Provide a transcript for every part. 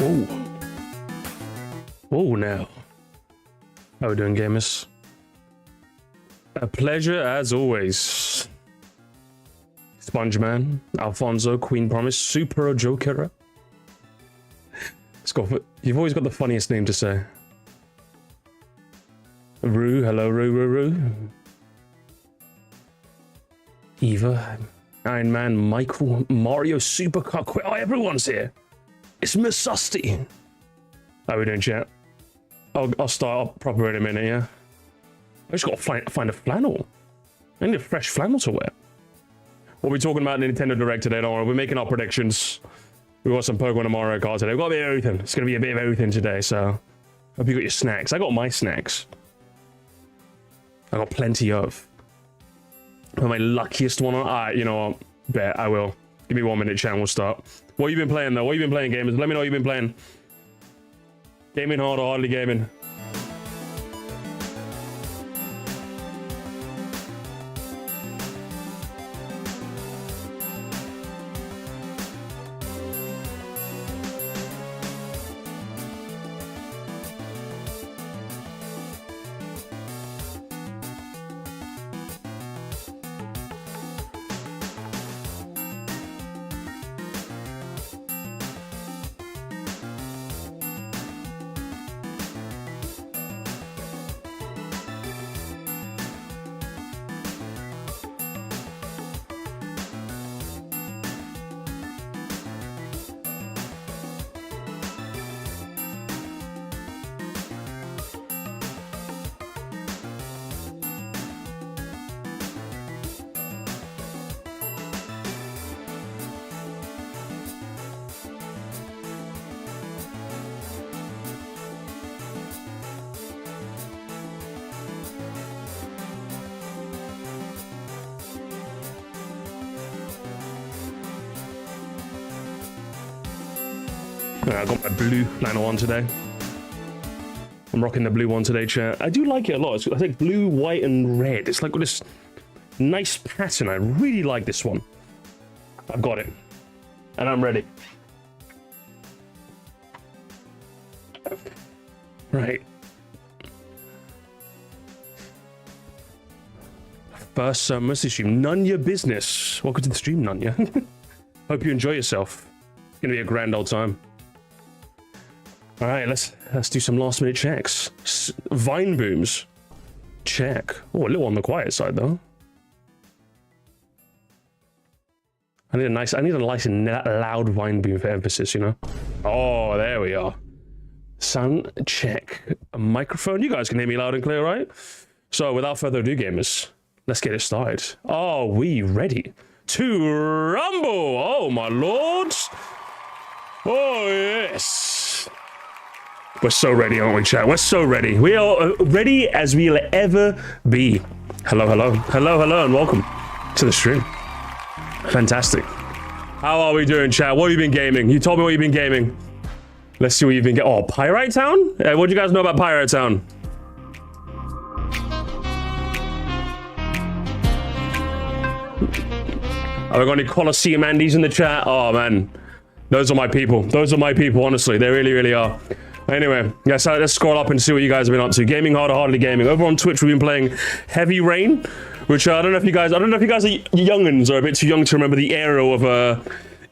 Whoa. Whoa now. How we doing, gamers? A pleasure as always. Spongeman, Alfonso, Queen Promise, Super Joker. You've always got the funniest name to say. Rue, hello, Rue. Eva, Iron Man, Michael, Mario, Super Cock. Oh, everyone's here. It's Musty. How we doing, chat? I'll start up proper in a minute, yeah? I just gotta find a flannel. I need a fresh flannel to wear. We'll be talking about Nintendo Direct today, don't worry. We're making our predictions. We've got some Pokemon and Mario Kart today. We've got a bit of everything. It's gonna be a bit of everything today, so... Hope you got your snacks. I got my snacks. I got plenty of. My luckiest one on... you know what? Bet, I will. Give me 1 minute, chat, and we'll start. What have you been playing, though? What have you been playing, gamers? Let me know what you've been playing. Gaming hard or hardly gaming? I got my blue flannel on today. I'm rocking the blue one today, chat. I do like it a lot. It's like blue, white, and red. It's like got this nice pattern. I really like this one. I've got it. And I'm ready. Right. First Musty stream. None your business. Welcome to the stream, Nunya. Hope you enjoy yourself. It's gonna be a grand old time. All right, let's do some last minute checks. Vine booms. Check. Oh, a little on the quiet side though. I need a nice and loud vine boom for emphasis, you know. Oh, there we are. Sound check. A microphone. You guys can hear me loud and clear, right? So without further ado, gamers, let's get it started. Are we ready to rumble? Oh my lords. Oh yes. We're so ready, aren't we, chat? We're so ready. We are ready as we'll ever be. Hello, and welcome to the stream. Fantastic. How are we doing, chat? What have you been gaming? You told me what you've been gaming. Let's see what you've been getting. Oh, Pirate Town? What do you guys know about Pirate Town? Have I got any Colosseum Andes in the chat? Oh, man. Those are my people. Those are my people, honestly. They really, really are. Anyway, yeah, so let's scroll up and see what you guys have been up to. Gaming hard or hardly gaming. Over on Twitch, we've been playing Heavy Rain, which I don't know if you guys are youngins or a bit too young to remember the era of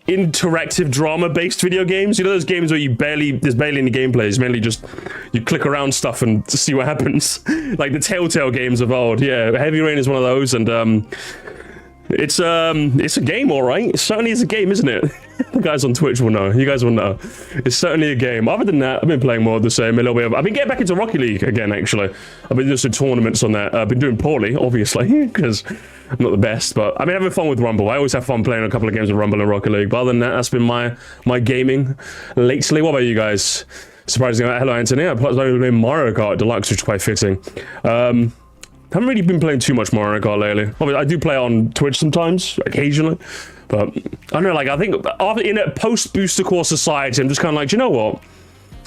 interactive drama-based video games. You know those games where there's barely any gameplay. It's mainly just you click around stuff and see what happens. Like the Telltale games of old. Yeah, Heavy Rain is one of those, and it's a game, all right. It certainly is a game, isn't it? The guys on Twitch will know. You guys will know. It's certainly a game. Other than that, I've been playing more of the same. A little bit. I've been getting back into Rocket League again. Actually, I've been doing some tournaments on that. I've been doing poorly, obviously, because I'm not the best. But I've been having fun with Rumble. I always have fun playing a couple of games of Rumble and Rocket League. But other than that, that's been my gaming lately. What about you guys? Surprisingly, hello Anthony. I played Mario Kart Deluxe, which is quite fitting. Haven't really been playing too much Mario Kart lately. Obviously, I do play on Twitch sometimes, occasionally. But I don't know, like, I think in a post-Booster Core society, I'm just kind of like, do you know what?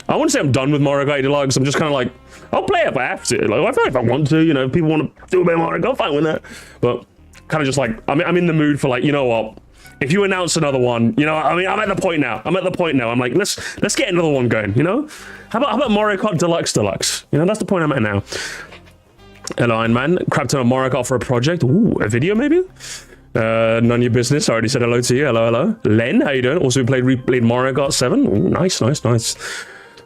I wouldn't say I'm done with Mario Kart Deluxe. I'm just kind of like, I'll play it if I have to. Like, if I want to, you know, if people want to do a bit of Mario Kart, fine with that. But kind of just like, I'm in the mood for like, you know what? if you announce another one, you know, I mean, I'm at the point now. I'm like, let's get another one going, you know? How about Mario Kart Deluxe? You know, that's the point I'm at now. Hello, Iron Man. Crapped on Mario Kart for a project. Ooh, a video maybe? None of your business. I already said hello to you. Hello. Len, how you doing? Also, we replayed Mario Kart 7. Ooh, nice.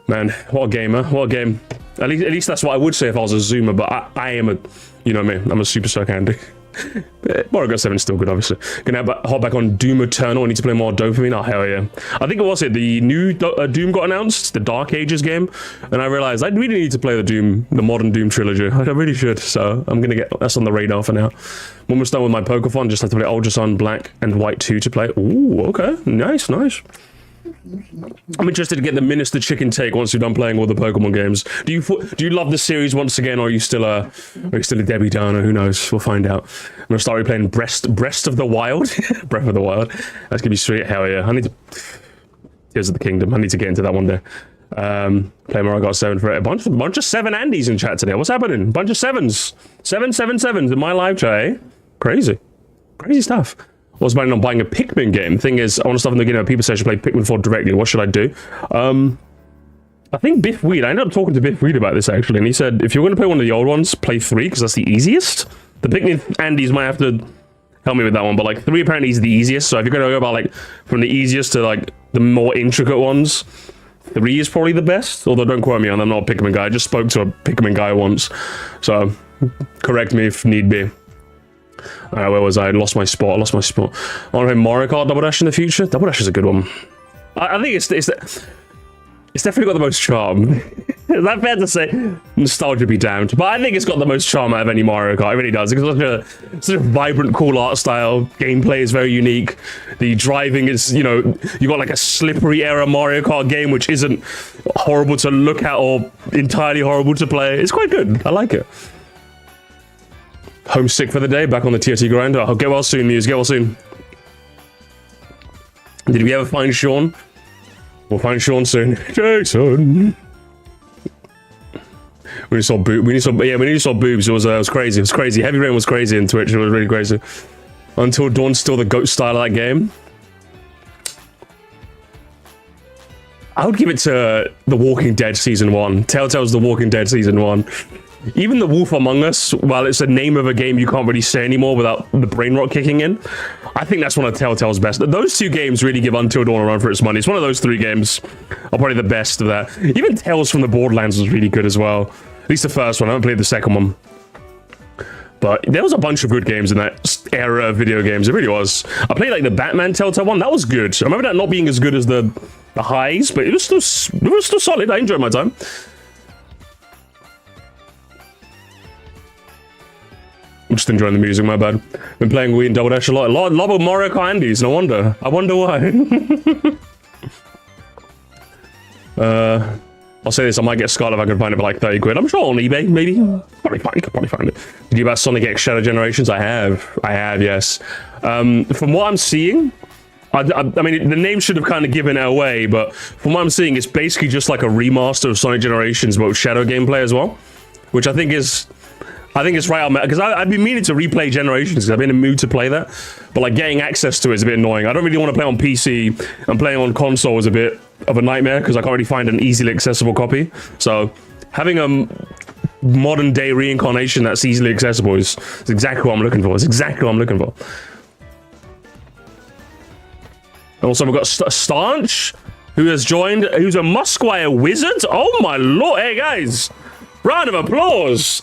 Man, what a gamer. What a game. At least that's what I would say if I was a Zoomer, but I am a, you know me, I'm a Super Soak Andy. Mario Kart 7 is still good, obviously. Gonna hop back on Doom Eternal. I need to play more Dopamine. Oh, hell yeah. I think it was the new Doom got announced, the Dark Ages game, and I realized I really need to play the modern Doom trilogy. I really should, so I'm gonna get that's on the radar for now. When we're done with my Poképhone, just have to play Ultra Sun, Black, and White 2 to play. Ooh, okay. Nice. I'm interested to get the Minister Chicken take once you're done playing all the Pokemon games. Do you love the series once again, or are you still a Debbie Downer? Who knows? We'll find out. I'm gonna start replaying Breath of the Wild. Breath of the Wild. That's gonna be sweet. Hell yeah! I need to. Tears of the Kingdom. I need to get into that one day. Play Mario Kart 7 for it. A bunch of 7 Andys in chat today. What's happening? Bunch of 7s. 7 in my live chat. Eh? Crazy stuff. I was planning on buying a Pikmin game. Thing is, I want to start in the beginning. People say I should play Pikmin 4 directly. What should I do? I think Biff Weed. I ended up talking to Biff Weed about this actually, and he said if you're going to play one of the old ones, play 3 because that's the easiest. The Pikmin Andys might have to help me with that one, but like 3 apparently is the easiest. So if you're going to go about like from the easiest to like the more intricate ones, 3 is probably the best. Although don't quote me on, I'm not a Pikmin guy. I just spoke to a Pikmin guy once, so correct me if need be. Alright, where was I? I lost my spot. I want to play Mario Kart Double Dash in the future. Double Dash is a good one. I think it's definitely got the most charm. Is that fair to say? Nostalgia be damned. But I think it's got the most charm out of any Mario Kart. It really does. It's such a vibrant, cool art style. Gameplay is very unique. The driving is, you know, you got like a slippery era Mario Kart game, which isn't horrible to look at or entirely horrible to play. It's quite good. I like it. Homesick for the day, back on the TOT grind. I'll get well soon, Muse. Get well soon. Did we ever find Sean? We'll find Sean soon. Jason. We saw boobs. It was crazy. It was crazy. Heavy Rain was crazy in Twitch. It was really crazy. Until Dawn's still the GOAT style of that game. I would give it to The Walking Dead Season 1. Telltale's The Walking Dead Season 1. Even The Wolf Among Us, while it's a name of a game you can't really say anymore without the brain rot kicking in, I think that's one of Telltale's best. Those 2 games really give Until Dawn a run for its money. It's one of those 3 games are probably the best of that. Even Tales from the Borderlands was really good as well. At least the first one. I haven't played the second one. But there was a bunch of good games in that era of video games. It really was. I played like the Batman Telltale one. That was good. I remember that not being as good as the highs, but it was still solid. I enjoyed my time. I'm just enjoying the music, my bad. Been playing Wii and Double Dash a lot. A lot of Mario Kart Andys, no wonder. I wonder why. I'll say this, I might get Scarlet if I can find it for like 30 quid. I'm sure on eBay, maybe. You could probably find it. Did you buy Sonic X Shadow Generations? I have, yes. From what I'm seeing, I mean, the name should have kind of given it away, but from what I'm seeing, it's basically just like a remaster of Sonic Generations, but with Shadow gameplay as well. Which I think is right on, because I've been meaning to replay Generations because I've been in a mood to play that, but like getting access to it is a bit annoying. I don't really want to play on PC, and playing on console is a bit of a nightmare because I can't really find an easily accessible copy. So having a modern day reincarnation that's easily accessible is exactly what I'm looking for. It's exactly what I'm looking for. Also, we've got Staunch, who has joined, who's a Musquire wizard. Oh my lord, hey guys, round of applause.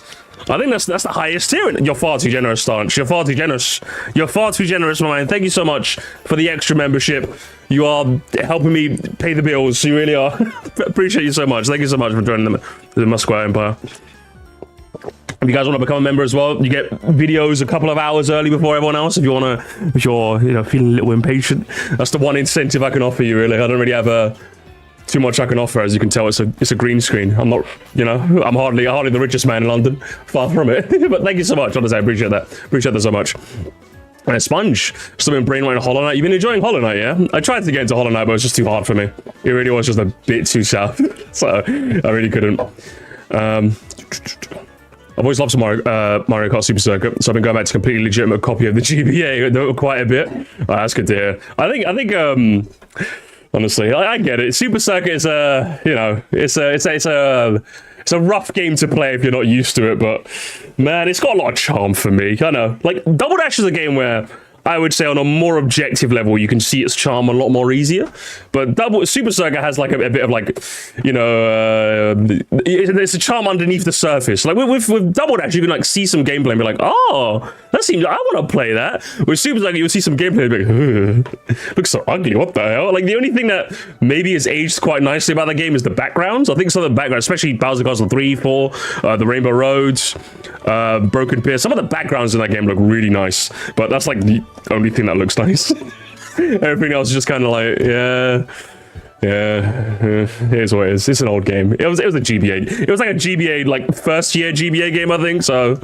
I think that's the highest tier. You're far too generous, Staunch. You're far too generous. You're far too generous, my man. Thank you so much for the extra membership. You are helping me pay the bills. You really are. Appreciate you so much. Thank you so much for joining the Musquire Empire. If you guys want to become a member as well, you get videos a couple of hours early before everyone else. If you're feeling a little impatient, that's the one incentive I can offer you. Really, I don't really have too much I can offer. As you can tell, it's a green screen. I'm not, I'm hardly the richest man in London. Far from it. But thank you so much. Honestly, I appreciate that. Appreciate that so much. And Sponge, still been brainwashing Hollow Knight. You've been enjoying Hollow Knight, yeah? I tried to get into Hollow Knight, but it was just too hard for me. It really was just a bit too south. So I really couldn't. I've always loved some Mario Kart Super Circuit, so I've been going back to a completely legitimate copy of the GBA quite a bit. That's good to hear. I think honestly, I get it. Super Circuit is it's a rough game to play if you're not used to it, but man, it's got a lot of charm for me. I know, like Double Dash is a game where I would say on a more objective level, you can see its charm a lot more easier. But Super Circuit has like a bit of like, it's a charm underneath the surface. Like with Double Dash, you can like see some gameplay and be like, oh, that seems, I want to play that. With Super Circuit, you'll see some gameplay and be like, looks so ugly, what the hell? Like the only thing that maybe is aged quite nicely about the game is the backgrounds. I think some of the backgrounds, especially Bowser Castle 3, 4, the Rainbow Roads, Broken Pier, some of the backgrounds in that game look really nice. But that's like the only thing that looks nice. Everything else is just kind of like, here's what it is. It's an old game. It was a GBA. It was like a GBA, like first year GBA game, I think. So,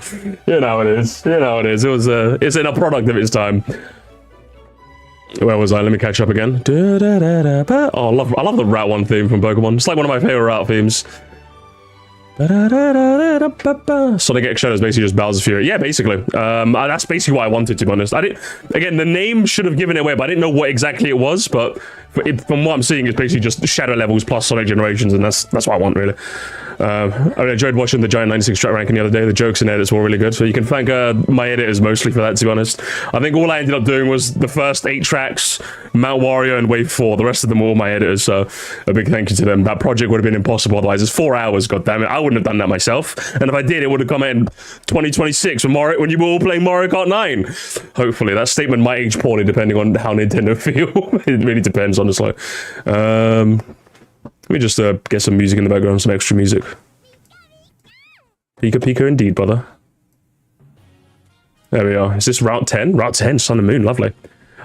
you know it is. It's in a product of its time. Where was I? Let me catch up again. Oh, I love the Route 1 theme from Pokemon. It's like one of my favorite Route themes. Sonic X Shadow is basically just Bowser's Fury. Yeah, basically. That's basically what I wanted, to be honest. Again, the name should have given it away, but I didn't know what exactly it was. But from what I'm seeing, it's basically just Shadow levels plus Sonic Generations, and that's what I want, really. I enjoyed watching the Giant 96 track ranking the other day. The jokes and edits were really good, so you can thank my editors mostly for that, to be honest. I think all I ended up doing was the first 8 tracks, Mount Wario, and Wave 4. The rest of them were all my editors, so a big thank you to them. That project would have been impossible otherwise. It's 4 hours, goddammit. I wouldn't have done that myself, and if I did, it would have come in 2026 when you were all playing Mario Kart 9. Hopefully. That statement might age poorly depending on how Nintendo feel. It really depends, honestly. Let me just get some music in the background, some extra music. Pika Pika indeed, brother. There we are. Is this Route 10? Route 10, Sun and Moon, lovely.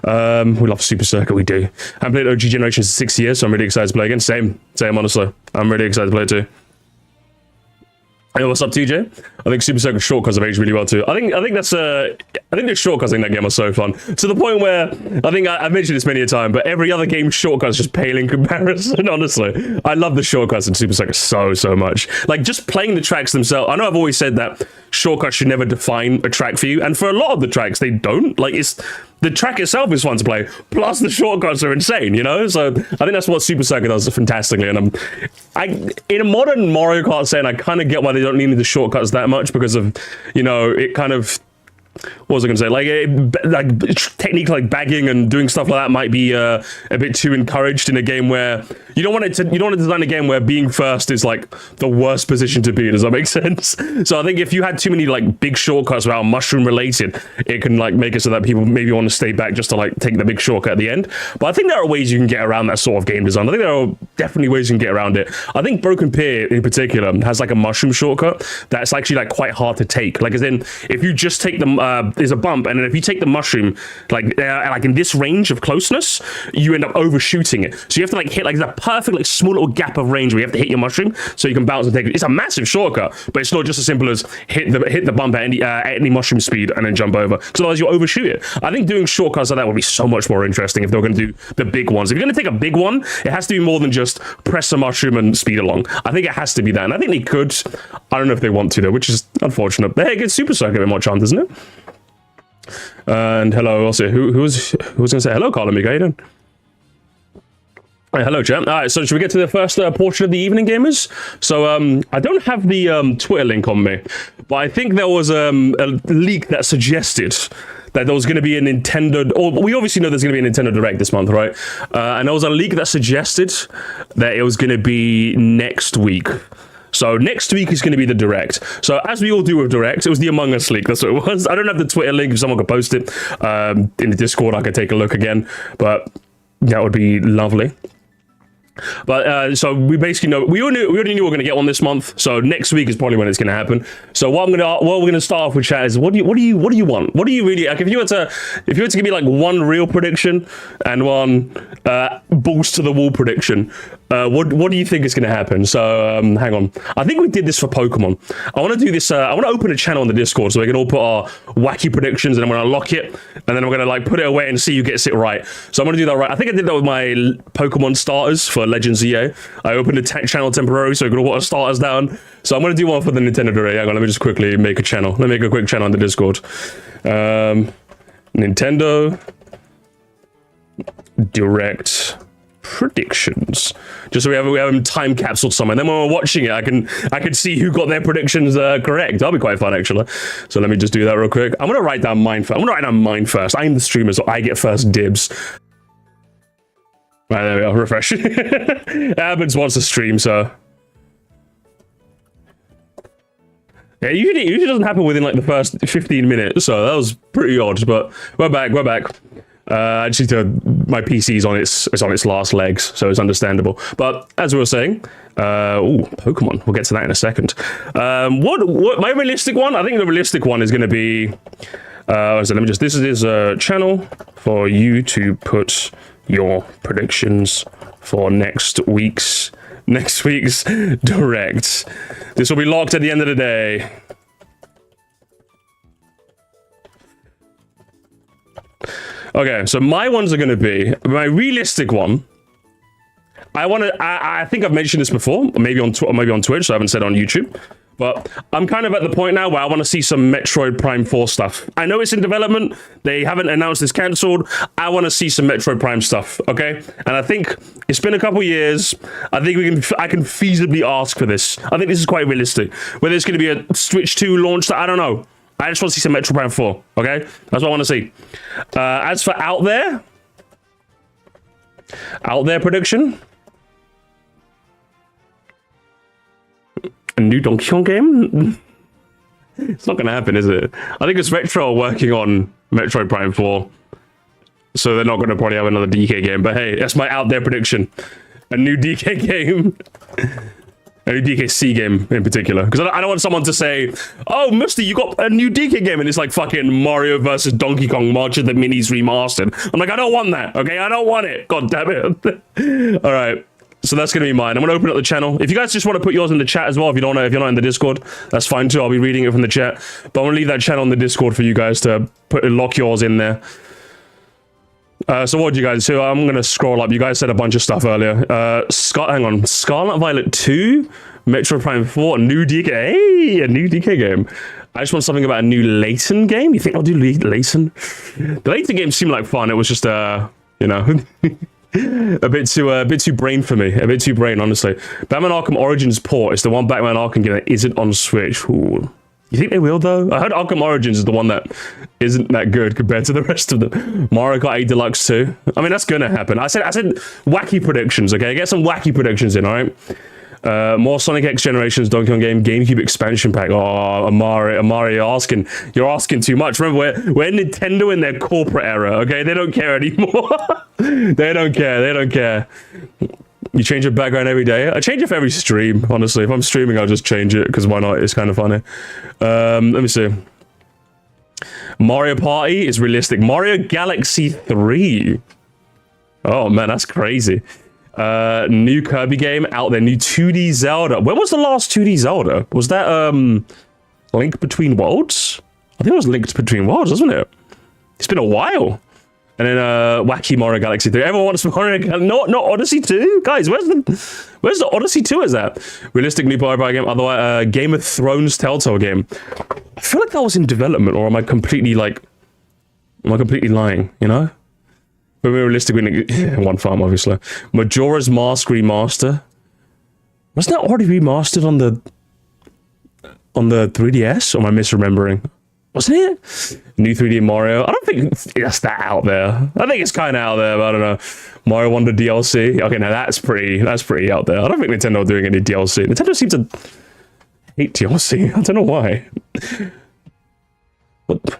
We love Super Circuit, we do. I haven't played OG Generations in 6 years, so I'm really excited to play again. Same, honestly. I'm really excited to play it too. Hey, what's up, TJ? I think Super Circuit shortcuts have aged really well too. I think the shortcuts in that game are so fun, to the point where I think I've mentioned this many a time, but every other game's shortcuts just pale in comparison. Honestly, I love the shortcuts in Super Circuit so much. Like just playing the tracks themselves. I know I've always said that shortcuts should never define a track for you, and for a lot of the tracks they don't. Like the track itself is fun to play, plus the shortcuts are insane, you know? So I think that's what Super Circuit does fantastically, and in a modern Mario Kart setting, I kind of get why they don't need the shortcuts that much, because of, it kind of, what was I going to say? Like technique like bagging and doing stuff like that might be a bit too encouraged in a game where you don't want to design a game where being first is like the worst position to be. Does that make sense? So I think if you had too many like big shortcuts that are mushroom related, it can like make it so that people maybe want to stay back just to like take the big shortcut at the end. But I think there are ways you can get around that sort of game design. I think there are definitely ways you can get around it. I think Broken Pier in particular has like a mushroom shortcut that's actually like quite hard to take. Like as in, if you just take the there's a bump, and then if you take the mushroom like in this range of closeness, you end up overshooting it. So you have to like hit like that perfect like small little gap of range where you have to hit your mushroom so you can bounce and take it. It's a massive shortcut, but it's not just as simple as hit the bump at any mushroom speed and then jump over, because otherwise you'll overshoot it. I think doing shortcuts like that would be so much more interesting if they're going to do the big ones. If you're going to take a big one, it has to be more than just press a mushroom and speed along. I think it has to be that, and I think they could. I don't know if they want to though, which is unfortunate. But hey, it gets Super Circuit a bit more chance, doesn't it? And hello, also, who was going to say hello, Carl Amigo? How you doing? Hey, hello, chat. All right, so should we get to the first portion of the evening, gamers? So, I don't have the Twitter link on me, but I think there was a leak that suggested that there was going to be a Nintendo, or we obviously know there's going to be a Nintendo Direct this month, right? And there was a leak that suggested that it was going to be next week. So next week is going to be the Direct. So as we all do with Direct, it was the Among Us leak. That's what it was. I don't have the Twitter link. If someone could post it in the Discord, I could take a look again. But that would be lovely. But so we basically know we already knew we were going to get one this month. So next week is probably when it's going to happen. So what we're going to start off with, chat, is what do you want? What do you really like? If you were to give me like one real prediction and one balls to the wall prediction, what do you think is going to happen? So hang on, I think we did this for Pokemon. I want to do this. I want to open a channel on the Discord so we can all put our wacky predictions, and I'm going to lock it, and then I'm going to like put it away and see who gets it right. So I'm going to do that right. I think I did that with my Pokemon starters for Legends EA. I opened a channel temporarily, so I got all our starters down. So I'm going to do one for the Nintendo Direct. Hang on, let me just quickly make a channel. Let me make a quick channel on the Discord. Nintendo Direct predictions, just so we have them time capsuled somewhere. And then when we're watching it, I can see who got their predictions correct. That'll be quite fun, actually. So let me just do that real quick. I'm gonna write down mine first. I'm gonna write down mine first. I'm the streamer, so I get first dibs. Right, there we go. Refresh. Abbots wants to stream, so yeah, usually doesn't happen within like the first 15 minutes. So that was pretty odd, but we're back. Actually, my PC's on its last legs, so it's understandable. But as we were saying, Pokemon. We'll get to that in a second. What my realistic one? I think the realistic one is going to be. So let me just. This is a channel for you to put your predictions for next week's Direct. This will be locked at the end of the day. Okay, so my ones are going to be my realistic one. I think I've mentioned this before, maybe on Twitch, so I haven't said it on YouTube. But I'm kind of at the point now where I want to see some Metroid Prime 4 stuff. I know it's in development. They haven't announced it's cancelled. I want to see some Metroid Prime stuff, okay? And I think it's been a couple years. I think I can feasibly ask for this. I think this is quite realistic. Whether it's going to be a Switch 2 launch, I don't know. I just want to see some Metroid Prime 4, okay? That's what I want to see. As for out there prediction. A new Donkey Kong game? It's not going to happen, is it? I think it's Retro working on Metroid Prime 4. So they're not going to probably have another DK game. But hey, that's my out there prediction. A new DK game. A new DKC game in particular. Because I don't want someone to say, oh, Musty, you got a new DK game. And it's like fucking Mario versus Donkey Kong March of the Minis remastered. I'm like, I don't want that. Okay, I don't want it. God damn it. All right. So that's going to be mine. I'm going to open up the channel. If you guys just want to put yours in the chat as well, if you don't know, if you're not in the Discord, that's fine too. I'll be reading it from the chat. But I'm going to leave that channel in the Discord for you guys to lock yours in there. So what do you guys do? I'm going to scroll up. You guys said a bunch of stuff earlier. Hang on. Scarlet Violet 2, Metroid Prime 4, a new DK. Hey, a new DK game. I just want something about a new Layton game. You think I'll do Layton? The Layton game seemed like fun. It was just, you know... a bit too brain for me. A bit too brain, honestly. Batman Arkham Origins port is the one Batman Arkham game that isn't on Switch. Ooh. You think they will, though? I heard Arkham Origins is the one that isn't that good compared to the rest of them. Mario Kart 8 Deluxe 2. I mean, that's gonna happen. I said wacky predictions, okay? Get some wacky predictions in, alright? More Sonic X Generations Donkey Kong game, GameCube expansion pack. Oh, Amari, you're asking too much. Remember, we're Nintendo in their corporate era, okay? They don't care anymore. They don't care. You change your background every day. I change it for every stream, honestly. If I'm streaming, I'll just change it, because why not? It's kind of funny. Let me see. Mario Party is realistic. Mario Galaxy 3. Oh, man, that's crazy. New Kirby game out there. New 2D Zelda. When was the last 2D Zelda? Was that Link Between Worlds? I think it was Linked Between Worlds, wasn't it? It's been a while. And then wacky Mario Galaxy 3. Everyone wants Mario Galaxy. Not Odyssey 2? Guys, where's the Odyssey 2 is that? Realistic new Mario Party game. Otherwise, Game of Thrones Telltale game. I feel like that was in development, or am I completely lying, you know? But we're realistically one farm, obviously. Majora's Mask remaster. Wasn't that already remastered on the 3DS? Or am I misremembering? Wasn't it? New 3D Mario. I don't think that's that out there. I think it's kind of out there, but I don't know. Mario Wonder DLC. Okay, now that's pretty out there. I don't think Nintendo are doing any DLC. Nintendo seems to hate DLC. I don't know why. What?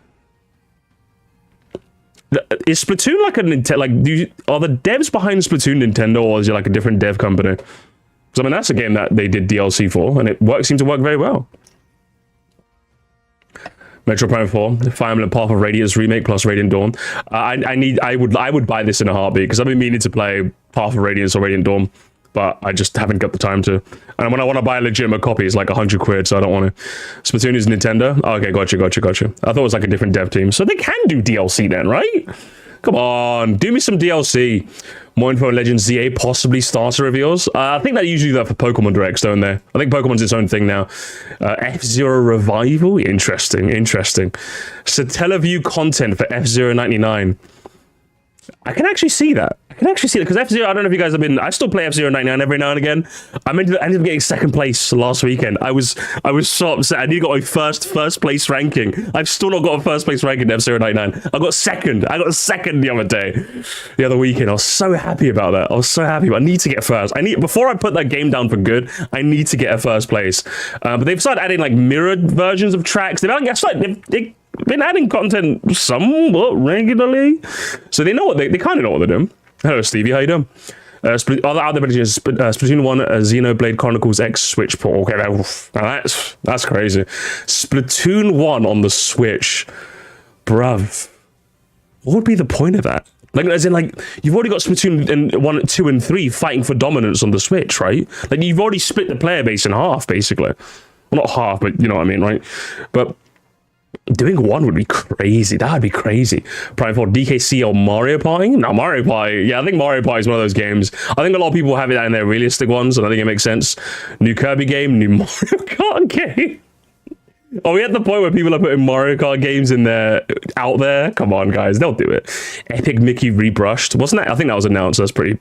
Is Splatoon like a Nintendo? Like, are the devs behind Splatoon Nintendo, or is it like a different dev company? Because I mean, that's a game that they did DLC for, and it seemed to work very well. Metro Prime 4, Fire Emblem Path of Radiance remake plus Radiant Dawn. I would buy this in a heartbeat, because I've been meaning to play Path of Radiance or Radiant Dawn, but I just haven't got the time to. And when I want to buy a legitimate copy, it's like 100 quid, so I don't want to. Splatoon is Nintendo. Oh, okay, gotcha. I thought it was like a different dev team. So they can do DLC then, right? Come on, do me some DLC. More info on Legends ZA, possibly starter reveals. I think they usually do that for Pokemon Directs, don't they? I think Pokemon's its own thing now. F-Zero Revival? Interesting, interesting. Satellaview content for F-Zero 99. I can actually see that. I can actually see that because F-Zero, I don't know if you guys have been, I still play F-Zero 99 every now and again. I ended up getting second place last weekend. I was so upset. I need to get my first place ranking. I've still not got a first place ranking in F-Zero 99. I got second the other day, the other weekend. I was so happy about that. I was so happy. But I need to get first. Before I put that game down for good, I need to get a first place. But they've started adding like mirrored versions of tracks. They've been adding content somewhat regularly, so they know what they kind of know what they're doing. Hello, Stevie, how you doing? Other mentions Splatoon 1, Xenoblade Chronicles X Switch port. Okay, that's crazy. Splatoon 1 on the Switch, bruv. What would be the point of that? Like, as in, like, you've already got Splatoon 1, 2, and 3 fighting for dominance on the Switch, right? Like, you've already split the player base in half, basically. Well, not half, but you know what I mean, right? But doing one would be crazy. That would be crazy. Prime 4, DKC or Mario Party? No, Mario Party. Yeah, I think Mario Party is one of those games. I think a lot of people have it in their realistic ones, and I think it makes sense. New Kirby game, new Mario Kart game. Are we at the point where people are putting Mario Kart games in there, out there? Come on, guys, they'll do it. Epic Mickey rebrushed. Wasn't that? I think that was announced. That's pretty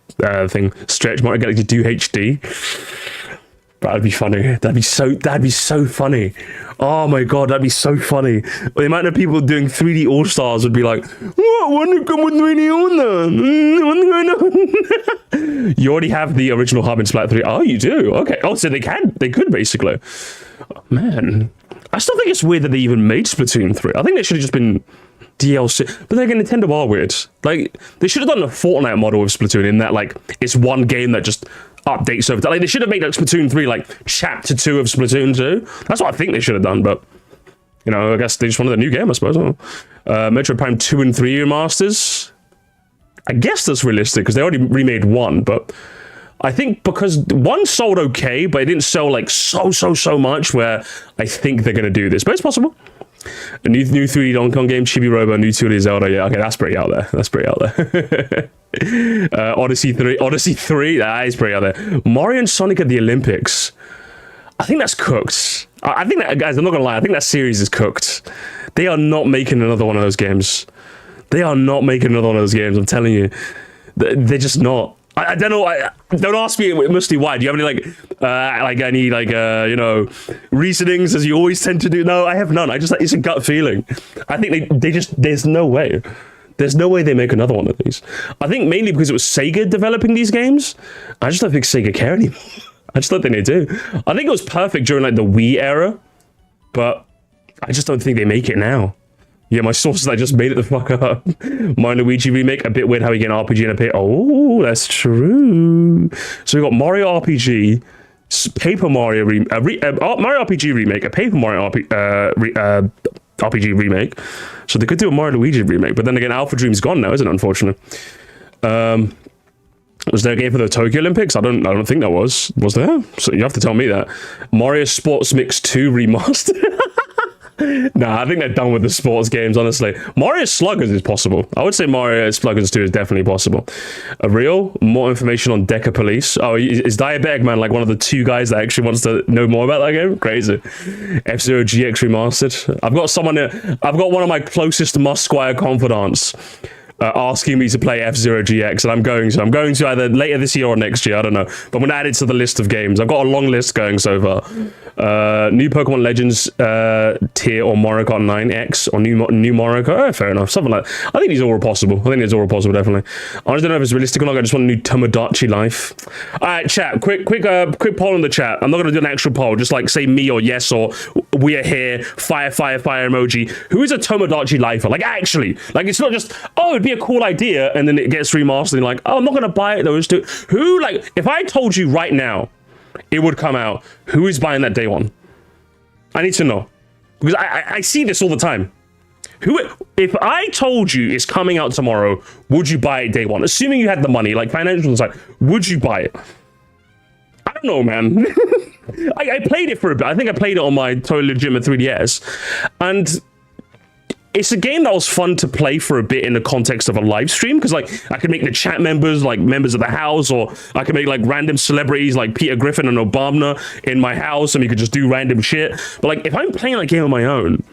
thing. Stretch Mario Galaxy 2 HD. That'd be funny. That'd be so funny. Oh my god, that'd be so funny. The amount of people doing 3D All Stars would be like, what? When you come with 3D on there? What's going on? You already have the original hub in Splat 3. Oh, you do? Okay. Oh, so they could basically. Oh, man, I still think it's weird that they even made Splatoon 3. I think they should have just been DLC. But then again, Nintendo are weird. Like, they should have done a Fortnite model of Splatoon in that, like, it's one game that just updates over time. Like, they should have made like Splatoon 3 like chapter 2 of Splatoon 2. That's what I think they should have done, but you know, I guess they just wanted a new game, I suppose. Metroid Prime 2 and 3 remasters. I guess that's realistic because they already remade 1, but I think because 1 sold okay, but it didn't sell like so much where I think they're gonna do this. But it's possible. A new 3D Donkey Kong game, Chibi Robo, new 2D Zelda. Yeah, okay, that's pretty out there. That's pretty out there. Odyssey 3, that is pretty out there. Mario and Sonic at the Olympics. I think that's cooked. I think that, guys, I'm not gonna lie, I think that series is cooked. They are not making another one of those games. They are not making another one of those games, I'm telling you. They're just not. I don't know. Don't ask me, Musty, why. Do you have any you know, reasonings as you always tend to do? No, I have none. It's a gut feeling. I think they just, there's no way. There's no way they make another one of these. I think mainly because it was Sega developing these games. I just don't think Sega care anymore. I just don't think they do. I think it was perfect during like the Wii era, but I just don't think they make it now. Yeah, my sources, I just made it the fuck up. Mario Luigi remake, a bit weird how we get an RPG in a pit. Oh, that's true. So we got Mario RPG, Paper Mario Mario RPG remake, a Paper Mario RPG remake. So they could do a Mario Luigi remake, but then again, Alpha Dream's gone now, isn't it? Unfortunately. Was there a game for the Tokyo Olympics? I don't think there was. Was there? So you have to tell me that. Mario Sports Mix 2 remastered. Nah, I think they're done with the sports games, honestly. Mario Sluggers is possible. I would say Mario Sluggers 2 is definitely possible. More information on Deca Police. Oh, is Diabetic Man like one of the 2 guys that actually wants to know more about that game? Crazy. F-Zero GX Remastered. I've got one of my closest Musquire confidants asking me to play F-Zero GX, and I'm going to either later this year or next year, I don't know, but I'm going to add it to the list of games. I've got a long list going so far. New Pokemon Legends tier or Mario Kart 9X or new Mario Kart. Oh, fair enough, something like that. I think these are all possible. Definitely. I just don't know if it's realistic or not. I just want a new Tomodachi Life. All right, chat, quick poll in the chat. I'm not going to do an actual poll, just like say me or yes or we are here, fire emoji. Who is a Tomodachi Lifer? Like, actually, like, it's not just, oh, it'd be a cool idea and then it gets remastered and like, oh, I'm not going to buy it though. Who, like, if I told you right now it would come out, who is buying that day one? I need to know, because I see this all the time. If I told you it's coming out tomorrow, would you buy it day one? Assuming you had the money, like financial side, would you buy it? I don't know, man. I played it for a bit. I think I played it on my totally legitimate 3DS, and it's a game that was fun to play for a bit in the context of a live stream, because like I could make the chat members like members of the house, or I could make like random celebrities like Peter Griffin and Obama in my house, and we could just do random shit. But like if I'm playing that game on my own,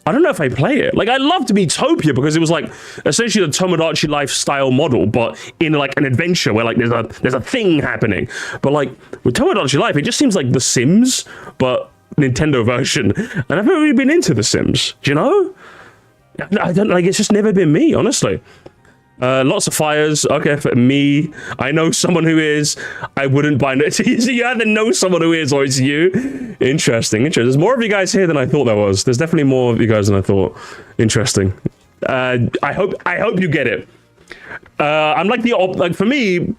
I don't know if I play it. Like I loved Miitopia because it was like essentially the Tomodachi lifestyle model, but in like an adventure where like there's a thing happening. But like with Tomodachi Life, it just seems like The Sims, but Nintendo version. And I've never really been into The Sims. Do you know? I don't like. It's just never been me, honestly. Lots of fires. Okay, for me, I know someone who is. I wouldn't buy it. You either know someone who is, or it's you. Interesting. There's more of you guys here than I thought there was. There's definitely more of you guys than I thought. Interesting. I hope you get it. I'm like like for me,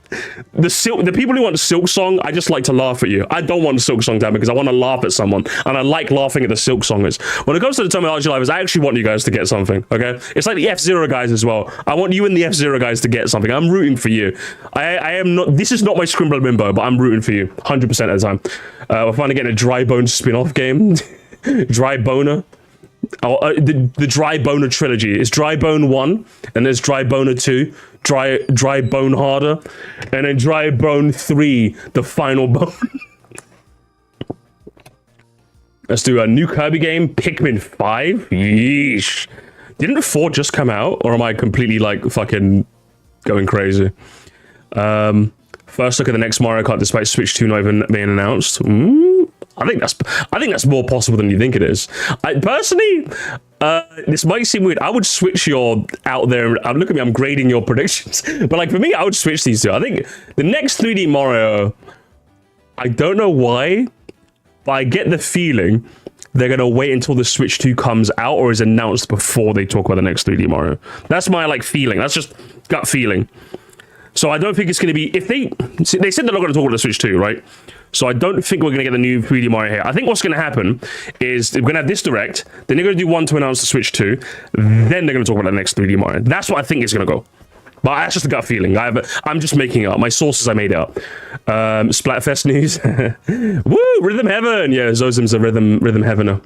the people who want Silk Song, I just like to laugh at you. I don't want Silk Song down because I want to laugh at someone, and I like laughing at the Silk Songers. When it comes to the Tomodachi Life, I actually want you guys to get something. Okay, it's like the F-Zero guys as well. I want you and the F-Zero guys to get something. I'm rooting for you. I am not. This is not my Scrimbler Bimbo, but I'm rooting for you 100% of the time. We're finally getting a Dry Bone spin-off game. Dry Boner. The Dry Boner trilogy. It's Dry Bone 1, and there's Dry Boner 2, Dry Bone Harder, and then Dry Bone 3, the final bone. Let's do a new Kirby game, Pikmin 5. Yeesh. Didn't 4 just come out, or am I completely like fucking going crazy? First look at the next Mario Kart despite Switch 2 not even being announced. I think that's more possible than you think it is. I personally, this might seem weird. I would switch your out there. Look at me, I'm grading your predictions. But like for me, I would switch these two. I think the next 3D Mario, I don't know why, but I get the feeling they're gonna wait until the Switch 2 comes out or is announced before they talk about the next 3D Mario. That's my like feeling. That's just gut feeling. So I don't think it's gonna be, if they said they're not gonna talk about the Switch 2, right? So I don't think we're going to get the new 3D Mario here. I think what's going to happen is we're going to have this Direct, then they're going to do one to announce the Switch 2, then they're going to talk about the next 3D Mario. That's what I think is going to go. But that's just a gut feeling. I'm just making it up. My sources, I made it up. Splatfest news. Woo! Rhythm Heaven! Yeah, Zozim's a Rhythm Heavener.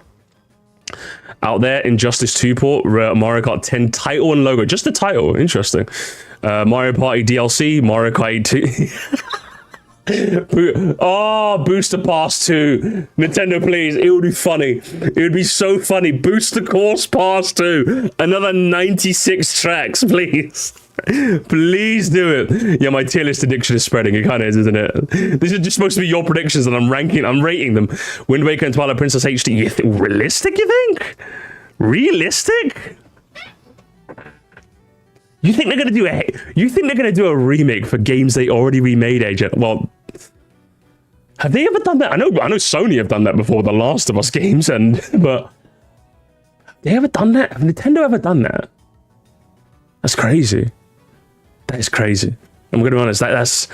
Out there, Injustice 2 port, Mario Kart 10 title and logo. Just the title. Interesting. Mario Party DLC, Mario Kart 2. Oh, Booster Pass 2. Nintendo, please. It would be funny. It would be so funny. Booster Course Pass 2. Another 96 tracks, please. Please do it. Yeah, my tier list addiction is spreading. It kind of is, isn't it? This is just supposed to be your predictions, and I'm rating them. Wind Waker and Twilight Princess HD. Realistic, you think? Realistic? You think they're gonna do a remake for games they already remade, Agent? Well, have they ever done that? I know Sony have done that before, the Last of Us games, but have they ever done that? Have Nintendo ever done that? That's crazy. That is crazy. I'm gonna be honest. That's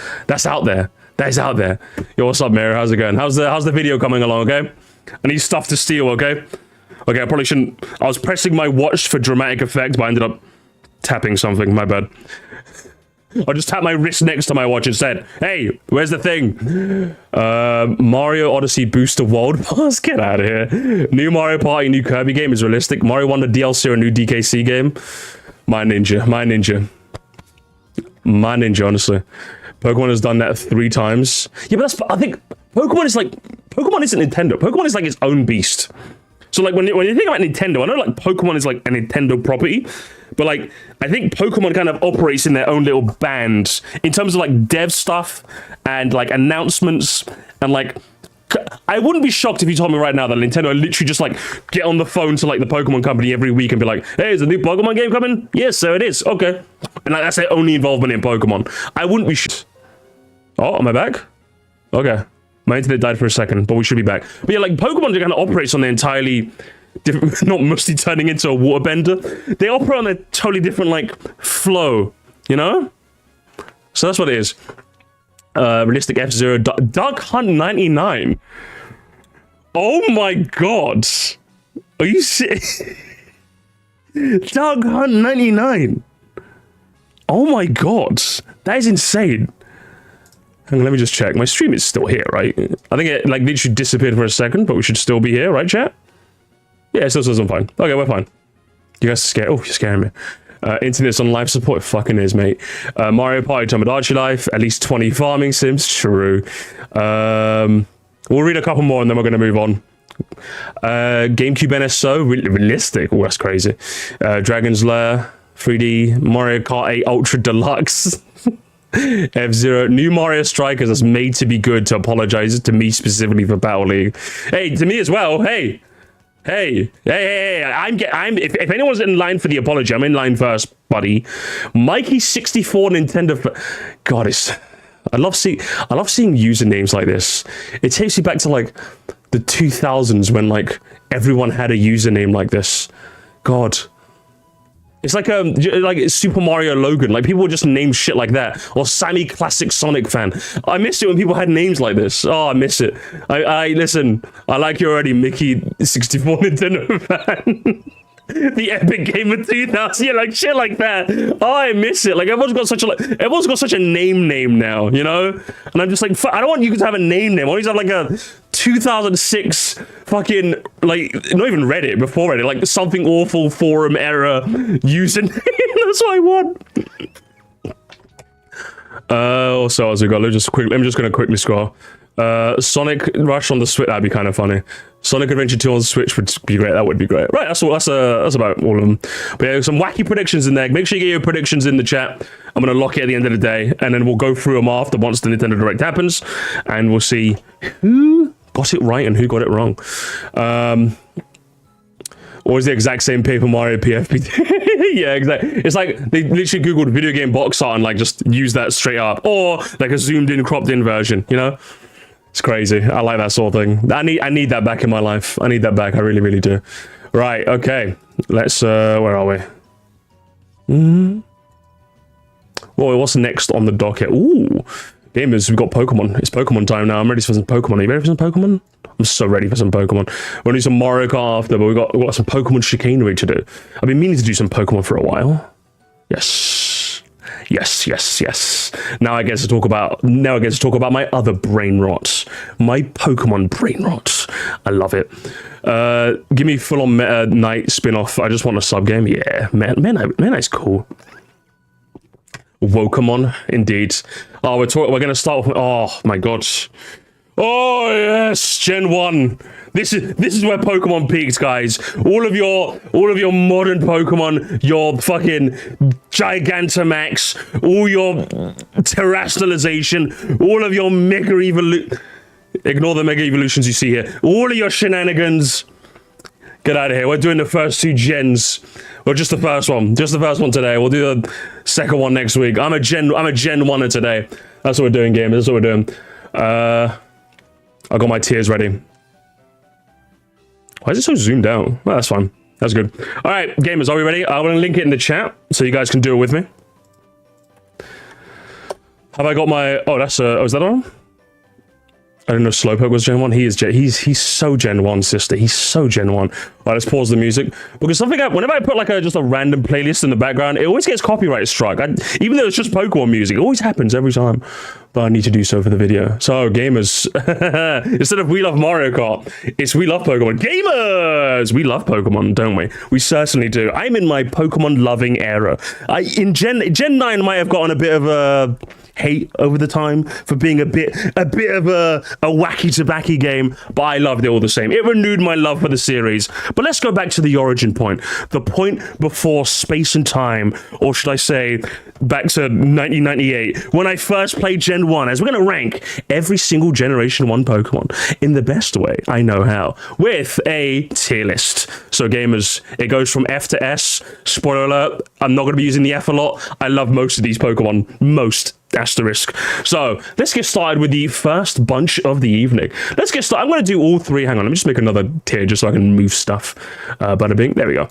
out there. That is out there. Yo, what's up, Mary? How's it going? How's the video coming along? Okay. I need stuff to steal. Okay. Okay. I probably shouldn't. I was pressing my watch for dramatic effect, but I ended up tapping something. My bad. I just tapped my wrist next to my watch and said, "Hey, where's the thing?" Mario Odyssey Booster World Pass. Get out of here. New Mario Party, new Kirby game is realistic. Mario Wonder DLC or a new DKC game. My ninja. Honestly, Pokemon has done that 3 times. Yeah, but I think Pokemon isn't Nintendo. Pokemon is like its own beast. So like when you think about Nintendo, I know like Pokemon is like a Nintendo property, but like I think Pokemon kind of operates in their own little band in terms of like dev stuff and like announcements, and like I wouldn't be shocked if you told me right now that Nintendo literally just like get on the phone to like the Pokemon company every week and be like, "Hey, is a new Pokemon game coming?" "Yes, so it is." "Okay." And like that's their only involvement in Pokemon. I wouldn't be Oh, am I back? Okay. My internet died for a second, but we should be back. But yeah, like Pokemon kind of operates on the entirely different, not Musty turning into a waterbender. They operate on a totally different like flow, you know? So that's what it is. Realistic F-Zero, Duck Hunt 99. Oh my god. Are you serious? Duck Hunt 99. Oh my god. That is insane. Hang on, let me just check. My stream is still here, right? I think it like literally disappeared for a second, but we should still be here, right, chat? Yeah, it still says I'm fine. Okay, we're fine. You guys are scared. Oh, you're scaring me. Internet's on life support. It fucking is, mate. Mario Party Tomodachi Life. At least 20 farming sims. True. We'll read a couple more and then we're going to move on. GameCube NSO. Realistic. Oh, that's crazy. Dragon's Lair. 3D. Mario Kart 8 Ultra Deluxe. F-Zero. New Mario Strikers that's made to be good to apologize to me specifically for Battle League. Hey, to me as well. Hey. I'm if anyone's in line for the apology, I'm in line first, buddy. Mikey64 Nintendo. God, I love seeing usernames like this. It takes you back to like the 2000s when like everyone had a username like this. God. It's like Super Mario Logan. Like people would just name shit like that. Or Sammy Classic Sonic Fan. I miss it when people had names like this. Oh, I miss it. I listen. I like you already, Mickey 64 Nintendo Fan. The epic game of 2000. Yeah, like shit like that. Oh, I miss it. Like everyone's got such a name now, you know. And I'm just like, I don't want you to have a name. I want you to have like a 2006 fucking, like, not even Reddit, before Reddit, like something awful forum era username. That's what I want. Also, as we got, I'm just gonna quickly scroll. Sonic Rush on the Switch, that'd be kind of funny. Sonic Adventure 2 on the Switch would be great. That would be great. Right, that's about all of them. But yeah, some wacky predictions in there. Make sure you get your predictions in the chat. I'm gonna lock it at the end of the day, and then we'll go through them after once the Nintendo Direct happens, and we'll see who got it right and who got it wrong. Or is the exact same Paper Mario PFP? Yeah, exactly. It's like they literally googled video game box art and like just use that straight up, or like a zoomed in, cropped in version. You know, it's crazy. I like that sort of thing. I need that back in my life. I need that back. I really, really do. Right. Okay. Let's. Where are we? Well, what's next on the docket? Ooh. Gamers, we've got Pokemon. It's Pokemon time now. I'm ready for some Pokemon. Are you ready for some Pokemon? I'm so ready for some Pokemon. We'll do some Mario Kart after, but we've got some Pokemon chicanery to do. I've been meaning to do some Pokemon for a while. Yes. Now I get to talk about my other brain rot. My Pokemon brain rot. I love it. Give me full on Meta Knight spin-off. I just want a sub game. Yeah, Meta Knight's cool. Wokamon, indeed. Oh, we're gonna start with, oh my gosh. Oh yes, Gen 1. This is where Pokemon peaks, guys. All of your modern Pokemon, your fucking Gigantamax, all your Terrestrialization, all of your Mega Evolution. Ignore the Mega Evolutions you see here. All of your Shenanigans. Get out of here. We're doing the first two gens. Well, just the first one. Just the first one today. We'll do the second one next week. I'm a Gen 1er today. That's what we're doing, gamers. That's what we're doing. I got my tiers ready. Why is it so zoomed out? Well, that's fine. That's good. All right, gamers, are we ready? I'm going to link it in the chat so you guys can do it with me. Have I got my... Oh, that's... oh, is that on? I don't know if Slowpoke was Gen 1. He's so Gen 1, sister. He's so Gen 1. All right, let's pause the music. Because whenever I put like just a random playlist in the background, it always gets copyright struck. Even though it's just Pokemon music, it always happens every time. But I need to do so for the video. So, gamers, instead of we love Mario Kart, it's we love Pokemon. Gamers! We love Pokemon, don't we? We certainly do. I'm in my Pokemon loving era. In Gen 9 might have gotten a bit of a... hate over the time for being a bit of a wacky tobacco game, but I loved it all the same. It renewed my love for the series. But let's go back to the origin point, the point before space and time, or should I say back to 1998 when I first played Gen 1, as we're going to rank every single Generation 1 Pokemon in the best way I know how, with a tier list. So gamers, it goes from F to S. Spoiler alert, I'm not going to be using the F a lot. I love most of these Pokemon. Most. Asterisk. So let's get started with the first bunch of the evening. Let's get started. I'm going to do all three. Hang on, let me just make another tier just so I can move stuff. Bada bing. There we go.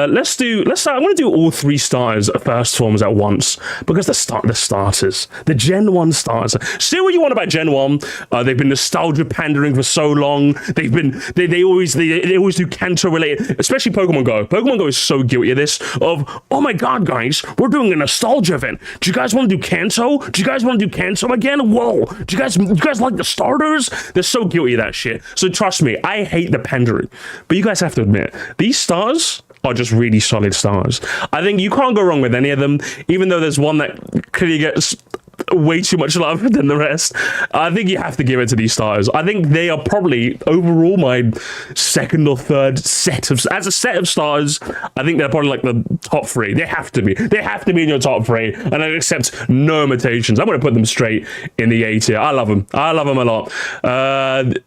Let's start. I'm going to do all three starters, first forms at once, because the starters, the Gen 1 starters. Say what you want about Gen 1. They've been nostalgia pandering for so long. They always do Kanto related, especially Pokemon Go. Pokemon Go is so guilty of this. Oh my god, guys, we're doing a nostalgia event. Do you guys want to do Kanto? Do you guys want to do Kanto again? Whoa! Do you guys like the starters? They're so guilty of that shit. So trust me, I hate the pandering. But you guys have to admit, these stars are just really solid starters. I think you can't go wrong with any of them, even though there's one that clearly gets way too much love than the rest. I think you have to give it to these starters. I think they are probably overall my second or third set of, as a set of starters, I think they're probably like the top three. They have to be in your top three, and I accept no imitations. I'm going to put them straight in the A tier. I love them a lot,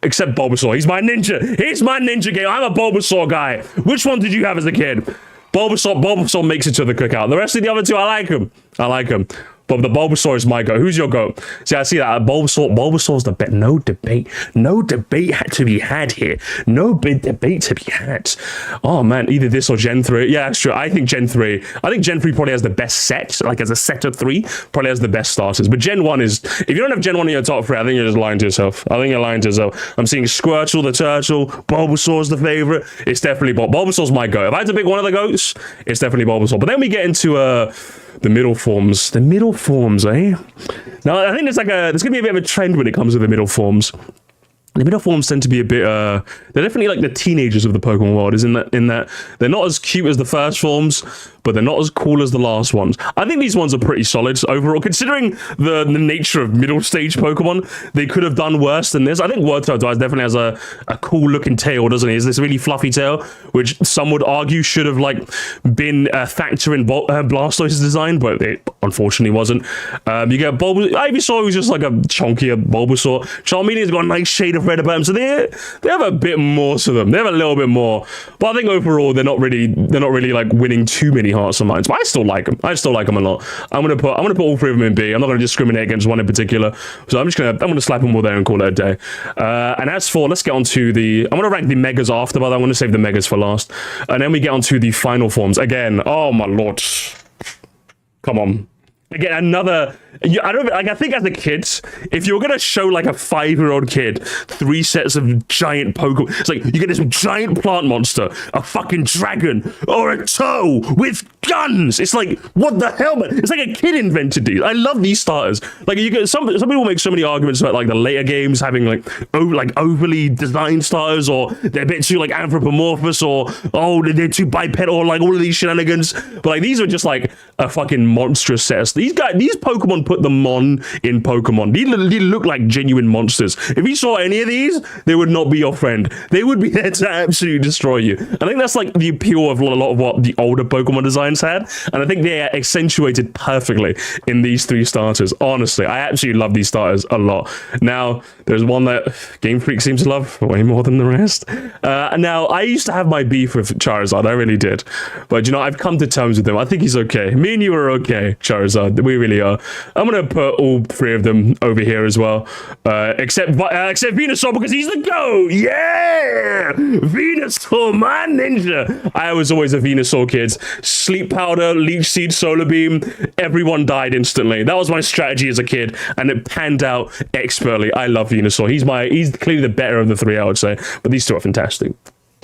except Bulbasaur. He's my ninja game. I'm a Bulbasaur guy. Which one did you have as a kid? Bulbasaur makes it to the cookout. The rest of the other two, I like them. But the Bulbasaur is my goat. Who's your goat? See, I see that. Bulbasaur's the best. No debate to be had here. No big debate to be had. Oh, man. Either this or Gen 3. Yeah, that's true. I think Gen 3 probably has the best set. Like, as a set of 3, probably has the best starters. But Gen 1 is... If you don't have Gen 1 in your top 3, I think you're just lying to yourself. I'm seeing Squirtle the turtle. Bulbasaur's the favorite. It's definitely... Bulbasaur's my goat. If I had to pick one of the goats, it's definitely Bulbasaur. But then we get into... the middle forms. The middle forms, eh? Now, I think there's gonna be a bit of a trend when it comes to the middle forms. The middle forms tend to be a bit, they're definitely like the teenagers of the Pokemon world, in that they're not as cute as the first forms, but they're not as cool as the last ones. I think these ones are pretty solid overall. Considering the nature of middle stage Pokemon, they could have done worse than this. I think Wartortle definitely has a cool looking tail, doesn't he? It's this really fluffy tail, which some would argue should have like been a factor in Blastoise's design, but it unfortunately wasn't. You get Bulbasaur. Ivysaur was just like a chunkier Bulbasaur. Charmeleon's got a nice shade of red about them, so they have a bit more to them. They have a little bit more, but I think overall they're not really like winning too many hearts and minds. But I still like them. a lot. I'm gonna put all 3 of them in B. I'm not gonna discriminate against one in particular, so I'm gonna slap them all there and call it a day. And as for, let's get on to I'm gonna rank the megas after, but I'm gonna save the megas for last, and then we get on to the final forms again. Oh my lord, come on. Again, another... I think as a kid, if you're gonna show like a 5-year-old kid 3 sets of giant Pokemon, it's like you get this giant plant monster, a fucking dragon, or a toe with guns. It's like, what the hell, man? It's like a kid invented these. I love these starters. Like, you get some people make so many arguments about like the later games having like overly designed starters, or they're a bit too like anthropomorphous, or they're too bipedal, or like all of these shenanigans. But like these are just like a fucking monstrous set of these Pokemon put them on in Pokemon. They look like genuine monsters. If you saw any of these, they would not be your friend. They would be there to absolutely destroy you. I think that's like the appeal of a lot of what the older Pokemon designs had, and I think they are accentuated perfectly in these 3 starters. Honestly, I absolutely love these starters a lot. Now, there's one that Game Freak seems to love way more than the rest. Now, I used to have my beef with Charizard. I really did. But, you know, I've come to terms with him. I think he's okay. Me and you are okay, Charizard. We really are. I'm going to put all 3 of them over here as well. Except Venusaur, because he's the GOAT. Yeah! Venusaur, my ninja. I was always a Venusaur kid. Sleep Powder, Leech Seed, Solar Beam. Everyone died instantly. That was my strategy as a kid, and it panned out expertly. I love Venusaur. He's clearly the better of the 3, I would say. But these 2 are fantastic.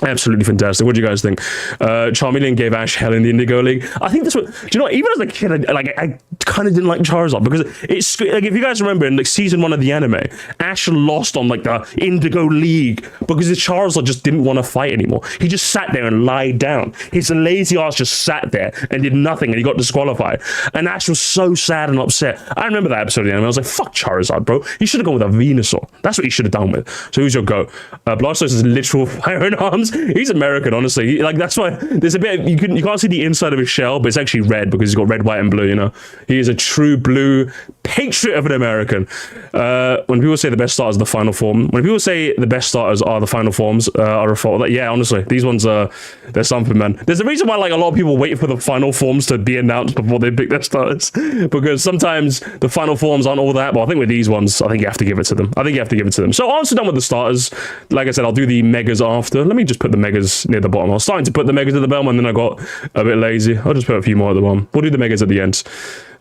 Absolutely fantastic. What do you guys think? Charmeleon gave Ash hell in the Indigo League. I think that's what... Do you know what? Even as a kid, I kind of didn't like Charizard, because it's like, if you guys remember in like season 1 of the anime, Ash lost on like the Indigo League because his Charizard just didn't want to fight anymore. He just sat there and lied down. His lazy ass just sat there and did nothing, and he got disqualified. And Ash was so sad and upset. I remember that episode of the anime. I was like, fuck Charizard, bro. You should have gone with a Venusaur. That's what you should have done with. So who's your go? Blastoise is literal fire and arms. He's American, honestly. Like, that's why there's a bit... You can't see the inside of his shell, but it's actually red because he's got red, white, and blue, you know? He is a true blue patriot of an American. When people say the best starters are the final form, when people say the best starters are the final forms, I refer that, yeah, honestly, these ones are... They're something, man. There's a reason why, like, a lot of people wait for the final forms to be announced before they pick their starters. Because sometimes the final forms aren't all that, but I think with these ones, I think you have to give it to them. So I'm also done with the starters. Like I said, I'll do the megas after. Let me just put the megas near the bottom. I was starting to put the megas at the bottom, and then I got a bit lazy. I'll just put a few more at the bottom. We'll do the megas at the end.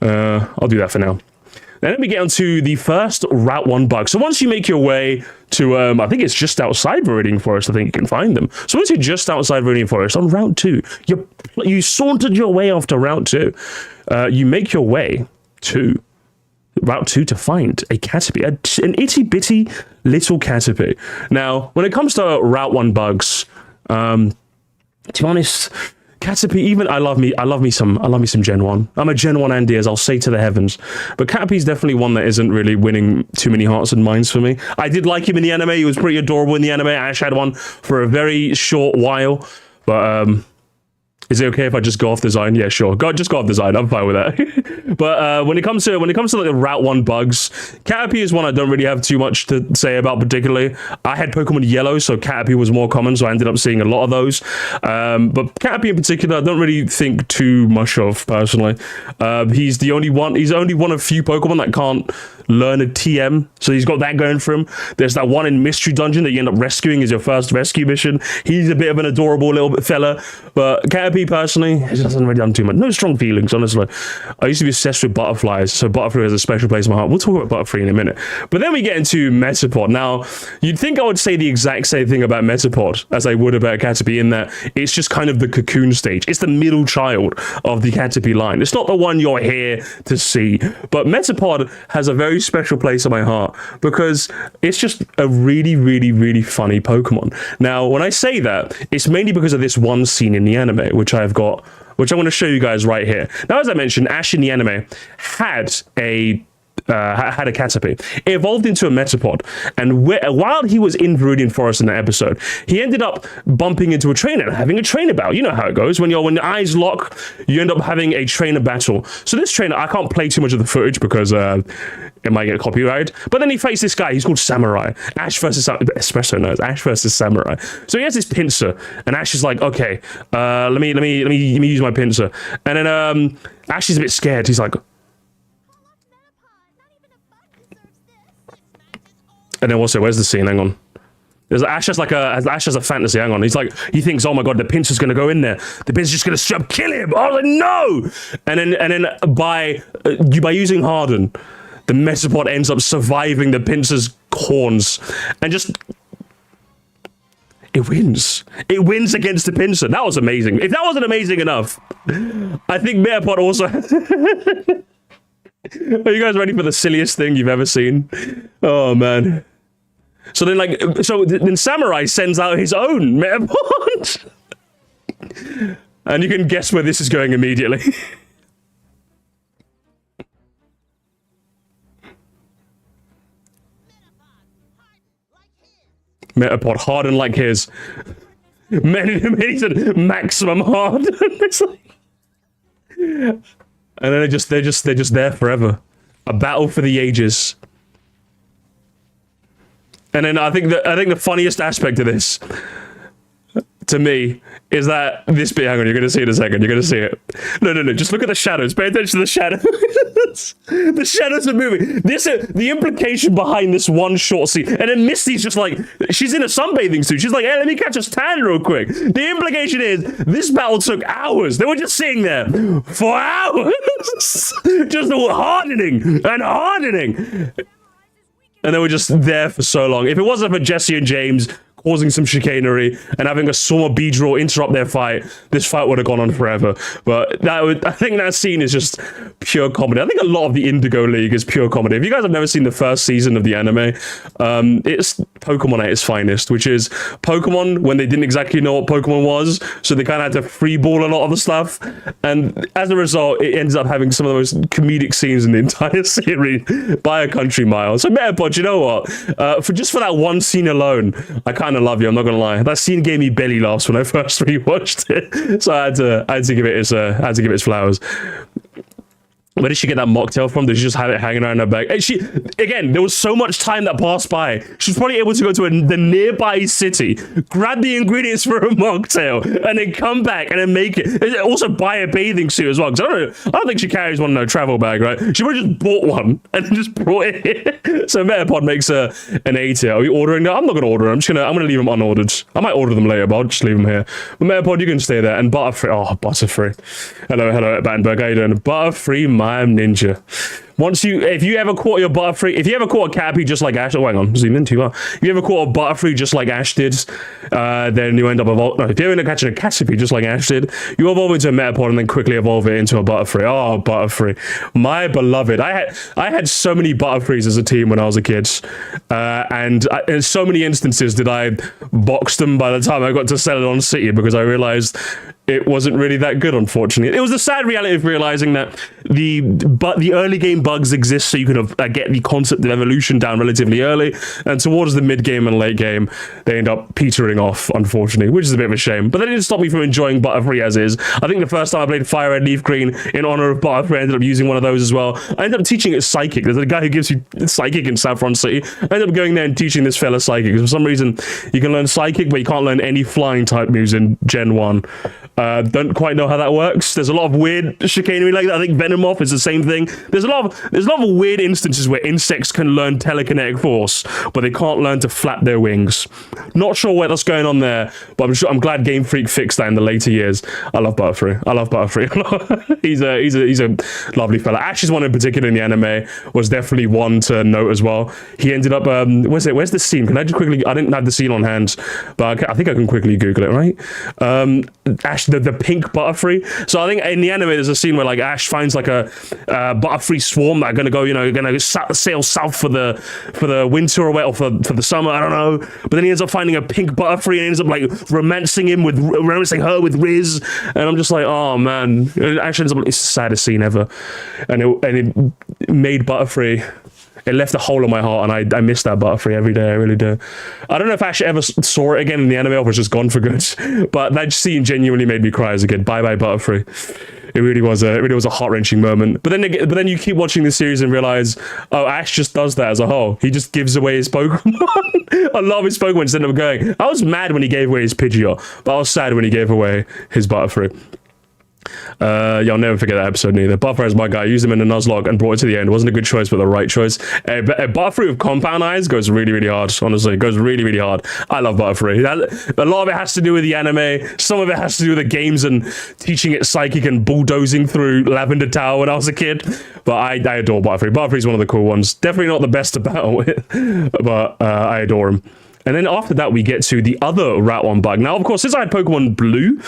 I'll do that for now. Then we get on to the first Route 1 bug. So once you make your way to, I think it's just outside Viridian Forest, I think you can find them. So once you're just outside Viridian Forest, on Route 2, you sauntered your way off to Route 2. You make your way to Route 2 to find a Caterpie, an itty-bitty little Caterpie. Now, when it comes to Route 1 bugs, to be honest, Caterpie, even I love me some Gen 1. I'm a Gen 1 Andy, as I'll say to the heavens. But Caterpie's definitely one that isn't really winning too many hearts and minds for me. I did like him in the anime. He was pretty adorable in the anime. Ash had one for a very short while. But is it okay if I just go off design? Yeah, sure. Just go off design. I'm fine with that. But when it comes to like the Route 1 bugs, Caterpie is one I don't really have too much to say about particularly. I had Pokemon Yellow, so Caterpie was more common, so I ended up seeing a lot of those. But Caterpie in particular, I don't really think too much of personally. He's only one of few Pokemon that can't learn a TM, so he's got that going for him. There's that one in Mystery Dungeon that you end up rescuing as your first rescue mission. He's a bit of an adorable little bit fella, but Caterpie personally, he just hasn't really done too much. No strong feelings, honestly. I used to be obsessed with butterflies, so Butterfree has a special place in my heart. We'll talk about Butterfree in a minute. But then we get into Metapod. Now, you'd think I would say the exact same thing about Metapod as I would about Caterpie, in that it's just kind of the cocoon stage. It's the middle child of the Caterpie line. It's not the one you're here to see, but Metapod has a very special place in my heart because it's just a really, really, really funny Pokemon. Now, when I say that, it's mainly because of this one scene in the anime, which I'm going to show you guys right here. Now, as I mentioned, Ash in the anime had a Caterpie. It evolved into a Metapod, and while he was in Viridian Forest in that episode, he ended up bumping into a trainer and having a trainer battle. You know how it goes. When the eyes lock, you end up having a trainer battle. So this trainer, I can't play too much of the footage because it might get copyrighted. But then he faced this guy. He's called Samurai. Ash versus Espresso knows Ash versus Samurai. So he has this pincer, and Ash is like, okay, let me use my pincer. And then Ash is a bit scared. He's like. And then where's the scene? Hang on. Ash has a fantasy. Hang on. He thinks, oh my god, the pincer's gonna go in there. The pincer's just gonna straight up kill him. Oh like, no! And then by using Harden, the Metapod ends up surviving the pincer's horns and just. It wins. It wins against the pincer. That was amazing. If that wasn't amazing enough, I think Metapod also. Are you guys ready for the silliest thing you've ever seen? Oh man. So then Samurai sends out his own Metapod. And you can guess where this is going immediately. Metapod hardened like his. He said maximum hardened. It's like... And then they're just there forever. A battle for the ages. And then I think the funniest aspect of this, to me, is that this bit. Hang on, you're gonna see it in a second. You're gonna see it. No. Just look at the shadows. Pay attention to the shadows. The shadows are moving. The implication behind this one short scene. And then Misty's just like, she's in a sunbathing suit. She's like, hey, let me catch a tan real quick. The implication is this battle took hours. They were just sitting there for hours, just hardening and hardening. And they were just there for so long. If it wasn't for Jesse and James causing some chicanery and having a Soma Beedrill interrupt their fight, this fight would have gone on forever. But I think that scene is just pure comedy. I think a lot of the Indigo League is pure comedy. If you guys have never seen the first season of the anime, it's Pokemon at its finest, which is Pokemon when they didn't exactly know what Pokemon was, so they kind of had to freeball a lot of the stuff. And as a result, it ends up having some of the most comedic scenes in the entire series by a country mile. So Metapod, you know what? For that one scene alone, I kind of love you. I'm not gonna lie. That scene gave me belly laughs when I first rewatched it, so I had to give it its flowers. Where did she get that mocktail from? Did she just have it hanging around her bag? And again, there was so much time that passed by. She's probably able to go to the nearby city, grab the ingredients for a mocktail, and then come back and then make it. And also buy a bathing suit as well. Because I don't think she carries one in her travel bag, right? She probably just bought one and then just brought it here. So Metapod makes an A tier. Are we ordering that? I'm not gonna order them. I'm gonna leave them unordered. I might order them later, but I'll just leave them here. But Metapod, you can stay there. And Butterfree. Oh, Butterfree. Hello, Battenberg. How you doing? Butterfree, my ninja. If you ever caught your Butterfree, if you ever caught a Cappy just like Ash, oh, hang on, zoom in too far. If you ever caught a Butterfree just like Ash did, then you end up if you end up catching a Caterpie just like Ash did, you evolve into a Metapod and then quickly evolve it into a Butterfree. Oh, Butterfree, my beloved. I had so many Butterfrees as a team when I was a kid, and in so many instances did I box them by the time I got to Shenanigans City because I realized it wasn't really that good, unfortunately. It was the sad reality of realizing that the early game bugs exist so you can get the concept of evolution down relatively early, and towards the mid game and late game, they end up petering off, unfortunately, which is a bit of a shame. But that didn't stop me from enjoying Butterfree as is. I think the first time I played Fire Red Leaf Green in honor of Butterfree, I ended up using one of those as well. I ended up teaching it Psychic. There's a guy who gives you Psychic in Saffron City. I ended up going there and teaching this fella Psychic. For some reason, you can learn Psychic, but you can't learn any flying type moves in Gen 1. Don't quite know how that works. There's a lot of weird chicanery like that. I think Venomoth is the same thing. There's a lot of weird instances where insects can learn telekinetic force, but they can't learn to flap their wings. Not sure what that's going on there, but I'm glad Game Freak fixed that in the later years. I love Butterfree. he's a lovely fella. Ash's one in particular in the anime was definitely one to note as well. He ended up where's the scene? Can I just quickly? I didn't have the scene on hand, but I think I can quickly Google it. Right? Ash, the pink Butterfree. So I think in the anime there's a scene where like Ash finds like a Butterfree swarm that are gonna go, gonna sail south for the winter or for the summer. I don't know. But then he ends up finding a pink Butterfree and ends up like romancing her with Riz. And I'm just like, oh man. It actually ends up, it's the saddest scene ever. And it made Butterfree. It left a hole in my heart, and I miss that Butterfree every day. I really do. I don't know if Ash ever saw it again in the anime or was just gone for good, but that scene genuinely made me cry as a kid. Bye bye Butterfree. It really was a heart-wrenching moment. But then you keep watching the series and realize, oh, Ash just does that as a whole. He just gives away his Pokemon. A lot of his Pokemon just end up going. I was mad when he gave away his Pidgeot, but I was sad when he gave away his Butterfree. I'll never forget that episode neither. Butterfree is my guy. I used him in the Nuzlocke and brought it to the end. It wasn't a good choice, but the right choice. A Butterfree with compound eyes goes really, really hard. Honestly, it goes really, really hard. I love Butterfree. A lot of it has to do with the anime. Some of it has to do with the games and teaching it Psychic and bulldozing through Lavender Tower when I was a kid. But I adore Butterfree. Butterfree's one of the cool ones. Definitely not the best to battle with, but I adore him. And then after that, we get to the other Rat 1 bug. Now, of course, since I had Pokemon Blue,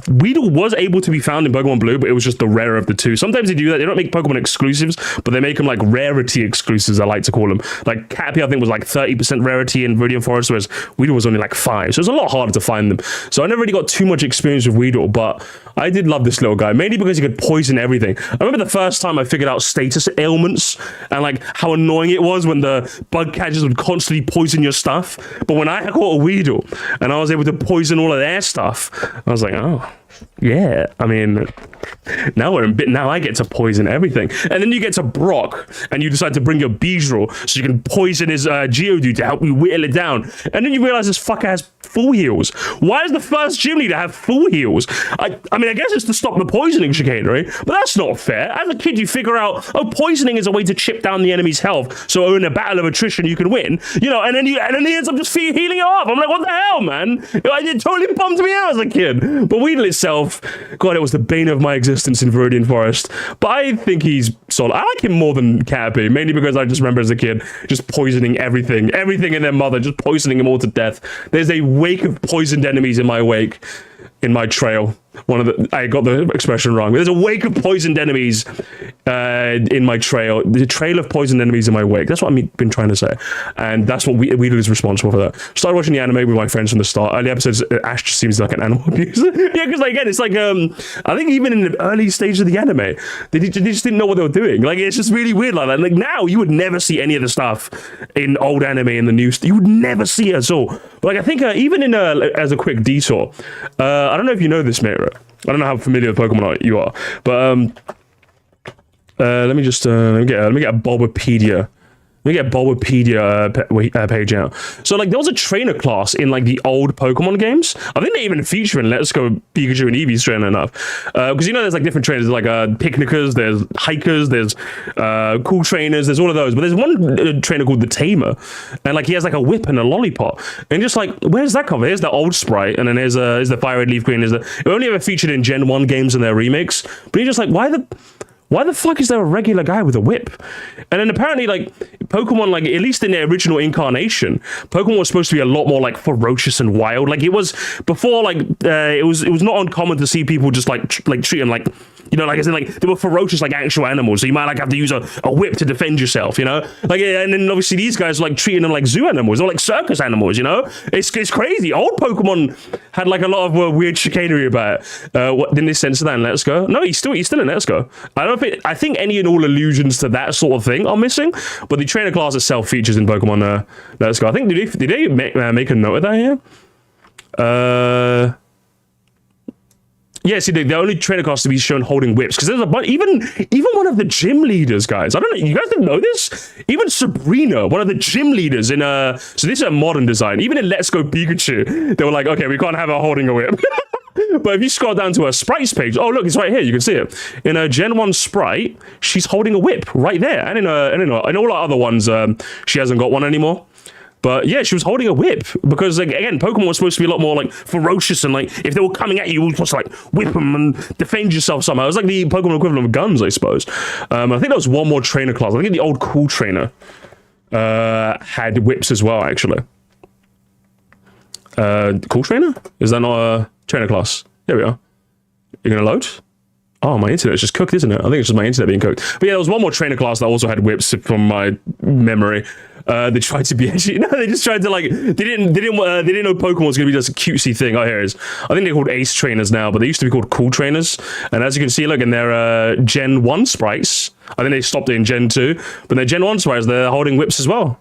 Weedle was able to be found in Pokemon Blue, but it was just the rarer of the two. Sometimes they do that. They don't make Pokemon exclusives, but they make them like rarity exclusives, I like to call them. Like Cappy, I think, was like 30% rarity in Viridian Forest, whereas Weedle was only like 5. So it was a lot harder to find them. So I never really got too much experience with Weedle, but I did love this little guy, mainly because he could poison everything. I remember the first time I figured out status ailments and like how annoying it was when the bug catchers would constantly poison your stuff. But when I caught a Weedle and I was able to poison all of their stuff, I was like, oh, yeah. I mean, now I get to poison everything. And then you get to Brock and you decide to bring your Beedrill so you can poison his Geodude to help you whittle it down. And then you realize this fucker has full heals. Why does the first gym leader have full heals? I mean, I guess it's to stop the poisoning chicanery, but that's not fair. As a kid, you figure out, oh, poisoning is a way to chip down the enemy's health, so in a battle of attrition, you can win. And then he ends up just healing it off. I'm like, what the hell, man? It totally pumped me out as a kid. But Weedle itself, God, it was the bane of my existence in Viridian Forest. But I think he's solid. I like him more than Cappy, mainly because I just remember as a kid just poisoning everything in their mother, just poisoning them all to death. There's a wake of poisoned enemies in my trail. I got the expression wrong. There's a wake of poisoned enemies in my trail. The trail of poisoned enemies in my wake. That's what I've been trying to say. And that's what Weedle is responsible for that. Started watching the anime with my friends from the start. Early episodes, Ash just seems like an animal abuser. Yeah, because again, it's like, I think even in the early stage of the anime, they just didn't know what they were doing. Like, it's just really weird like that. Like, now, you would never see any of the stuff in old anime in the new... You would never see it at all. But, like, I think even in, as a quick detour, I don't know if you know this, Mira. I don't know how familiar with Pokemon you are, but let me get a Bulbapedia. Let me get Bulbapedia page out. So like there was a trainer class in like the old Pokemon games. I think they even feature in Let's Go Pikachu and Eevee, strange enough. Because there's like different trainers, there's like picnickers, there's hikers, there's cool trainers, there's all of those. But there's one trainer called the Tamer, and like he has like a whip and a lollipop. And just like, where's that cover? Here's the old sprite, and then here's the Fire Red Leaf Green. It only ever featured in Gen 1 games and their remakes. But you're just like, Why the fuck is there a regular guy with a whip? And then apparently, like, Pokemon, like, at least in their original incarnation, Pokemon was supposed to be a lot more, like, ferocious and wild. Like, it was, before, like, it was not uncommon to see people just, like, treat them like, you know, like, as in, like, they were ferocious, like, actual animals. So you might, like, have to use a whip to defend yourself, you know? Like, and then, obviously, these guys are, like, treating them like zoo animals or, like, circus animals, you know? It's crazy. Old Pokemon had, like, a lot of weird chicanery about it. What, didn't they censor that in Let's Go? No, he's still in Let's Go. I think any and all allusions to that sort of thing are missing, but the trainer class itself features in Pokemon Let's Go. I think, did they make a note of that here? Yeah, see, the only trainer class to be shown holding whips, because there's a bunch, even one of the gym leaders, guys. I don't know, you guys didn't know this? Even Sabrina, one of the gym leaders in so this is a modern design. Even in Let's Go Pikachu, they were like, okay, we can't have her holding a whip. But if you scroll down to her sprites page, oh look, it's right here. You can see it in a Gen 1 sprite. She's holding a whip right there, and in all our other ones, she hasn't got one anymore. But yeah, she was holding a whip because, like, again, Pokemon was supposed to be a lot more like ferocious, and like if they were coming at you, you were supposed to like whip them and defend yourself somehow. It was like the Pokemon equivalent of guns, I suppose. I think there was one more trainer class. I think the old cool trainer had whips as well, actually. Cool trainer? Is that not a trainer class? There we are. You're gonna load? Oh, my internet's just cooked, isn't it? I think it's just my internet being cooked. But yeah, there was one more trainer class that also had whips from my memory. They tried to be edgy. No, they just tried to, like, they didn't know Pokemon was gonna be just a cutesy thing. Oh, here it is. I think they're called Ace trainers now, but they used to be called Cool trainers. And as you can see, look, in their Gen 1 sprites, I think they stopped it in Gen 2, but in their Gen 1 sprites, they're holding whips as well.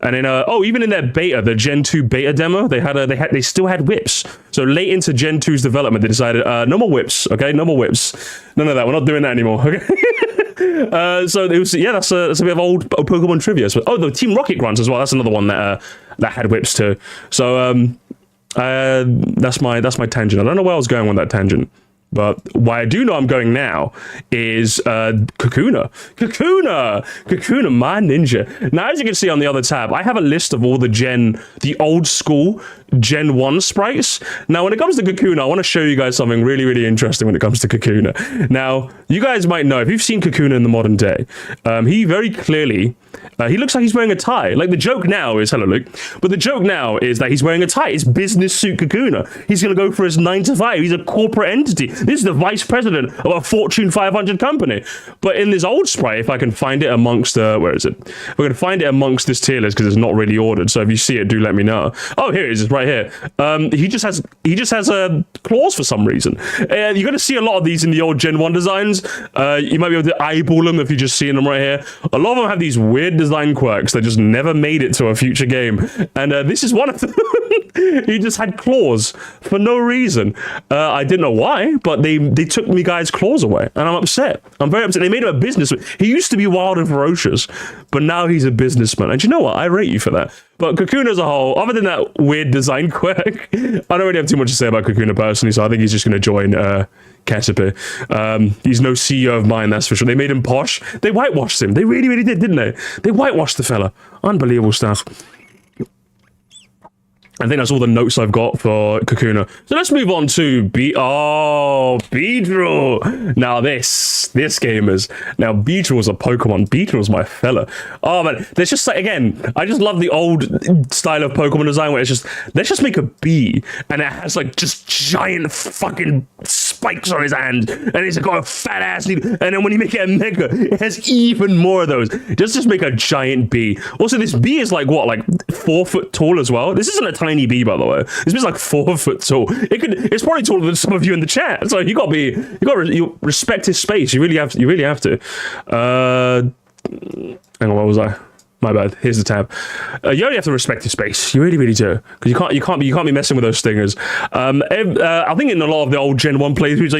And in even in their beta, the Gen 2 beta demo, they still had whips. So late into Gen 2's development, they decided no more whips, okay, no more whips, none of that. We're not doing that anymore, okay. So it was, yeah, that's a bit of old Pokemon trivia. So, oh, the Team Rocket grunts as well. That's another one that had whips too. So that's my tangent. I don't know where I was going with that tangent. But why I do know I'm going now is Kakuna, my ninja. Now, as you can see on the other tab, I have a list of all the old school Gen 1 sprites. Now, when it comes to Kakuna, I want to show you guys something really, really interesting when it comes to Kakuna. Now, you guys might know, if you've seen Kakuna in the modern day, he very clearly, he looks like he's wearing a tie. Like, the joke now is, hello, Luke, but the joke now is that he's wearing a tie. It's business suit Kakuna. He's going to go for his 9 to 5. He's a corporate entity. This is the vice president of a Fortune 500 company. But in this old sprite, if I can find it amongst, where is it? We're going to find it amongst this tier list because it's not really ordered. So if you see it, do let me know. Oh, here it is. It's right here. He just has claws for some reason. You're going to see a lot of these in the old Gen 1 designs. You might be able to eyeball them if you're just seeing them right here. A lot of them have these weird design quirks that just never made it to a future game. And this is one of them. He just had claws for no reason. I didn't know why, but they took me guys' claws away, and I'm upset. I'm very upset. They made him a businessman. He used to be wild and ferocious, but now he's a businessman. And you know what? I rate you for that. But Kakuna as a whole, other than that weird design quirk, I don't really have too much to say about Kakuna personally, so I think he's just going to join Caterpie. He's no CEO of mine, that's for sure. They made him posh. They whitewashed him. They really, really did, didn't they? They whitewashed the fella. Unbelievable stuff. I think that's all the notes I've got for Kakuna. So let's move on to Beedrill. Now this gamers. Now Beedrill's a Pokemon. Beedrill's my fella. Oh man, there's just like, again, I just love the old style of Pokemon design where it's just, let's just make a bee and it has like just giant fucking spikes on his hand and it's got a fat ass needle, and then when you make it a mega, it has even more of those. Just make a giant bee. Also, this bee is like what, like 4 foot tall as well? This isn't a tiny bee, by the way. This bee's like 4 foot tall. It's probably taller than some of you in the chat. So you gotta respect his space. You really have to. Hang on, what was I? My bad. Here's the tab. You only have to respect your space. You really, really do, because you can't be messing with those stingers. I think in a lot of the old Gen 1 playthroughs I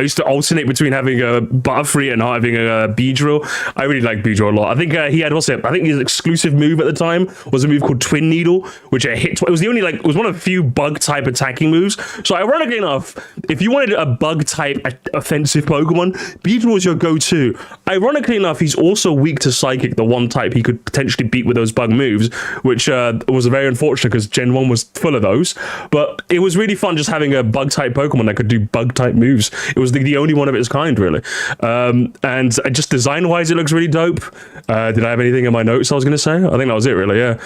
used to alternate between having a Butterfree and having a Beedrill. I really like Beedrill a lot. I think he had also, I think his exclusive move at the time was a move called Twin Needle, which it hit. It was the only, like, it was one of the few bug type attacking moves. So ironically enough, if you wanted a bug type offensive Pokemon, Beedrill was your go-to. Ironically enough, he's also weak to Psychic, the one type he could could potentially beat with those bug moves, which was very unfortunate because Gen 1 was full of those. But it was really fun just having a bug-type Pokemon that could do bug-type moves. It was the only one of its kind, really. And just design-wise, it looks really dope. Did I have anything in my notes I was going to say? I think that was it, really, yeah.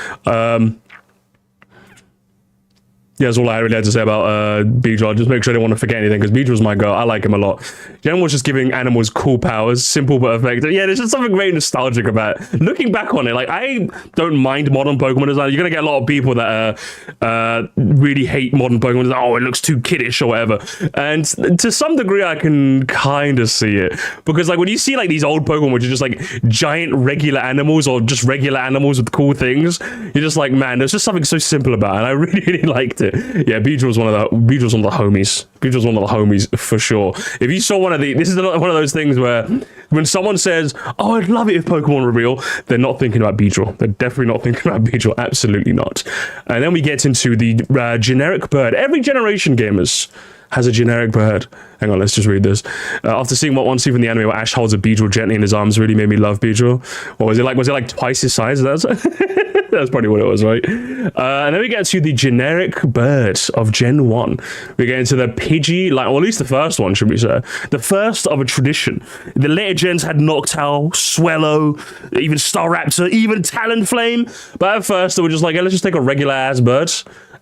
Yeah, that's all I really had to say about Beedrill. Just make sure I didn't want to forget anything, because Beedrill's my girl. I like him a lot. Gen was just giving animals cool powers, simple but effective. Yeah, there's just something very nostalgic about it. Looking back on it, like, I don't mind modern Pokemon design. You're going to get a lot of people that really hate modern Pokemon design. Oh, it looks too kiddish or whatever. And to some degree, I can kind of see it. Because, like, when you see, like, these old Pokemon, which are just, like, giant regular animals or just regular animals with cool things, you're just like, man, there's just something so simple about it. And I really, really liked it. Yeah, Beedrill's one of the homies. Beedrill's one of the homies for sure. If you saw one of this is one of those things where when someone says, "Oh, I'd love it if Pokemon reveal," they're not thinking about Beedrill. They're definitely not thinking about Beedrill. Absolutely not. And then we get into the generic bird. Every generation, gamers, has a generic bird. Hang on, let's just read this. After seeing what one scene from the anime where Ash holds a Beedrill gently in his arms, really made me love Beedrill. Or was it like twice his size? That's that's probably what it was, right? And then we get to the generic bird of Gen 1. We get into the Pidgey, like, or at least the first one, should we say. The first of a tradition. The later gens had Noctowl, Swellow, even Staraptor, even Talonflame. But at first, they were just like, hey, let's just take a regular ass bird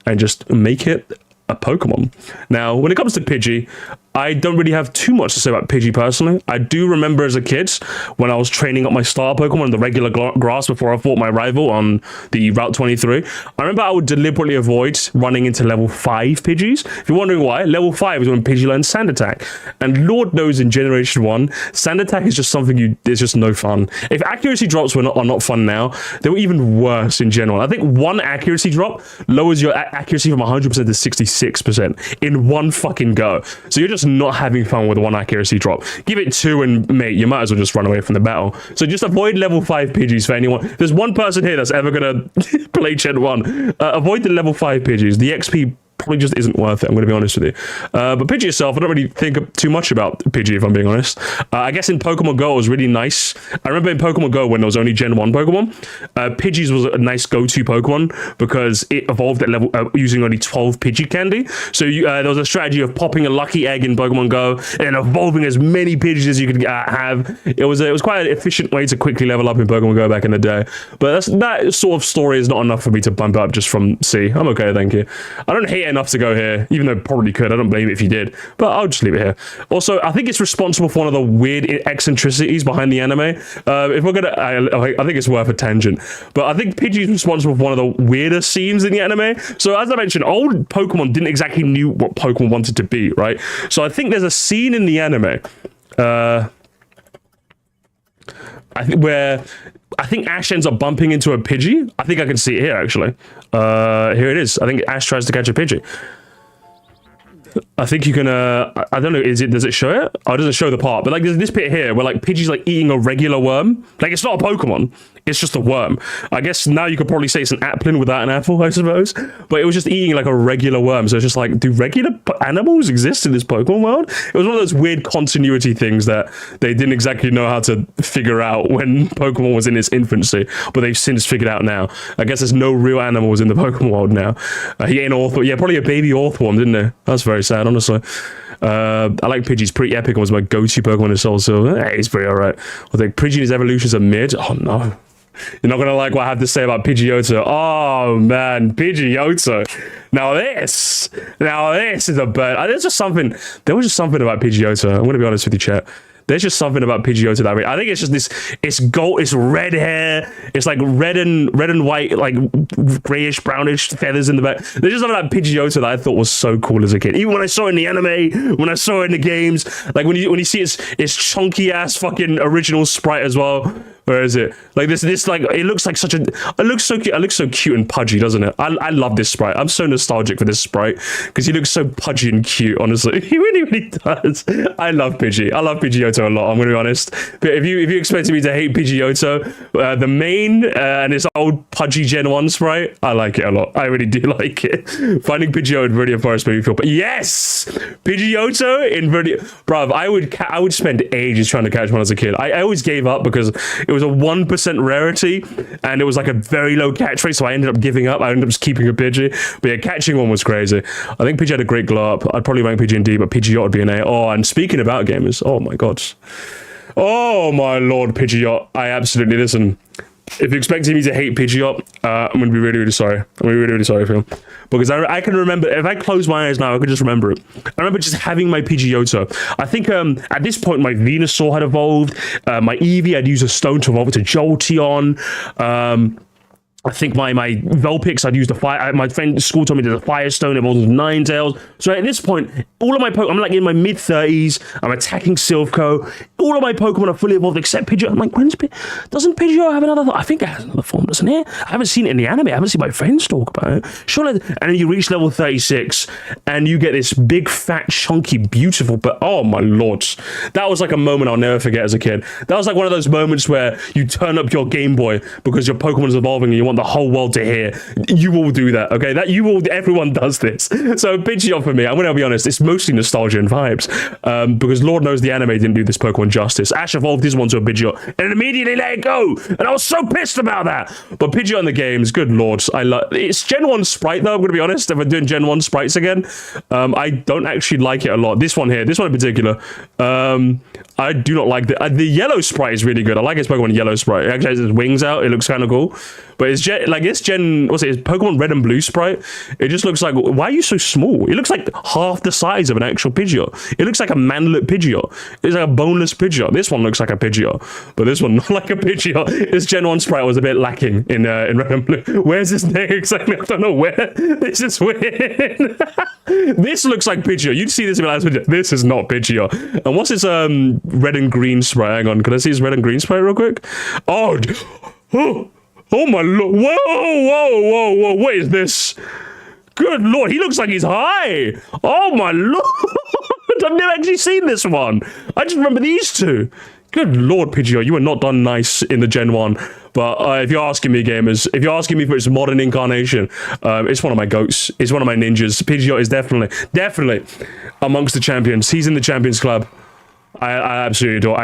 and just make it a Pokemon. Now, when it comes to Pidgey, I don't really have too much to say about Pidgey personally. I do remember as a kid when I was training up my star Pokemon in the regular grass before I fought my rival on the Route 23. I remember I would deliberately avoid running into level 5 Pidgeys. If you're wondering why, level 5 is when Pidgey learns Sand Attack. And Lord knows in Generation 1, Sand Attack is just something it's just no fun. If accuracy drops are not fun now, they were even worse in Gen 1. I think one accuracy drop lowers your accuracy from 100% to 66% in one fucking go. So you're just not having fun with one accuracy drop. Give it 2 and mate, you might as well just run away from the battle. So just avoid level 5 Pidgeys for anyone. If there's one person here that's ever gonna play Gen 1, avoid the level 5 Pidgeys. The XP probably just isn't worth it, I'm going to be honest with you. But Pidgey itself, I don't really think too much about Pidgey, if I'm being honest. I guess in Pokemon Go, it was really nice. I remember in Pokemon Go, when there was only Gen 1 Pokemon, Pidgey's was a nice go-to Pokemon because it evolved at level using only 12 Pidgey candy. So there was a strategy of popping a lucky egg in Pokemon Go and evolving as many Pidgeys as you could have. It was quite an efficient way to quickly level up in Pokemon Go back in the day. But that sort of story is not enough for me to bump up just from C. I'm okay, thank you. I don't hate enough to go here, even though probably could. I don't blame it if you did, but I'll just leave it here. Also, I think it's responsible for one of the weird eccentricities behind the anime. If we're gonna, I think it's worth a tangent, but I think Pidgey is responsible for one of the weirder scenes in the anime. So as I mentioned, old Pokemon didn't exactly knew what Pokemon wanted to be, right? So I think there's a scene in the anime, I think Ash ends up bumping into a Pidgey. I think I can see it here, actually. Here it is. I think Ash tries to catch a Pidgey. I think you can, I don't know, does it show it? Oh, it doesn't show the part, but like there's this bit here where like Pidgey's like eating a regular worm. Like it's not a Pokemon, it's just a worm. I guess now you could probably say it's an Applin without an apple, I suppose. But it was just eating like a regular worm. So it's just like, do regular animals exist in this Pokemon world? It was one of those weird continuity things that they didn't exactly know how to figure out when Pokemon was in its infancy, but they've since figured out now. I guess there's no real animals in the Pokemon world now. He ate an Orthworm. Yeah, probably a baby Orthworm, didn't he? That's very sad, honestly. I like Pidgey's pretty epic and was my go-to Pokemon in Soul Silver. He's pretty alright. I think Pidgey and his evolutions are mid. Oh no. You're not gonna like what I have to say about Pidgeotto. Oh man, Pidgeotto. Now this is a bird. There was just something about Pidgeotto. I'm gonna be honest with you, chat. There's just something about Pidgeotto that I think it's just this. It's gold. It's red hair. It's like red and white, like grayish, brownish feathers in the back. There's just something about Pidgeotto that I thought was so cool as a kid. Even when I saw it in the anime, when I saw it in the games, like when you see its chunky ass fucking original sprite as well. Where is it? Like this like it looks like such a. It looks so cute. It looks so cute and pudgy, doesn't it? I love this sprite. I'm so nostalgic for this sprite because he looks so pudgy and cute. Honestly, he really does. I love Pidgey. I love Pidgeotto a lot. I'm gonna be honest. But if you expected me to hate Pidgeotto, the main and his old pudgy Gen 1 sprite, I like it a lot. I really do like it. Finding Pidgeotto in Viridian Forest made me feel. But yes, Pidgeotto in Viridian. Bruv, I would spend ages trying to catch one as a kid. I always gave up because it It was a 1% rarity, and it was like a very low catch rate, so I ended up giving up. I ended up just keeping a Pidgey. But yeah, catching one was crazy. I think Pidgey had a great glow up. I'd probably rank Pidgey in D, but Pidgeot would be an A. Oh, and speaking about gamers, oh my god. Oh my lord, Pidgeot. I absolutely, listen. If you're expecting me to hate Pidgeot, I'm going to be really, really sorry. I'm going to be really, really sorry for him. Because I can remember, if I close my eyes now, I could just remember it. I remember just having my Pidgeotto. I think at this point, my Venusaur had evolved. My Eevee, I'd used a stone to evolve it to Jolteon. I think my Vulpix, I'd used a fire. My friend at school told me there's a Firestone, it was Ninetales. So at this point, all of my Pokemon, I'm like in my mid-30s, I'm attacking Silphco. All of my Pokemon are fully evolved except Pidgeot. I'm like, doesn't Pidgeot have another? I think it has another form, doesn't it? I haven't seen it in the anime. I haven't seen my friends talk about it. Surely, and then you reach level 36, and you get this big, fat, chunky, beautiful, but oh my lords. That was like a moment I'll never forget as a kid. That was like one of those moments where you turn up your Game Boy because your Pokemon is evolving and you want the whole world to hear. You will do that, okay? Everyone does this. So Pidgeot for me, I'm gonna be honest, it's mostly nostalgia and vibes, because Lord knows the anime didn't do this Pokemon justice. Ash evolved his one to a Pidgeot and immediately let it go, and I was so pissed about that. But Pidgeot in the games, good lords, I love. It's Gen 1 sprite though. I'm gonna be honest. If I'm doing Gen 1 sprites again, I don't actually like it a lot. This one here, this one in particular, I do not like the yellow sprite is really good. I like his Pokemon yellow sprite. It actually has his wings out. It looks kind of cool. But it's Pokemon Red and Blue sprite. It just looks like, why are you so small? It looks like half the size of an actual Pidgeot. It looks like a manlet Pidgeot. It's like a boneless Pidgeot. This one looks like a Pidgeot, but this one not like a Pidgeot. This Gen 1 sprite was a bit lacking in Red and Blue. Where's this thing exactly? I don't know where. This is weird. This looks like Pidgeot. You'd see this in Pidgeot. This is not Pidgeot. And what's this red and green sprite? Hang on, can I see his red and green sprite real quick? Oh my lord. Whoa. What is this? Good lord, he looks like he's high. Oh my lord. I've never actually seen this one. I just remember these two. Good lord, Pidgeot, you were not done nice in the Gen 1. But if you're asking me, gamers, if you're asking me for its modern incarnation, it's one of my goats. It's one of my ninjas. Pidgeot is definitely amongst the champions. He's in the champions club. I absolutely adore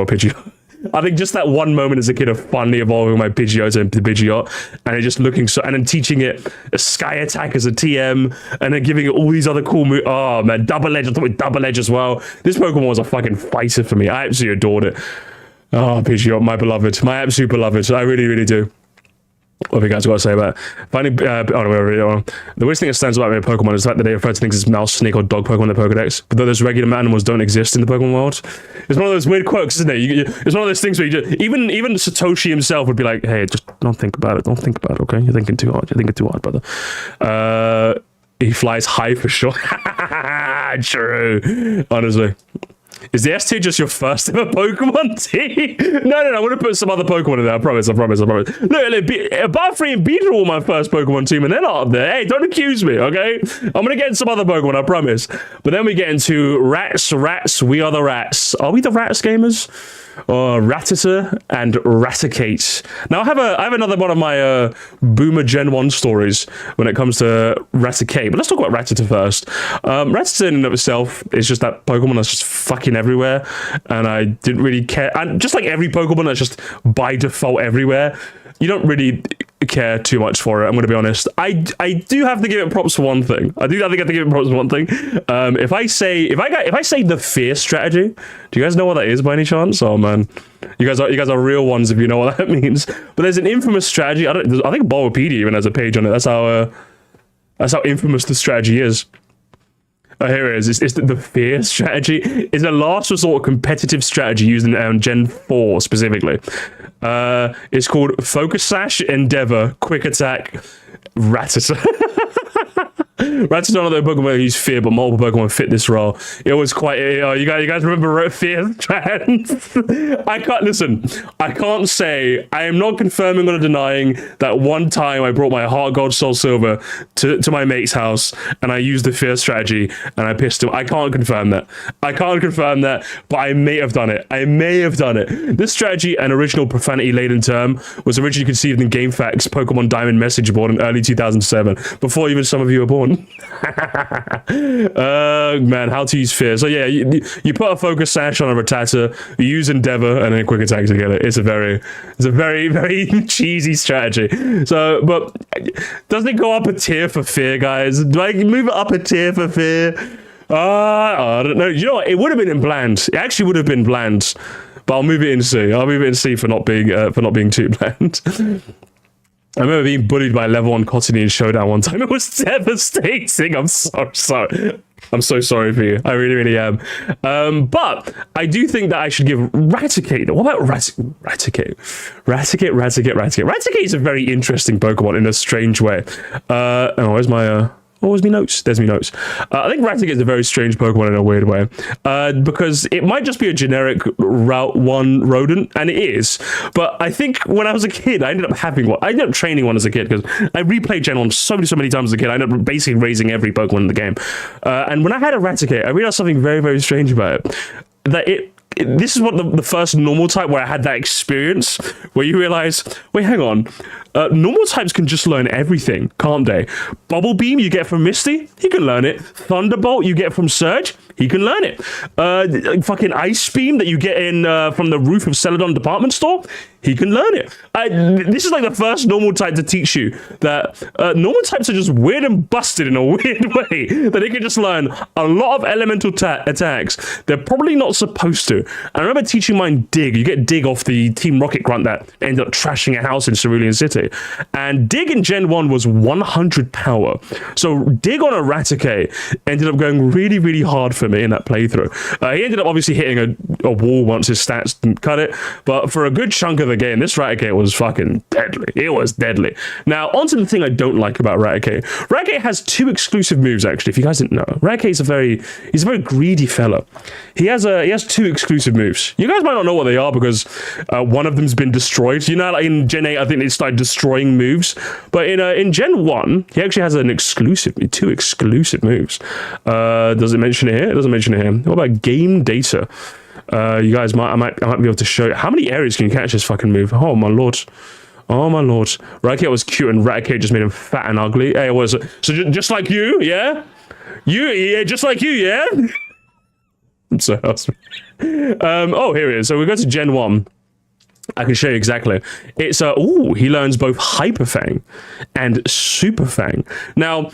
Pidgeot. I think just that one moment as a kid of finally evolving my Pidgeot into Pidgeot, and it just looking so, and then teaching it a Sky Attack as a TM, and then giving it all these other cool moves. Oh man, Double Edge, I thought with Double Edge as well. This Pokemon was a fucking fighter for me. I absolutely adored it. Oh, Pidgeot, my beloved, my absolute beloved. I really, really do. What have you guys got to say about it? Finally, the worst thing that stands out about Pokemon is the fact that they refer to things as mouse, snake, or dog Pokemon in the Pokedex, but though those regular animals don't exist in the Pokemon world. It's one of those weird quirks, isn't it? It's one of those things where you just, even Satoshi himself would be like, hey, just don't think about it. Don't think about it, okay? You're thinking too hard. You're thinking too hard, brother. He flies high for sure. True. Honestly. Is the S-tier just your first ever Pokemon team? No, I'm going to put some other Pokemon in there. I promise. Look, Butterfree and Beedrill were my first Pokemon team, and they're not up there. Hey, don't accuse me, okay? I'm going to get in some other Pokemon, I promise. But then we get into Rats. We are the Rats. Are we the Rats, gamers? Rattata and Raticate. Now, I have another one of my Boomer Gen 1 stories when it comes to Raticate, but let's talk about Rattata first. Rattata in and of itself is just that Pokemon that's just fucking everywhere, and I didn't really care. And just like every Pokemon that's just by default everywhere, you don't really care too much for it, I'm going to be honest. I do have to give it props for one thing. If I say the fear strategy, do you guys know what that is by any chance? Oh man, you guys are real ones if you know what that means. But there's an infamous strategy. I think Bulbapedia even has a page on it. That's how infamous the strategy is. Oh, here it is. It's the fear strategy. It's a last resort competitive strategy used in Gen 4 specifically. It's called Focus Sash, Endeavor, Quick Attack, Rattata. Rattata not the Pokemon use fear, but multiple Pokemon fit this role. It was quite. You guys remember fear trends? I can't say. I am not confirming or denying that one time I brought my Heart Gold Soul Silver to my mate's house and I used the fear strategy and I pissed him. I can't confirm that. But I may have done it. This strategy, an original profanity-laden term, was originally conceived in GameFAQs Pokemon Diamond message board in early 2007, before even some of you were born. Man, how to use fear. So yeah, you put a focus sash on a Rattata, you use endeavor, and then quick attack to get it. It's a very, very cheesy strategy. So, but doesn't it go up a tier for fear, guys? Do I move it up a tier for fear? I don't know. You know what? It would have been in bland. It actually would have been bland. But I'll move it in C. I'll move it in C for not being too bland. I remember being bullied by level 1 Cottony in Showdown one time. It was devastating. I'm so sorry. I'm so sorry for you. I really am. But I do think that I should give Raticate. What about Raticate? Raticate is a very interesting Pokemon in a strange way. Oh, where's my... where's my notes? There's my notes. I think Raticate is a very strange Pokemon in a weird way. Because it might just be a generic Route 1 rodent, and it is. But I think when I was a kid, I ended up having one. I ended up training one as a kid, because I replayed Gen 1 so many times as a kid. I ended up basically raising every Pokemon in the game. And when I had a Raticate, I realized something very strange about it. That this is what the first normal type where I had that experience where you realize, wait, hang on. Normal types can just learn everything, can't they? Bubble Beam you get from Musty, he can learn it. Thunderbolt you get from Surge, he can learn it. Fucking Ice Beam that you get in from the roof of Celadon department store, he can learn it. This is like the first normal type to teach you that normal types are just weird and busted in a weird way, that they can just learn a lot of elemental attacks they're probably not supposed to. I remember teaching mine Dig. You get Dig off the Team Rocket grunt that ended up trashing a house in Cerulean City. And Dig in Gen 1 was 100 power. So Dig on a Raticate ended up going really hard for me in that playthrough. He ended up obviously hitting a wall once his stats didn't cut it, but for a good chunk of the game, this Raticate was fucking deadly. It was deadly. Now, onto the thing I don't like about Raticate. Raticate has 2 exclusive moves, actually, if you guys didn't know. Raticate's he's a very greedy fella. He has 2 exclusive moves. You guys might not know what they are because one of them's been destroyed. You know, like in Gen 8, I think they started destroying moves. But in Gen 1, he actually has 2 exclusive moves. Does it mention it here? It doesn't mention it here. What about game data? You guys I might be able to show you. How many areas can you catch this fucking move? Oh my lord. Oh my lord. Raticate was cute and Raticate just made him fat and ugly. Hey, so just like you, yeah? Yeah, just like you, yeah? I'm so awesome. Oh, here it is. So we go to Gen 1. I can show you exactly. It's he learns both Hyper Fang and Super Fang. Now,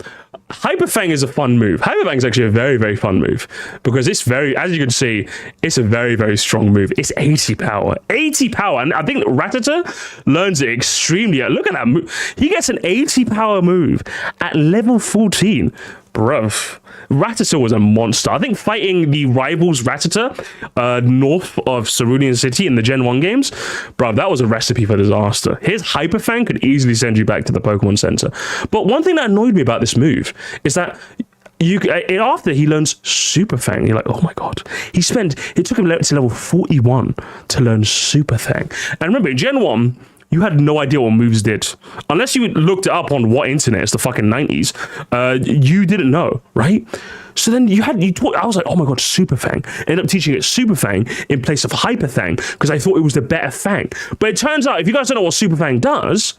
Hyper Fang is a fun move. Hyper Fang is actually a very fun move because it's as you can see, it's a very strong move. It's 80 power. 80 power. And I think Rattata learns it extremely. Look at that move. He gets an 80 power move at level 14. Bruv. Rattata was a monster. I think fighting the rivals Rattata north of Cerulean City in the Gen 1 games, bruv, that was a recipe for disaster. His Hyper Fang could easily send you back to the Pokemon Center. But one thing that annoyed me about this move is that after he learns Super Fang, you're like, oh my god. It took him to level 41 to learn Super Fang. And remember, in Gen 1, you had no idea what moves did. Unless you looked it up on what internet, it's the fucking 90s. You didn't know, right? So then I was like, oh my god, Super Fang. Ended up teaching it Super Fang in place of Hyper Fang because I thought it was the better Fang. But it turns out, if you guys don't know what Super Fang does,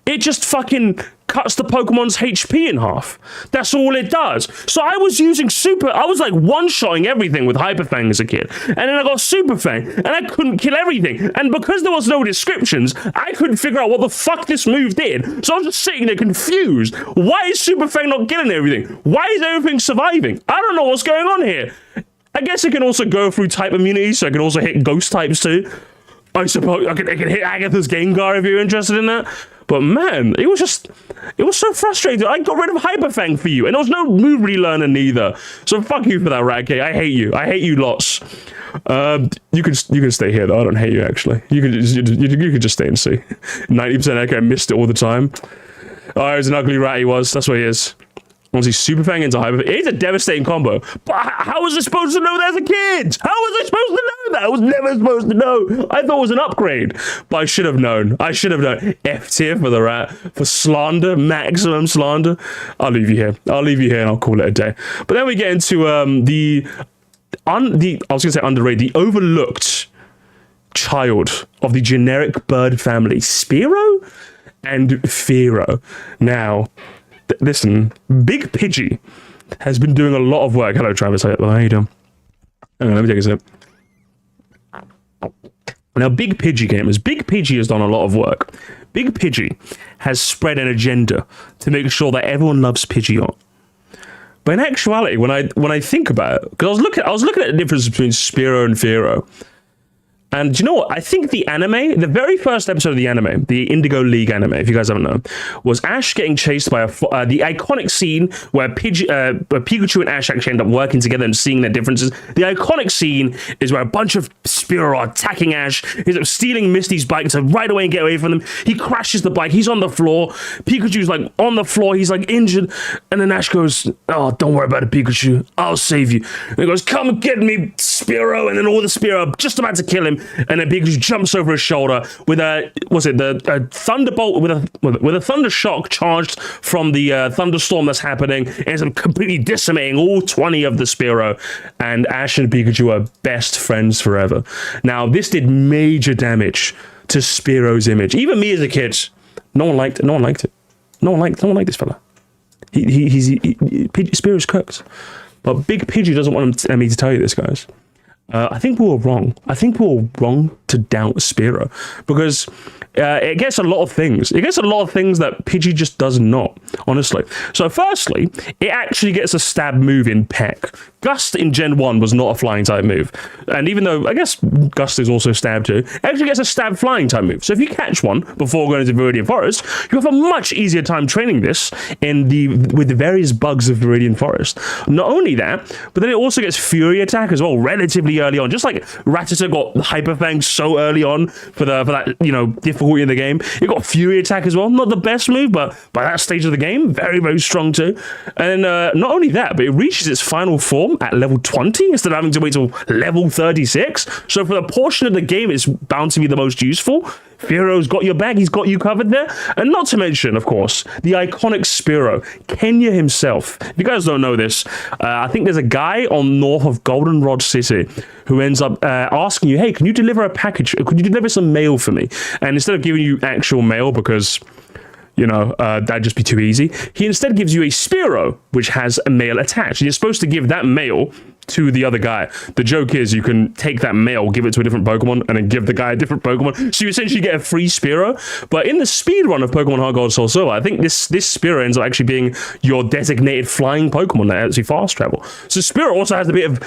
it just fucking cuts the Pokemon's HP in half. That's all it does. So I was using I was like one-shotting everything with Hyper Fang as a kid. And then I got Super Fang, and I couldn't kill everything. And because there was no descriptions, I couldn't figure out what the fuck this move did. So I was just sitting there confused. Why is Super Fang not killing everything? Why is everything surviving? I don't know what's going on here. I guess it can also go through type immunity, so I can also hit ghost types too. I suppose I can hit Agatha's Gengar if you're interested in that. But man, it was so frustrating. I got rid of Hyper Fang for you, and there was no move relearner neither. So fuck you for that, Raticate. I hate you. I hate you lots. You can stay here though. I don't hate you actually. You could just stay and see. 90% Echo. I missed it all the time. Oh, he was an ugly rat. He was. That's what he is. Once he's Super Fang into Hyper Fang, it's a devastating combo. But how was I supposed to know that as a kid? How was I supposed to know that? I was never supposed to know. I thought it was an upgrade, but I should have known. I should have known. F tier for the rat, for slander, maximum slander. I'll leave you here. I'll leave you here, and I'll call it a day. But then we get into I was gonna say underrated, the overlooked child of the generic bird family, Spearow and Fearow. Now, listen, Big Pidgey has been doing a lot of work. Hello, Travis. How you doing? Hang on, let me take a sip. Now, Big Pidgey gamers, Big Pidgey has done a lot of work. Big Pidgey has spread an agenda to make sure that everyone loves Pidgeot. But in actuality, when I think about it, because I was looking at the difference between Spearow and Fearow. And do you know what? I think the anime, the very first episode of the anime, the Indigo League anime, if you guys haven't known, was Ash getting chased by the iconic scene where Pikachu and Ash actually end up working together and seeing their differences. The iconic scene is where a bunch of Spearow are attacking Ash. He's stealing Misty's bike to right away and get away from them. He crashes the bike. He's on the floor. Pikachu's like on the floor. He's like injured. And then Ash goes, "Oh, don't worry about it, Pikachu. I'll save you." And he goes, "Come get me, Spearow." And then all the Spearow are just about to kill him. And then Pikachu jumps over his shoulder with a thunderbolt with a thunder shock charged from the thunderstorm that's happening, and ends up completely decimating all 20 of the Spearow. And Ash and Pikachu are best friends forever. Now, this did major damage to Spearow's image. Even me as a kid, no one liked it. No one liked this fella. Spearow's cooked. But Big Pidgey doesn't want me to tell you this, guys. I think we were wrong. I think we were wrong to doubt Spearow, because it gets a lot of things. It gets a lot of things that Pidgey just does not, honestly. So firstly, it actually gets a stab move in Peck. Gust in Gen 1 was not a flying type move. And even though, I guess, Gust is also stab too, it actually gets a stab flying type move. So if you catch one before going into Viridian Forest, you have a much easier time training this with the various bugs of Viridian Forest. Not only that, but then it also gets Fury Attack as well, relatively early on. Just like Rattata got Hyper Fang so early on for that, difficulty in the game. It got Fury Attack as well. Not the best move, but by that stage of the game, very, very strong too. And not only that, but it reaches its final form at level 20 instead of having to wait till level 36. So for the portion of the game it's bound to be the most useful, Fearow's got your back. He's got you covered there. And not to mention, of course, the iconic Spearow, Kenya himself. If you guys don't know this, I think there's a guy on north of Goldenrod City who ends up asking you, "Hey, can you deliver a package? Could you deliver some mail for me?" And instead of giving you actual mail, because that'd just be too easy, he instead gives you a Spearow, which has a mail attached. And you're supposed to give that mail to the other guy. The joke is you can take that mail, give it to a different Pokemon, and then give the guy a different Pokemon. So you essentially get a free Spearow. But in the speed run of Pokemon Heart Gold Soul Silver, I think this Spearow ends up actually being your designated flying Pokemon that actually fast travel. So Spearow also has a bit of,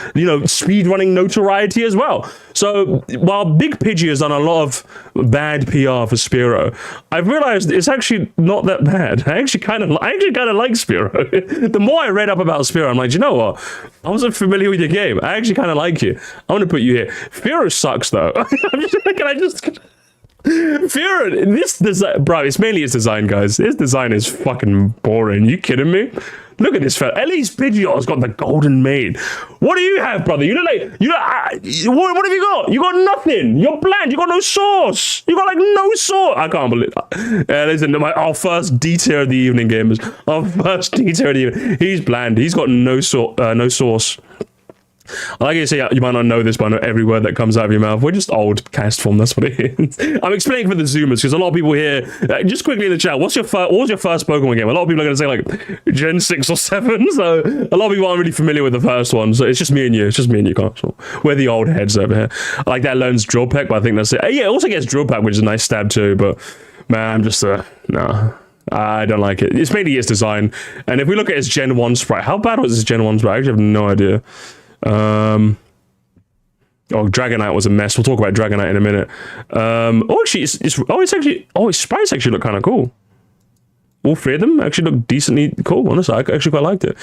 speed running notoriety as well. So while Big Pidgey has done a lot of bad PR for Spearow, I've realized it's actually not that bad. I actually kind of like Spearow. The more I read up about Spearow, I'm like, you know what? I wasn't familiar with your game. I actually kind of like you. I want to put you here. Fearow sucks though. Fearow, this design, bro, it's mainly his design, guys. His design is fucking boring. You kidding me? Look at this fella. At least Pidgeot's got the golden mane. What do you have, brother? What have you got? You got nothing. You're bland. You got no sauce. You got like no sauce. I can't believe that. Listen, our first D tier of the evening, gamers. Our first D tier of the evening. He's bland. He's got no sauce. I like you say, you might not know this, but I know every word that comes out of your mouth. We're just old cast form, that's what it is. I'm explaining for the Zoomers, because a lot of people here, just quickly in the chat, what was your first Pokemon game? A lot of people are going to say, like, Gen 6 or 7, so a lot of people aren't really familiar with the first one, so it's just me and you. It's just me and you, Castle. We're the old heads over here. I like that learns Drill Peck, but I think that's it. Yeah, it also gets Drill Peck, which is a nice stab too, but, man, I'm just, no. I don't like it. It's mainly its design, and if we look at its Gen 1 sprite, how bad was its Gen 1 sprite? I actually have no idea. Dragonite was a mess. We'll talk about Dragonite in a minute. Its sprites actually look kind of cool. All three of them actually look decently cool. Honestly, I actually quite liked it.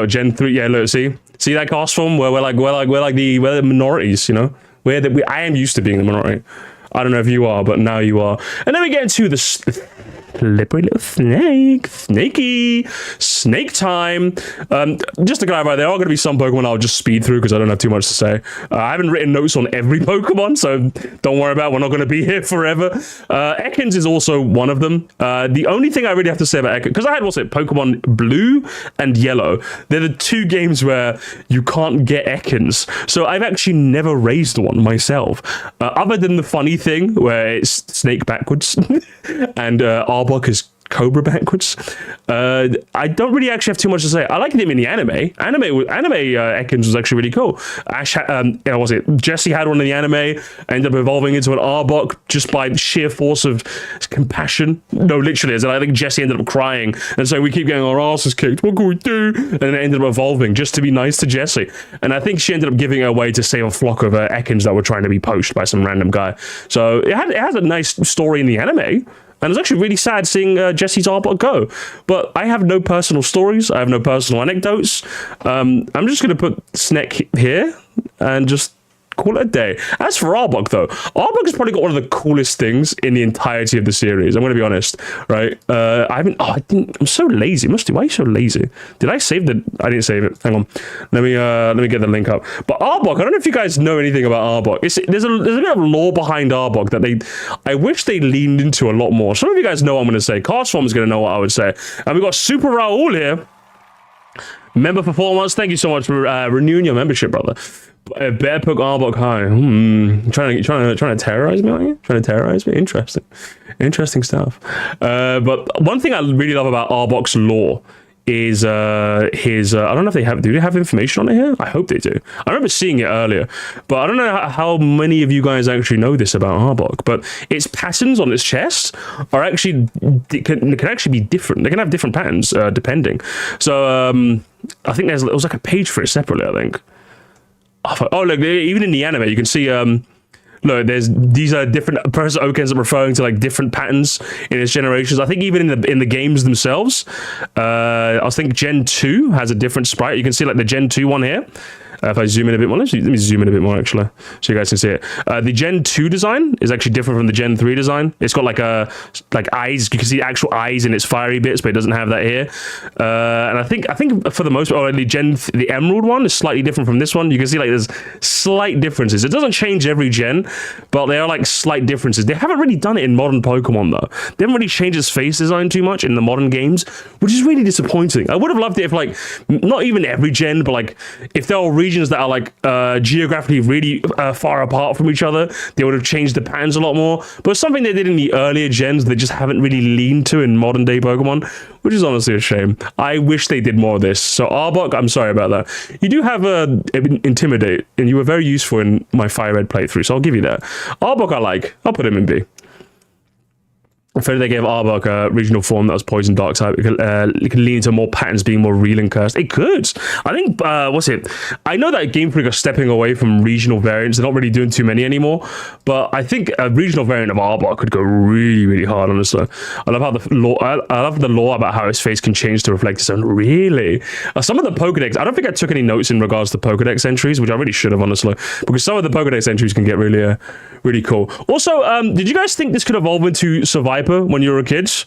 Gen 3. Yeah, look, see that cast form where we're the minorities. I am used to being the minority. I don't know if you are, but now you are. And then we get into the slippery little snaky snake time. Just to clarify, there are going to be some Pokemon I'll just speed through because I don't have too much to say. I haven't written notes on every Pokemon, so don't worry about it. We're not going to be here forever. Ekans is also one of them. The only thing I really have to say about Ekans, because I had, Pokemon Blue and Yellow. They're the two games where you can't get Ekans. So I've actually never raised one myself. Other than the funny thing where it's snake backwards and Arbok is Cobra backwards. I don't really actually have too much to say. I liked him in the anime. Ekans was actually really cool. Was it Jesse had one in the anime, ended up evolving into an Arbok just by sheer force of compassion. No, literally, as in, I think Jesse ended up crying and saying, "We keep getting our asses kicked. What can we do?" And then it ended up evolving just to be nice to Jesse. And I think she ended up giving it away to save a flock of Ekans that were trying to be poached by some random guy. So it has a nice story in the anime. And it's actually really sad seeing Jesse's Arbok go. But I have no personal stories. I have no personal anecdotes. I'm just going to put Snek here and just call it a day. As for Arbok, though, Arbok has probably got one of the coolest things in the entirety of the series. I'm going to be honest, right? I'm so lazy. Musty, why are you so lazy? Did I save the... I didn't save it. Hang on. Let me get the link up. But Arbok, I don't know if you guys know anything about Arbok. There's a bit of lore behind Arbok that I wish they leaned into a lot more. Some of you guys know what I'm going to say. Carsform is going to know what I would say. And we've got Super Raul here. Member for 4 months. Thank you so much for renewing your membership, brother. Bear Poke Arbok high. Trying to terrorize me, are you? Trying to terrorize me? Interesting stuff. But one thing I really love about Arbok's lore is his. I don't know if they have. Do they have information on it here? I hope they do. I remember seeing it earlier, but I don't know how many of you guys actually know this about Arbok. But its patterns on its chest are actually can actually be different. They can have different patterns depending. So I think there was like a page for it separately, I think. Oh, look, even in the anime, you can see, look, these are different, Professor Oak ends up referring to, like, different patterns in his generations. I think even in the games themselves, I think Gen 2 has a different sprite. You can see, like, the Gen 2 one here. If I zoom in a bit more, let me zoom in a bit more, actually, so you guys can see it. The Gen 2 design is actually different from the Gen 3 design. It's got like eyes. You can see actual eyes in its fiery bits, but it doesn't have that here. And I think for the most part, the Emerald one is slightly different from this one. You can see like there's slight differences. It doesn't change every gen, but there are like slight differences. They haven't really done it in modern Pokemon though. They haven't really changed its face design too much in the modern games, which is really disappointing. I would have loved it if like not even every gen, but like if there were regions that are like geographically really far apart from each other, they would have changed the patterns a lot more. But something they did in the earlier gens they just haven't really leaned to in modern day Pokemon, which is honestly a shame. I wish they did more of this. So Arbok, I'm sorry about that. You do have Intimidate, and you were very useful in my Fire Red playthrough, so I'll give you that. Arbok I like. I'll put him in B. If they gave Arbok a regional form that was Poison Dark type, it could lean into more patterns being more real and cursed. It could. I think, what's it? I know that Game Freak are stepping away from regional variants. They're not really doing too many anymore. But I think a regional variant of Arbok could go really, really hard, honestly. I love how the lore, I love the lore about how his face can change to reflect its own. Really? Some of the Pokedex, I don't think I took any notes in regards to Pokedex entries, which I really should have, honestly. Because some of the Pokedex entries can get really, really cool. Also, did you guys think this could evolve into Survivor when you were kids?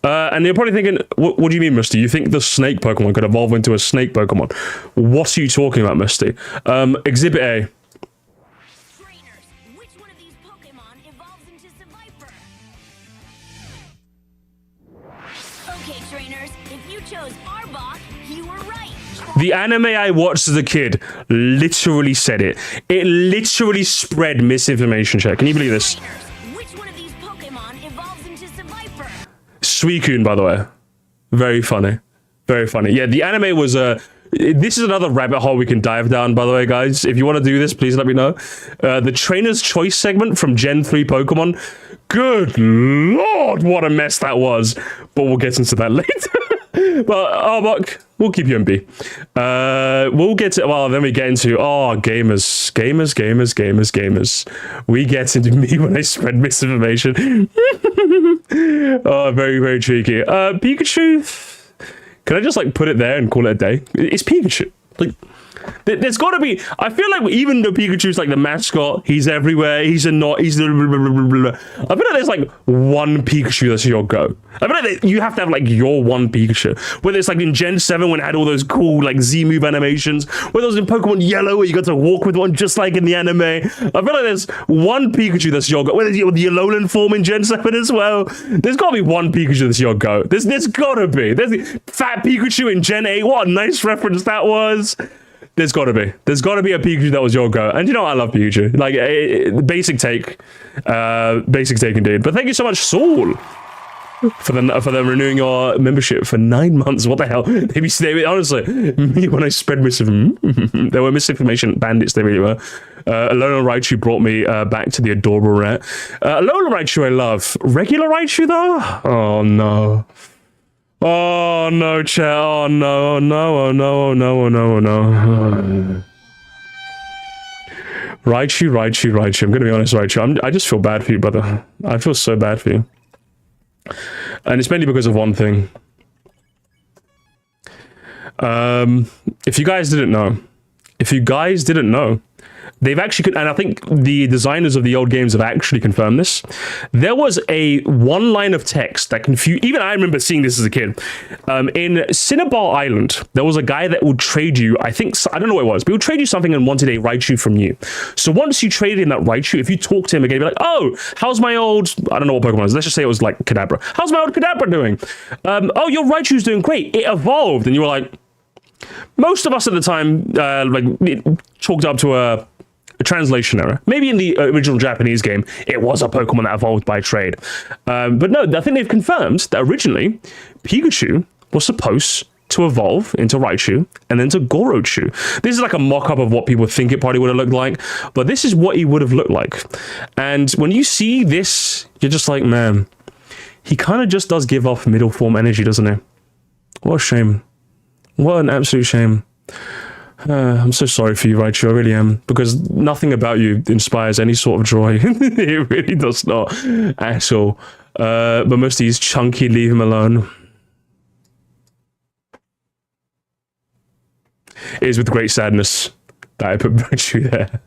And you're probably thinking, what do you mean, Musty? You think the snake Pokemon could evolve into a snake Pokemon? What are you talking about, Musty? Exhibit A. Trainers, which one of these Pokemon evolves into Survivor? Okay, trainers, if you chose Arbok, you were right. The anime I watched as a kid literally said it. It literally spread misinformation, chat. Can you believe this? Suicune, by the way. Very funny. Very funny. Yeah, the anime was this is another rabbit hole we can dive down, by the way, guys. If you want to do this, please let me know. The Trainer's Choice segment from Gen 3 Pokemon. Good lord, what a mess that was. But we'll get into that later. But Arbok, we'll keep you in B. We'll get to, well, then we get into, gamers. We get into me when I spread misinformation. Very, very cheeky. Pikachu, can I just like put it there and call it a day? It's Pikachu. Like, there's got to be. I feel like even though Pikachu's like the mascot, he's everywhere. He's a not. He's. Blah, blah, blah, blah. I feel like there's like one Pikachu that's your go. I feel like you have to have like your one Pikachu. Whether it's like in Gen 7 when it had all those cool like Z move animations, whether it was in Pokemon Yellow where you got to walk with one just like in the anime. I feel like there's one Pikachu that's your go. Whether it's the Alolan form in Gen 7 as well. There's got to be one Pikachu that's your go. There's got to be. There's the Fat Pikachu in Gen 8. What a nice reference that was. There's got to be. There's got to be a Pikachu that was your go. And you know I love Pikachu. Like, basic take. Basic take indeed. But thank you so much, Saul. for them renewing your membership for 9 months. What the hell? They honestly, me when I spread they were misinformation bandits. They really were. Alola Raichu brought me back to the adorable rat. Alola Raichu I love. Regular Raichu though? Oh no. Oh no, chat. Oh no, oh no, oh no, oh no, oh no, oh no. Raichu. I'm gonna be honest, Raichu. I just feel bad for you, brother. I feel so bad for you. And it's mainly because of one thing. If you guys didn't know, they've actually, and I think the designers of the old games have actually confirmed this. There was one line of text that confused, even I remember seeing this as a kid. In Cinnabar Island, there was a guy that would trade you, I don't know what it was, but he would trade you something and wanted a Raichu from you. So once you traded in that Raichu, if you talk to him again, he'd be like, oh, how's my old, I don't know what Pokemon is, let's just say it was like Kadabra. How's my old Kadabra doing? Oh, your Raichu's doing great. It evolved. And you were like, most of us at the time, it chalked up to a translation error. Maybe in the original Japanese game, it was a Pokemon that evolved by trade. But no, I think they've confirmed that originally, Pikachu was supposed to evolve into Raichu and then to Gorochu. This is like a mock-up of what people think it probably would have looked like, but this is what he would have looked like. And when you see this, you're just like, man, he kind of just does give off middle form energy, doesn't he? What a shame. What an absolute shame. I'm so sorry for you, Raichu, I really am, because nothing about you inspires any sort of joy. It really does not at all. But Musty is chunky, leave him alone. It is with great sadness that I put Raichu there.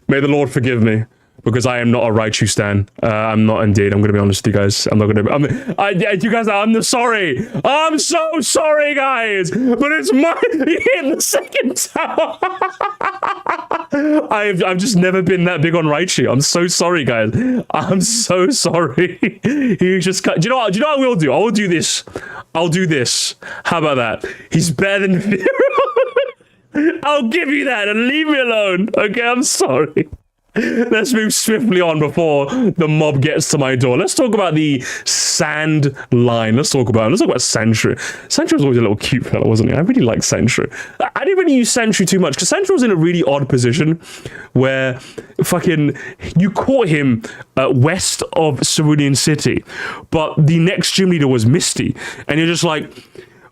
May the Lord forgive me, because I am not a Raichu stan. I'm not indeed. I'm going to be honest with you guys. I'm not going to... you guys, I'm sorry. I'm so sorry, guys. But it's my... You hit the second tower. I've just never been that big on Raichu. I'm so sorry, guys. I'm so sorry. He just... Do you know what I will do? I will do this. I'll do this. How about that? He's better than... I'll give you that and leave me alone. Okay, I'm sorry. Let's move swiftly on before the mob gets to my door. Let's talk about the sand line. Let's talk about Sandshrew. Sandshrew was always a little cute fella, wasn't he? I really like Sandshrew. I didn't really use Sandshrew too much because Sandshrew was in a really odd position where fucking you caught him west of Cerulean City, but the next gym leader was Musty, and you're just like,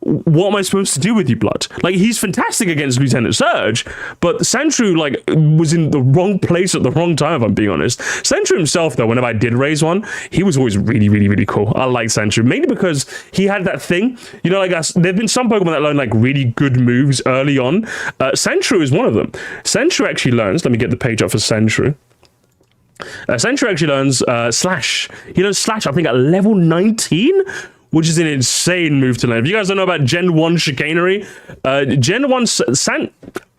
what am I supposed to do with you, blood? Like, he's fantastic against Lieutenant Surge, but Sandshrew, like, was in the wrong place at the wrong time, if I'm being honest. Sandshrew himself, though, whenever I did raise one, he was always really, really, really cool. I like Sandshrew, mainly because he had that thing, you know, like, there've been some Pokemon that learn, like, really good moves early on. Sandshrew is one of them. Sandshrew actually learns, let me get the page up for Sandshrew. Sandshrew actually learns Slash. He learns Slash, I think, at level 19? Which is an insane move to learn. If you guys don't know about Gen 1 chicanery, Gen 1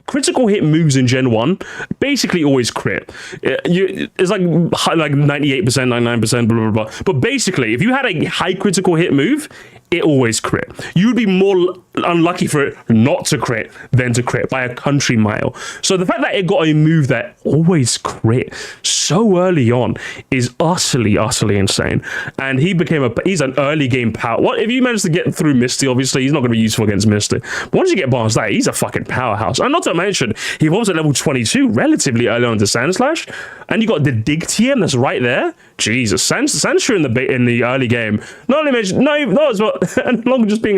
critical hit moves in Gen 1 basically always crit. It's like 98%, 99%, blah, blah, blah. But basically, if you had a high critical hit move, it always crit. You'd be more unlucky for it not to crit than to crit by a country mile. So the fact that it got a move that always crit so early on is utterly, utterly insane. And he became he's an early game power. What if you manage to get through Musty? Obviously, he's not going to be useful against Musty. But once you get past that, he's a fucking powerhouse. And not to mention, he evolves at level 22 relatively early on to Sandslash. And you got the Dig TM that's right there. Jesus, Sandshrew in the early game. Not only mentioned, no, as well, and along just being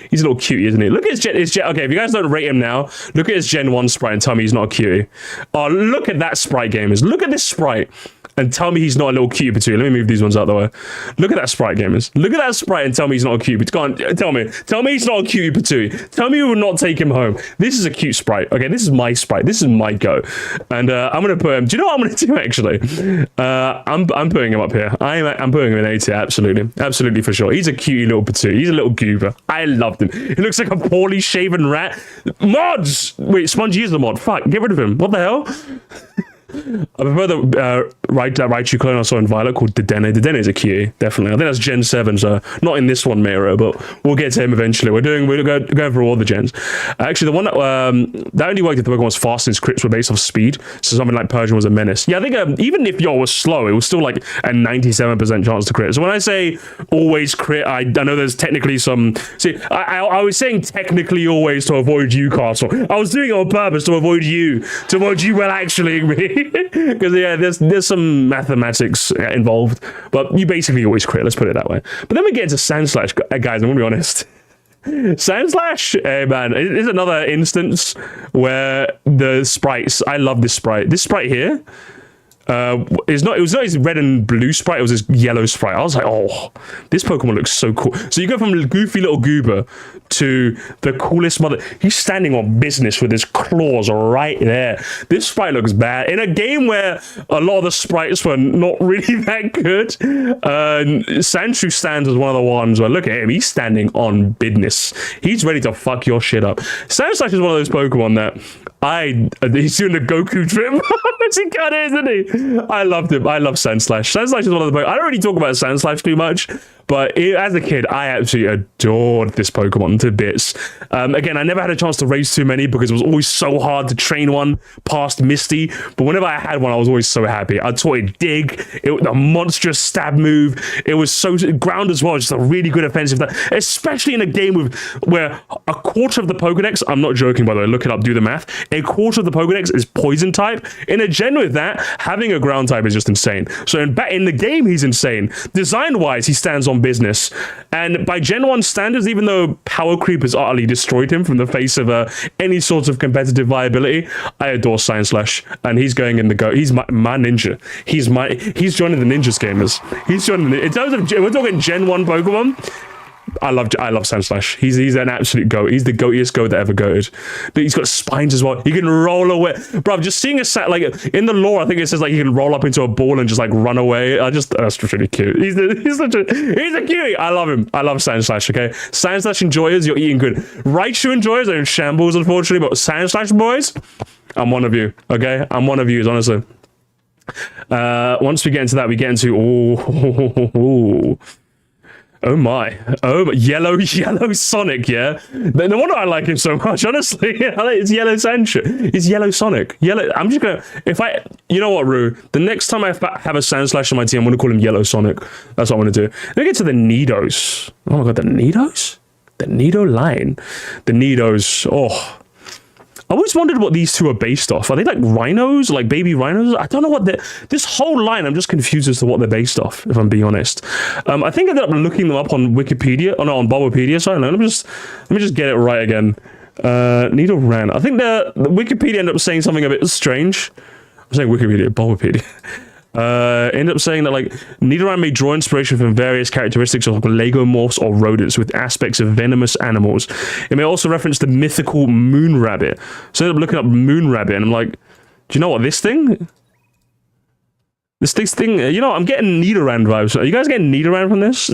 he's a little cutie, isn't he? Look at his Gen. Okay, if you guys don't rate him now, look at his Gen 1 sprite and tell me he's not a cutie. Oh, look at that sprite, gamers. Look at this sprite. And tell me he's not a little cutie patootie. Let me move these ones out the way. Look at that sprite, gamers. Look at that sprite and tell me he's not a cutie patootie. Go on, tell me. Tell me he's not a cutie patootie. Tell me you will not take him home. This is a cute sprite. Okay, this is my sprite. This is my go. And I'm going to put him... Do you know what I'm going to do, actually? I'm putting him up here. I'm putting him in A tier, absolutely. Absolutely, for sure. He's a cutie little patootie. He's a little goober. I loved him. He looks like a poorly shaven rat. Mods! Wait, Spongy is the mod. Fuck, get rid of him. What the hell? I prefer the Raichu clone I saw in Violet called Dedenne. Dedenne is a cutie, definitely. I think that's Gen 7, so not in this one, Miro, but we'll get to him eventually. We're going for all the gens. Actually, the one that only worked if the Pokemon was fast and his crits were based off speed, so something like Persian was a menace. Yeah, I think even if Yo was slow, it was still like a 97% chance to crit. So when I say always crit, I know there's technically some... See, I was saying technically always to avoid you, Castle. I was doing it on purpose to avoid you well actually me. Because yeah, there's some mathematics involved, but you basically always crit, let's put it that way. But then we get into Sandslash, guys, I'm gonna be honest. Sandslash, man, it is another instance where the sprites, I love this sprite. This sprite here, it was not his red and blue sprite, it was his yellow sprite. I was like, oh, this Pokemon looks so cool. So you go from a goofy little goober to the coolest mother. He's standing on business with his claws right there. This sprite looks bad. In a game where a lot of the sprites were not really that good, Sandshrew stands as one of the ones where, look at him, he's standing on business. He's ready to fuck your shit up. Sandslash is one of those Pokemon that he's doing the Goku trip. He kind of, isn't he? I loved him. I love Sandslash. Sandslash is one of the Pokemon. I don't really talk about Sandslash too much, but as a kid, I absolutely adored this Pokemon to bits. Again, I never had a chance to raise too many because it was always so hard to train one past Musty. But whenever I had one, I was always so happy. I taught it Dig. It was a monstrous stab move. It was so ground as well. Just a really good offensive, especially in a game where a quarter of the Pokedex, I'm not joking by the way, look it up, do the math. A quarter of the Pokedex is poison type. In a gen with that, having a ground type is just insane. So in the game, he's insane. Design-wise, he stands on business. And by Gen 1 standards, even though Power Creep has utterly destroyed him from the face of any sort of competitive viability, I adore Sandslash. And he's going in the go. He's my ninja. He's joining the Ninjas gamers. He's joining the... In terms of... We're talking Gen 1 Pokemon. I love Sandslash. He's an absolute goat. He's the goatiest goat that ever goated. But he's got spines as well. He can roll away. Bro, just seeing like in the lore, I think it says like he can roll up into a ball and just like run away. That's just really cute. He's a cutie. I love him. I love Sandslash, okay? Sandslash enjoyers, you're eating good. Raichu enjoyers are in shambles, unfortunately, but Sandslash boys, I'm one of you, okay? I'm one of you, honestly. Once we get into that, we get into oh my, yellow Sonic, yeah? No wonder I like him so much, honestly. It's Yellow Sandshrew. It's Yellow Sonic. I'm just gonna, you know what, Rue? The next time I have a Sandslash on my team, I'm gonna call him Yellow Sonic. That's what I'm gonna do. Let me get to the Nidos. Oh my god, the Nidos? The Nido line. The Nidos, oh. I always wondered what these two are based off. Are they like rhinos, like baby rhinos? I don't know what this whole line, I'm just confused as to what they're based off, if I'm being honest. I think I ended up looking them up on Wikipedia, on Bulbapedia, sorry, let me just get it right again. Nidoran. I think the Wikipedia ended up saying something a bit strange. I'm saying Wikipedia, Bulbapedia. Ended up saying that like Nidoran may draw inspiration from various characteristics of like Lego morphs or rodents with aspects of venomous animals. It may also reference the mythical moon rabbit. So I ended up looking up moon rabbit and I'm like, do you know what this thing? This thing, you know, I'm getting Nidoran vibes. Are you guys getting Nidoran from this?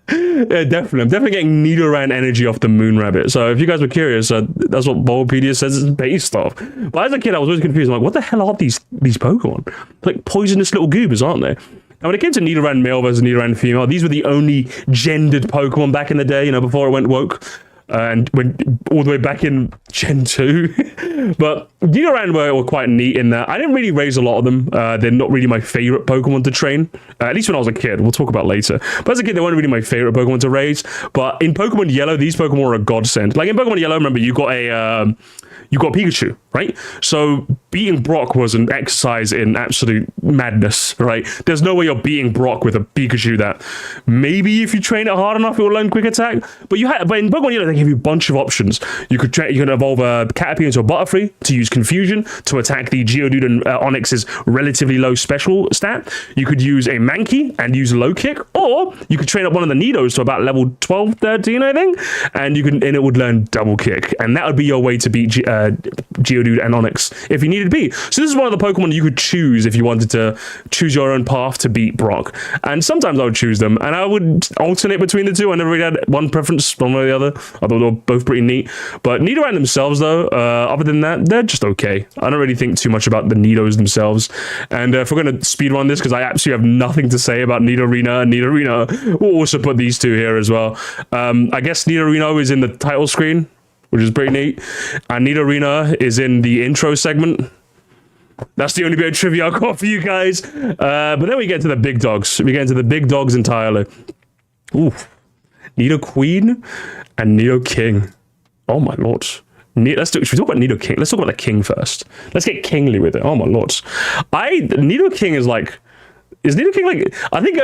Yeah, definitely. I'm definitely getting Nidoran energy off the moon rabbit. So if you guys were curious, that's what Bulbapedia says it's based off. But as a kid, I was always confused. I'm like, what the hell are these Pokemon? Like poisonous little goobers, aren't they? Now, when it came to Nidoran male versus Nidoran female, these were the only gendered Pokemon back in the day, you know, before it went woke. And went all the way back in Gen 2. But Nidoran were quite neat in that I didn't really raise a lot of them. They're not really my favorite Pokemon to train. At least when I was a kid. We'll talk about later. But as a kid, they weren't really my favorite Pokemon to raise. But in Pokemon Yellow, these Pokemon were a godsend. Like in Pokemon Yellow, remember, you got Pikachu, right? So beating Brock was an exercise in absolute madness, right? There's no way you're beating Brock with a Pikachu that maybe if you train it hard enough, it will learn quick attack. But in Pokemon Yellow, they give you a bunch of options. You could evolve a Caterpie into a Butterfree to use Confusion to attack the Geodude and Onyx's relatively low special stat. You could use a Mankey and use Low Kick, or you could train up one of the Nidos to about level 12, 13, I think, and it would learn Double Kick, and that would be your way to beat Geodude and Onix if you needed to be. So this is one of the Pokemon you could choose if you wanted to choose your own path to beat Brock. And sometimes I would choose them, and I would alternate between the two. I never really had one preference one way or the other. I thought they were both pretty neat. But Nidoran themselves, though, other than that, they're just okay. I don't really think too much about the Nidos themselves. And if we're going to speedrun this, because I absolutely have nothing to say about Nidorino and Nidorino, we'll also put these two here as well. I guess Nidorino is in the title screen, which is pretty neat. And Nidorino is in the intro segment. That's the only bit of trivia I've got for you guys. But then we get to the big dogs. We get into the big dogs entirely. Ooh. Nidoqueen and Nidoking. Oh my lord. Should we talk about Nidoking? Let's talk about the king first. Let's get kingly with it. Oh my lords. Nidoking is like... Is Nidoking like... I think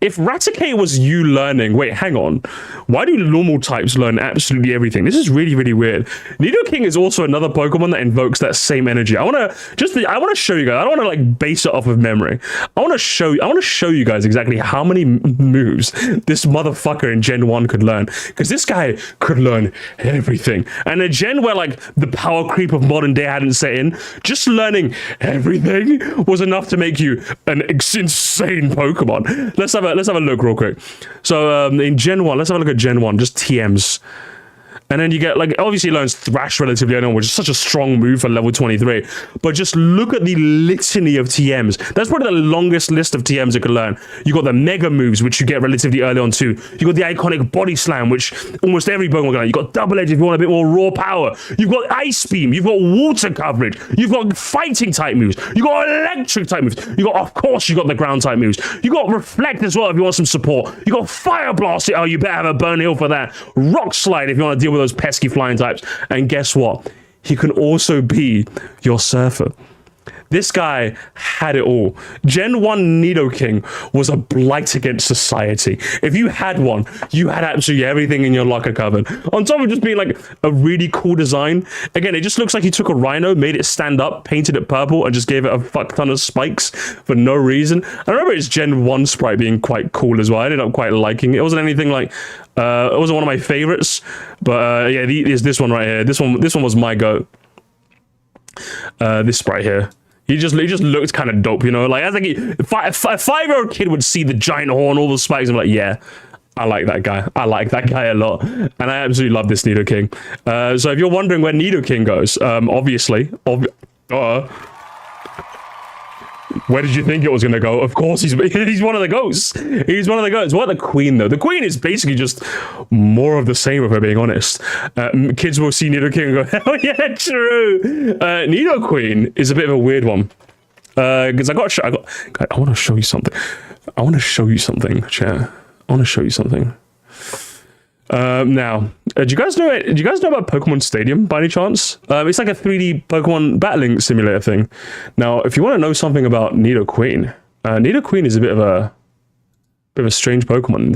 if Raticate was you learning... Wait, hang on. Why do normal types learn absolutely everything? This is really, really weird. Nidoking is also another Pokemon that invokes that same energy. I want to show you guys. I don't want to like base it off of memory. I want to show you guys exactly how many moves this motherfucker in Gen 1 could learn. Because this guy could learn everything. And a Gen where like the power creep of modern day hadn't set in, just learning everything was enough to make you an insane Pokemon. Let's have a look real quick. So in Gen 1, let's have a look at Gen 1, just TMs. And then you get, like, obviously he learns Thrash relatively early on, which is such a strong move for level 23. But just look at the litany of TMs. That's probably the longest list of TMs it could learn. You got the Mega moves, which you get relatively early on too. You got the iconic Body Slam, which almost every Pokemon can learn. You got Double Edge if you want a bit more raw power. You've got Ice Beam. You've got Water coverage. You've got Fighting type moves. You got Electric type moves. You got, of course, you got the Ground type moves. You got Reflect as well if you want some support. You got Fire Blast. Oh, you better have a Burn Hill for that. Rock Slide if you want to deal with those pesky flying types. And guess what? He can also be your surfer. This guy had it all. Gen 1 Nidoking was a blight against society. If you had one, you had absolutely everything in your locker cupboard. On top of just being like a really cool design. Again, it just looks like he took a rhino, made it stand up, painted it purple, and just gave it a fuck ton of spikes for no reason. I remember his Gen 1 sprite being quite cool as well. I ended up quite liking it. It wasn't anything like... it wasn't one of my favorites. But yeah, there's this one right here. This one was my goat. This sprite here. He just looked kind of dope, you know? Like, as like a 5-year-old kid would see the giant horn, all the spikes, and be like, yeah, I like that guy. I like that guy a lot. And I absolutely love this Nidoking. So if you're wondering where Nidoking goes, obviously... Where did you think it was going to go? Of course, he's one of the goats. He's one of the goats. What the Queen, though? The Queen is basically just more of the same, if we're being honest. Kids will see Nidoking and go, hell yeah, true. Nidoqueen is a bit of a weird one. Because I want to show you something. I want to show you something, chat. I want to show you something. Now, do you guys know about Pokemon Stadium by any chance? It's like a 3D Pokemon battling simulator thing. Now, if you want to know something about Nidoqueen, Nidoqueen is a bit of a strange Pokemon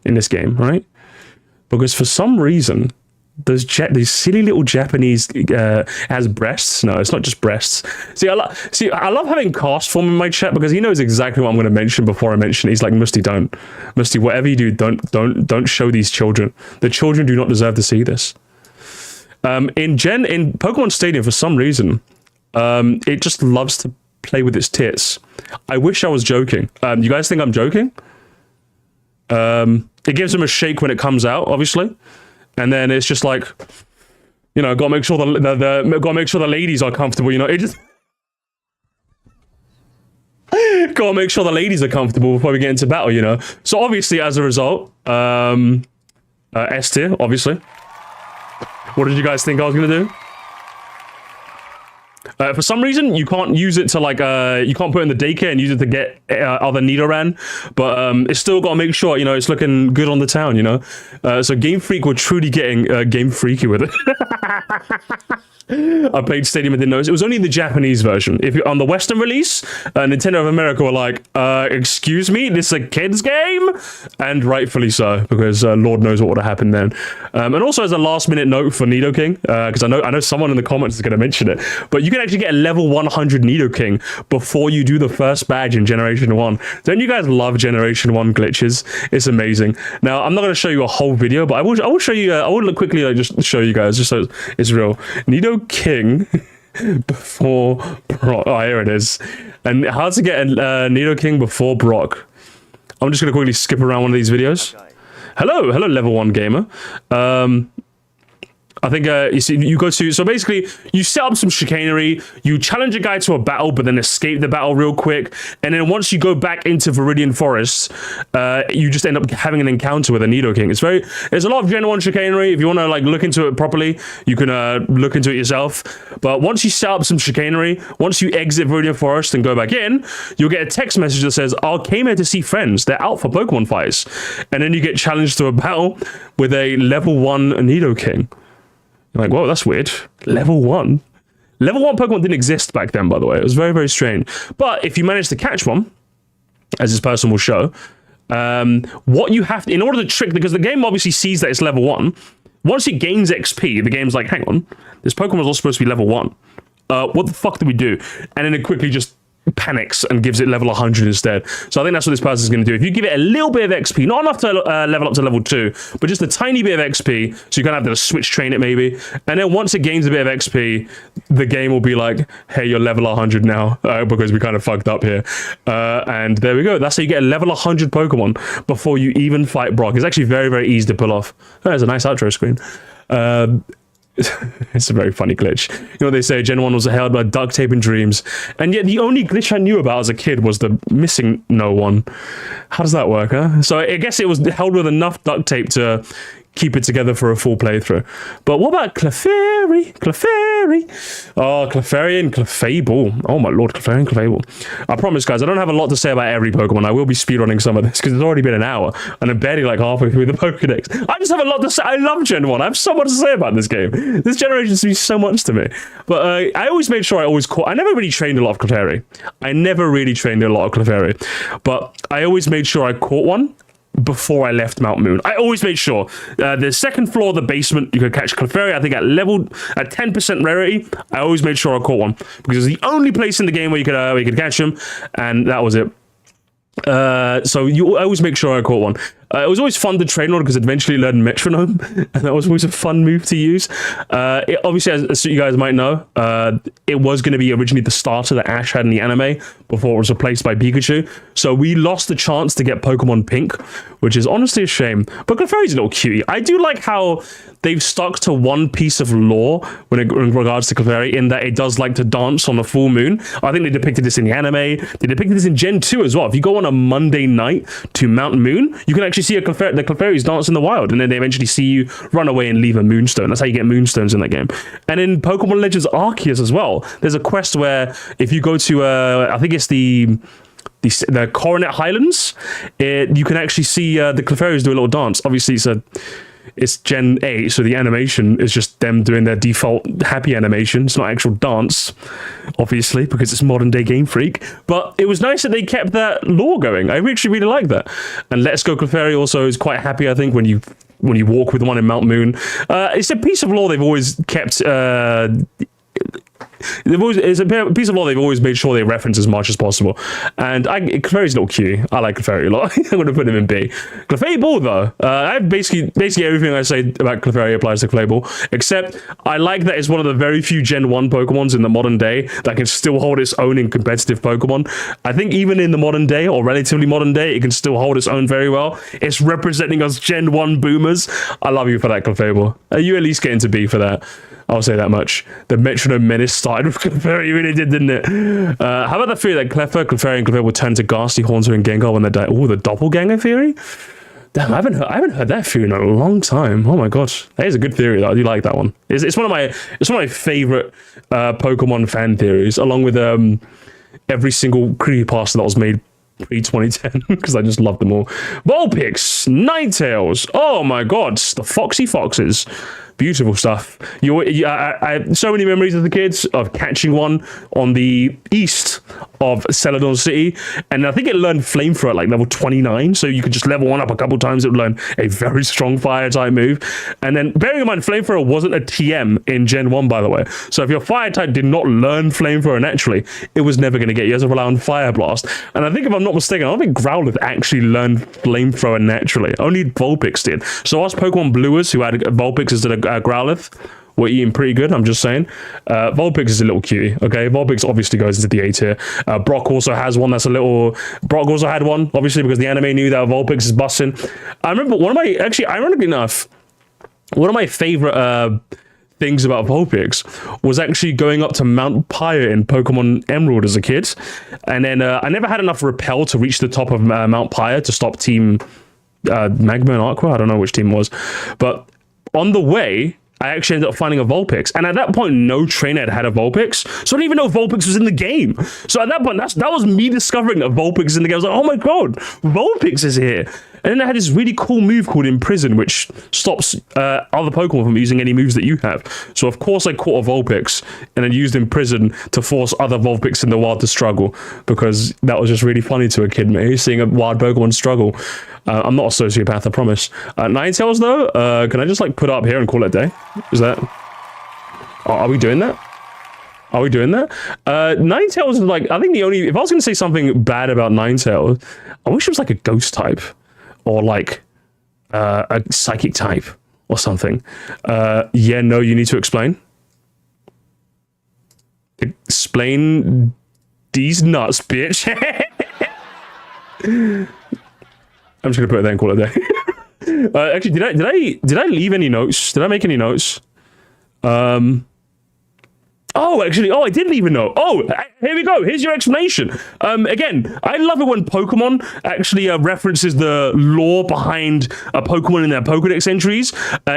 in this game, right? Because for some reason, these silly little Japanese has breasts. No, it's not just breasts. See, I love having Cast Form in my chat because he knows exactly what I'm going to mention before I mention it. He's like, Musty, whatever you do, don't show these children. The children do not deserve to see this. In Pokemon Stadium, for some reason, it just loves to play with its tits. I wish I was joking. You guys think I'm joking? It gives him a shake when it comes out, obviously. And then it's just like, you know, gotta make sure the ladies are comfortable, you know. It just gotta make sure the ladies are comfortable before we get into battle, you know. So obviously, as a result, S tier, obviously. What did you guys think I was gonna do? For some reason, you can't use it to like, you can't put it in the daycare and use it to get other Nidoran, but it's still got to make sure, you know, it's looking good on the town, you know? So Game Freak were truly getting Game Freaky with it. I played Stadium and didn't notice. It was only in the Japanese version. If you're on the Western release, Nintendo of America were like, excuse me, this is a kid's game? And rightfully so, because Lord knows what would have happened then. And also as a last minute note for Nidoking, because I know someone in the comments is going to mention it, but you can actually get a level 100 Nidoking before you do the first badge in Generation 1. Don't you guys love Generation 1 glitches? It's amazing. Now, I'm not going to show you a whole video, but I will show you, I will quickly just show you guys, just so it's real. Nidoking before Brock. Oh, here it is. And how to get a Nidoking before Brock. I'm just going to quickly skip around one of these videos. Hello level 1 gamer. I think you see, you go to, so basically you set up some chicanery, you challenge a guy to a battle, but then escape the battle real quick, and then once you go back into Viridian Forest, you just end up having an encounter with a Nidoking. There's a lot of Gen 1 chicanery. If you want to like look into it properly, you can look into it yourself. But once you set up some chicanery, once you exit Viridian Forest and go back in, you'll get a text message that says, I came here to see friends. They're out for Pokemon fights. And then you get challenged to a battle with a level 1 Nidoking. You're like, whoa, that's weird. Level 1? Level 1 Pokemon didn't exist back then, by the way. It was very, very strange. But if you manage to catch one, as this person will show, what you have to, in order to trick, because the game obviously sees that it's level 1, once it gains XP, the game's like, hang on, this Pokemon was also supposed to be level 1. What the fuck do we do? And then it quickly just panics and gives it level 100 instead. So I think that's what this person's going to do. If you give it a little bit of XP, not enough to level up to level 2, but just a tiny bit of XP, so you kind of have to switch train it maybe, and then once it gains a bit of XP, the game will be like, hey, you're level 100 now, because we kind of fucked up here. And there we go. That's how you get a level 100 Pokemon before you even fight Brock. It's actually very, very easy to pull off. There's a nice outro screen. It's a very funny glitch. You know what they say, Gen 1 was held by duct tape and dreams, and yet the only glitch I knew about as a kid was the missing no one. How does that work, huh? So I guess it was held with enough duct tape to keep it together for a full playthrough. But what about Clefairy? Clefairy! Oh, Clefairy and Clefable. Oh my lord, Clefairy and Clefable. I promise, guys, I don't have a lot to say about every Pokemon. I will be speedrunning some of this, because it's already been an hour, and I'm barely like halfway through the Pokedex. I just have a lot to say. I love Gen 1. I have so much to say about this game. This generation means so much to me. But I always made sure I always caught... I never really trained a lot of Clefairy. But I always made sure I caught one before I left Mount Moon. I always made sure. The second floor of the basement, you could catch Clefairy. I think at 10% rarity, I always made sure I caught one, because it's the only place in the game where you could catch them, and that was it. So you always make sure I caught one. It was always fun to train on because eventually learned Metronome, and that was always a fun move to use. Obviously, as you guys might know, it was going to be originally the starter that Ash had in the anime before it was replaced by Pikachu. So we lost the chance to get Pokemon Pink, which is honestly a shame. But Clefairy's a little cutie. I do like how they've stuck to one piece of lore in regards to Clefairy, in that it does like to dance on a full moon. I think they depicted this in the anime. They depicted this in Gen 2 as well. If you go on a Monday night to Mount Moon, you can actually see the Clefairies dance in the wild, and then they eventually see you run away and leave a Moonstone. That's how you get Moonstones in that game. And in Pokemon Legends Arceus as well, there's a quest where if you go to, I think it's the Coronet Highlands, you can actually see the Clefairies do a little dance. Obviously, it's Gen 8, so the animation is just them doing their default happy animation. It's not actual dance, obviously, because it's modern day Game Freak. But it was nice that they kept that lore going. I actually really like that. And Let's Go Clefairy also is quite happy, I think, when you walk with one in Mount Moon. It's a piece of lore they've always kept... it's a piece of law they've always made sure they reference as much as possible. And Clefairy's a little cute. I like Clefairy a lot. I'm going to put him in B. Clefable, though. I have basically everything I say about Clefairy applies to Clefable, except I like that it's one of the very few Gen 1 Pokemons in the modern day that can still hold its own in competitive Pokemon. I think even in the modern day, or relatively modern day, it can still hold its own very well. It's representing us Gen 1 boomers. I love you for that, Clefable. You at least get into B for that. I'll say that much. The Metronome Menace started with Clefairy, really did, didn't it? How about the theory that Clefairy and Clefairy will turn to Ghastly, Haunter, and Gengar when they die? Oh, the doppelganger theory? Damn, I haven't heard that theory in a long time. Oh my god, that is a good theory though. I do like that one. It's one of my favorite Pokemon fan theories, along with every single creepypasta that was made pre-2010, because I just love them all. Vulpix, Ninetales, oh my god, the Foxy Foxes. Beautiful stuff. I have so many memories as a kid of catching one on the east of Celadon City, and I think it learned flamethrower at like level 29, so you could just level one up a couple times. It would learn a very strong fire type move, and then bearing in mind flamethrower wasn't a TM in Gen 1, by the way, so if your fire type did not learn flamethrower naturally, it was never going to get you. You had to rely on fire blast. And I think if I'm not mistaken, I don't think Growlithe actually learned flamethrower naturally. Only Vulpix did. So us Pokemon Bluers who had Vulpix instead of Growlithe were eating pretty good, I'm just saying. Vulpix is a little cutie, okay? Vulpix obviously goes into the A tier. Brock also has one that's a little... Brock also had one, obviously, because the anime knew that Vulpix is busting. I remember one of my... Actually, ironically enough, one of my favorite things about Vulpix was actually going up to Mount Pyre in Pokemon Emerald as a kid. And then I never had enough Repel to reach the top of Mount Pyre to stop Team Magma and Aqua. I don't know which team it was. But on the way, I actually ended up finding a Vulpix. And at that point, no trainer had a Vulpix. So I didn't even know Vulpix was in the game. So at that point, that was me discovering that Vulpix is in the game. I was like, oh my god, Vulpix is here. And then I had this really cool move called Imprison, which stops other Pokemon from using any moves that you have. So of course I caught a Vulpix and then used Imprison to force other Vulpix in the wild to struggle, because that was just really funny to a kid, man, seeing a wild Pokemon struggle. I'm not a sociopath, I promise. Ninetales though, can I just like put it up here and call it a day? Is that... Are we doing that? Are we doing that? Ninetales is like, I think the only... If I was going to say something bad about Ninetales, I wish it was like a ghost type. Or like a psychic type or something. Yeah, no, you need to explain. Explain these nuts, bitch. I'm just gonna put it there and call it a day. Actually, did I leave any notes? Did I make any notes? Oh, actually, I did leave a note. Oh, here we go. Here's your explanation. Again, I love it when Pokemon actually references the lore behind a Pokemon in their Pokedex entries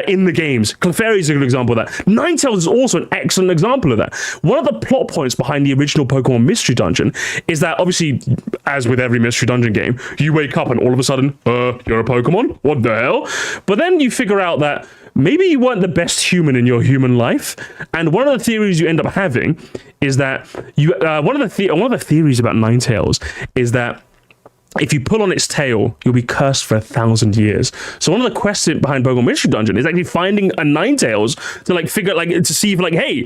in the games. Clefairy is a good example of that. Ninetales is also an excellent example of that. One of the plot points behind the original Pokemon Mystery Dungeon is that, obviously, as with every Mystery Dungeon game, you wake up and all of a sudden, you're a Pokemon? What the hell? But then you figure out that maybe you weren't the best human in your human life, and one of the theories you end up having is that one of the theories about Ninetales is that if you pull on its tail, you'll be cursed for 1,000 years. So one of the quests behind Pokemon Mystery Dungeon is actually finding a Ninetales to like figure, like, to see if, like, hey,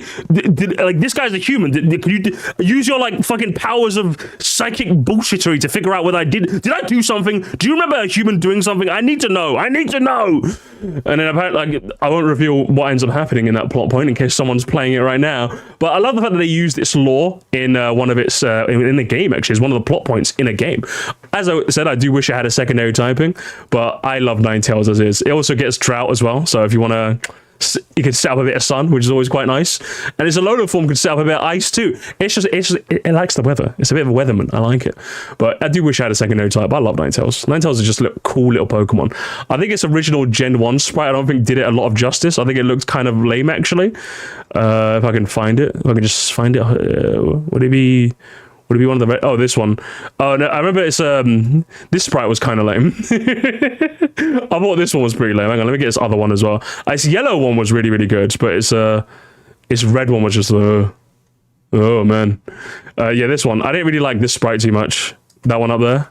like, this guy's a human. Could you use your like fucking powers of psychic bullshittery to figure out whether did I do something? Do you remember a human doing something? I need to know. I need to know. And then apparently, like, I won't reveal what ends up happening in that plot point in case someone's playing it right now. But I love the fact that they used its lore in one of its in the game. Actually, it's one of the plot points in a game. As I said, I do wish I had a secondary typing, but I love Ninetales as is. It also gets Drought as well, so if you want to, you can set up a bit of sun, which is always quite nice. And its Alolan form can set up a bit of ice too. It likes the weather. It's a bit of a weatherman. I like it. But I do wish I had a secondary type. I love Ninetales. Ninetales is just a cool little Pokemon. I think its original Gen 1 sprite, I don't think did it a lot of justice. I think it looked kind of lame, actually. If I can find it. If I can just find it. Would it be one of the... Oh, this one. Oh, no, I remember it's... this sprite was kind of lame. I thought this one was pretty lame. Hang on, let me get this other one as well. Its yellow one was really, really good, but its red one was just... oh, man. Yeah, this one. I didn't really like this sprite too much. That one up there.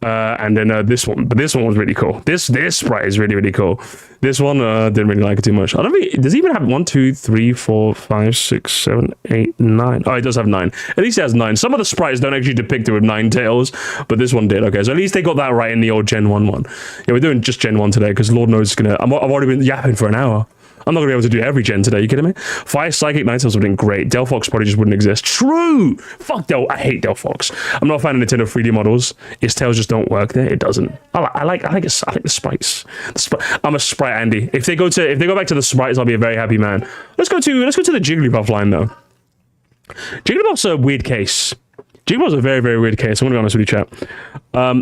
And then this one. But this one was really cool. This sprite is really, really cool. This one, didn't really like it too much. I don't think... Does it even have 1, 2, 3, 4, 5, 6, 7, 8, 9? Oh, it does have 9. At least it has 9. Some of the sprites don't actually depict it with 9 tails, but this one did. Okay, so at least they got that right in the old Gen 1 one. Yeah, we're doing just Gen 1 today, because Lord knows it's gonna... I've already been yapping for an hour. I'm not going to be able to do every gen today. You kidding me? Fire Psychic Ninetales would have been great. Delphox probably just wouldn't exist. True! Fuck I hate Delphox. I'm not a fan of Nintendo 3D models. Its tails just don't work there. It doesn't. I like the sprites. I'm a sprite Andy. If they go back to the sprites, I'll be a very happy man. Let's go to the Jigglypuff line though. Jigglypuff's a weird case. Jigglypuff's a very, very weird case. I'm going to be honest with you, chat.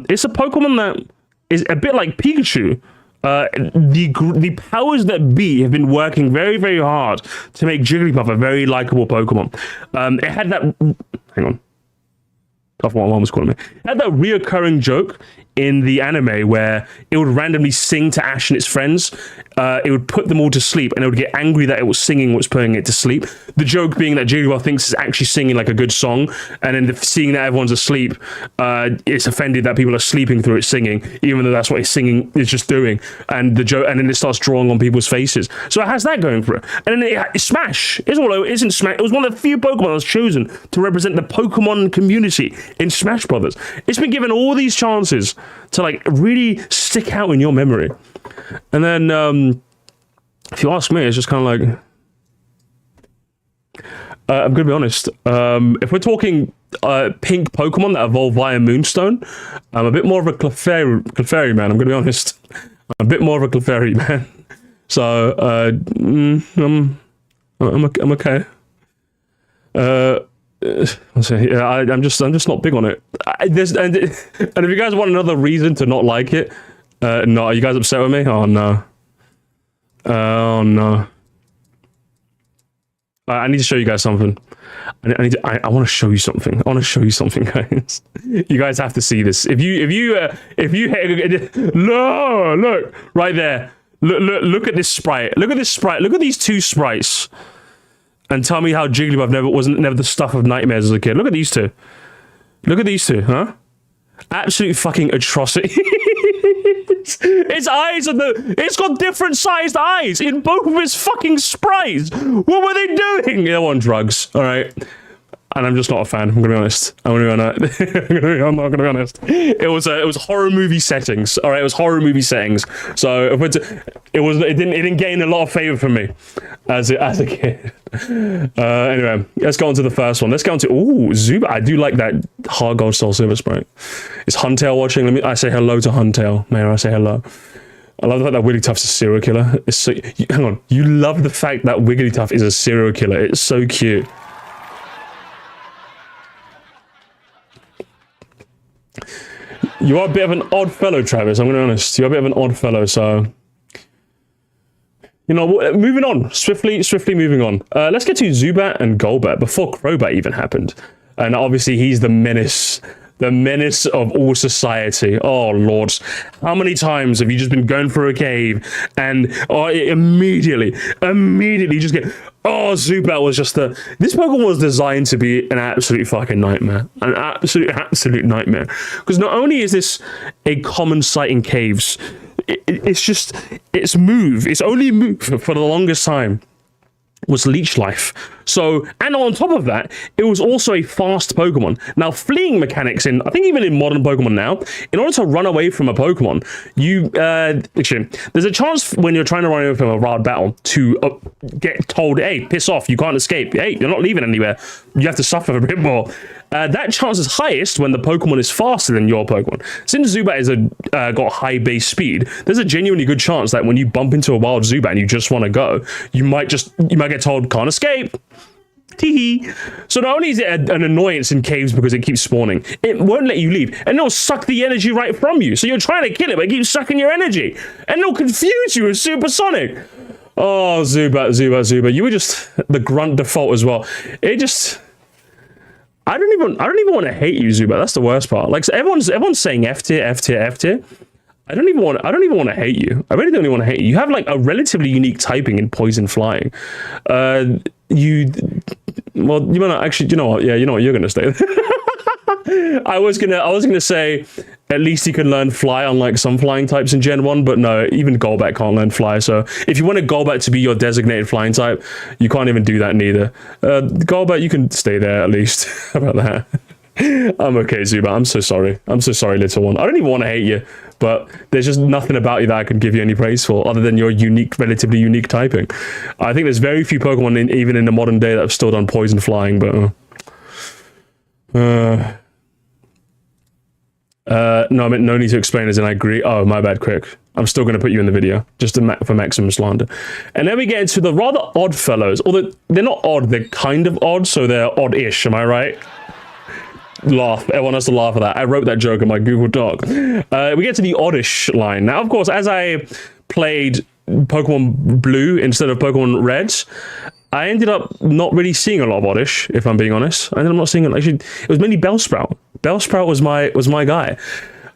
It's a Pokemon that is a bit like Pikachu. The powers that be have been working very, very hard to make Jigglypuff a very likable Pokemon. It had that... Hang on. I forgot what my mom was calling me. It had that reoccurring joke in the anime where it would randomly sing to Ash and its friends. It would put them all to sleep, and it would get angry that it was singing what's putting it to sleep. The joke being that Jigglypuff thinks it's actually singing like a good song, and then seeing that everyone's asleep, it's offended that people are sleeping through it singing, even though that's what it's singing is just doing. And the joke, and then it starts drawing on people's faces. So it has that going for it. And then it's Smash. Isn't Smash? It was one of the few Pokemon that was chosen to represent the Pokemon community in Smash Brothers. It's been given all these chances to like really stick out in your memory. And then, if you ask me, it's just kind of like, I'm gonna be honest. If we're talking pink Pokemon that evolve via Moonstone, I'm a bit more of a Clefairy man. I'm gonna be honest. I'm a bit more of a Clefairy man. So I'm okay. I'm just not big on it. And if you guys want another reason to not like it, no, are you guys upset with me? Oh no. Oh no. I need to show you guys something. I want to show you something. I want to show you something, guys. You guys have to see this. If you no, look right there. Look at this sprite. Look at this sprite. Look at these two sprites. And tell me how Jigglypuff wasn't the stuff of nightmares as a kid. Look at these two. Look at these two, huh? Absolute fucking atrocity. Its eyes it's got different sized eyes in both of its fucking sprites. What were they doing? They're on drugs, all right. And I'm just not a fan. I'm gonna be honest. I'm not gonna be honest. It was horror movie settings. All right, it was horror movie settings. So it didn't gain a lot of favor from me as a kid. Anyway, let's go on to the first one. Let's go on to Zubat. I do like that Hard Gold Soul Silver sprite. Is Huntail watching? I say hello to Huntail. May I say hello? I love the fact that Wigglytuff's a serial killer. It's so hang on. You love the fact that Wigglytuff is a serial killer. It's so cute. You are a bit of an odd fellow, Travis. I'm going to be honest. You're a bit of an odd fellow, so... You know, moving on. Swiftly moving on. Let's get to Zubat and Golbat before Crobat even happened. And obviously, he's the menace. The menace of all society. Oh, Lord. How many times have you just been going through a cave and immediately just get... Oh, Zubat was just this Pokemon was designed to be an absolute fucking nightmare. An absolute nightmare. Because not only is this a common sight in caves, its only move for the longest time was Leech Life. So, and on top of that, it was also a fast Pokemon. Now, fleeing mechanics I think even in modern Pokemon now, in order to run away from a Pokemon, actually, there's a chance when you're trying to run away from a wild battle to get told, hey, piss off, you can't escape. Hey, you're not leaving anywhere. You have to suffer a bit more. That chance is highest when the Pokemon is faster than your Pokemon. Since Zubat is got high base speed, there's a genuinely good chance that when you bump into a wild Zubat and you just want to go, you might get told, can't escape. Teehee. So not only is it an annoyance in caves because it keeps spawning, it won't let you leave, and it'll suck the energy right from you. So you're trying to kill it, but it keeps sucking your energy, and it'll confuse you with Supersonic. Oh, Zubat, you were just the grunt default as well. I don't even want to hate you, Zubat. That's the worst part. Like, so everyone's saying F tier. I don't even want to hate you. I really don't even want to hate you. You have like a relatively unique typing in Poison Flying. You might not actually. You know what? Yeah, you know what? You're gonna stay. I was gonna say at least you can learn Fly, unlike some flying types in Gen 1, but no, even Golbat can't learn Fly. So if you want a Golbat to be your designated flying type, you can't even do that neither. Golbat, you can stay there at least. How about that? I'm okay, Zubat. I'm so sorry. I'm so sorry, little one. I don't even want to hate you, but there's just nothing about you that I can give you any praise for other than your relatively unique typing. I think there's very few Pokemon, even in the modern day, that have still done Poison Flying, but... no, I meant no need to explain as in I agree. Oh, my bad, quick. I'm still going to put you in the video, just for maximum slander. And then we get into the rather odd fellows. Although, they're not odd, they're kind of odd, so they're odd-ish, am I right? Laugh. Everyone has to laugh at that. I wrote that joke in my Google Doc. We get to the oddish line. Now, of course, as I played Pokemon Blue instead of Pokemon Red, I ended up not really seeing a lot of oddish, if I'm being honest. I ended up not seeing it. Actually, it was mainly Bellsprout. Bellsprout was my guy.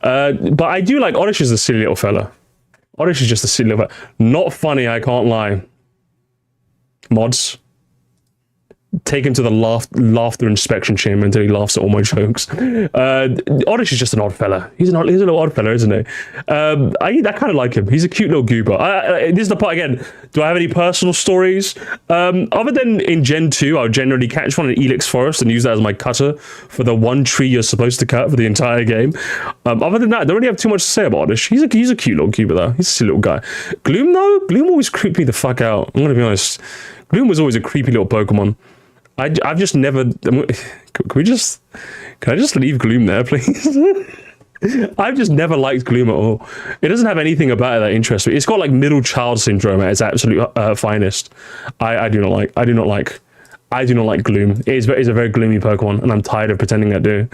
But I do like Oddish is a silly little fella. Oddish is just a silly little fella. Not funny, I can't lie. Mods. Take him to the laughter inspection chamber until he laughs at all my jokes. Oddish is just an odd fella. He's a little odd fella, isn't he? I kind of like him. He's a cute little goober. This is the part again. Do I have any personal stories? Other than in Gen 2, I'll generally catch one in Elix Forest and use that as my cutter for the one tree you're supposed to cut for the entire game. Other than that, I don't really have too much to say about Oddish. He's a cute little goober though. He's a silly little guy. Gloom though? Gloom always creeped me the fuck out. I'm gonna be honest. Gloom was always a creepy little Pokemon. I've just never. Can I just leave Gloom there, please? I've just never liked Gloom at all. It doesn't have anything about it that interests me. It's got like middle child syndrome at its absolute finest. I do not like Gloom. It is a very gloomy Pokemon, and I'm tired of pretending I do.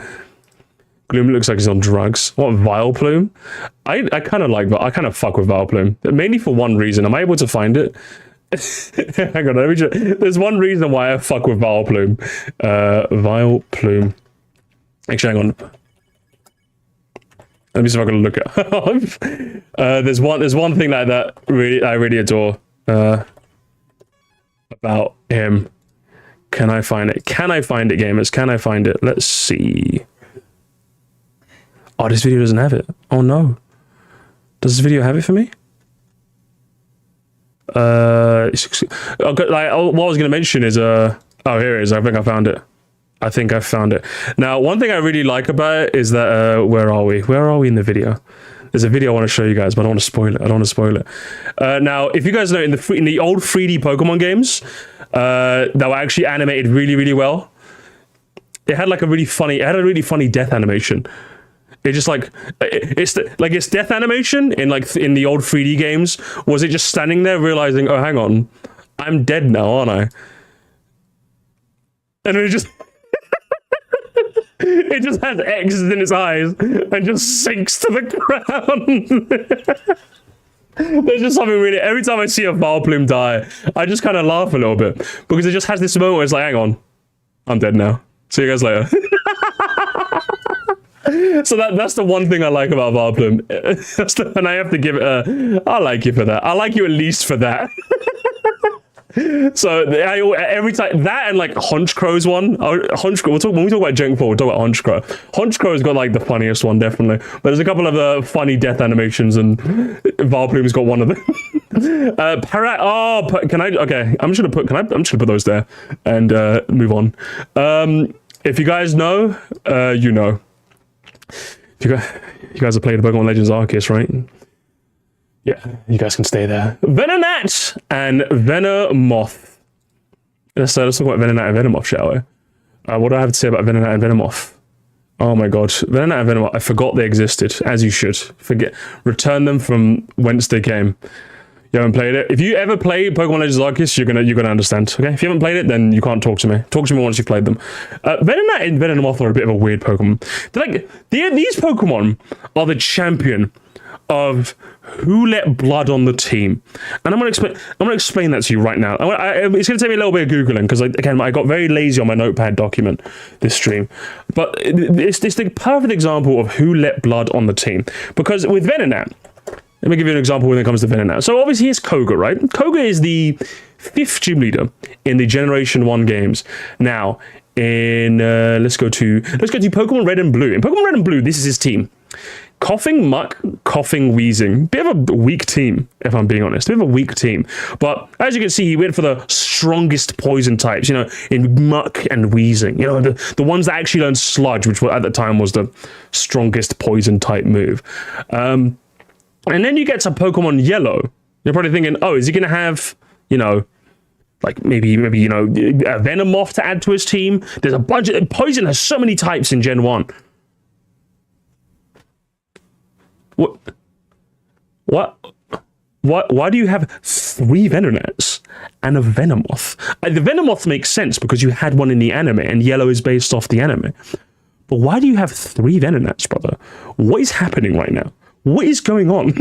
Gloom looks like he's on drugs. What, Vileplume? I kind of like, I kind of fuck with Vileplume. Mainly for one reason. Am I able to find it? Hang on, there's one reason why I fuck with Vileplume. Vileplume. Actually, hang on. Let me see if I can look it up. There's one thing like that I really adore about him. Can I find it? Can I find it, gamers? Can I find it? Let's see. Oh, this video doesn't have it. Oh no. Does this video have it for me? Okay, like, what I was going to mention is oh, here it is. I think I found it. Now, one thing I really like about it is that where are we in the video? There's a video I want to show you guys, but I don't want to spoil it. Now, if you guys know, in the old 3D Pokemon games that were actually animated really well, it had a really funny death animation. It just its death animation in the old 3D games was it just standing there realizing, oh, hang on, I'm dead now, aren't I? And it just it just has X's in its eyes and just sinks to the ground. There's just something really, every time I see a Vileplume die, I just kind of laugh a little bit because it just has this moment where it's like, hang on, I'm dead now. See you guys later. So that's the one thing I like about Vileplume. And I have to give it I like you for that. I like you at least for that. So every time that and like Honchcrow's one, Honchcrow. When we talk about Gen 4, we'll talk about Honchcrow. Honchcrow's got like the funniest one, definitely. But there's a couple of funny death animations, and Vileplume's got one of them. Parat. Oh, can I? Okay, I'm just gonna put those there and move on. If you guys know, you know. You guys have played Pokemon Legends Arceus, right? Yeah, you guys can stay there. Venonat and Venomoth. Let's talk about Venonat and Venomoth, shall we? What do I have to say about Venonat and Venomoth? Oh my god, Venonat and Venomoth. I forgot they existed, as you should. Return them from whence they came. You haven't played it? If you ever play Pokemon Legends Arceus, you're gonna understand. Okay, if you haven't played it, then you can't talk to me. Talk to me once you've played them. Venonat and Venomoth are a bit of a weird Pokemon. These Pokemon are the champion of who let blood on the team, and I'm gonna explain that to you right now. It's gonna take me a little bit of googling because again I got very lazy on my notepad document this stream, but it's the perfect example of who let blood on the team. Because with Venonat, let me give you an example when it comes to Venonat. So obviously here's Koga, right? Koga is the 5th gym leader in the Generation 1 games. Now, in let's go to Pokemon Red and Blue. In Pokemon Red and Blue, this is his team. Coughing, Muck, Coughing, Wheezing. Bit of a weak team, if I'm being honest. Bit of a weak team. But as you can see, he went for the strongest poison types, in Muck and Wheezing. The ones that actually learned Sludge, which at the time was the strongest poison type move. And then you get to Pokemon Yellow. You're probably thinking, oh, is he going to have, like maybe a Venomoth to add to his team? There's a bunch of... Poison has so many types in Gen 1. What? Why do you have 3 Venonats and a Venomoth? The Venomoth makes sense because you had one in the anime, and Yellow is based off the anime. But why do you have 3 Venonats, brother? What is happening right now? What is going on?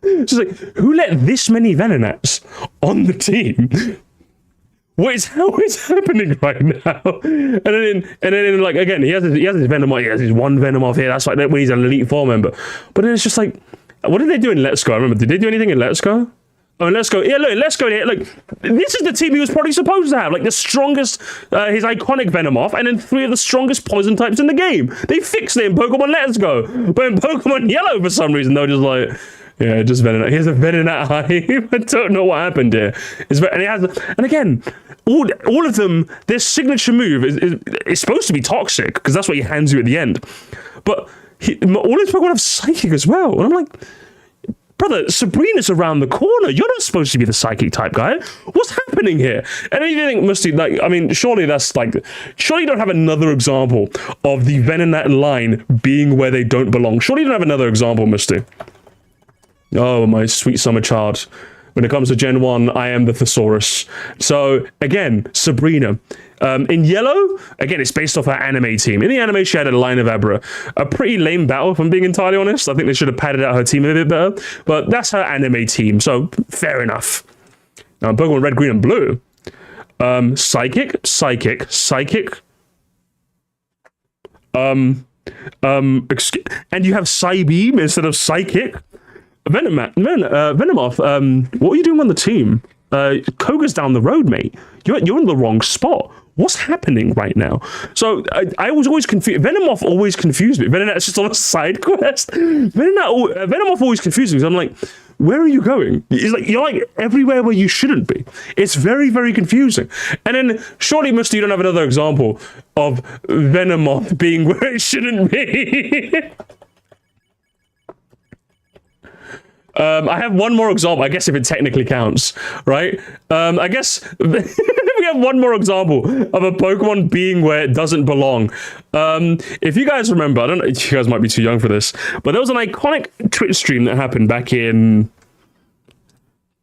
It's like, who let this many Venonats on the team? what is happening right now? And then like again, he has his Venomoth, he has his one Venomoth here. That's like when he's an elite 4 member. But then it's just like, what did they do in Let's Go? I remember, did they do anything in Let's Go? Oh, and Let's Go. Yeah, look, Let's Go here. Like, this is the team he was probably supposed to have. Like, the strongest, his iconic Venomoth, and then 3 of the strongest poison types in the game. They fixed it in Pokemon Let's Go. But in Pokemon Yellow, for some reason, they're just like, yeah, just Venonat. Here's a Venonat Hive. I don't know what happened here. And again, all of them, their signature move is supposed to be Toxic, because that's what he hands you at the end. But all his Pokemon have Psychic as well. And I'm like, brother, Sabrina's around the corner. You're not supposed to be the Psychic type guy. What's happening here? And then you think, Musty, like, I mean, surely you don't have another example of the Venonat line being where they don't belong. Surely you don't have another example, Musty. Oh, my sweet summer child. When it comes to Gen 1, I am the Thesaurus. So, again, Sabrina. In Yellow, again, it's based off her anime team. In the anime, she had a line of Abra. A pretty lame battle, if I'm being entirely honest. I think they should have padded out her team a bit better. But that's her anime team, so fair enough. Now, in Pokemon Red, Green, and Blue, Psychic. And you have Psybeam instead of Psychic. Venomoth, what are you doing on the team? Koga's down the road, mate. You're in the wrong spot. What's happening right now? So I was always confused. Venomoth always confused me. Venonat's just on a side quest. Venomoth always confused me. So I'm like, where are you going? It's like you're like everywhere where you shouldn't be. It's very, very confusing. And then surely, Musty, you don't have another example of Venomoth being where it shouldn't be. I have one more example, I guess, if it technically counts, right? I guess we have one more example of a Pokemon being where it doesn't belong. If you guys remember, I don't know, you guys might be too young for this, but there was an iconic Twitch stream that happened back in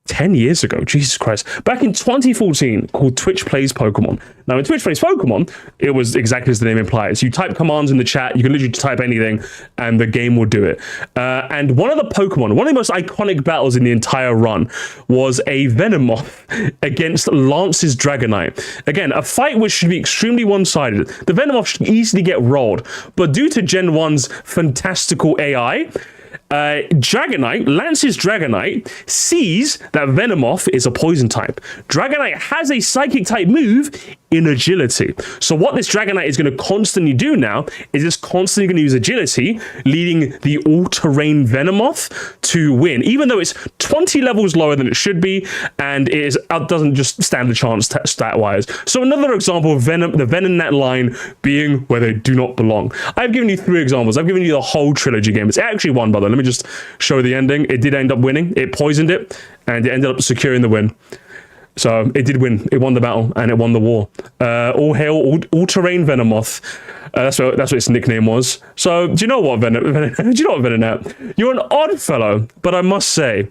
10 years ago, Jesus Christ. Back in 2014, called Twitch Plays Pokemon. Now, in Twitch Plays Pokemon, it was exactly as the name implies. You type commands in the chat, you can literally type anything, and the game will do it. And one of the most iconic battles in the entire run was a Venomoth against Lance's Dragonite. Again, a fight which should be extremely one-sided. The Venomoth should easily get rolled, but due to Gen 1's fantastical AI, Lance's Dragonite sees that Venomoth is a poison type. Dragonite has a psychic type move in agility. So what this Dragonite is going to constantly do now is it's constantly going to use agility, leading the all-terrain Venomoth to win, even though it's 20 levels lower than it should be, and it doesn't just stand a chance stat-wise. So another example of the Venonat line being where they do not belong. I've given you 3 examples. I've given you the whole trilogy game. It's actually one, by the way. Let me just show the ending. It did end up winning. It poisoned it, and it ended up securing the win. So it did win. It won the battle, and it won the war. All hail, all-terrain Venomoth. That's what its nickname was. So do you know what, Venonat? You're an odd fellow, but I must say,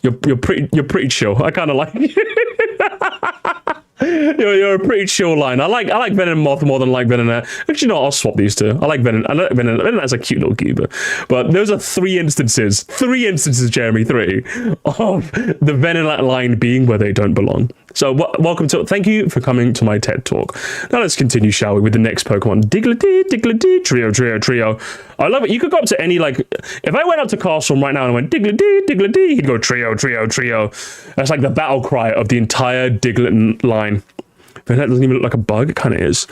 you're pretty chill. I kind of like you. You're a pretty chill line. I like Venomoth more than I like Venonat. Actually, no, I'll swap these two. I like Venonat. Venonat's a cute little keeper. But those are 3 instances, Jeremy, 3, of the Venonat line being where they don't belong. So thank you for coming to my TED Talk. Now let's continue, shall we, with the next Pokemon. Diglett, Trio. I love it. You could go up to any, like, if I went up to Castle right now and went Diglett, he'd go Trio. That's like the battle cry of the entire Diglett line. But that doesn't even look like a bug. It kind of is.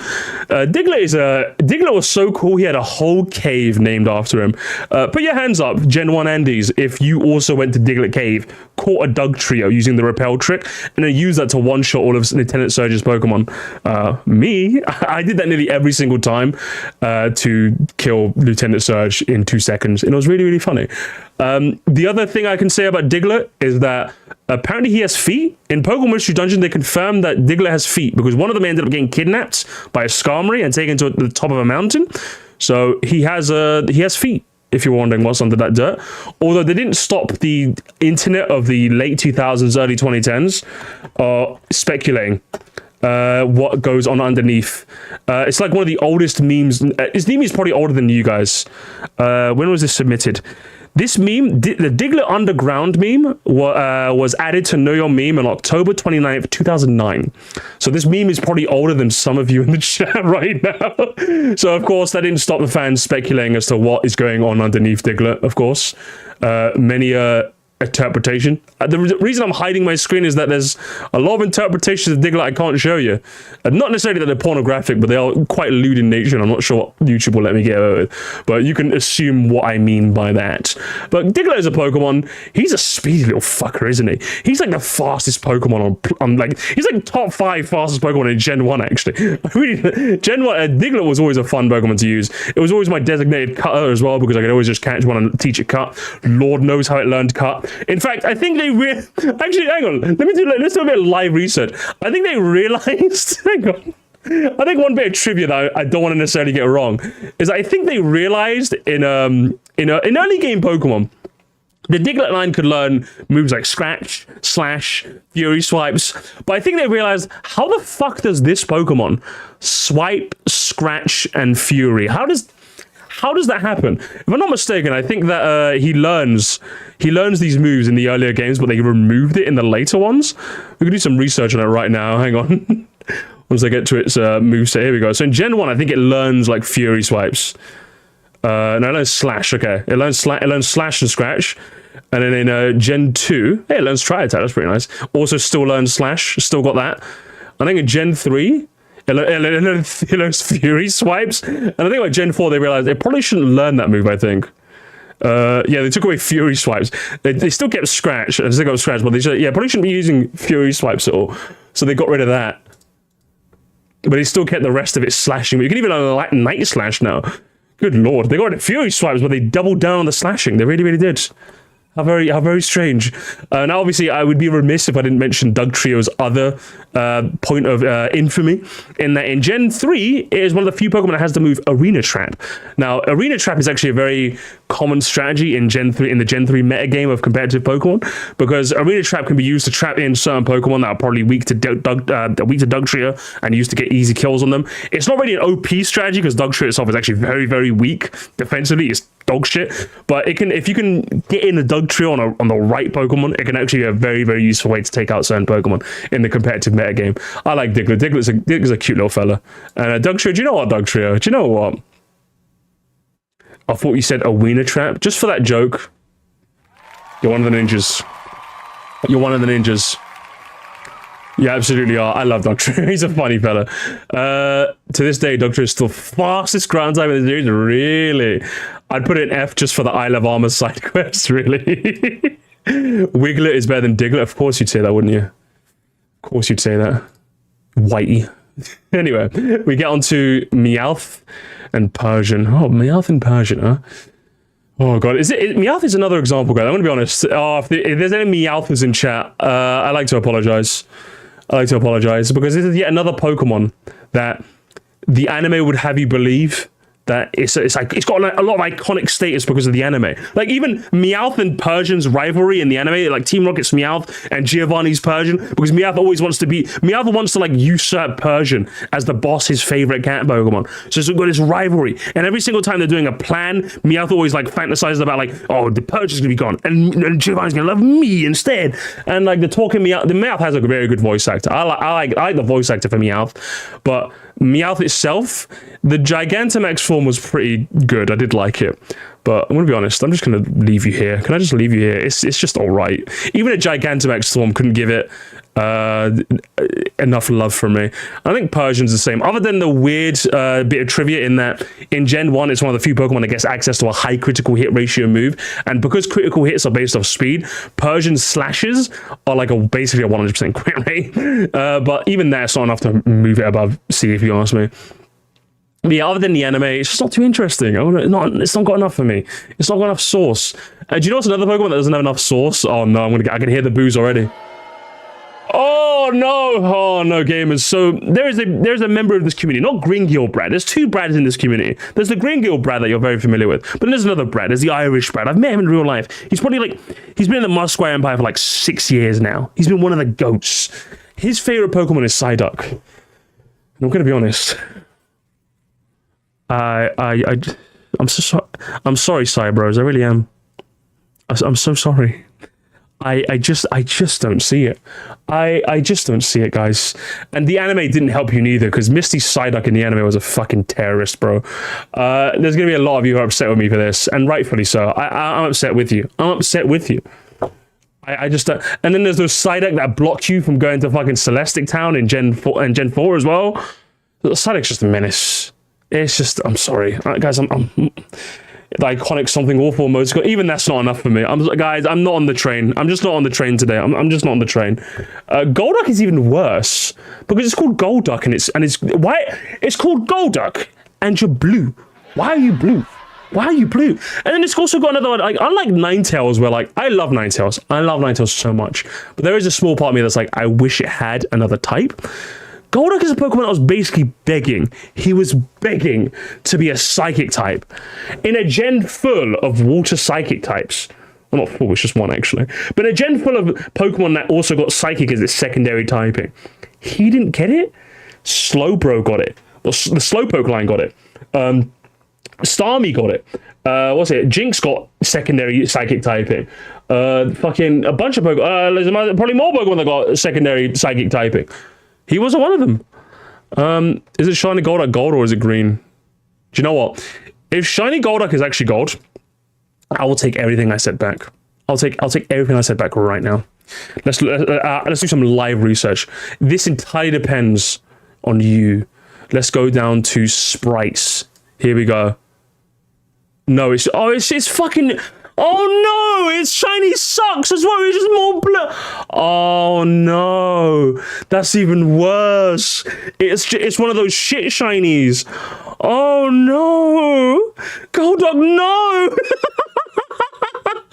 Diglett was so cool. He had a whole cave named after him. Put your hands up, Gen 1 Andes, if you also went to Diglett Cave, caught a Dugtrio using the repel trick, and then used that to one-shot all of Lieutenant Surge's Pokemon. I did that nearly every single time to kill Lieutenant Surge in 2 seconds. And it was really, really funny. The other thing I can say about Diglett is that apparently he has feet. In Pokemon Mystery Dungeon, they confirmed that Diglett has feet because one of them ended up getting kidnapped by a Skarmory and taken to the top of a mountain. So he has feet, if you're wondering what's under that dirt. Although they didn't stop the internet of the late 2000s, early 2010s speculating what goes on underneath. It's like one of the oldest memes. His meme is probably older than you guys. When was this submitted? This meme, the Diglett Underground meme, was added to Know Your Meme on October 29th, 2009. So this meme is probably older than some of you in the chat right now. So, of course, that didn't stop the fans speculating as to what is going on underneath Diglett, of course. Many interpretation. The reason I'm hiding my screen is that there's a lot of interpretations of Diglett I can't show you. Not necessarily that they're pornographic, but they are quite lewd in nature, and I'm not sure what YouTube will let me get away with. But you can assume what I mean by that. But Diglett is a Pokemon. He's a speedy little fucker, isn't he? He's like the fastest Pokemon on like, he's like top 5 fastest Pokemon in Gen 1, actually. Gen 1, Diglett was always a fun Pokemon to use. It was always my designated cutter as well, because I could always just catch one and teach it cut. Lord knows how it learned cut. In fact, I think they actually, hang on. Let's do a bit of live research. I think they realized. Hang on. I think one bit of trivia that I don't want to necessarily get wrong is I think they realized in early game Pokemon, the Diglett line could learn moves like Scratch, Slash, Fury Swipes, but I think they realized, how the fuck does this Pokemon swipe, Scratch, and Fury? How does that happen? If I'm not mistaken, I think that he learns these moves in the earlier games, but they removed it in the later ones. We can do some research on it right now. Hang on. Once I get to its moveset, here we go. So in Gen 1, I think it learns like Fury Swipes. No, it learns Slash. Okay, it learns Slash and Scratch. And then in Gen 2, hey, it learns Tri-Attack. That's pretty nice. Also, still learns Slash. Still got that. I think in Gen 3. It learns Fury Swipes. And I think like Gen 4, they realized they probably shouldn't learn that move, I think. Yeah, they took away Fury Swipes. They still kept Scratch, and still got Scratch, but they probably shouldn't be using Fury Swipes at all. So they got rid of that. But they still kept the rest of it slashing. You can even learn Night Slash now. Good lord. They got rid of Fury Swipes, but they doubled down on the slashing. They really, really did. How very strange. Now, obviously, I would be remiss if I didn't mention Dugtrio's other point of infamy, in that in Gen 3, it is one of the few Pokemon that has the move Arena Trap. Now, Arena Trap is actually a very common strategy in Gen 3, in the Gen 3 metagame of competitive Pokemon, because Arena Trap can be used to trap in certain Pokemon that are probably weak to Dugtrio and used to get easy kills on them. It's not really an OP strategy, because Dugtrio itself is actually very, very weak defensively. It's dog shit, but it can, if you can get in a Dugtrio on the right Pokemon, it can actually be a very, very useful way to take out certain Pokemon in the competitive metagame. I like Diglett. Diglett's a cute little fella. And Dugtrio, do you know what, Dugtrio? Do you know what? I thought you said Arena Trap. Just for that joke. You're one of the ninjas. You're one of the ninjas. You absolutely are. I love Dugtrio. He's a funny fella. To this day, Dugtrio is still fastest ground type in the series. Really? I'd put it in F just for the I Love Armor side quest, really. Wiglet is better than Diglett. Of course you'd say that, wouldn't you? Of course you'd say that. Whitey. Anyway, we get on to Meowth and Persian. Oh, Meowth and Persian, huh? Oh god, Meowth is another example, guys. I'm gonna be honest. Oh, if there's any Meowthers in chat, I'd like to apologize. Because this is yet another Pokemon that the anime would have you believe that it's got a lot of iconic status because of the anime. Like even Meowth and Persian's rivalry in the anime, like Team Rocket's Meowth and Giovanni's Persian, because Meowth wants to like usurp Persian as the boss, his favorite cat Pokemon. So it's got this rivalry, and every single time they're doing a plan, Meowth always like fantasizes about like, oh, the Persian's gonna be gone, and Giovanni's gonna love me instead. And like the Meowth has a very good voice actor. I like the voice actor for Meowth, but Meowth itself, the Gigantamax form was pretty good. I did like it. But I'm going to be honest, I'm just going to leave you here. Can I just leave you here? It's just all right. Even a Gigantamax form couldn't give it enough love from me. I think Persian's the same. Other than the weird bit of trivia in that in Gen 1, it's one of the few Pokemon that gets access to a high critical hit ratio move. And because critical hits are based off speed, Persian slashes are like basically a 100% crit rate. But even that's not enough to move it above C, if you ask me. But yeah, other than the anime, it's just not too interesting. It's not got enough for me. It's not got enough sauce. Do you know what's another Pokemon that doesn't have enough sauce? Oh no, I can hear the boos already. Oh no, gamers. So there's a member of this community, not Gringill Brad. There's two Brads in this community. There's the Gringill Brad that you're very familiar with, but then there's another Brad. There's the Irish Brad. I've met him in real life. He's been in the Musquire Empire for like 6 years now. He's been one of the goats. His favorite Pokemon is Psyduck. And I'm gonna be honest. I'm so sorry. I'm sorry, Cybros. I really am. I'm so sorry. I just don't see it. I just don't see it, guys. And the anime didn't help you neither, because Misty Psyduck in the anime was a fucking terrorist, bro. There's gonna be a lot of you who are upset with me for this, and rightfully so. I'm upset with you. I'm upset with you. I just don't. And then there's those Psyduck that block you from going to fucking Celestic Town in Gen 4 and Gen 4 as well. Psyduck's just a menace. It's just, I'm sorry, guys. I'm the iconic something awful emoticon. Even that's not enough for me. Guys, I'm not on the train. I'm just not on the train today. I'm just not on the train. Golduck is even worse because it's called Golduck and it's why it's called Golduck and you're blue. Why are you blue? Why are you blue? And then it's also got another one, like, unlike Ninetales, where, like, I love Ninetales. I love Ninetales so much. But there is a small part of me that's like, I wish it had another type. Golduck is a Pokemon that was basically begging. He was begging to be a Psychic type. In a gen full of Water Psychic types. Well, not full, it's just one, actually. But a gen full of Pokemon that also got Psychic as its secondary typing. He didn't get it. Slowbro got it. Well, the Slowpoke line got it. Starmie got it. What's it? Jinx got secondary Psychic typing. Fucking a bunch of Pokemon. There's probably more Pokemon that got secondary Psychic typing. He wasn't one of them. Is it Shiny Golduck gold or is it green? Do you know what? If Shiny Golduck is actually gold, I will take everything I said back. I'll take everything I said back right now. Let's do some live research. This entirely depends on you. Let's go down to sprites. Here we go. No, it's fucking. Oh no, it's shiny sucks as well. It's just more blue. Oh no, that's even worse. It's one of those shit shinies. Oh no, Golduck, no.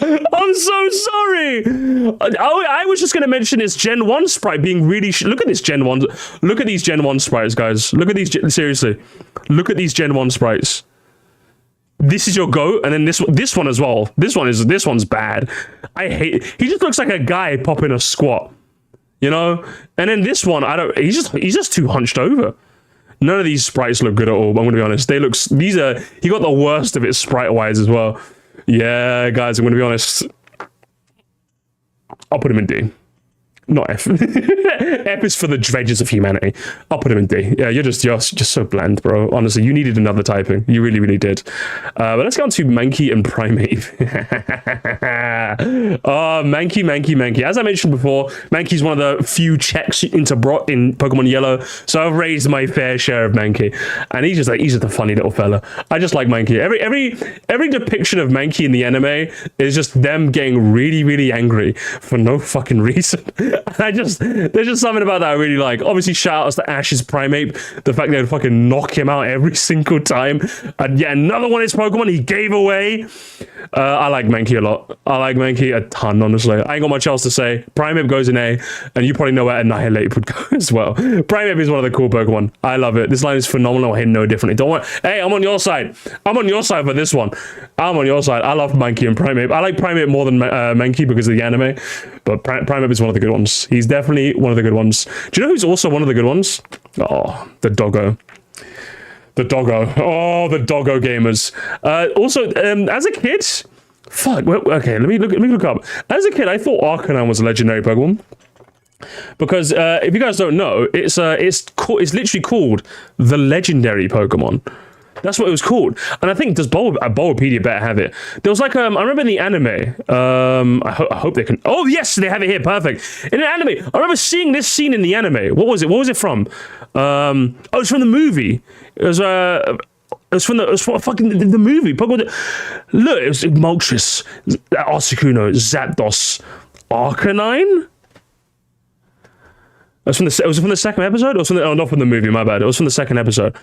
I'm so sorry. I was just going to mention this Gen 1 sprite being really... Look at this Gen 1. Look at these Gen 1 sprites, guys. Look at these... Seriously. Look at these Gen 1 sprites. This is your GOAT, and then this one as well. This one's bad. I hate... He just looks like a guy popping a squat. You know? And then this one, he's just too hunched over. None of these sprites look good at all, I'm going to be honest. He got the worst of it sprite-wise as well. Yeah, guys, I'm going to be honest. I'll put him in D. Not F. F is for the dredges of humanity. I'll put him in D. Yeah, you're just so bland, bro. Honestly, you needed another typing. You really, really did. But let's go on to Mankey and Primeape. Oh, Mankey. As I mentioned before, Mankey's one of the few checks in Pokemon Yellow. So I've raised my fair share of Mankey. And he's just a funny little fella. I just like Mankey. Every depiction of Mankey in the anime is just them getting really, really angry for no fucking reason. There's just something about that I really like. Obviously, shout outs to Ash's Primeape. The fact they'd fucking knock him out every single time. And yet another one of his Pokemon he gave away. I like Mankey a lot. I like Mankey a ton, honestly. I ain't got much else to say. Primeape goes in A, and you probably know where Annihilate would go as well. Primeape is one of the cool Pokemon. I love it. This line is phenomenal. I hit no differently. Don't worry. Hey, I'm on your side. I'm on your side for this one. I'm on your side. I love Mankey and Primeape. I like Primeape more than Mankey because of the anime, but Primeape is one of the good ones. He's definitely one of the good ones. Do you know who's also one of the good ones? Oh, the Doggo. The Doggo. Oh, the Doggo gamers. Also, as a kid... Fuck, okay, let me look up. As a kid, I thought Arcanine was a legendary Pokemon. Because, if you guys don't know, it's literally called the legendary Pokemon. That's what it was called. And I think, does Bulbapedia better have it? There was like, I remember in the anime, I hope they can... Oh, yes, they have it here. Perfect. In an anime, I remember seeing this scene in the anime. What was it? What was it from? Oh, it's from the movie. It was from the movie. Look, it was Moltres, Articuno, Zapdos, Arcanine? Was it from the second episode? Or not from the movie, my bad. It was from the second episode.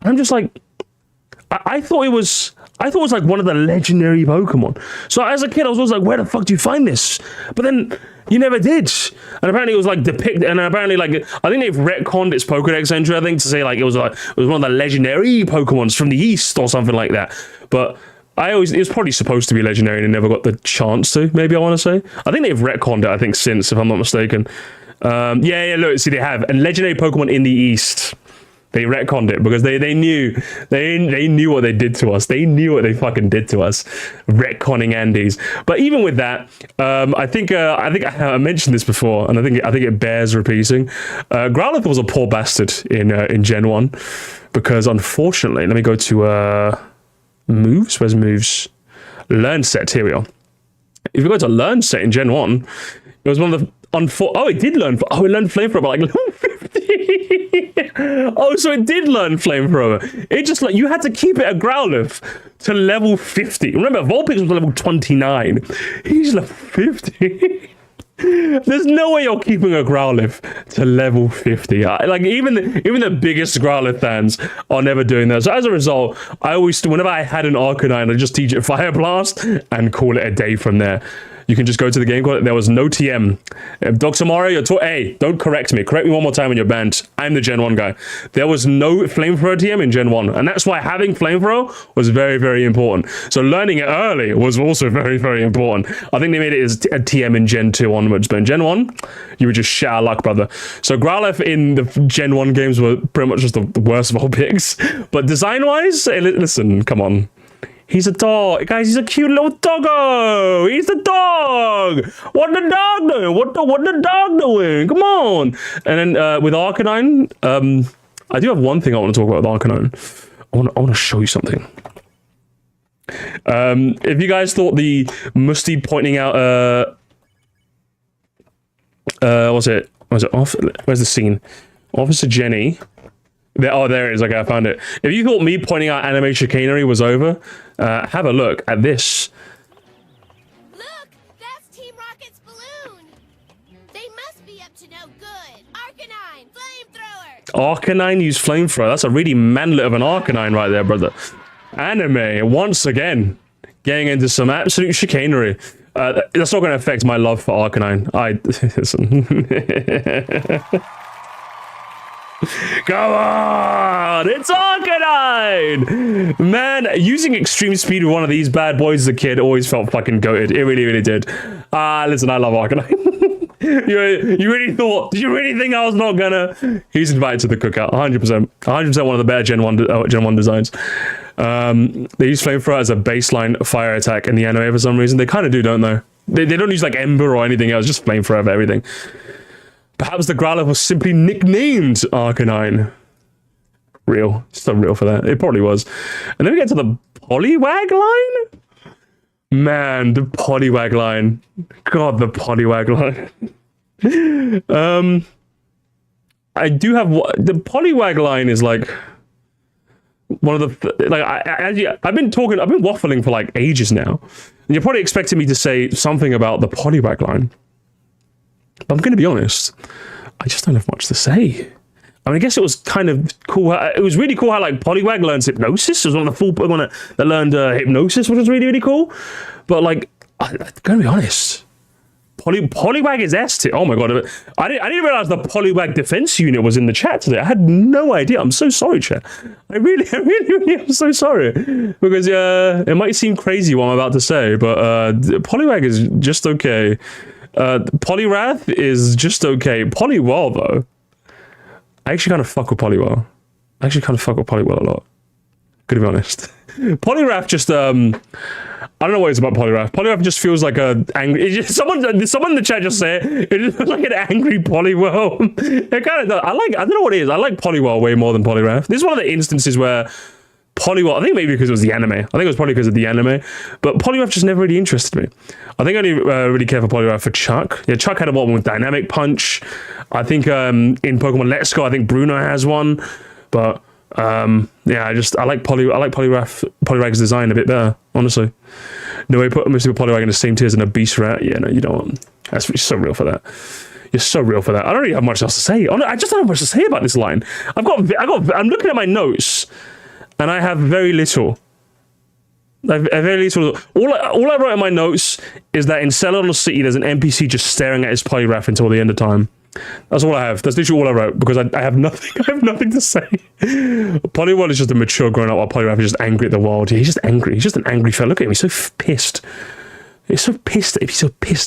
I'm just like... I thought it was like one of the legendary Pokemon. So as a kid, I was always like, where the fuck do you find this? But then you never did. And apparently it was like depicted, and apparently like, I think they've retconned its Pokedex entry, I think, to say like it was one of the legendary Pokemons from the East or something like that. But it was probably supposed to be legendary and it never got the chance to, maybe I want to say. I think they've retconned it, I think, since, if I'm not mistaken. Yeah, look, see, they have. And legendary Pokemon in the East. They retconned it because they knew what they did to us. They knew what they fucking did to us, retconning Andes. But even with that, I think I mentioned this before, and I think it bears repeating. Growlithe was a poor bastard in Gen 1 because unfortunately, let me go to moves. Where's moves? Learn set. Here we are. If you go to learn set in Gen 1, it was one of the it did learn. Oh, it learned flamethrower, but like level 50. Oh, so it did learn flamethrower. It just like you had to keep it a Growlithe to level 50. Remember, Vulpix was level 29. He's level 50. There's no way you're keeping a Growlithe to level 50. Like even the biggest Growlithe fans are never doing that. So as a result, I always, whenever I had an Arcanine, I'd just teach it Fire Blast and call it a day from there. You can just go to the game. There was no TM. Dr. Mario, hey, don't correct me. Correct me one more time when you're banned. I'm the Gen 1 guy. There was no Flamethrower TM in Gen 1. And that's why having Flamethrower was very, very important. So learning it early was also very, very important. I think they made it as a TM in Gen 2 onwards. But in Gen 1, you were just shit out of luck, brother. So Growlithe in the Gen 1 games were pretty much just the worst of all picks. But design-wise, listen, come on. He's a dog. Guys, he's a cute little doggo. He's the dog. What the dog doing? What the dog doing? Come on. And then with Arcanine, I do have one thing I want to talk about with Arcanine. I want to show you something. If you guys thought the Musty pointing out what's it? Where's the scene? Officer Jenny. There it is. Okay, I found it. If you thought me pointing out anime chicanery was over, have a look at this. Look, that's Team Rocket's balloon. They must be up to no good. Arcanine, flamethrower. Arcanine used flamethrower. That's a really manlet of an Arcanine right there, brother. Anime, once again, getting into some absolute chicanery. That's not going to affect my love for Arcanine. Listen. Come on! It's Arcanine! Man, using extreme speed with one of these bad boys as a kid always felt fucking goated. It really, really did. Listen, I love Arcanine. you really thought, did you really think I was not gonna? He's invited to the cookout, 100%. 100% one of the better Gen 1 designs. They use Flamethrower as a baseline fire attack in the anime for some reason. They kind of do, don't they? They don't use like Ember or anything else, just Flamethrower for everything. Perhaps the Growlithe was simply nicknamed Arcanine. Real. So real for that. It probably was. And then we get to the Poliwag line? Man, the Poliwag line. God, the Poliwag line. I do have... The Poliwag line is like... one of the... Like, I've been waffling for like ages now. And you're probably expecting me to say something about the Poliwag line. But I'm going to be honest, I just don't have much to say. I mean, I guess it was kind of cool. It was really cool how, like, Poliwag learns hypnosis. It was one of the full Pokemon that learned hypnosis, which was really, really cool. But, like, I'm going to be honest. Poliwag is S tier. Oh, my God. I didn't realize the Poliwag defense unit was in the chat today. I had no idea. I'm so sorry, chat. I really am so sorry. Because it might seem crazy what I'm about to say, but Poliwag is just okay. Poliwrath is just okay. Poliwhirl, though. I actually kind of fuck with Poliwhirl. A lot. Gonna be honest. Poliwrath just, I don't know what it's about Poliwrath. Poliwrath just feels like a angry... Someone in the chat just say it. It just feels like an angry Poliwhirl. It kind of does. I don't know what it is. I like Poliwhirl way more than Poliwrath. This is one of the instances where Poliwhirl, I think maybe because it was the anime. I think it was probably because of the anime. But Poliwrath just never really interested me. I think I only really care for Poliwrath for Chuck. Yeah, Chuck had a one with Dynamic Punch. I think in Pokemon Let's Go, I think Bruno has one. But yeah, I like Poliwag's design a bit better, honestly. No way put Poliwag in the same tier as a Beast Rat. Yeah, no, you don't. That's so real for that. You're so real for that. I don't really have much else to say. I just don't have much to say about this line. I'm looking at my notes. And I have very little. I have very little. All I wrote in my notes is that in Celadon City, there's an NPC just staring at his Poliwrath until the end of time. That's all I have. That's literally all I wrote because I have nothing. I have nothing to say. Poliwhirl is just a mature grown up, while Poliwrath is just angry at the world. He's just angry. He's just an angry fella. Look at him. He's so pissed. He's so pissed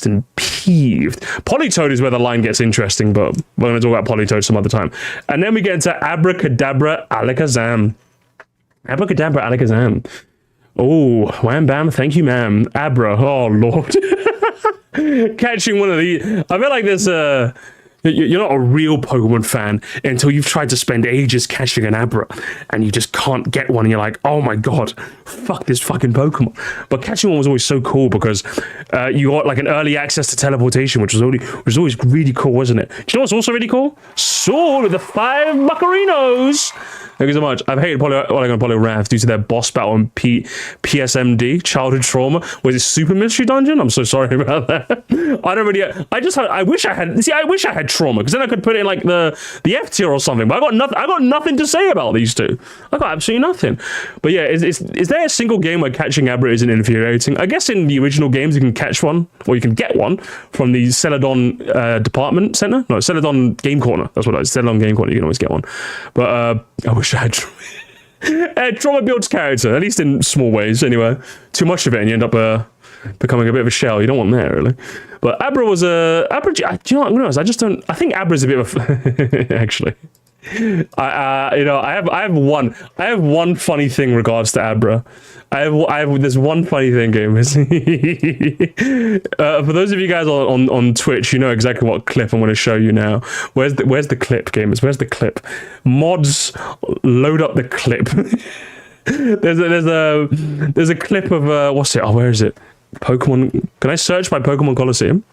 and peeved. Polytoad is where the line gets interesting, but we're going to talk about Polytoad some other time. And then we get into Abracadabra Alakazam. Abracadabra Alakazam. Oh, wham bam, thank you, ma'am. Abra, oh lord. Catching one of these. I feel like there's you're not a real Pokemon fan until you've tried to spend ages catching an Abra and you just can't get one and you're like, oh my god, fuck this fucking Pokemon. But catching one was always so cool because you got like an early access to teleportation, which was always really cool, wasn't it? Do you know what's also really cool? Sword with the 5 Buccarinos. Thank you so much. I've hated Polyrath due to their boss battle on PSMD, Childhood Trauma. Was it Super Mystery Dungeon? I'm so sorry about that. I wish I had Trauma, because then I could put it in like the F tier or something. But I got nothing to say about these two. I got absolutely nothing. But yeah, is there a single game where catching Abra isn't infuriating? I guess in the original games you can catch one, or you can get one from the Celadon Department Center. No, Celadon Game Corner. That's what it is. Celadon Game Corner. You can always get one. But I wish I had Trauma builds character, at least in small ways. Anyway, too much of it and you end up becoming a bit of a shell. You don't want that, really. But Abra was Abra. Do you know what I'm gonna honest? I just don't. I think Abra's a bit of a actually. I have one funny thing in regards to Abra. There's one funny thing, gamers. For those of you guys on Twitch, you know exactly what clip I'm going to show you now. Where's the clip, gamers? Where's the clip? Mods, load up the clip. there's a clip of what's it? Oh, where is it? Pokemon. Can I search by Pokemon Coliseum?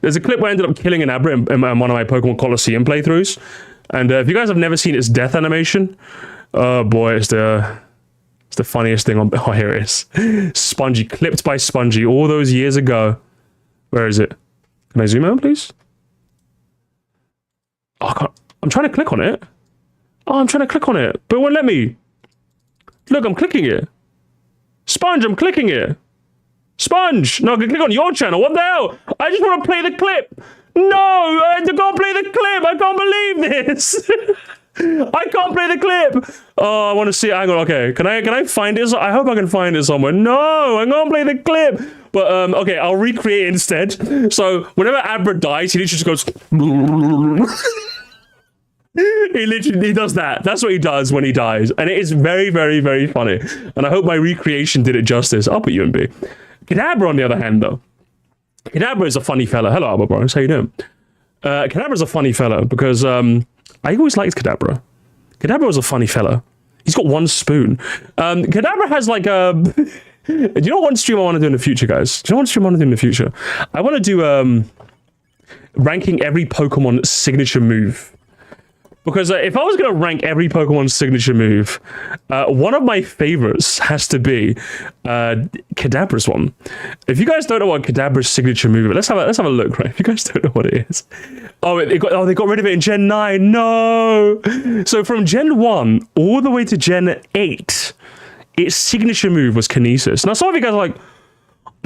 There's a clip where I ended up killing an Abra in one of my Pokemon Coliseum playthroughs. And if you guys have never seen its death animation, oh boy, it's the funniest thing on. Oh, here it is. Spongy, clipped by Spongy all those years ago. Where is it? Can I zoom out, please? Oh, I can't. I'm trying to click on it. Oh, I'm trying to click on it, but it won't let me. Look, I'm clicking it. Sponge, I'm clicking it. Sponge! No, I can click on your channel. What the hell? I just want to play the clip. No, I can't play the clip. I can't believe this. I can't play the clip. Oh, I want to see it. Hang on. Okay, can I find it? I hope I can find it somewhere. No, I can't play the clip. But okay, I'll recreate it instead. So whenever Abra dies, he literally just goes. He does that. That's what he does when he dies, and it is very, very, very funny. And I hope my recreation did it justice. I'll put you in B. Kadabra, on the other hand, though. Kadabra is a funny fella. Hello, Albert Bros. How you doing? Kadabra's a funny fella because I always liked Kadabra. Kadabra was a funny fella. He's got one spoon. Kadabra has like a... Do you know one stream I want to do in the future, guys? Do you know one stream I want to do in the future? I want to do ranking every Pokemon signature move. Because if I was going to rank every Pokemon's signature move, one of my favorites has to be Kadabra's one. If you guys don't know what Kadabra's signature move is, let's have a look, right? If you guys don't know what it is. Oh, they got rid of it in Gen 9. No! So from Gen 1 all the way to Gen 8, its signature move was Kinesis. Now, some of you guys are like,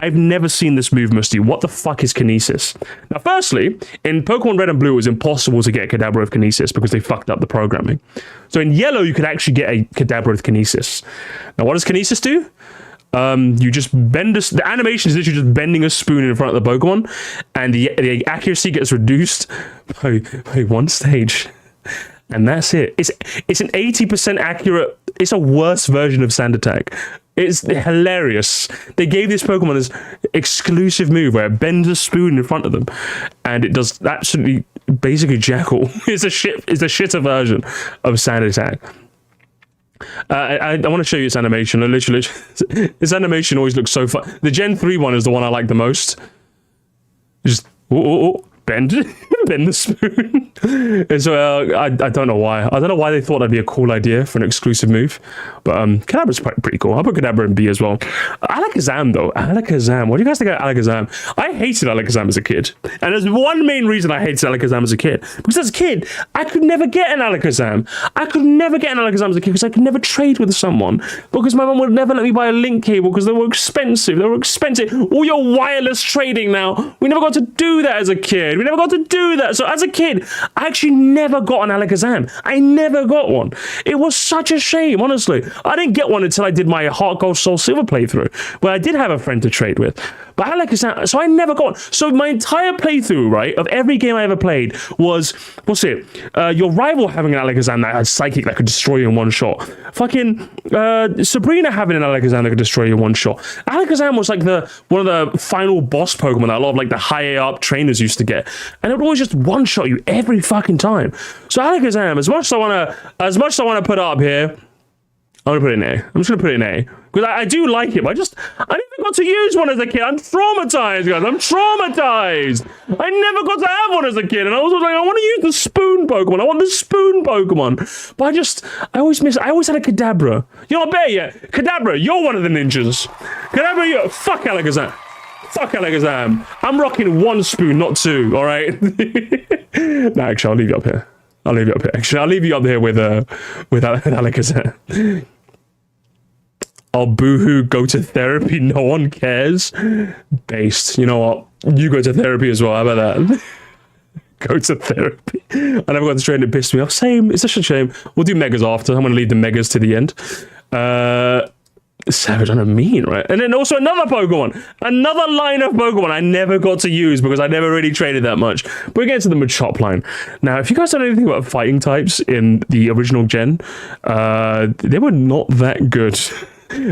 I've never seen this move, Musty. What the fuck is Kinesis? Now, firstly, in Pokemon Red and Blue, it was impossible to get Kadabra with Kinesis because they fucked up the programming. So in Yellow, you could actually get a Kadabra with Kinesis. Now, what does Kinesis do? You just bend the animation is literally just bending a spoon in front of the Pokemon, and the accuracy gets reduced by one stage. And that's it. It's an 80% accurate... It's a worse version of Sand Attack. It's hilarious. They gave this Pokemon this exclusive move where it bends a spoon in front of them, and it does absolutely, basically jackal. It's a shitter version of Sand Attack. I want to show you its animation. Literally, this animation always looks so fun. The Gen 3 one is the one I like the most. Just bend the spoon. And so I don't know why. I don't know why they thought that'd be a cool idea for an exclusive move. But Kadabra's pretty cool. I'll put Kadabra in B as well. Alakazam though. Alakazam. What do you guys think of Alakazam? I hated Alakazam as a kid. And there's one main reason I hated Alakazam as a kid. Because as a kid, I could never get an Alakazam. I could never get an Alakazam as a kid because I could never trade with someone. Because my mum would never let me buy a link cable because they were expensive. All your wireless trading now. We never got to do that as a kid. We never got to do do that. So as a kid, I actually never got an Alakazam. I never got one. It was such a shame, honestly. I didn't get one until I did my Heart Gold Soul Silver playthrough, where I did have a friend to trade with. But Alakazam, so I never got one. So my entire playthrough, right, of every game I ever played was, what's it? Your rival having an Alakazam that had Psychic that could destroy you in one shot. Fucking Sabrina having an Alakazam that could destroy you in one shot. Alakazam was like one of the final boss Pokemon that a lot of like the higher up trainers used to get, and it would always just one shot you every fucking time. So Alakazam, as much as I wanna put it up here, I'm gonna put it in A. I'm just gonna put it in A because I do like it, but I never got to use one as a kid. I'm traumatized, guys. I'm traumatized. I never got to have one as a kid, and I was like, I want to use the spoon Pokemon. I want the spoon Pokemon, but I always had a Kadabra. You're not there yet. Kadabra, you're one of the ninjas. Kadabra, fuck Alakazam. Fuck Alakazam. I'm rocking one spoon, not two. All right. No, actually, I'll leave you up here. Actually, I'll leave you up here with Alakazam. I'll boohoo, go to therapy, no one cares. Based. You know what? You go to therapy as well. How about that? Go to therapy. I never got to train, it pissed me off. Same. It's such a shame. We'll do Megas after. I'm going to leave the Megas to the end. Savage, I don't mean, right? And then also another Pokemon. Another line of Pokemon I never got to use because I never really traded that much. But we get to the Machop line. Now, if you guys don't know anything about fighting types in the original gen, they were not that good.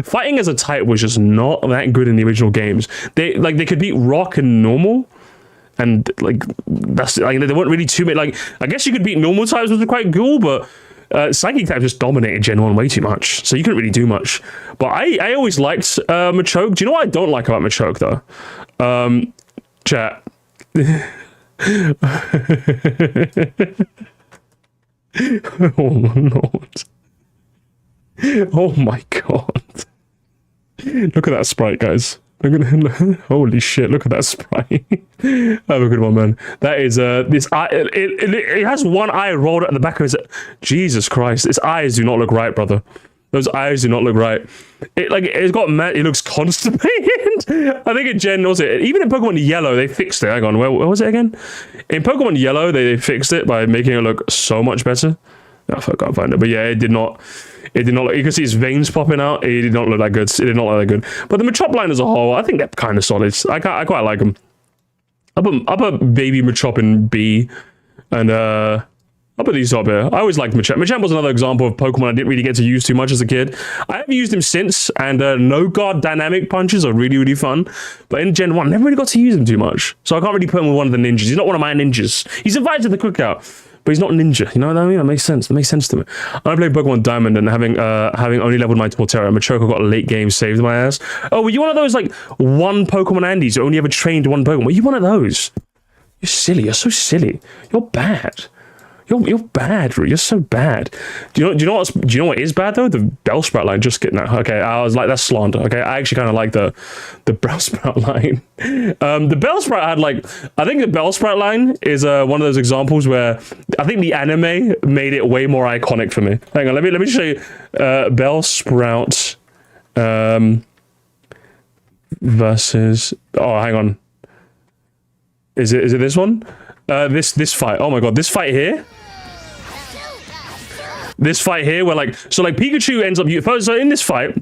Fighting as a type was just not that good in the original games. They could beat Rock and Normal. And like that's like there weren't really too many. Like I guess you could beat normal types, which was quite cool, but Psychic type just dominated Gen 1 way too much, so you couldn't really do much. But I always liked Machoke. Do you know what I don't like about Machoke though? Chat. Oh my lord. Oh my god. Look at that sprite, guys. Holy shit, look at that sprite. Have a good one, man. That is this eye, it has one eye rolled at the back of his, Jesus Christ, its eyes do not look right, brother. Those eyes do not look right. It's got it looks constipated. I think in Gen, was it even in Pokemon Yellow they fixed it. Hang on, where was it again? In Pokemon Yellow they fixed it by making it look so much better. I can't find it, but yeah, it did not look, you can see his veins popping out. It did not look that good. It did not look that good. But the Machop line as a whole, I think they're kind of solid. I quite like them. I put Baby Machop in B, and I'll put these up here. I always liked Machamp. Machamp was another example of Pokemon I didn't really get to use too much as a kid. I have used him since, and No Guard Dynamic Punches are really, really fun. But in Gen 1, I never really got to use him too much. So I can't really put him with one of the ninjas. He's not one of my ninjas. He's invited to the cookout, but he's not ninja. You know what I mean? That makes sense. That makes sense to me. I played Pokemon Diamond, and having only leveled my Torterra, Machoke got a late game saved my ass. Oh, were you one of those like one Pokemon Andes who only ever trained one Pokemon? Were you one of those? You're silly. You're so silly. You're bad. You're bad, Roo. You're so bad. Do you know what is bad though? The Bellsprout line. Just getting that. Okay, I was like, that's slander. Okay, I actually kind of like the Bellsprout line. The Bellsprout had like, I think the Bellsprout line is one of those examples where I think the anime made it way more iconic for me. Hang on, let me show you Bellsprout versus. Oh, hang on. Is it this one? This fight. Oh my god, this fight here. This fight here, where like Pikachu ends up so in this fight,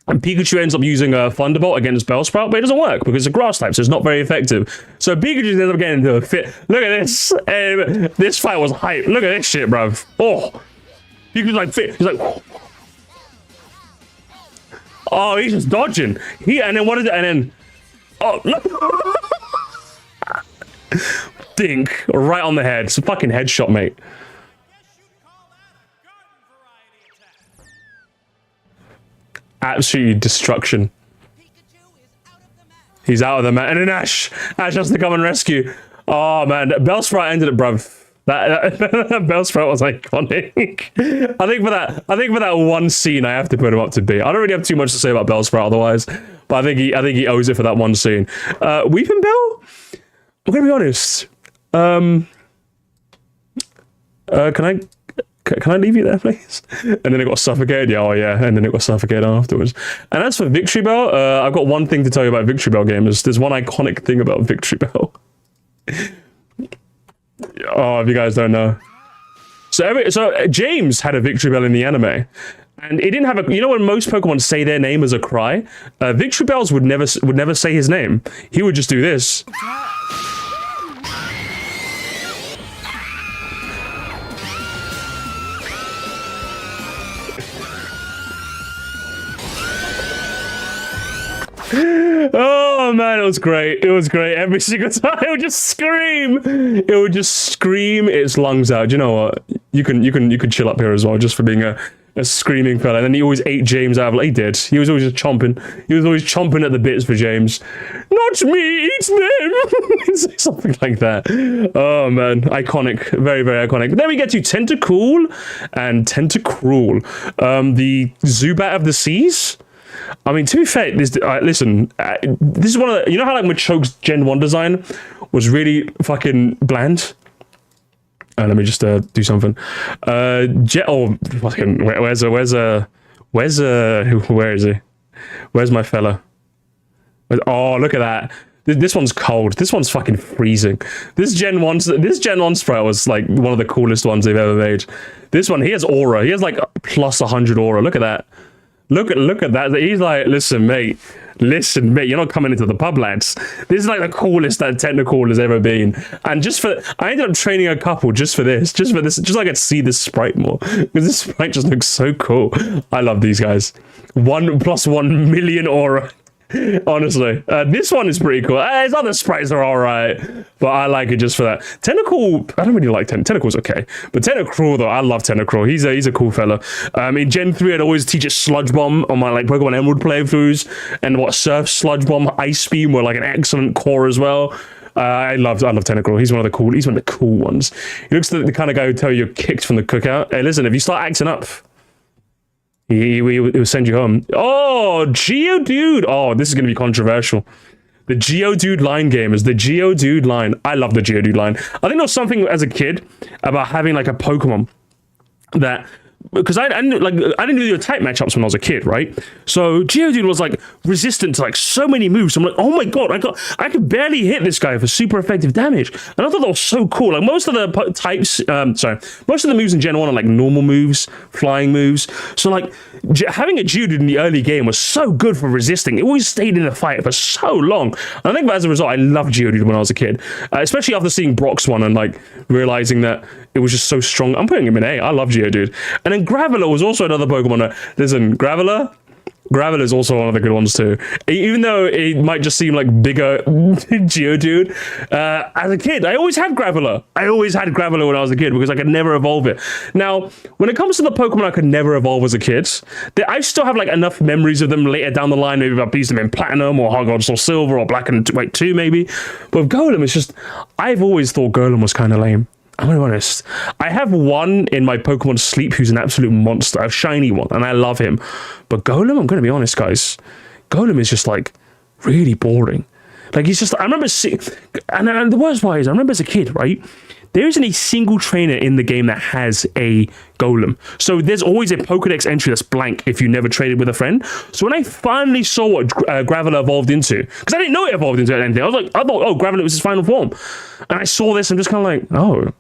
and Pikachu ends up using a Thunderbolt against Bellsprout, but it doesn't work because it's a grass type, so it's not very effective. So Pikachu ends up getting into a fit. Look at this. This fight was hype. Look at this shit, bruv. Oh, Pikachu's like fit. He's like, oh, he's just dodging. And then what is it? And then, oh, look. Dink right on the head. It's a fucking headshot, mate. Absolutely destruction. He's out of the map. And then Ash has to come and rescue. Oh man, Bellsprout ended it, bruv. That Bellsprout was iconic. I think for that one scene, I have to put him up to B. I don't really have too much to say about Bellsprout otherwise, but I think he owes it for that one scene. Weeping Bell? I'm gonna be honest. Can I leave you there, please? And then it got suffocated. Yeah, oh yeah. And then it got suffocated afterwards. And as for Victory Bell, I've got one thing to tell you about Victory Bell gamers. There's one iconic thing about Victory Bell. Oh, if you guys don't know. So James had a victory bell in the anime. And it didn't have a, you know, when most Pokemon say their name as a cry, Victory Bells would never say his name. He would just do this. Oh man, it was great. It was great. Every single time it would just scream. It would just scream its lungs out. Do you know what? You can chill up here as well, just for being a screaming fella. And then he always ate James out. He did. He was always just chomping. He was always chomping at the bits for James. Not me, eat them. Something like that. Oh man, iconic. Very, very iconic. Then we get to Tentacool and Tentacruel. The Zubat of the Seas. I mean, to be fair, listen, this is one of the, you know how like Machoke's Gen 1 design was really fucking bland? Let me just do something. Where is he? Where's my fella? Oh, look at that. This one's cold. This one's fucking freezing. This Gen 1 sprite was like one of the coolest ones they've ever made. This one, he has aura. He has like plus 100 aura. Look at that. Look at that. He's like, listen, mate, you're not coming into the pub, lads. This is like the coolest that Tentacool has ever been. And I ended up training a couple just for this, just so I could see this sprite more. Because this sprite just looks so cool. I love these guys. 1 + 1 million aura. Honestly, this one is pretty cool. His other sprites are all right, but I like it just for that. Tentacool, I don't really like Tentacool's okay, but Tentacruel though, I love Tentacruel. He's a cool fella. In Gen 3, I'd always teach it Sludge Bomb on my like Pokemon Emerald playthroughs, and Surf, Sludge Bomb, Ice Beam were like an excellent core as well. I love Tentacruel. He's one of the cool ones. He looks like the kind of guy who tell you you're kicked from the cookout. Hey, listen, if you start acting up, he will send you home. Oh, Geodude. Oh, this is going to be controversial. The Geodude line game is the Geodude line. I love the Geodude line. I think there was something as a kid about having like a Pokemon that, because I didn't do the type matchups when I was a kid, right? So Geodude was like resistant to like so many moves. I'm like, oh my god, I could barely hit this guy for super effective damage, and I thought that was so cool. Like most of the types, most of the moves in Gen 1 are like normal moves, flying moves. So like having a Geodude in the early game was so good for resisting. It always stayed in the fight for so long. And I think as a result, I loved Geodude when I was a kid, especially after seeing Brock's one and like realizing that it was just so strong. I'm putting him in A. I love Geodude. And then Graveler was also another Pokemon. Listen, Graveler is also one of the good ones too. Even though it might just seem like bigger Geodude. As a kid, I always had Graveler. When I was a kid because I could never evolve it. Now, when it comes to the Pokemon I could never evolve as a kid, I still have like enough memories of them later down the line. Maybe if I used them in Platinum or Hard Gold Soul Silver or Black and White 2 maybe. But with Golem, it's just, I've always thought Golem was kind of lame. I'm gonna be honest. I have one in my Pokemon Sleep who's an absolute monster, a shiny one, and I love him. But Golem, I'm gonna be honest, guys. Golem is just like really boring. Like he's just. I remember seeing, and the worst part is, I remember as a kid, right? There isn't a single trainer in the game that has a Golem. So there's always a Pokedex entry that's blank if you never traded with a friend. So when I finally saw what Graveler evolved into, because I didn't know it evolved into anything, I thought, oh, Graveler was his final form. And I saw this, I'm just kind of like, oh,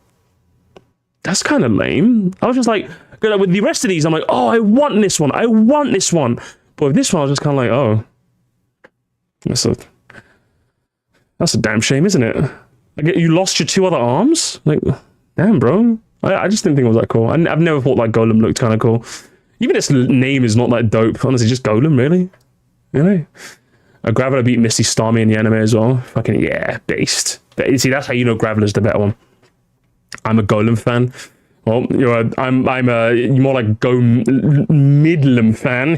that's kind of lame. I was just like, with the rest of these, I'm like, oh, I want this one. But with this one, I was just kind of like, oh, that's a damn shame, isn't it? Like, you lost your 2 other arms? Like, damn, bro. I just didn't think it was that cool. I've never thought like Golem looked kind of cool. Even its name is not that dope. Honestly, just Golem, really? Really? Graveler beat Misty Starmie in the anime as well. Fucking, yeah, based. But, see, that's how you know Graveler's the better one. I'm a Golem fan. Well, I'm more like Midlam fan.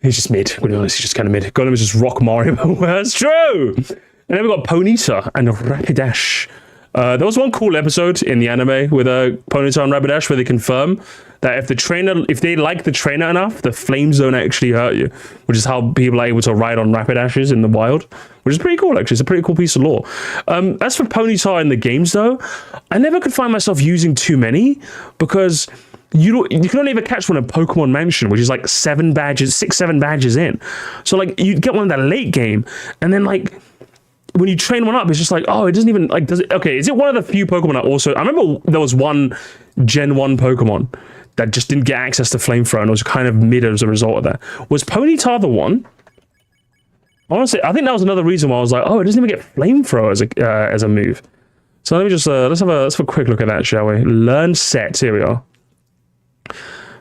He's just mid. To be honest, he's just kind of mid. Golem is just rock Mario. That's true. And then we got Ponyta and Rapidash. There was one cool episode in the anime with Ponyta and Rapidash where they confirm that if they like the trainer enough, the flames don't actually hurt you, which is how people are able to ride on Rapidashes in the wild, which is pretty cool, actually. It's a pretty cool piece of lore. As for Ponyta in the games, though, I never could find myself using too many because you can only ever catch one in Pokemon Mansion, which is like 7 badges in. So like you get one in the late game, and then like when you train one up, it's just like, oh, it doesn't even like. Does it? Okay, is it one of the few Pokemon that also? I remember there was one Gen 1 Pokemon that just didn't get access to Flamethrower and was kind of mid as a result of that. Was Ponyta the one? Honestly, I think that was another reason why I was like, oh, it doesn't even get Flamethrower as a move. So let me just let's have a quick look at that, shall we? Learn sets. Here we are.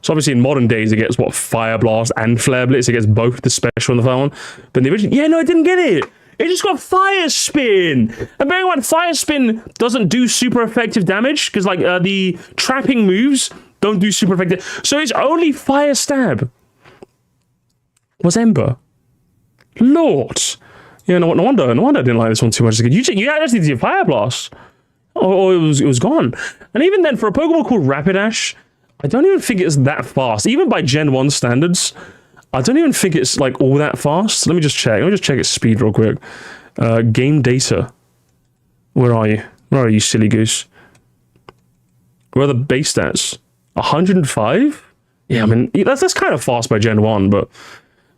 So obviously in modern days it gets what, Fire Blast and Flare Blitz. It gets both the special and the fire one. But in the original, yeah, no, it didn't get it. It just got Fire Spin. And bearing in mind, Fire Spin doesn't do super effective damage because like the trapping moves don't do super effective. So it's only Fire Stab. Was Ember? Lord. Yeah, no wonder I didn't like this one too much. You actually did Fire Blast. Or it was gone. And even then, for a Pokemon called Rapidash, I don't even think it's that fast. Even by Gen 1 standards, I don't even think it's like all that fast. Let me just check. Let me just check its speed real quick. Game data. Where are you? Where are you, silly goose? Where are the base stats? 105? Yeah, I mean, that's kind of fast by Gen 1, but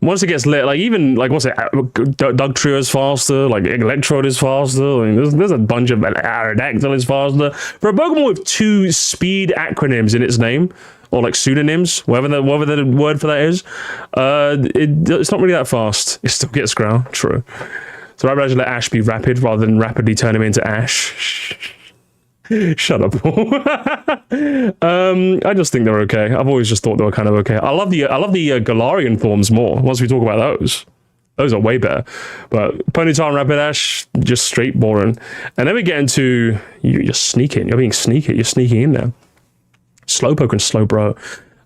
once it gets lit, like even, like, what's it, Dugtrio is faster, like Electrode is faster, I mean, there's a bunch of Aerodactyl is faster. For a Pokemon with 2 speed acronyms in its name, or like pseudonyms, whatever the word for that is, it's not really that fast. It still gets growl, true. So I'd rather let Ash be rapid rather than rapidly turn him into Ash. Shut up, Paul. I just think they're okay. I've always just thought they were kind of okay. I love the Galarian forms more. Once we talk about those are way better. But Ponyta and Rapidash, just straight boring. And then we get into you're sneaking. You're being sneaky. You're sneaking in there. Slowpoke and Slowbro.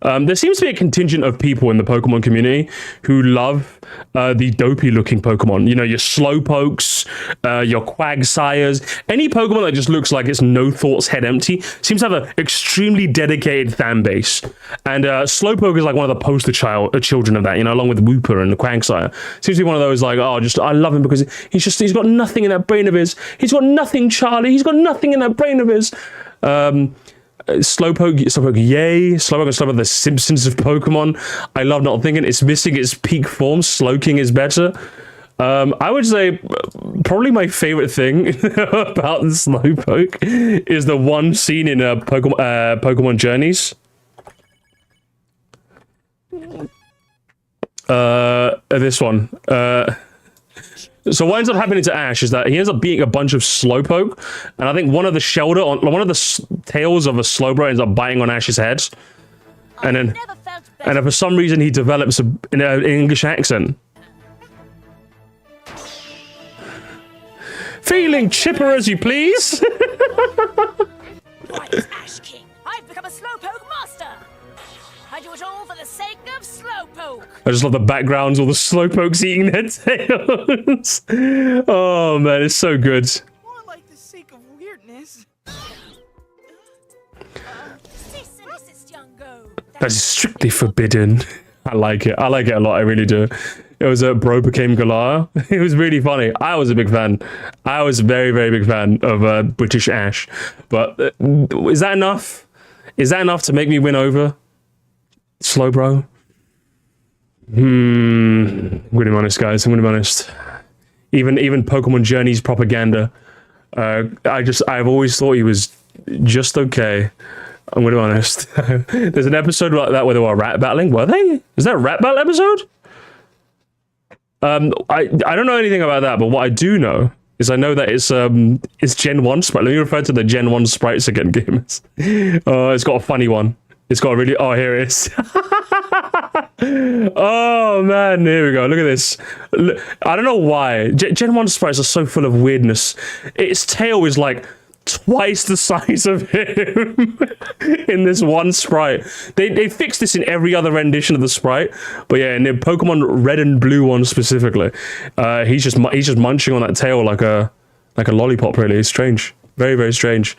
There seems to be a contingent of people in the Pokemon community who love the dopey-looking Pokemon. You know, your Slowpokes, your Quagsires, any Pokemon that just looks like it's no thoughts, head empty, seems to have an extremely dedicated fan base. And Slowpoke is like one of the poster children of that, you know, along with Wooper and the Quagsire. Seems to be one of those like, oh, just I love him because he's got nothing in that brain of his. He's got nothing, Charlie. He's got nothing in that brain of his. Slowpoke, yay. Slowpoke, the Simpsons of Pokemon. I love not thinking. It's missing its peak form. Slowking is better. I would say probably my favorite thing about the Slowpoke is the one scene in Pokemon Journeys. This one. So what ends up happening to Ash is that he ends up beating a bunch of Slowpoke, and I think one of the tails of a Slowbro ends up biting on Ash's head, and then for some reason he develops an English accent. Feeling chipper as you please. Right, Ash King. I've become a Slowpoke master. I do it all for the sake of Slowpoke. I just love the backgrounds, all the Slowpokes eating their tails. Oh man, it's so good. More like the sake of weirdness. That is strictly forbidden. I like it. I like it a lot. I really do. It was Bro Became Galar. It was really funny. I was a big fan. I was a very, very big fan of British Ash. But is that enough? Is that enough to make me win over Slowbro? I'm gonna be honest, guys. I'm gonna be honest. Even Pokemon Journeys propaganda. I've always thought he was just okay. I'm gonna be honest. There's an episode like that where they were rat battling. Were they? Is that a rat battle episode? I don't know anything about that, but what I do know is I know that it's Gen 1 sprite. Let me refer to the Gen 1 sprites again, gamers. It's got a funny one. It's got a really... Oh, here it is. Oh, man. Here we go. Look at this. I don't know why. Gen 1 sprites are so full of weirdness. Its tail is like twice the size of him in this one sprite. They fixed this in every other rendition of the sprite, but yeah, in the Pokemon Red and Blue one specifically, he's just munching on that tail like a lollipop. Really, it's strange. Very, very strange.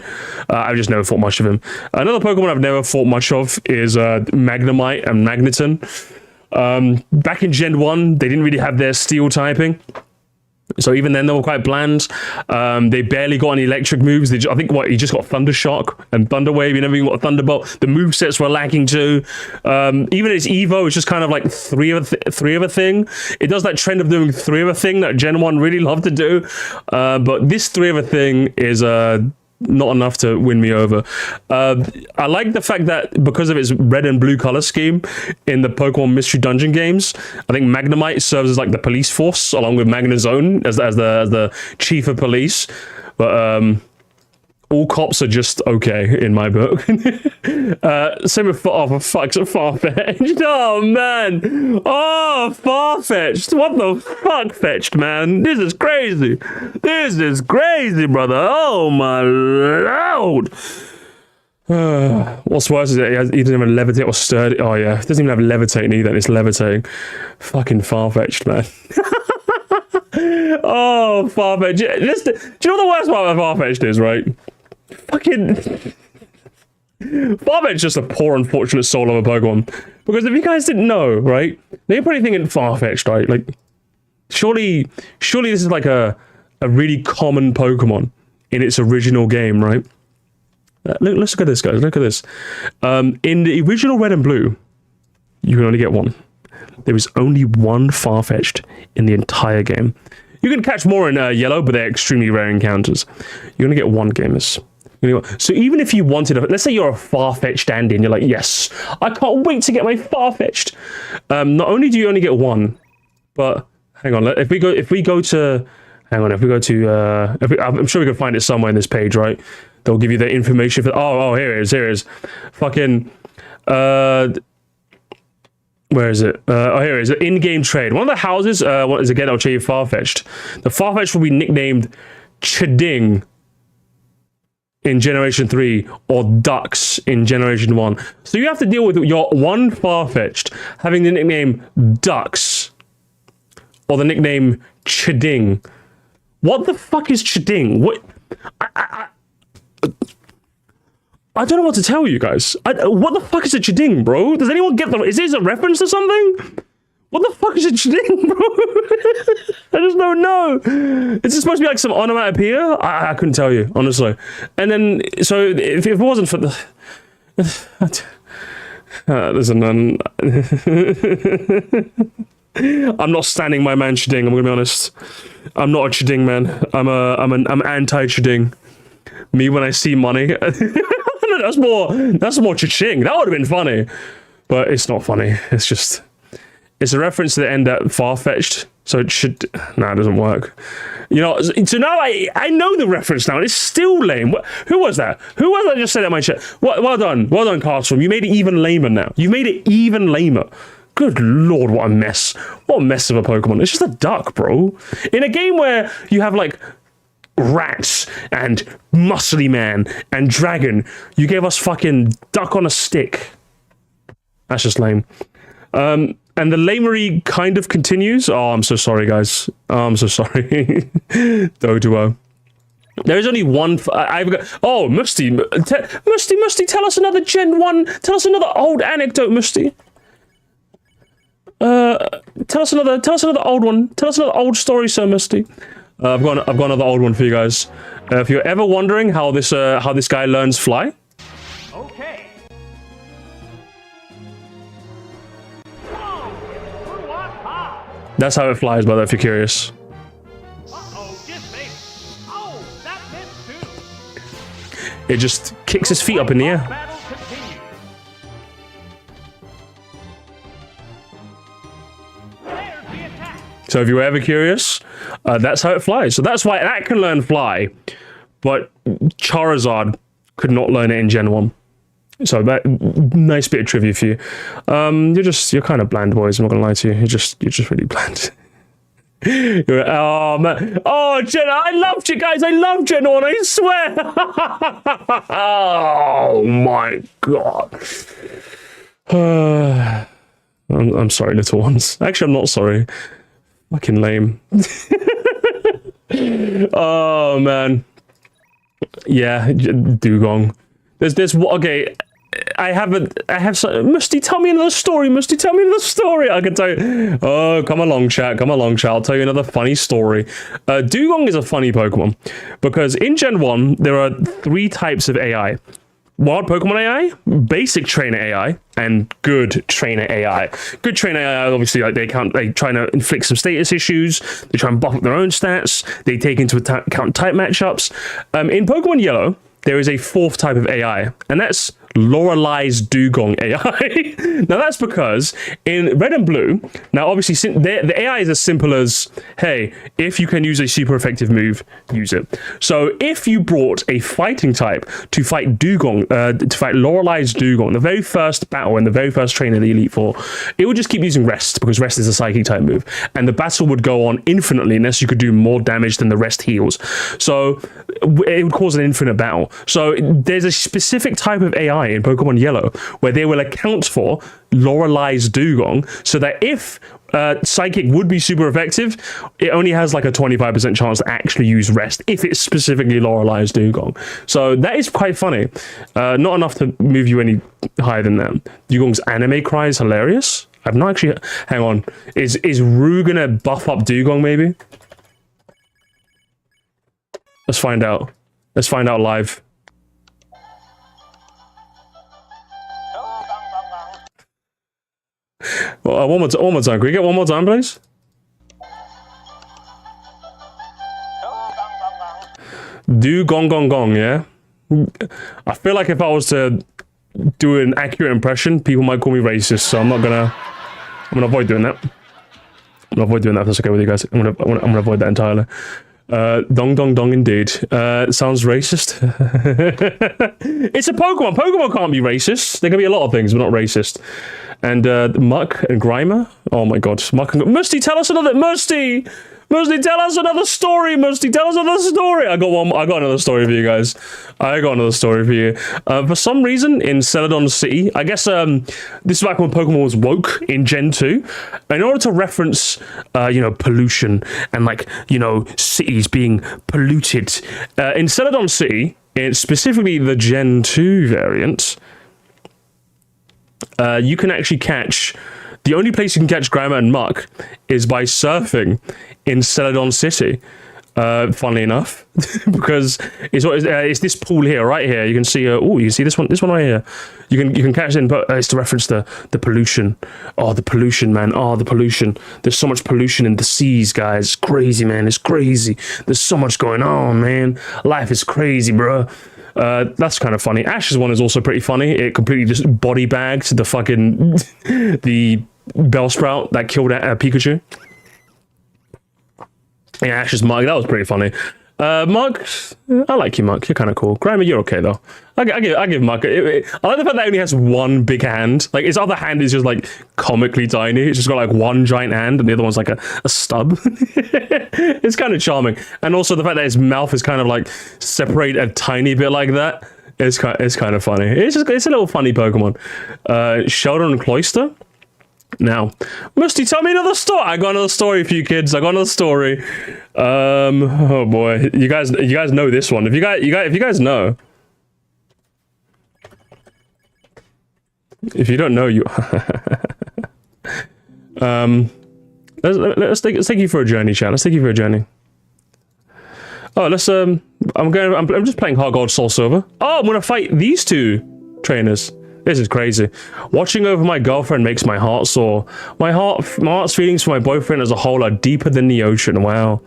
I've just never thought much of him. Another Pokemon I've never thought much of is Magnemite and Magneton. Back in Gen 1, they didn't really have their Steel typing. So even then, they were quite bland. They barely got any electric moves. I think he just got Thunder Shock and Thunder Wave. You never even got Thunderbolt. The movesets were lacking too. Even its Evo is just kind of like three of a thing. It does that trend of doing 3 of a thing that Gen 1 really loved to do. But this 3 of a thing is not enough to win me over. I like the fact that because of its red and blue color scheme in the Pokemon Mystery Dungeon games, I think Magnemite serves as like the police force along with Magnezone as the chief of police. But all cops are just okay in my book. Same with Farfetch'd. Oh man. Oh, Farfetch'd. What the fuck, Fetched, man? This is crazy. This is crazy, brother. Oh my lord. What's worse is that he doesn't even levitate or sturdy. Oh yeah, it doesn't even have levitating either. It's levitating. Fucking Farfetch'd, man. Oh, Farfetch'd. Do you know what the worst part about Farfetch'd is, right? Fucking Farfetch'd just a poor, unfortunate soul of a Pokemon. Because if you guys didn't know, right, they're probably thinking Farfetch'd, right? Like, surely this is like a really common Pokemon in its original game, right? Let's look at this, guys. Look at this. In the original Red and Blue, you can only get one. There is only one Farfetch'd in the entire game. You can catch more in Yellow, but they're extremely rare encounters. You're gonna get one, gamers. So even if you wanted, let's say you're a Farfetch'd Andy, and you're like, yes, I can't wait to get my Farfetch'd. Not only do you only get one, but hang on, if we go to, I'm sure we can find it somewhere in this page, right? They'll give you the information for. Oh, here it is. Fucking. Where is it? Here it is. In-game trade. One of the houses. What is again? I'll show you Farfetch'd. The Farfetch'd will be nicknamed Chiding in Generation 3 or Ducks in Generation 1. So you have to deal with your one Farfetch'd having the nickname Ducks or the nickname Chiding. What the fuck is Chiding? What? I don't know what to tell you guys. What the fuck is a Chiding, bro? Does anyone get is this a reference to something? What the fuck is a Chiding, bro? I just don't know. Is it supposed to be like some onomatopoeia? I couldn't tell you, honestly. And then, so if it wasn't for the... listen, I'm not standing my man Chiding, I'm gonna be honest. I'm not a Chiding man. I'm anti-Chiding. Me when I see money. That's more cha-ching. That would have been funny. But it's not funny. It's just... It's a reference to the end at Farfetch'd. So it should... Nah, it doesn't work. You know, so now I know the reference now. It's still lame. Who was that? Who was that just said that in my chat? Well done. Well done, Carlstorm. You made it even lamer now. You made it even lamer. Good lord, what a mess. What a mess of a Pokemon. It's just a duck, bro. In a game where you have, like... Rats and Musty Man and Dragon. You gave us fucking duck on a stick. That's just lame. And the lamery kind of continues. Oh, I'm so sorry, guys. Oh, I'm so sorry. Doduo. There is only one. I've got. Oh, Musty. Musty. Tell us another Gen 1. Tell us another old anecdote, Musty. Tell us another old one. Tell us another old story, Sir Musty. I've got another old one for you guys. If you're ever wondering how this guy learns fly, okay. that's how it flies. By the way, if you're curious, that missed too. it just kicks his feet up in the air. Battle continues. There's the attack. So if you were ever curious, that's how it flies. So that's why that can learn fly, but Charizard could not learn it in Gen 1. So that nice bit of trivia for you. You're kind of bland, boys. I'm not gonna lie to you. You're just really bland. Oh man. Oh Gen, I loved you guys. I love Gen 1. I swear. Oh my god. I'm sorry, little ones. Actually, I'm not sorry. Fucking lame. Oh man. Yeah, Dugong. There's okay. Musty, tell me another story. Musty, tell me another story. I can tell you. Oh, come along, chat. Come along, chat. I'll tell you another funny story. Dugong is a funny Pokemon because in Gen 1, there are 3 types of AI. Wild Pokemon AI, basic trainer AI, and good trainer AI. Good trainer AI, obviously, like they try to inflict some status issues. They try and buff up their own stats. They take into account type matchups. In Pokemon Yellow, there is a 4th type of AI, and that's Lorelai's Dugong AI. Now that's because in Red and Blue, now obviously the AI is as simple as, hey, if you can use a super effective move, use it. So if you brought a fighting type to fight Dugong, to fight Lorelai's Dugong, the very first battle and the very first trainer of the Elite Four, it would just keep using Rest because Rest is a psychic type move, and the battle would go on infinitely unless you could do more damage than the Rest heals. So it would cause an infinite battle. So there's a specific type of AI in Pokemon Yellow where they will account for Lorelai's Dugong so that if Psychic would be super effective, it only has like a 25% chance to actually use Rest if it's specifically Lorelai's Dugong. So that is quite funny. Not enough to move you any higher than that. Dugong's anime cry is hilarious. I've not actually... Hang on. Is Rue gonna buff up Dugong maybe? Let's find out. Let's find out live. Well, one more time. Can we get one more time, please? Do gong gong gong, yeah? I feel like if I was to do an accurate impression, people might call me racist, so I'm gonna avoid doing that. I'm gonna avoid doing that if that's okay with you guys. I'm gonna avoid that entirely. Dong dong dong indeed. Sounds racist. It's a Pokemon. Pokemon can't be racist. There can be a lot of things, but not racist. And Muck and Grimer. Oh my god. Muck and Musty, tell us another Musty! Musty, tell us another story, Musty, tell us another story! I got another story for you guys. I got another story for you. For some reason, in Celadon City, I guess this is back when Pokemon was woke in Gen 2. In order to reference, pollution and, like, cities being polluted, in Celadon City, it's specifically the Gen 2 variant, you can actually catch... The only place you can catch Grimer and Muck is by surfing in Celadon City. Funnily enough, because it's this pool here, right here. You can see. You can see this one right here. You can catch it in, but it's to reference the pollution. Oh, the pollution, man. Oh, the pollution. There's so much pollution in the seas, guys. It's crazy, man. It's crazy. There's so much going on, man. Life is crazy, bro. That's kind of funny. Ash's one is also pretty funny. It completely just body bagged the fucking the Bellsprout that killed Pikachu. Yeah, Ash's Mug, that was pretty funny. Mug, I like you, Mug. You're kind of cool. Grimer, you're okay though. I give Mug. I like the fact that it only has one big hand. Like his other hand is just like comically tiny. It's just got like one giant hand, and the other one's like a stub. It's kind of charming, and also the fact that his mouth is kind of like separated a tiny bit like that. It's kind of funny. It's a little funny Pokemon. Sheldon and Cloyster. Now, Musty, tell me another story. I got another story for you kids. I got another story. Oh boy, you guys know this one. If you guys know, if you don't know, you. Let's take you for a journey, chat. Let's take you for a journey. Oh, let's I'm just playing Heart Gold Soul Silver. Oh, I'm gonna fight these two trainers. This is crazy. Watching over my girlfriend makes my heart sore. My heart's feelings for my boyfriend as a whole are deeper than the ocean. Wow.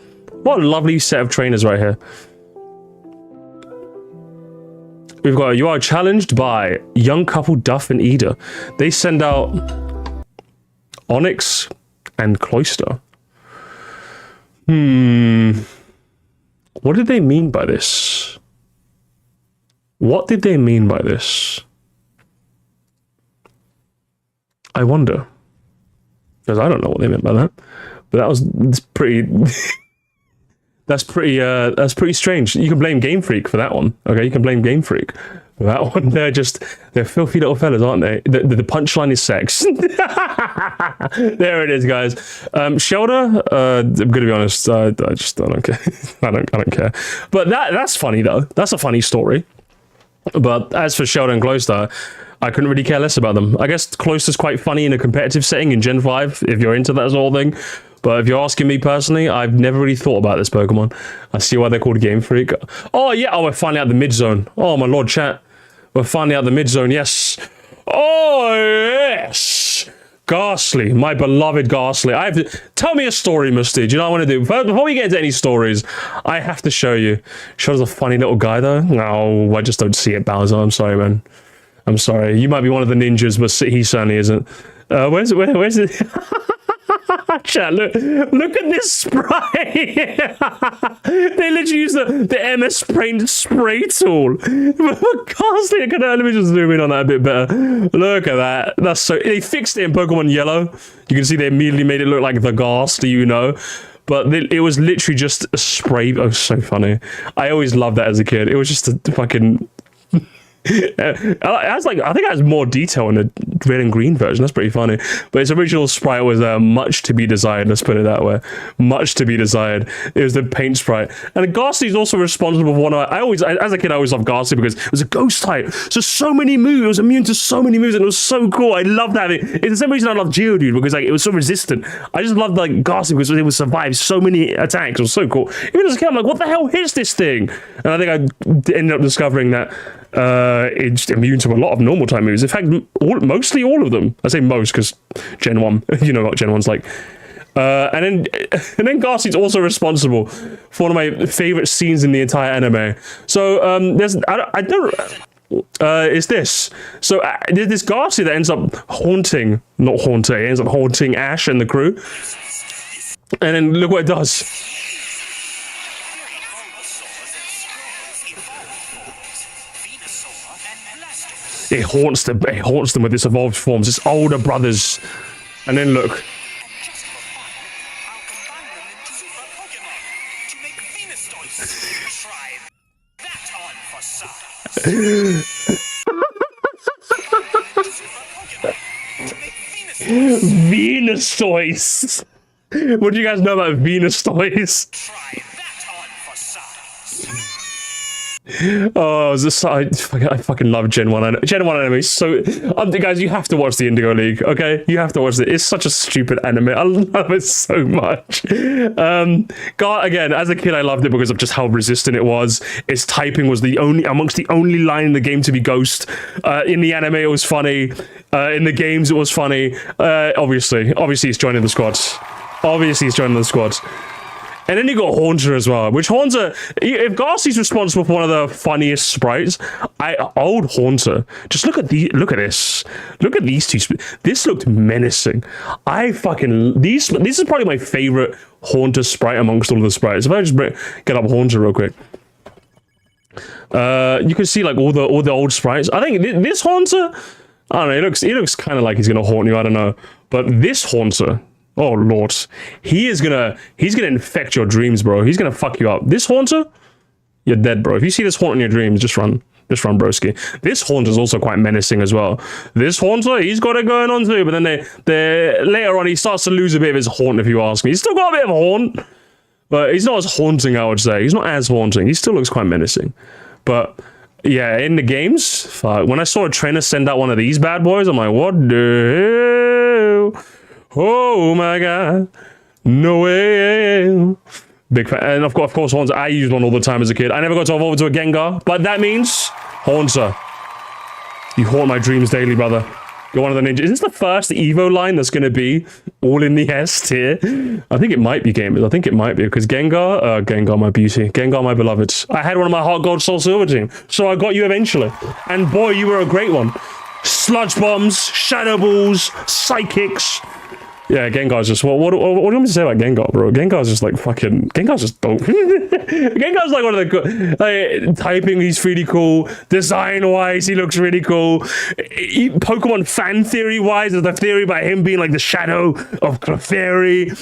What a lovely set of trainers right here. We've got, you are challenged by young couple Duff and Ida. They send out Onyx and Cloyster. What did they mean by this? What did they mean by this? I wonder, because I don't know what they meant by that, but that's pretty. That's pretty strange. You can blame Game Freak for that one. Okay, you can blame Game Freak for that one. They're filthy little fellas, aren't they? The punchline is sex. There it is, guys. Shelter. I'm gonna be honest. I don't care. I don't care. But that's funny though. That's a funny story. But as for Sheldon and Closter, I couldn't really care less about them. I guess Closter's quite funny in a competitive setting in Gen 5, if you're into that sort of thing. But if you're asking me personally, I've never really thought about this Pokemon. I see why they're called Game Freak. Oh, yeah. Oh, we're finally out the mid-zone. Oh, my lord, chat. We're finally out the mid-zone. Yes. Oh, yes. Ghastly. My beloved Ghastly. I have to... Tell me a story, Musty. Do you know what I want to do? Before we get into any stories, I have to show you. Shadow's a funny little guy, though. No, I just don't see it, Bowser. I'm sorry, man. I'm sorry. You might be one of the ninjas, but he certainly isn't. Where's it? Where's it? Chat, look at this spray. They literally use the MS Paint spray tool. Ghastly, let me just zoom in on that a bit better. Look at that. That's so... They fixed it in Pokemon Yellow. You can see they immediately made it look like the Ghastly, you know. But it was literally just a spray. Oh, so funny. I always loved that as a kid. It was just a fucking... It has like, I think it has more detail in the red and green version. That's pretty funny. But its original sprite was much to be desired. Let's put it that way. Much to be desired. It was the paint sprite. And Ghastly is also responsible for one of... as a kid, I always loved Ghastly because it was a ghost type. So many moves. It was immune to so many moves, and it was so cool. I loved that. It's the same reason I love Geodude, because like it was so resistant. I just loved like Ghastly because it would survive so many attacks. It was so cool. Even as a kid, I'm like, what the hell is this thing? And I think I ended up discovering that it's immune to a lot of normal type moves. In fact, mostly all of them. I say most because Gen 1, you know what Gen 1's like. And then Ghastly's also responsible for one of my favorite scenes in the entire anime. So it's this. So there's this Ghastly that ends up haunting Ash and the crew. And then look what it does. It haunts them with its evolved forms, its older brothers. And then look. Venusaurs. What do you guys know about Venusaurs? Oh, I fucking love Gen 1. Gen 1 anime is so... guys, you have to watch the Indigo League, okay? You have to watch it. It's such a stupid anime. I love it so much. God, again, as a kid, I loved it because of just how resistant it was. Its typing was amongst the only line in the game to be Ghost. In the anime, it was funny. In the games, it was funny. Obviously, he's joining the squad. And then you got Haunter as well, which Haunter, if Ghastly's responsible for one of the funniest sprites, old Haunter, just look at this. Look at these two. This looked menacing. This is probably my favorite Haunter sprite amongst all of the sprites. If I just get up Haunter real quick. You can see like all the old sprites. I think this Haunter, I don't know, he looks kind of like he's gonna haunt you, I don't know. But this Haunter, oh lord, he's gonna infect your dreams, bro. He's gonna fuck you up. This Haunter, you're dead, bro. If you see this Haunter in your dreams, just run, broski. This Haunter is also quite menacing as well. This Haunter, he's got it going on too. But then later on, he starts to lose a bit of his haunt. If you ask me, he's still got a bit of haunt, but he's not as haunting. I would say he's not as haunting. He still looks quite menacing, but. Yeah, in the games, fuck. When I saw a trainer send out one of these bad boys, I'm like, what the hell? Oh my god. No way. Big fan. And of course, Haunter. I used one all the time as a kid. I never got to evolve into a Gengar, but that means Haunter. You haunt my dreams daily, brother. You're one of the ninjas. Is this the first Evo line that's going to be all in the S tier? I think it might be, gamers. I think it might be, because Gengar, my beauty. Gengar, my beloved. I had one of my Heart Gold Soul Silver team, so I got you eventually. And boy, you were a great one. Sludge Bombs, Shadow Balls, Psychics. Yeah, Gengar's just... What do you want me to say about Gengar, bro? Gengar's just like fucking... Gengar's just dope. Gengar's like one of the... Like, typing, he's really cool. Design-wise, he looks really cool. Pokemon fan theory-wise, there's the theory about him being like the shadow of Clefairy.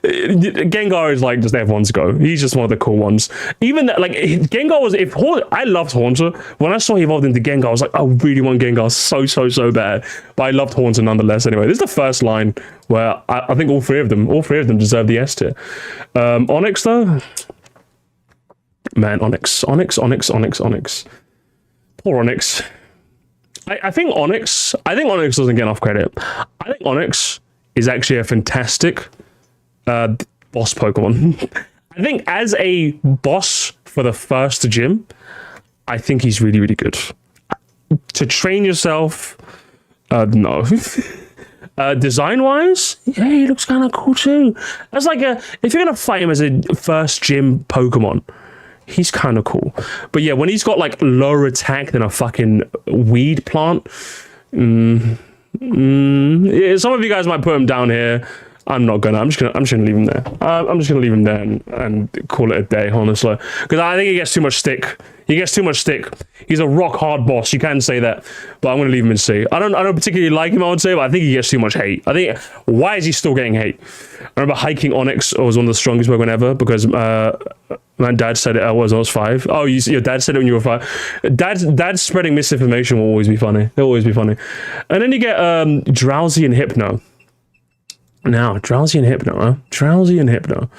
Gengar is like just everyone's go. He's just one of the cool ones. Even that, like, Gengar was... I loved Haunter. When I saw he evolved into Gengar, I was like, I really want Gengar so bad. But I loved Haunter nonetheless anyway. This is the first line where I think all three of them deserve the S tier. Onyx though, man, Onyx. Poor Onyx. I think Onyx doesn't get enough credit. I think Onyx is actually a fantastic boss Pokemon. I think as a boss for the first gym, I think he's really, really good. To train yourself, no. Design-wise, yeah, he looks kind of cool too. That's like if you're gonna fight him as a first gym Pokemon, he's kind of cool. But yeah, when he's got like lower attack than a fucking weed plant, yeah, some of you guys might put him down here. I'm not gonna. I'm just gonna leave him there. I'm just gonna leave him there and call it a day, honestly, because I think he gets too much stick. He gets too much stick. He's a rock hard boss. You can say that, but I'm gonna leave him in C. I don't particularly like him, I would say, but I think he gets too much hate. I think, why is he still getting hate? I remember hiking Onyx was one of the strongest Pokemon ever because my dad said it. I was 5. Oh, your dad said it when you were 5. Dad's spreading misinformation will always be funny. It'll always be funny. And then you get Drowsy and Hypno. Now, Drowsy and Hypno, huh? Drowsy and Hypno.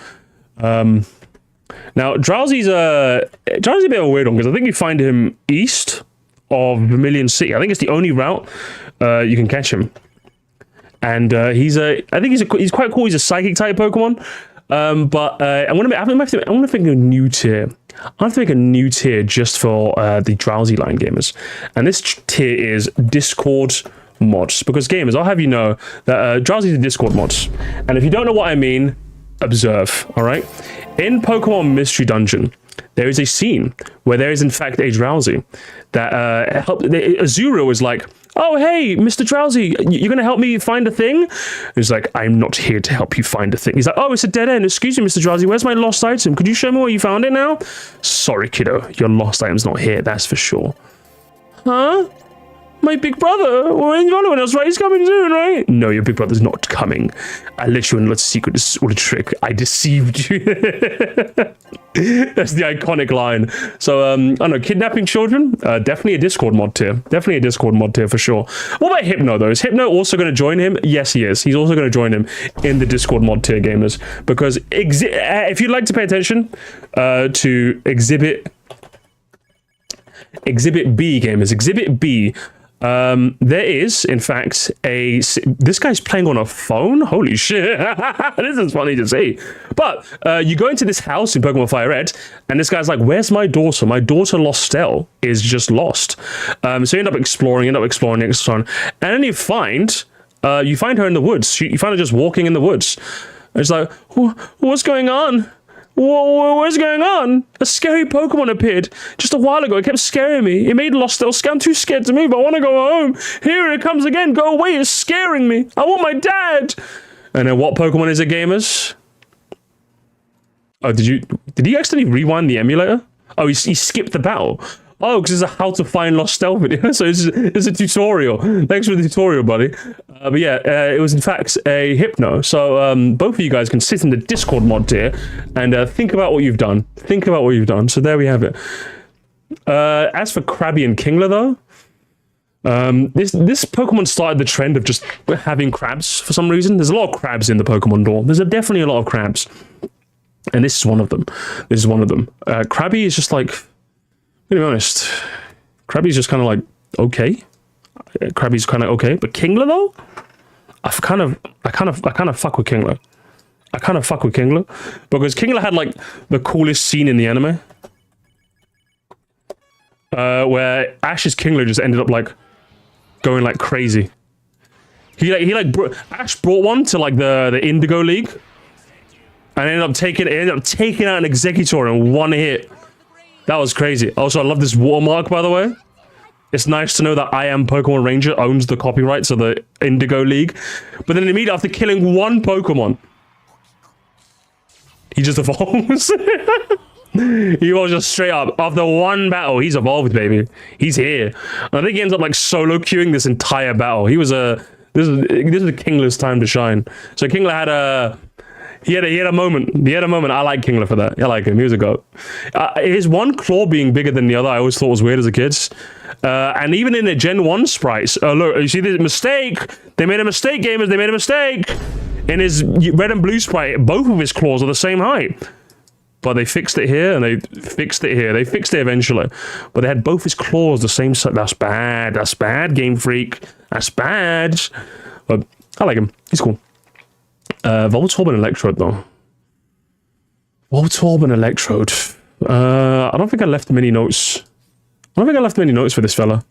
Now, Drowsy's a bit of a weird one because I think you find him east of Vermilion City. I think it's the only route you can catch him. And I think he's quite cool. He's a psychic type Pokemon. But I'm gonna think a new tier. I have to make a new tier just for the Drowsy line gamers. And this tier is Discord mods, because gamers, I'll have you know that Drowsy is a Discord mods, and if you don't know what I mean, observe. All right, in Pokemon Mystery Dungeon, there is a scene where there is in fact a Drowsy that Azuro is like, oh hey, Mr. Drowsy, you're gonna help me find a thing? And he's like, I'm not here to help you find a thing. He's like, oh, it's a dead end. Excuse me, Mr. Drowsy, where's my lost item? Could you show me where you found it now? Sorry, kiddo, your lost item's not here, that's for sure. Huh? My big brother, we're in following us, right? He's coming soon, right? No, your big brother's not coming. I let you in a secret sort of trick. I deceived you. That's the iconic line. So, I don't know, kidnapping children? Definitely a Discord mod tier. Definitely a Discord mod tier for sure. What about Hypno, though? Is Hypno also going to join him? Yes, he is. He's also going to join him in the Discord mod tier, gamers. Because if you'd like to pay attention to Exhibit B, gamers, Exhibit B, there is, in fact, this guy's playing on a phone? Holy shit. This is funny to see. But you go into this house in Pokemon Fire Red, and this guy's like, where's my daughter? My daughter Lostel is just lost. So you end up exploring, and then you find her in the woods. You find her just walking in the woods. And it's like, what's going on? What's going on? A scary Pokemon appeared just a while ago. It kept scaring me. It made Lostel scare. I'm too scared to move. I want to go home. Here it comes again. Go away. It's scaring me. I want my dad. And then what Pokemon is it, gamers? Oh, did he actually rewind the emulator? Oh, he skipped the battle. Oh, because it's a how to find Lostel video. So it's a tutorial. Thanks for the tutorial, buddy. But yeah, it was in fact a Hypno. So both of you guys can sit in the Discord mod tier and think about what you've done. Think about what you've done. So there we have it. As for Krabby and Kingler, though, this Pokemon started the trend of just having crabs for some reason. There's a lot of crabs in the Pokemon lore. There's definitely a lot of crabs. And this is one of them. Krabby is just like... To be honest, Krabby's just kind of like okay. Krabby's kind of okay, but Kingler though, I kind of fuck with Kingler. I kind of fuck with Kingler because Kingler had like the coolest scene in the anime, where Ash's Kingler just ended up like going like crazy. Ash brought one to like the Indigo League, and ended up taking out an Executor in one hit. That was crazy. Also, I love this watermark, by the way. It's nice to know that I Am Pokemon Ranger owns the copyrights of the Indigo League. But then immediately after killing one Pokemon, he just evolves. He was just straight up. After one battle, he's evolved, baby. He's here. And I think he ends up like solo queuing this entire battle. This is Kingler's time to shine. So Kingler had a... He had a moment. I like Kingler for that. I like him. He was a goat. His one claw being bigger than the other, I always thought was weird as a kid. And even in the Gen 1 sprites, look, you see the mistake? They made a mistake, gamers. They made a mistake. In his red and blue sprite, both of his claws are the same height. but they fixed it here and they fixed it here. They fixed it eventually, but they had both his claws the same size. That's bad. That's bad, Game Freak. That's bad. But I like him. He's cool. Voltorb and Electrode though. Voltorb and Electrode. I don't think I left many notes. I don't think I left many notes for this fella.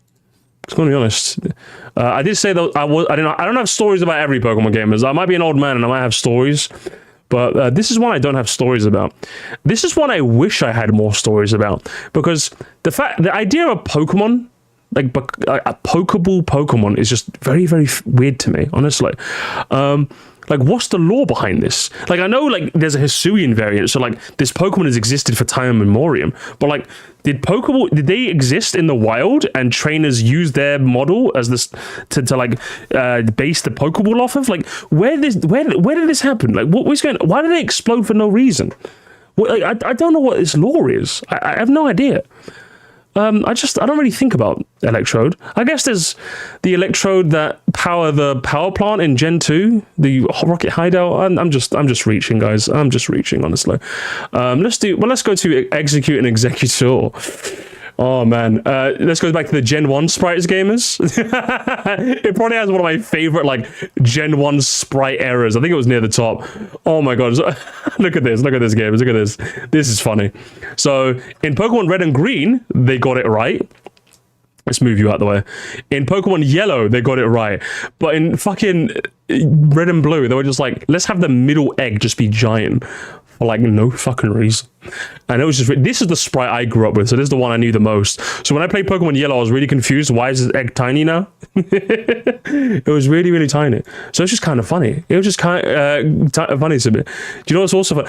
I'm gonna be honest. I did say that I don't have stories about every Pokemon gamers. I might be an old man and I might have stories, but this is one I don't have stories about. This is one I wish I had more stories about, because the idea of Pokemon, like a Pokeball Pokemon, is just very, very weird to me, honestly. Like, what's the lore behind this? Like, I know, like, there's a Hisuian variant, so, like, this Pokemon has existed for time immemorial, but, like, did they exist in the wild, and trainers use their model as this, to base the Pokeball off of? Like, where did this happen? Like, what was going on? Why did they explode for no reason? I don't know what this lore is. I have no idea. I don't really think about Electrode. I guess there's the Electrode that power the power plant in Gen 2, the Rocket Hideout. I'm just reaching, guys. I'm just reaching, honestly. Let's go to Execute and Executor. Oh man, let's go back to the Gen 1 sprites, gamers. It probably has one of my favorite, like, Gen 1 sprite errors. I think it was near the top. Oh my god, look at this, gamers, look at this. This is funny. So, in Pokemon Red and Green, they got it right. Let's move you out the way. In Pokemon Yellow, they got it right. But in fucking Red and Blue, they were just like, let's have the middle egg just be giant. For like no fucking reason. And it was just, this is the sprite I grew up with, so this is the one I knew the most. So when I played Pokemon Yellow, I was really confused. Why is this egg tiny now? It was really, really tiny. So it's just kind of funny. It was just kind of funny to me. Do you know what's also fun?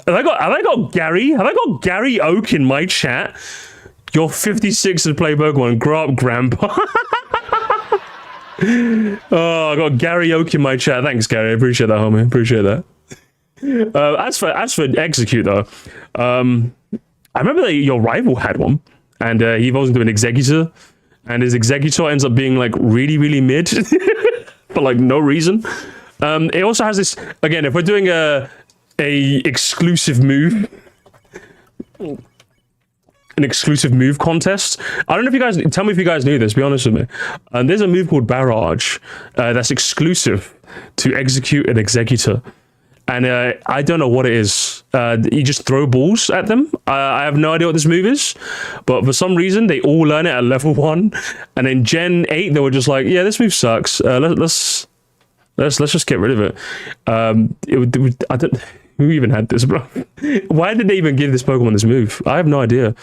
Have I got Gary Oak in my chat? You're 56 to play Pokemon. Grow up, grandpa. Oh, I got Gary Oak in my chat. Thanks, Gary. I appreciate that, homie. Appreciate that. As for Execute though, I remember that your rival had one, and he evolves into an Executor, and his Executor ends up being like really, really mid for like no reason. It also has this, again, if we're doing a exclusive move, an exclusive move contest. I don't know if you guys, tell me if you guys knew this, be honest with me. There's a move called Barrage that's exclusive to Execute and Executor. And I don't know what it is. You just throw balls at them. I have no idea what this move is, but for some reason they all learn it at level 1. And in Gen 8 they were just like, yeah, this move sucks. Let's just get rid of it. I don't. Who even had this, bro? Why did they even give this Pokemon this move? I have no idea.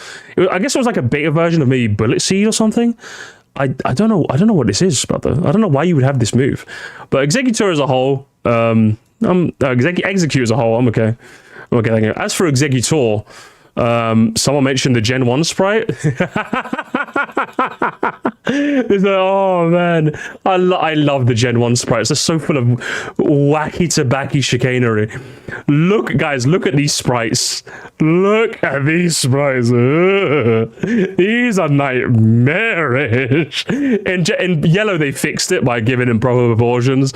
I guess it was like a beta version of maybe Bullet Seed or something. I don't know. I don't know what this is, brother. I don't know why you would have this move. But Executor as a whole. Execute as a whole, I'm okay. Okay, thank you. As for Executor, someone mentioned the Gen 1 sprite. Oh man, I love the Gen 1 sprites. They're so full of wacky tobacco chicanery. Look, guys, look at these sprites. Look at these sprites. These are nightmarish. In Yellow, they fixed it by giving them proper proportions.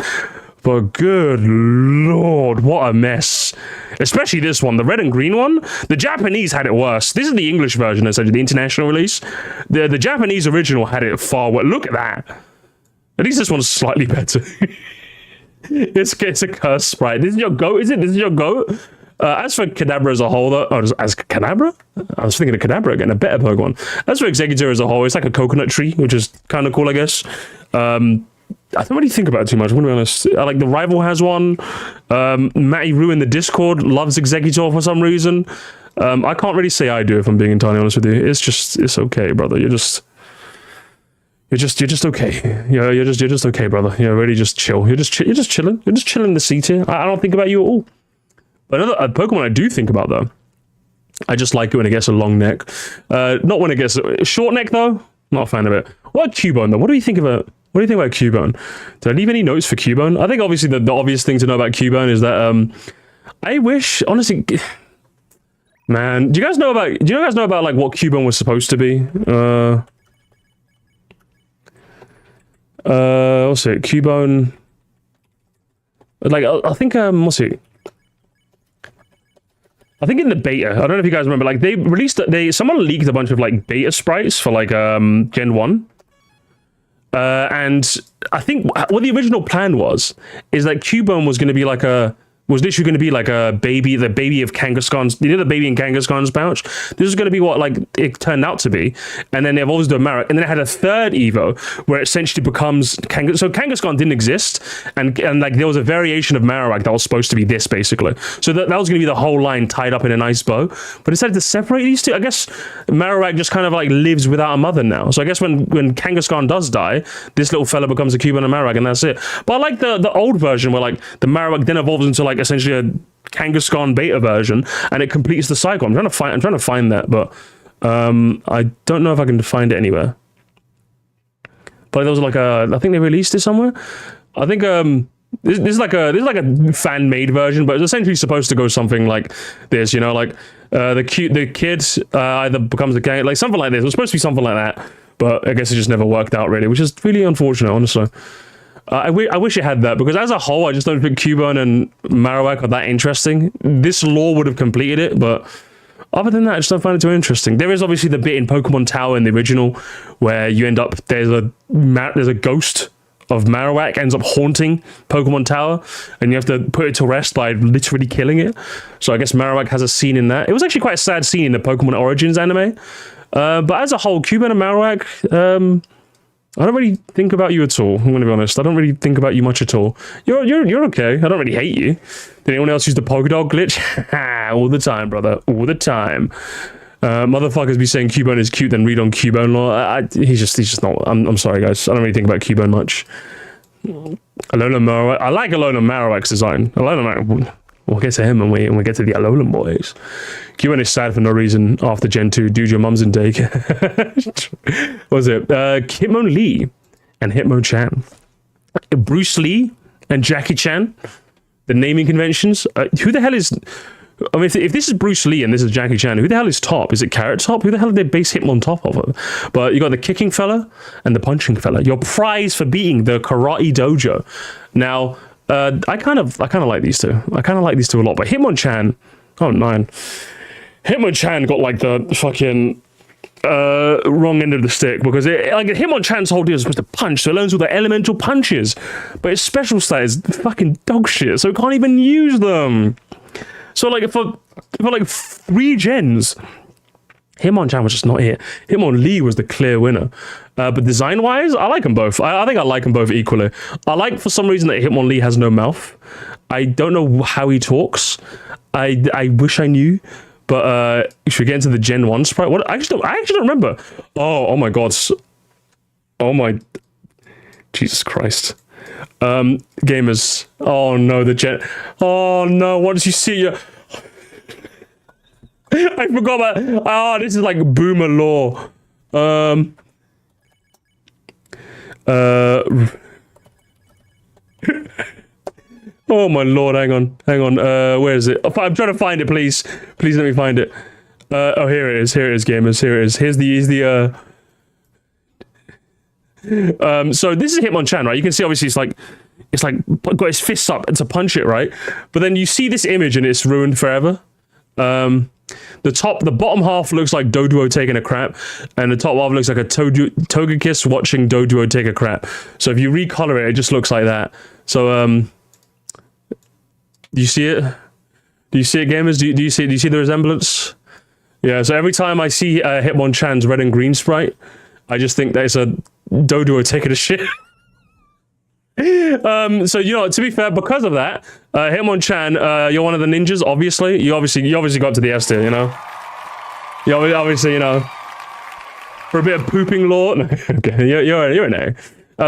But good lord, what a mess. Especially this one, the red and green one. The Japanese had it worse. This is the English version, essentially, the international release. The Japanese original had it far worse. Look at that. At least this one's slightly better. It's a cursed sprite. This is your goat, is it? This is your goat? As for Kadabra as a whole, though... Oh, as Kadabra? I was thinking of Kadabra again, a better Pokemon. As for Executor as a whole, it's like a coconut tree, which is kind of cool, I guess. I don't really think about it too much, I'm gonna be honest. Like, the rival has one. Matty Rue in the Discord loves Executor for some reason. I can't really say I do, if I'm being entirely honest with you. It's okay, brother. You're just okay. You're just okay, brother. You're really just chill. You're just chilling. You're just chilling in the seat here. I don't think about you at all. But another Pokemon I do think about, though, I just like it when it gets a long neck. Not when it gets a short neck, though. Not a fan of it. What about Cubone, though? What do you think about Cubone? Did I leave any notes for Cubone? I think obviously the obvious thing to know about Cubone is that I wish, honestly, man, do you guys know about like what Cubone was supposed to be? What's it? Cubone. Like I think what's it? I think in the beta, I don't know if you guys remember, like they released, someone leaked a bunch of like beta sprites for like Gen 1. And I think what the original plan is that Cubone was going to be like was literally going to be like the baby of Kangaskhan's, the baby in Kangaskhan's pouch. This is going to be what like it turned out to be. And then they evolved to a Marowak, and then it had a third Evo where it essentially becomes so Kangaskhan didn't exist, and like there was a variation of Marowak that was supposed to be this basically. So that was going to be the whole line tied up in a nice bow. But decided to separate these two. I guess Marowak just kind of like lives without a mother now. So I guess when Kangaskhan does die, this little fella becomes a Cubone and Marowak, and that's it. But I like the old version where like the Marowak then evolves into like essentially a Kangaskhan beta version, and it completes the cycle. I'm trying to find that, but I don't know if I can find it anywhere. But there was like I think they released it somewhere. I think this is like a fan made version, but it's essentially supposed to go something like this, you know, like the kid either becomes a gang, like something like this. It was supposed to be something like that, but I guess it just never worked out really, which is really unfortunate, honestly. I wish it had that, because as a whole, I just don't think Cubone and Marowak are that interesting. This lore would have completed it, but other than that, I just don't find it too interesting. There is obviously the bit in Pokemon Tower in the original where you end up, there's a ghost of Marowak ends up haunting Pokemon Tower, and you have to put it to rest by literally killing it. So I guess Marowak has a scene in that. It was actually quite a sad scene in the Pokemon Origins anime. But as a whole, Cubone and Marowak, I don't really think about you at all. I'm going to be honest. I don't really think about you much at all. You're okay. I don't really hate you. Did anyone else use the Pokedog glitch? All the time, brother. All the time. Motherfuckers be saying Cubone is cute, then read on Cubone lore. He's just not. I'm sorry, guys. I don't really think about Cubone much. Alolan Marowak. I like Alolan Marowak's design. We'll get to him when we get to the Alolan boys. Cubone is sad for no reason after Gen 2. Dude, your mum's in daycare. What was it? Hitmonlee and Hitmonchan. Bruce Lee and Jackie Chan. The naming conventions. Who the hell is... I mean, if this is Bruce Lee and this is Jackie Chan, who the hell is Top? Is it Carrot Top? Who the hell did they base Hitmon Top off of? But you got the kicking fella and the punching fella. Your prize for beating the Karate Dojo. Now... I kind of like these two. I kind of like these two a lot. But Hitmonchan, oh 9. Hitmonchan got like the fucking wrong end of the stick, because Hitmonchan's whole deal is supposed to punch, so it learns all the elemental punches, but its special stat is fucking dog shit, so it can't even use them. So like for like 3 gens, Hitmonchan was just not it. Hitmonlee was the clear winner. But design-wise, I like them both. I think I like them both equally. I like, for some reason, that Hitmonlee has no mouth. I don't know how he talks. I wish I knew. But should we get into the Gen 1 sprite? What? I actually don't remember. Oh my god. Oh my... Jesus Christ. Gamers. Oh no, the Gen... Oh no, once you see your... I forgot about... Oh, this is like boomer lore. Oh my lord, hang on. Where is it? I'm trying to find it, please. Please let me find it. Oh, here it is, gamers. Here it is. Here's the so this is Hitmonchan, right? You can see obviously it's like got his fists up to punch it, right? But then you see this image and it's ruined forever. The bottom half looks like Doduo taking a crap, and the top half looks like a Togekiss watching Doduo take a crap. So if you recolor it, it just looks like that. So do you see it? Do you see it, gamers? Do you see the resemblance? Yeah. So every time I see Hitmonchan's red and green sprite, I just think that it's a Doduo taking a shit. So you know, to be fair, because of that, Hitmonchan, you're one of the ninjas. Obviously, you obviously got to the S tier. You know, you obviously, you know, for a bit of pooping lore. No, okay, you're an A.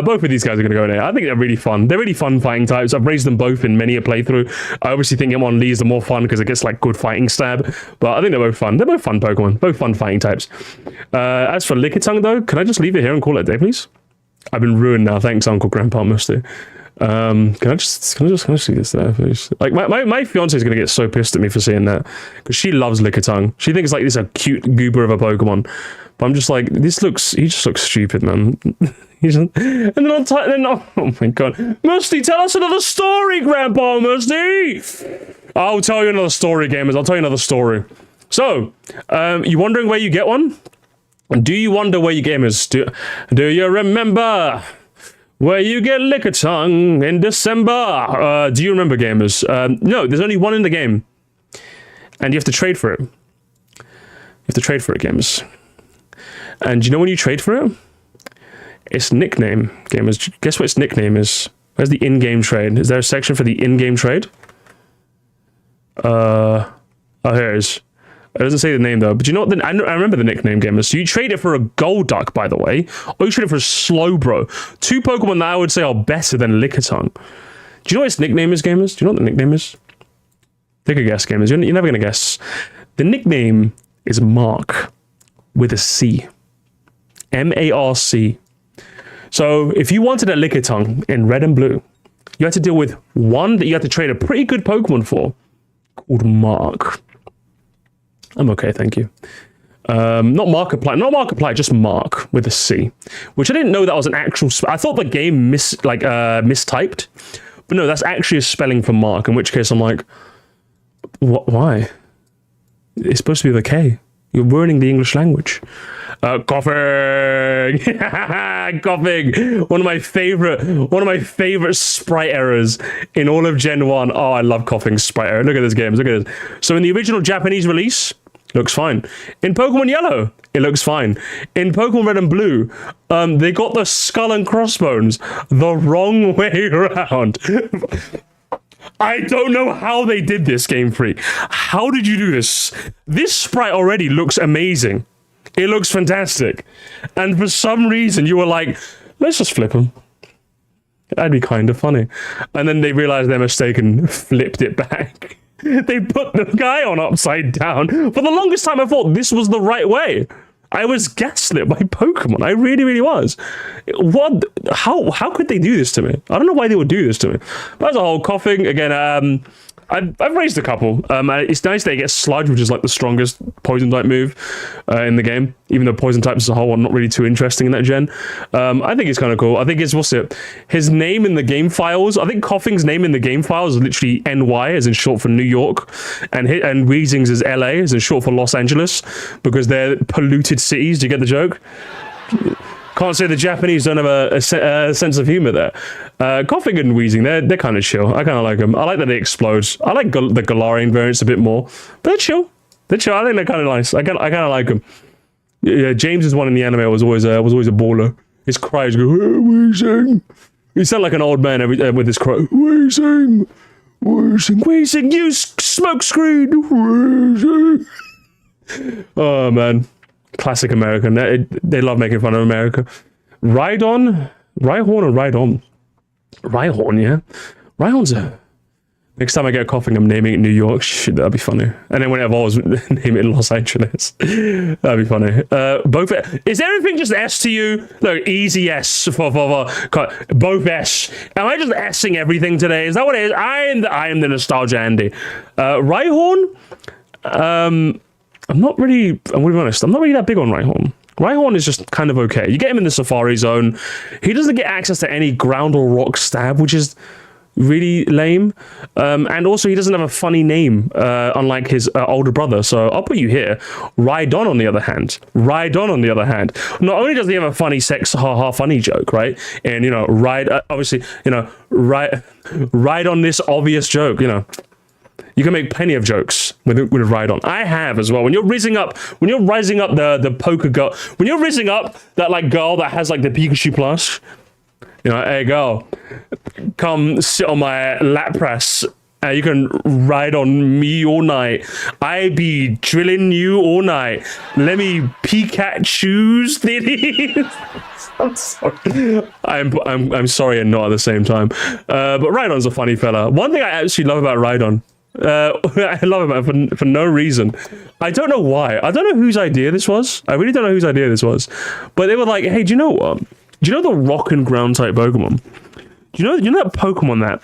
Both of these guys are going to go in A. I think they're really fun. They're really fun fighting types. I've raised them both in many a playthrough. I obviously think Hitmonlee is the more fun because it gets like good fighting stab. But I think they're both fun. They're both fun Pokemon. Both fun fighting types. As for Lickitung though, can I just leave it here and call it a day, please? I've been ruined now. Thanks, Uncle Grandpa Musty. Can I just see this there, please? Like my fiance is gonna get so pissed at me for seeing that because she loves Lickitung. She thinks like this is a cute goober of a Pokemon, but I'm just like he just looks stupid, man. And then oh my god, Musty, tell us another story, Grandpa Musty. I'll tell you another story, gamers. I'll tell you another story. So, you wondering where you get one? Do you wonder where you gamers do you remember? Where you get Lickitung in December. Do you remember, gamers? No, there's only one in the game. And you have to trade for it. You have to trade for it, gamers. And you know when you trade for it? Its nickname, gamers. Guess what its nickname is? Where's the in-game trade? Is there a section for the in-game trade? Oh, here it is. It doesn't say the name though, but you know what? I remember the nickname, gamers. So you trade it for a Golduck, by the way, or you trade it for a Slowbro. Two Pokemon that I would say are better than Lickitung. Do you know what its nickname is, gamers? Do you know what the nickname is? Take a guess, gamers. You're never gonna guess. The nickname is Mark with a C. M-A-R-C. So if you wanted a Lickitung in red and blue, you had to deal with one that you had to trade a pretty good Pokemon for, called Mark. I'm okay, thank you. Not Markiplier, just Mark with a C, which I didn't know that was an actual. I thought the game mistyped, but no, that's actually a spelling for Mark. In which case, I'm like, what? Why? It's supposed to be with a K. You're ruining the English language. Coughing, coughing. One of my favorite sprite errors in all of Gen 1. Oh, I love coughing sprite error. Look at this, games. Look at this. So in the original Japanese release, looks fine. In Pokemon Yellow, it looks fine. In Pokemon Red and Blue, they got the skull and crossbones the wrong way around. I don't know how they did this, Game Freak. How did you do this? This sprite already looks amazing. It looks fantastic. And for some reason, you were like, let's just flip them. That'd be kind of funny. And then they realized their mistake and flipped it back. They put the guy on upside down. For the longest time, I thought this was the right way. I was gaslit by Pokemon. I really, really was. What? How could they do this to me? I don't know why they would do this to me. But as a whole, coughing again. I've raised a couple. It's nice that it gets Sludge, which is like the strongest poison type move in the game. Even though poison types as a whole are not really too interesting in that gen. I think it's kind of cool. I think it's his name in the game files. I think Coughing's name in the game files is literally NY, as in short for New York, and Weezing's is LA, as in short for Los Angeles, because they're polluted cities. Do you get the joke? Can't say the Japanese don't have a sense of humor there. Coughing and Weezing, they're kind of chill. I kind of like them. I like that they explode. I like the Galarian variants a bit more, but they're chill. They're chill. I think they're kind of nice. I kind of like them. Yeah, James's one in the anime was always a baller. His cries go, Weezing. He sounded like an old man with his cry, Weezing, Weezing, Weezing, you smoke screen, Weezing. Oh man. Classic American. They love making fun of America. Rhyhorn or Rhydon? Rhyhorn, yeah. Rhyhorn's a... Next time I get coughing, I'm naming it New York. Shit, that'd be funny. And then when it evolves, name it Los Angeles. That'd be funny. Both... Is everything just S to you? Look, easy S for both S. Am I just S-ing everything today? Is that what it is? I am the nostalgia Andy. Rhyhorn? I'm going to be honest, I'm not really that big on Rhyhorn. Rhyhorn is just kind of okay. You get him in the Safari Zone. He doesn't get access to any ground or rock stab, which is really lame. And also, he doesn't have a funny name, unlike his older brother. So I'll put you here. Rhydon, on the other hand. Not only does he have a funny sex, ha-ha funny joke, right? And, obviously, ride on this obvious joke, You can make plenty of jokes with Rhydon. I have as well. When you're rising up the poker girl, when you're rising up that like girl that has like the Pikachu plush, hey girl, come sit on my lap press. You can ride on me all night. I be drilling you all night. Let me Pikachu's titties. I'm sorry. I'm sorry and not at the same time. But Rhydon's a funny fella. One thing I actually love about Rhydon. I love it for no reason. I don't know why. I don't know whose idea this was. I really don't know whose idea this was. But they were like, hey, do you know what? Do you know the rock and ground type Pokemon? Do you know that Pokemon that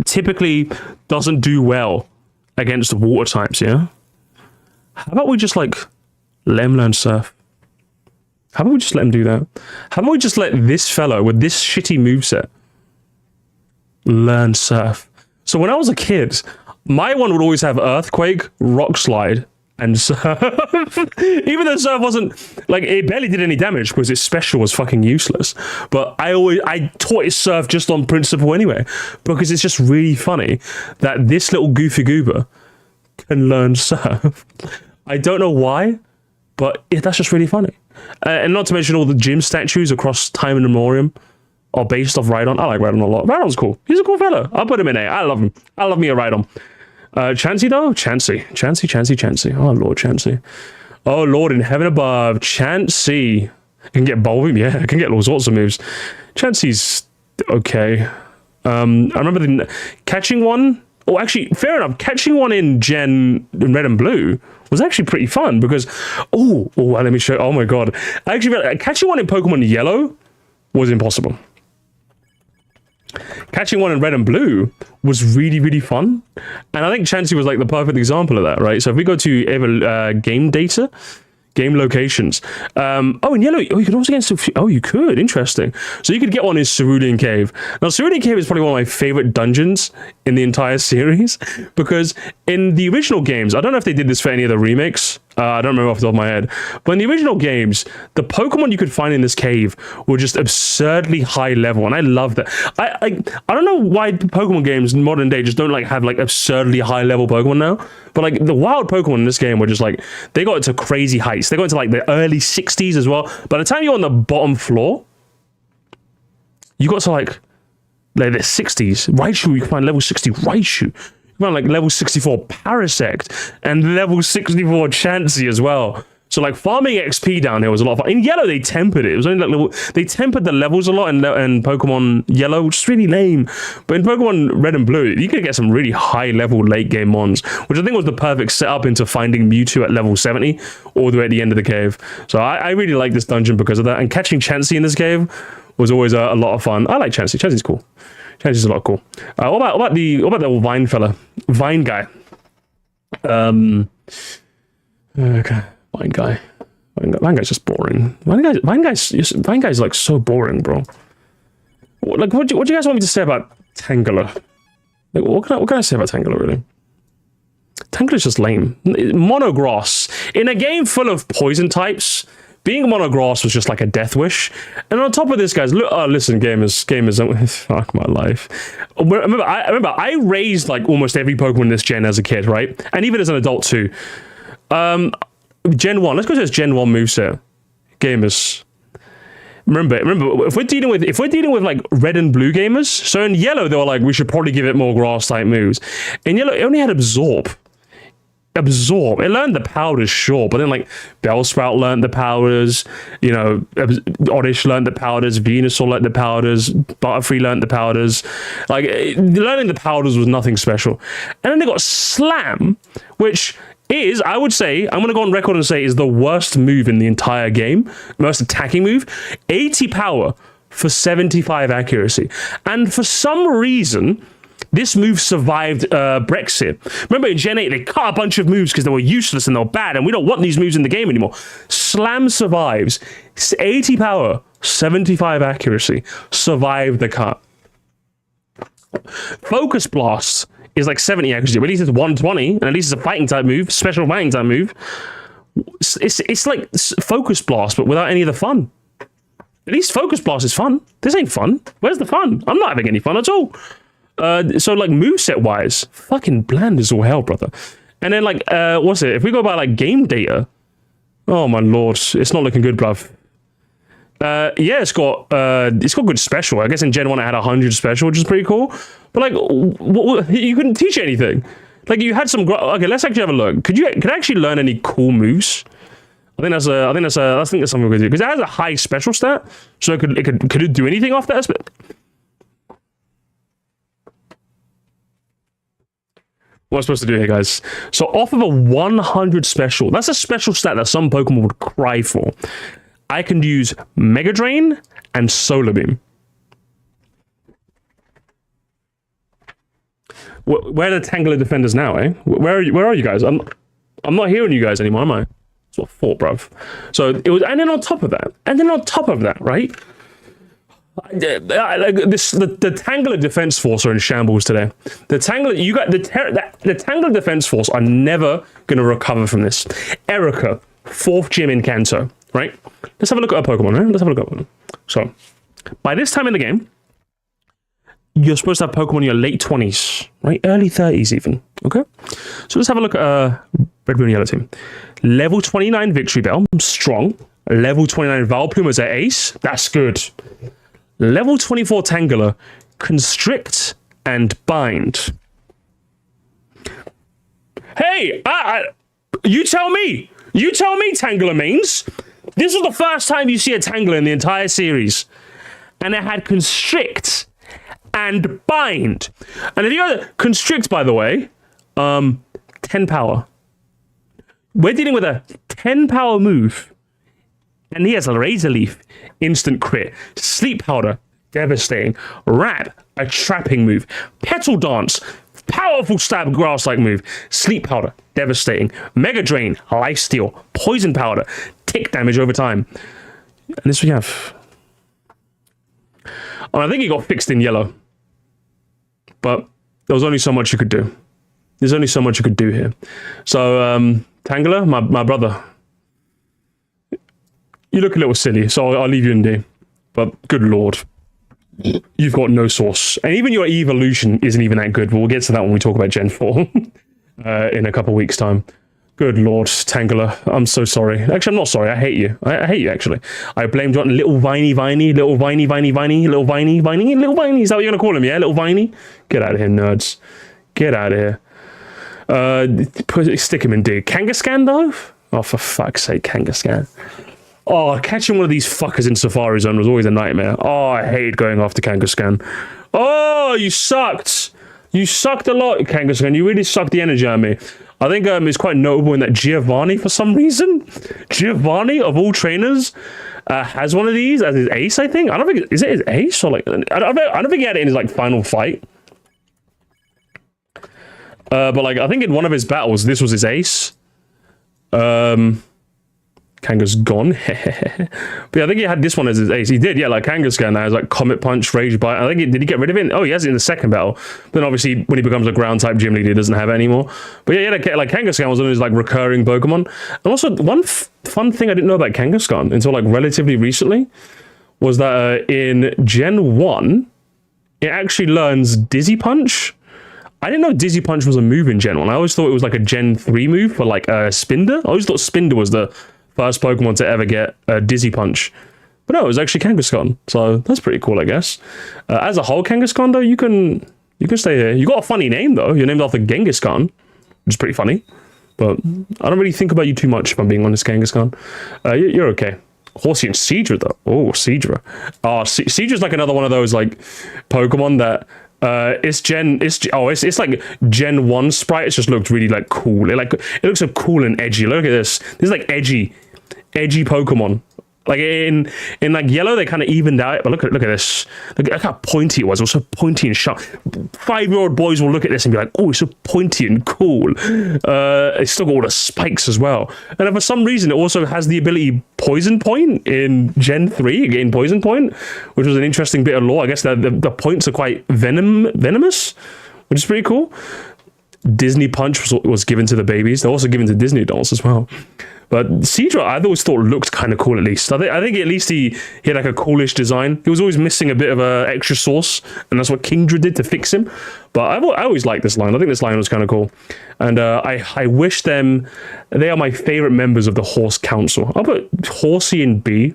typically doesn't do well against water types, yeah? How about we just like let him learn Surf? How about we just let him do that? How about we just let this fellow with this shitty moveset learn Surf? So when I was a kid, my one would always have Earthquake, Rock Slide, and Surf. Even though Surf wasn't, like, it barely did any damage because its special was fucking useless. But I taught it Surf just on principle anyway, because it's just really funny that this little goofy goober can learn Surf. I don't know why, but that's just really funny. And not to mention all the gym statues across time and memoriam are based off Rhydon. I like Rhydon a lot. Rhydon's cool. He's a cool fella. I'll put him in A. I love him. I love me a Rhydon. Chansey though? Chansey. Oh Lord, Chansey. Oh Lord in heaven above. Chansey. Can get Bulbim, yeah. I can get all sorts of moves. Chansey's okay. I remember catching one. Oh, actually, fair enough. Catching one in Red and Blue was actually pretty fun because, let me show. Oh my god, actually, catching one in Pokemon Yellow was impossible. Catching one in Red and Blue was really, really fun, and I think Chansey was like the perfect example of that, right? So if we go to game data. Game locations. In Yellow, you could also get you could. Interesting. So you could get one in Cerulean Cave. Now, Cerulean Cave is probably one of my favorite dungeons in the entire series because in the original games, I don't know if they did this for any of the remakes. I don't remember off the top of my head. But in the original games, the Pokemon you could find in this cave were just absurdly high level, and I love that. I don't know why Pokemon games in modern day just don't like have like absurdly high level Pokemon now. But like the wild Pokemon in this game were just like they got into crazy heights. They got into like the early 60s as well. By the time you're on the bottom floor, you got to like the 60s. Raichu, you can find level 60 Raichu. You find like level 64 Parasect and level 64 Chansey as well. So like farming XP down here was a lot of fun. In Yellow, they tempered it. It was only like they tempered the levels a lot in Pokemon Yellow, which is really lame. But in Pokemon Red and Blue, you could get some really high level late game mons, which I think was the perfect setup into finding Mewtwo at level 70 all the way at the end of the cave. So I really like this dungeon because of that. And catching Chansey in this cave was always a lot of fun. I like Chansey. Chansey's cool. Chansey's a lot cool. What about the Vine fella? Vine guy. Okay. Vine guy's just boring. Vine guy's like so boring, bro. Like, what do you guys want me to say about Tangela? Like, what can I say about Tangela, really? Tangela's just lame. Monograss. In a game full of poison types, being Monograss was just like a death wish. And on top of this, guys, look, listen, gamers, fuck my life. Remember, I raised like almost every Pokemon in this gen as a kid, right? And even as an adult too. Gen 1, let's go to this Gen 1 moveset. Gamers. Remember, if we're dealing with like red and blue gamers, so in Yellow they were like, we should probably give it more grass type moves. In Yellow, it only had Absorb. It learned the powders, sure, but then like Bellsprout learned the powders, you know, Oddish learned the powders, Venusaur learned the powders, Butterfree learned the powders. Like, learning the powders was nothing special. And then they got Slam, which is, I would say, I'm going to go on record and say, is the worst move in the entire game. Most attacking move. 80 power for 75 accuracy. And for some reason, this move survived Brexit. Remember in Gen 8, they cut a bunch of moves because they were useless and they were bad, and we don't want these moves in the game anymore. Slam survives. 80 power, 75 accuracy. Survived the cut. Focus Blast is like 70 accuracy, but at least it's 120, and at least it's a fighting type move, special fighting type move. It's like Focus Blast, but without any of the fun. At least Focus Blast is fun. This ain't fun. Where's the fun? I'm not having any fun at all. So like moveset wise, fucking bland as all hell, brother. And then like, what's it? If we go by like game data, oh my lord, it's not looking good, bruv. Yeah, it's got good special. I guess in Gen 1 it had 100 special, which is pretty cool. But like, you couldn't teach anything. Like you had some. Okay, let's actually have a look. Could I actually learn any cool moves? I think that's something we could do because it has a high special stat, so could it do anything off that? What am I supposed to do here, guys? So off of a 100 special, that's a special stat that some Pokemon would cry for. I can use Mega Drain and Solar Beam. Where are the Tangler defenders now, eh? Where are you guys? I'm not hearing you guys anymore, am I? That's what I thought, bruv. So it was, and then on top of that, right? The Tangler defense force are in shambles today. The Tangler defense force are never gonna recover from this. Erica, 4th gym in Kanto, right? Let's have a look at her Pokemon, right? Let's have a look at them. So, by this time in the game, you're supposed to have Pokemon in your late 20s, right? Early 30s even, okay? So let's have a look at Red, Blue, and Yellow team. Level 29 Victory Bell, strong. Level 29 Valplume as an ace, that's good. Level 24 Tangela, Constrict and Bind. Hey, you tell me. You tell me, Tangela mains. This was the first time you see a Tangela in the entire series. And it had Constrict and Bind. And if you go Constrict, by the way, 10 power. We're dealing with a 10 power move. And he has a Razor Leaf, instant crit. Sleep Powder, devastating. Wrap, a trapping move. Petal Dance, powerful stab grass-like move. Sleep Powder, devastating. Mega Drain, Lifesteal. Poison Powder, tick damage over time. And this we have. Oh, I think he got fixed in yellow. But there was only so much you could do. There's only so much you could do here. So, Tangela, my brother. You look a little silly, so I'll leave you in there. But good lord, you've got no source. And even your evolution isn't even that good, but we'll get to that when we talk about Gen 4 in a couple weeks' time. Good lord, Tangela, I'm so sorry. Actually, I'm not sorry, I hate you. I hate you, actually. I blame John, little Viney, little Viney, little Viney. Is that what you're going to call him, yeah? Little Viney? Get out of here, nerds. Get out of here. Stick him in D. Kangaskhan, though? Oh, for fuck's sake, Kangaskhan. Oh, catching one of these fuckers in Safari Zone was always a nightmare. Oh, I hated going after Kangaskhan. Oh, you sucked. You sucked a lot, Kangaskhan. You really sucked the energy out of me. I think it's quite notable in that Giovanni, for some reason, Giovanni, of all trainers, has one of these as his ace, I think. I don't think, is it his ace? Or like, I don't think he had it in his like final fight. But like, I think in one of his battles, this was his ace. Kanga's gone. But yeah, I think he had this one as his ace. He did, yeah, like Kangaskhan now has like Comet Punch, Rage Bite. I think did he get rid of it? Oh, he has it in the second battle. Then obviously when he becomes a ground type gym leader, he doesn't have it anymore. But yeah, like Kangaskhan was one of his like recurring Pokemon. And also one fun thing I didn't know about Kangaskhan until like relatively recently was that in Gen 1, it actually learns Dizzy Punch. I didn't know Dizzy Punch was a move in Gen 1. I always thought it was like a Gen 3 move for like Spinder. I always thought Spinder was the first Pokemon to ever get a Dizzy Punch. But no, it was actually Kangaskhan. So that's pretty cool, I guess. As a whole, Kangaskhan, though, you can stay here. You got a funny name, though. You're named after Genghis Khan, which is pretty funny. But I don't really think about you too much, if I'm being honest, Kangaskhan. You're okay. Horsey and Seadra, though. Oh, Seadra. Seadra's like another one of those, like, Pokemon that... it's like Gen 1 sprite. It just looked really like cool. It looks so cool and edgy. Look at this. This is like edgy Pokemon. Like in like yellow, they kind of evened out. But look at this. Look how pointy it was. It was so pointy and sharp. 5-year-old boys will look at this and be like, "Oh, it's so pointy and cool." It's still got all the spikes as well. And for some reason, it also has the ability Poison Point in Gen 3. Again, Poison Point, which was an interesting bit of lore. I guess the points are quite venomous, which is pretty cool. Disney Punch was given to the babies. They're also given to Disney dolls as well. But Seadra, I always thought looked kind of cool at least. I think at least he had like a coolish design. He was always missing a bit of a extra sauce, and that's what Kingdra did to fix him. But I always liked this line. I think this line was kind of cool. And I wish them... They are my favorite members of the Horse Council. I'll put Horsey in B.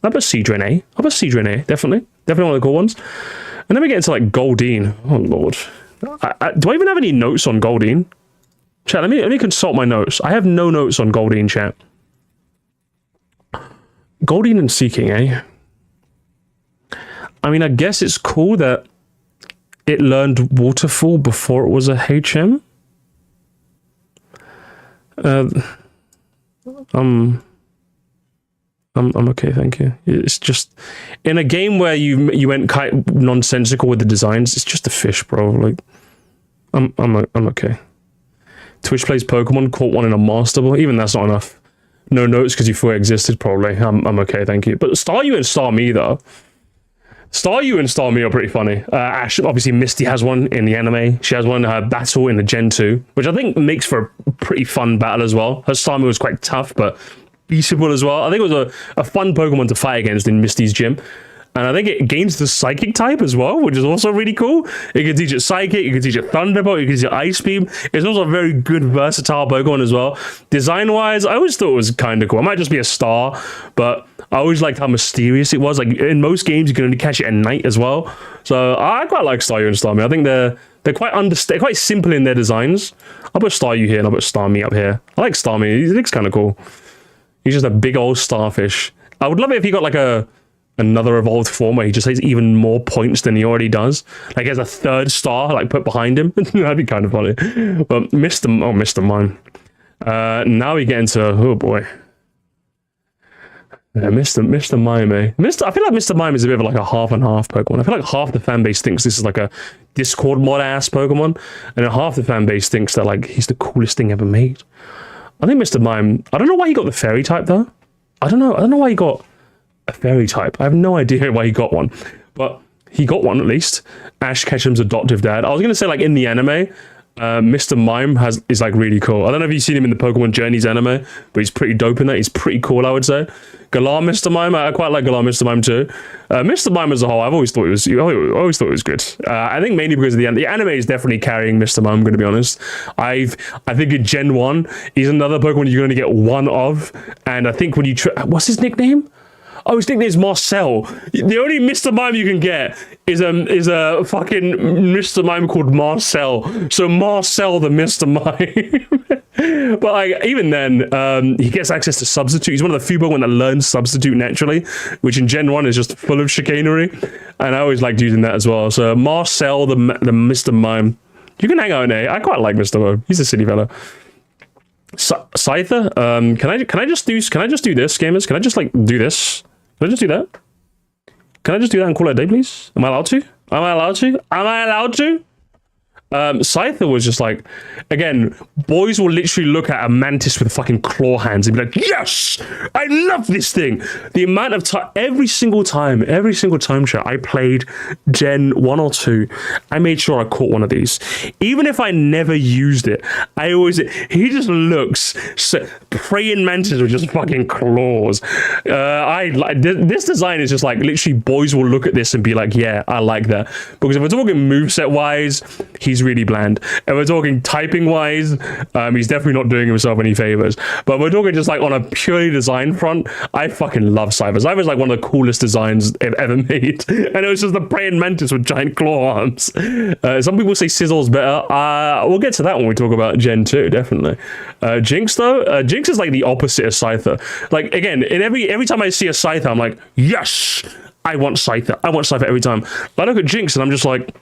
I'll put Seadra in A. I'll put Seadra in A, definitely. Definitely one of the cool ones. And then we get into like Goldeen. Oh, Lord. Do I even have any notes on Goldeen? Chat, let me consult my notes. I have no notes on Goldeen, chat. Goldeen and Seeking, eh? I mean, I guess it's cool that it learned Waterfall before it was a HM. I'm okay, thank you. It's just in a game where you went quite nonsensical with the designs. It's just a fish, bro. Like, I'm okay. Twitch plays Pokemon, caught one in a Master Ball. Even that's not enough. No notes because you thought it existed, probably. I'm okay, thank you. But Staryu and Starmie, though. Staryu and Starmie are pretty funny. Ash, obviously, Misty has one in the anime. She has one in her battle in the Gen 2, which I think makes for a pretty fun battle as well. Her Starmie was quite tough, but beatable as well. I think it was a fun Pokemon to fight against in Misty's gym. And I think it gains the Psychic type as well, which is also really cool. You can teach it Psychic, you can teach it Thunderbolt, you can teach it Ice Beam. It's also a very good, versatile Pokemon as well. Design-wise, I always thought it was kind of cool. It might just be a star, but I always liked how mysterious it was. Like, in most games, you can only catch it at night as well. So I quite like Staryu and Starmie. I think they're quite simple in their designs. I'll put Staryu here and I'll put Starmie up here. I like Starmie. He looks kind of cool. He's just a big old starfish. I would love it if he got like another evolved form where he just has even more points than he already does. Like he has a third star like put behind him. That'd be kind of funny. But Mr. Mime. Now we get into, oh boy. Yeah, Mr. Mime, eh? I feel like Mr. Mime is a bit of like a half and half Pokemon. I feel like half the fan base thinks this is like a Discord mod ass Pokemon, and then half the fan base thinks that like he's the coolest thing ever made. I think Mr. Mime, I don't know why he got the fairy type though. I don't know why he got a fairy type. I have no idea why he got one, but he got one at least. Ash Ketchum's adoptive dad. I was gonna say like in the anime, Mr. Mime is like really cool. I don't know if you've seen him in the Pokemon Journeys anime, but he's pretty dope in that. He's pretty cool, I would say. Galar Mr. Mime, I quite like Galar Mr. Mime too. Mr. Mime as a whole, I always thought it was good. I think mainly because of the anime is definitely carrying Mr. Mime. I'm going to be honest. I think in Gen 1 he's another Pokemon you're going to get one of, and I think when you what's his nickname? Oh, his nickname is Marcel. The only Mr. Mime you can get is a fucking Mr. Mime called Marcel. So Marcel the Mr. Mime. But like even then, he gets access to Substitute. He's one of the few Pokemon that learns Substitute naturally, which in Gen 1 is just full of chicanery. And I always liked using that as well. So Marcel the Mr. Mime. You can hang out in A. I quite like Mr. Mime. He's a silly fellow. Scyther, can I just do this, gamers? Can I just like do this? Can I just do that? Can I just do that and call it a day, please? Am I allowed to? Am I allowed to? Am I allowed to? Scyther was just like, again, boys will literally look at a mantis with fucking claw hands and be like, yes, I love this thing. The amount of time, every single time chat I played Gen 1 or 2, I made sure I caught one of these. Even if I never used it, he just looks, praying mantis with just fucking claws. This design is just like, literally boys will look at this and be like, yeah, I like that. Because if we're talking moveset wise, he's really bland. And we're talking typing wise, he's definitely not doing himself any favors. But we're talking just like on a purely design front, I fucking love Scyther. Scyther's like one of the coolest designs ever made. And it was just the praying mantis with giant claw arms. Some people say Sizzle's better. We'll get to that when we talk about Gen 2, definitely. Jinx though, Jinx is like the opposite of Scyther. Like again, in every time I see a Scyther, I'm like, yes, I want Scyther. I want Scyther every time. But I look at Jinx and I'm just like,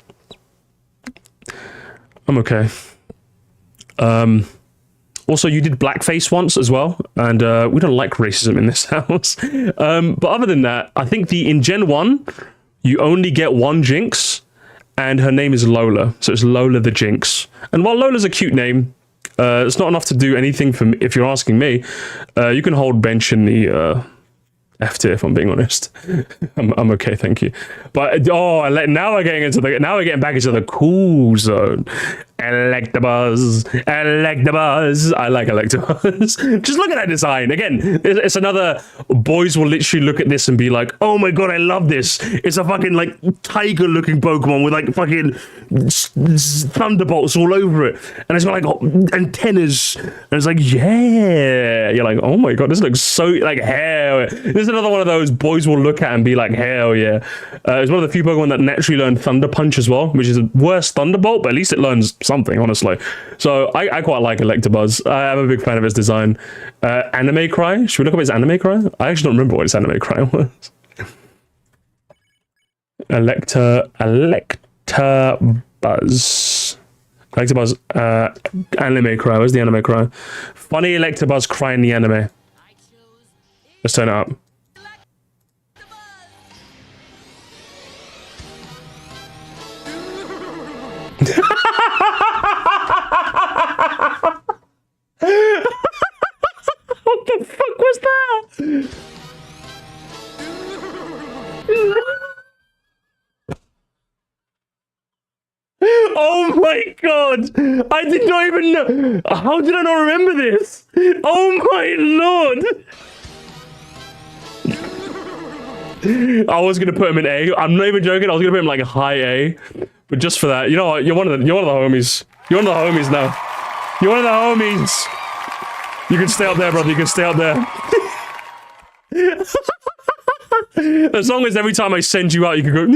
I'm okay. Also, you did blackface once as well, and we don't like racism in this house. But other than that, I think in Gen 1, you only get one Jinx, and her name is Lola. So it's Lola the Jinx. And while Lola's a cute name, it's not enough to do anything for me, if you're asking me. You can hold bench in the F tier, if I'm being honest. I'm okay, thank you. But now we're getting back into the cool zone. Electabuzz. I like Electabuzz. Just look at that design. Again, it's another, boys will literally look at this and be like, oh my god, I love this. It's a fucking like tiger looking Pokemon with like fucking thunderbolts all over it. And it's got like antennas. And it's like, yeah. You're like, oh my god, this looks so like hell. This is another one of those boys will look at and be like, hell yeah. It's one of the few Pokemon that naturally learn Thunder Punch as well, which is a worse Thunderbolt, but at least it learns something, honestly. So I quite like Electabuzz. I'm a big fan of his design. Anime Cry? Should we look up his Anime Cry? I actually don't remember what his Anime Cry was. Electabuzz. Anime Cry. Where's the Anime Cry? Funny Electabuzz cry in the anime. Let's turn it up. my god! I did not even know. How did I not remember this? Oh my lord! I was gonna put him in A. I'm not even joking. I was gonna put him like a high A, but just for that, you know what? You're one of the homies. You're one of the homies now. You're one of the homies. You can stay up there, brother. You can stay up there. As long as every time I send you out, you can go.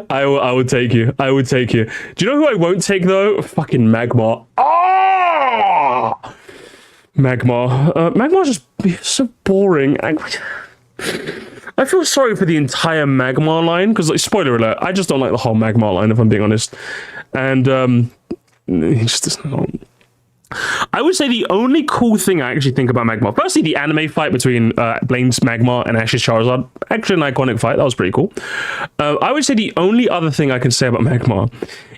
I would take you. I would take you. Do you know who I won't take though? Fucking Magmar. Oh! Magmar. Magmar's just so boring. I feel sorry for the entire Magmar line because, like, spoiler alert, I just don't like the whole Magmar line, if I'm being honest. And he just doesn't. I would say the only cool thing I actually think about Magmar, firstly, the anime fight between Blaine's Magmar and Ash's Charizard, actually an iconic fight. That was pretty cool. I would say the only other thing I can say about Magmar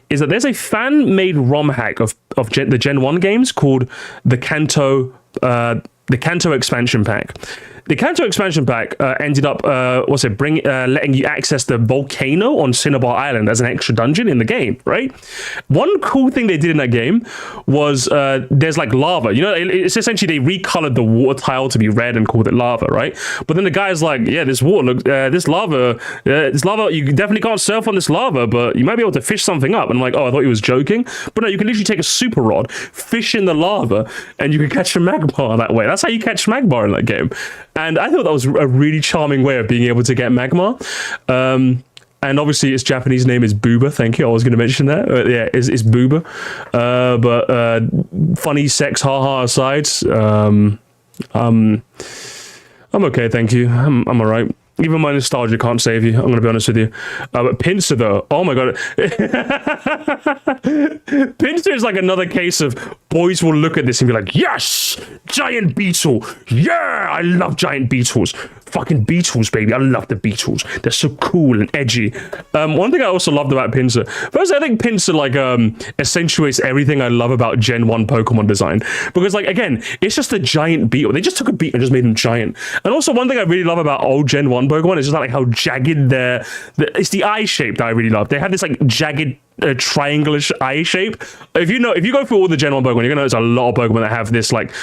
is that there's a fan-made ROM hack of the Gen 1 games called the Kanto expansion pack. The Kanto expansion pack ended up, letting you access the volcano on Cinnabar Island as an extra dungeon in the game, right? One cool thing they did in that game was there's like lava. You know, it's essentially they recolored the water tile to be red and called it lava, right? But then the guy's like, yeah, this lava, you definitely can't surf on this lava, but you might be able to fish something up. And I'm like, oh, I thought he was joking. But no, you can literally take a super rod, fish in the lava, and you can catch a Magmar that way. That's how you catch Magmar in that game. And I thought that was a really charming way of being able to get Magmar. And obviously its Japanese name is Booba. Thank you. I was going to mention that. Yeah, it's Booba. But funny sex haha aside, I'm okay, thank you. I'm all right. Even my nostalgia can't save you. I'm going to be honest with you. But Pinsir, though. Oh, my God. Pinsir is like another case of boys will look at this and be like, yes! Giant beetle! Yeah! I love giant beetles. Fucking beetles, baby. I love the beetles. They're so cool and edgy. One thing I also loved about Pinsir. First, I think Pinsir, like, accentuates everything I love about Gen 1 Pokemon design. Because, like, again, it's just a giant beetle. They just took a beetle and just made him giant. And also, one thing I really love about old Gen 1 Pokemon is just like how jagged it's the eye shape that I really love. They have this like jagged triangular-ish eye shape. If you go through all the Gen 1 Pokemon, you're gonna notice a lot of Pokemon that have this like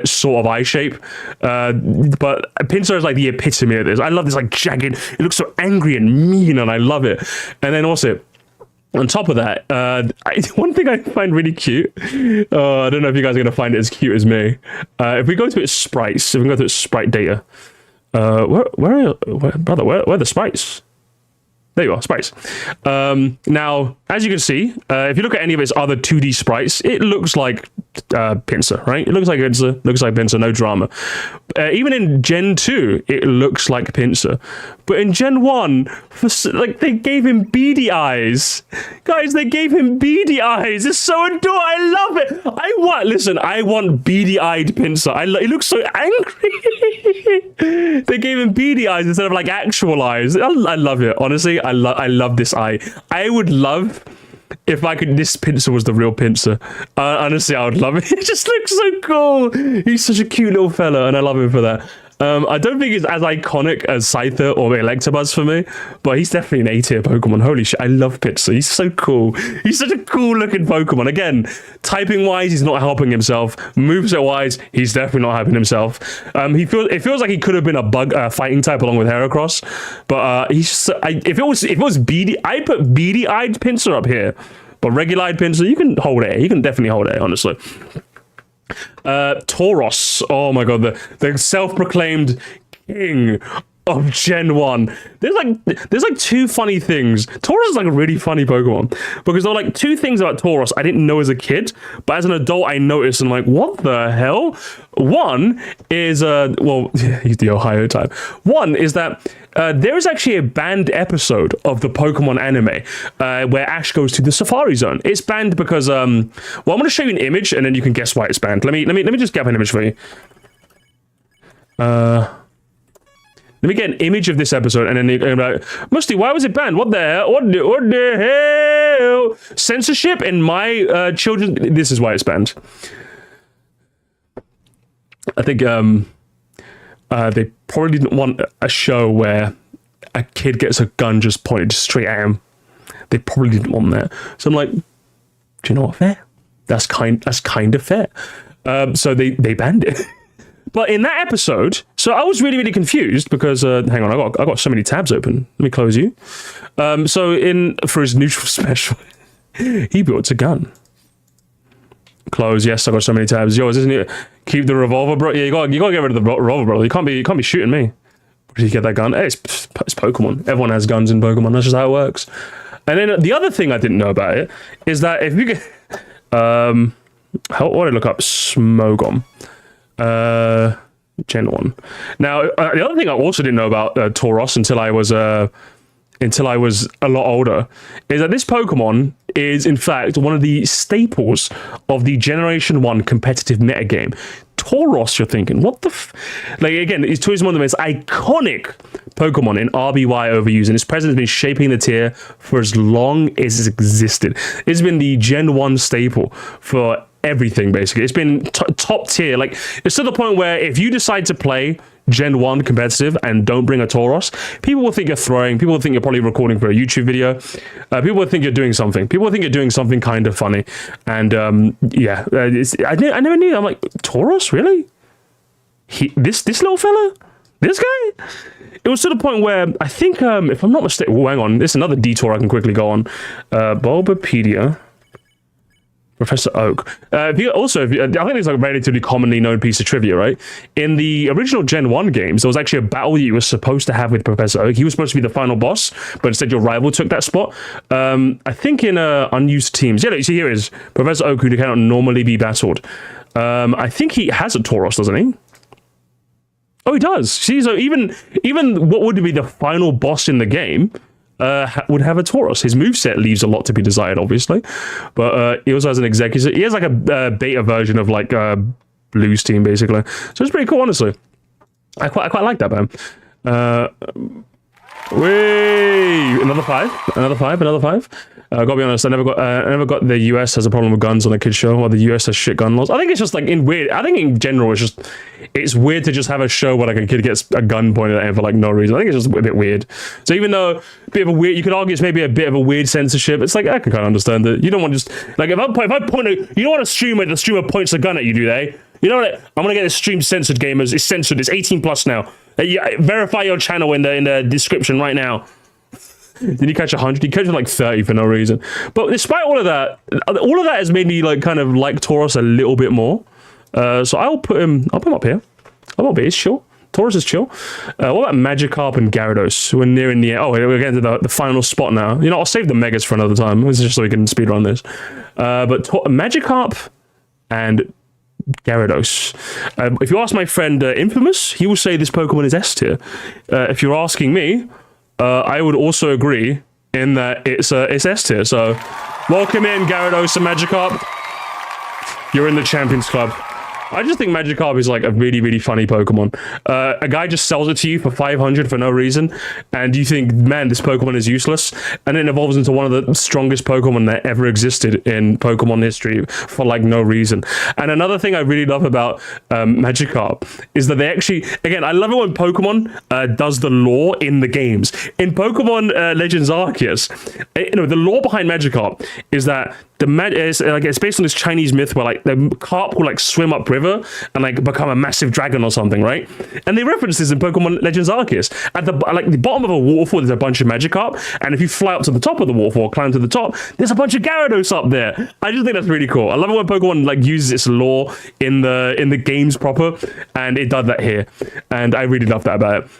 sort of eye shape. But Pinsir is like the epitome of this. I love this like jagged. It looks so angry and mean, and I love it. And then also, on top of that, one thing I find really cute, I don't know if you guys are going to find it as cute as me. If we go to its sprites, if we go to its sprite data, where are the sprites? There you are, sprites. Now, as you can see, if you look at any of its other 2D sprites, it looks like Pinsir, right? It looks like Pinsir, no drama. Even in Gen 2, it looks like Pinsir. But in Gen 1, they gave him beady eyes. Guys, they gave him beady eyes. It's so adorable. I love it. I want beady-eyed Pinsir. He looks so angry. They gave him beady eyes instead of like actual eyes. I love it. Honestly, I love this eye. I would love if this Pinsir was the real Pinsir. Honestly, I would love it. It just looks so cool. He's such a cute little fella, and I love him for that. I don't think it's as iconic as Scyther or Electabuzz for me, but he's definitely an A-tier Pokemon. Holy shit, I love Pinsir. He's so cool. He's such a cool-looking Pokemon. Again, typing-wise, he's not helping himself. Moveset-wise, he's definitely not helping himself. It feels like he could have been a bug fighting type along with Heracross, but he's just... if it was beady... I put beady-eyed Pinsir up here, but regular-eyed Pinsir, you can hold A. You can definitely hold A, honestly. Tauros, oh my god, the self-proclaimed king of Gen 1. There's like two funny things. Tauros is like a really funny Pokemon because there were like two things about Tauros I didn't know as a kid, but as an adult I noticed and I'm like, what the hell? One is well, he's the Ohio type. One is that there is actually a banned episode of the Pokemon anime where Ash goes to the Safari Zone. It's banned because well, I'm going to show you an image and then you can guess why it's banned. Let me just get an image for you. Let me get an image of this episode and then you're like, Musty, why was it banned? What the hell? What the hell? Censorship in my children. This is why it's banned. I think they probably didn't want a show where a kid gets a gun just pointed straight at him. They probably didn't want that. So I'm like, do you know what? Fair. That's kind of fair. So they banned it. But in that episode, so I was really, really confused because hang on, I got so many tabs open. Let me close you. So for his neutral special, he built a gun. Close. Yes, I got so many tabs. Yo, isn't it? Keep the revolver, bro. Yeah, you got to get rid of the revolver, bro. You can't be shooting me. Where did you get that gun? Hey, it's Pokemon. Everyone has guns in Pokemon. That's just how it works. And then the other thing I didn't know about it is that if you get what did I look up? Smogom. Gen 1. Now, the other thing I also didn't know about Tauros until I was a lot older is that this Pokemon is, in fact, one of the staples of the Generation 1 competitive metagame. Tauros, you're thinking, what the like, again, it's one of the most iconic Pokemon in RBY overuse, and its presence has been shaping the tier for as long as it's existed. It's been the Gen 1 staple for everything, basically. It's been top tier. Like, it's to the point where if you decide to play Gen 1 competitive and don't bring a Tauros, people will think you're throwing. People will think you're probably recording for a YouTube video. People will think you're doing something. People will think you're doing something kind of funny. And yeah, I never knew. I'm like, Tauros, really? This little fella? This guy? It was to the point where I think, if I'm not mistaken, hang on, there's another detour I can quickly go on. Bulbapedia. Professor Oak. I think it's like a relatively commonly known piece of trivia, right? In the original Gen 1 games, there was actually a battle you were supposed to have with Professor Oak. He was supposed to be the final boss, but instead your rival took that spot. I think in unused teams. Yeah, you see here is Professor Oak, who cannot normally be battled. I think he has a Tauros, doesn't he? Oh, he does. See, so even what would be the final boss in the game would have a Tauros. His moveset leaves a lot to be desired, obviously, but he also has an executive. He has like a beta version of like Blue's team, basically. So it's pretty cool, honestly. I quite like that, man. Another five. Gotta be honest, I never got the US has a problem with guns on a kid's show, or the US has shit gun laws. I think it's just like I think in general it's weird to just have a show where like a kid gets a gun pointed at him for like no reason. I think it's just a bit weird. So even though a bit of a weird, you could argue it's maybe a bit of a weird censorship. It's like I can kind of understand it. You don't want to just like if I point you don't want to stream where the streamer points a gun at you, do they? You know what? I'm gonna get this stream censored, gamers. It's censored. It's 18 plus now. Verify your channel in the description right now. Did he catch 100? He catch like 30 for no reason. But despite all of that has made me like kind of like Tauros a little bit more. So I'll put him up here. He's chill. Tauros is chill. What about Magikarp and Gyarados? We're nearing the end. Oh, we're getting to the final spot now. You know, I'll save the Megas for another time. This is just so we can speedrun this. But Magikarp and Gyarados. If you ask my friend Infamous, he will say this Pokemon is S tier. If you're asking me, I would also agree in that it's S tier. So, welcome in Gyarados and Magikarp. You're in the Champions Club. I just think Magikarp is like a really, really funny Pokemon. A guy just sells it to you for 500 for no reason, and you think, man, this Pokemon is useless, and it evolves into one of the strongest Pokemon that ever existed in Pokemon history for like no reason. And another thing I really love about Magikarp is that they actually, again, I love it when Pokemon does the lore in the games. In Pokemon Legends Arceus, the lore behind Magikarp is that it's based on this Chinese myth where like the carp will like swim upriver and like become a massive dragon or something, right? And they reference this in Pokemon Legends Arceus. At the bottom of a waterfall, there's a bunch of Magikarp, and if you fly up to the top of the waterfall, climb to the top, there's a bunch of Gyarados up there. I just think that's really cool. I love it when Pokemon like uses its lore in the games proper, and it does that here, and I really love that about it.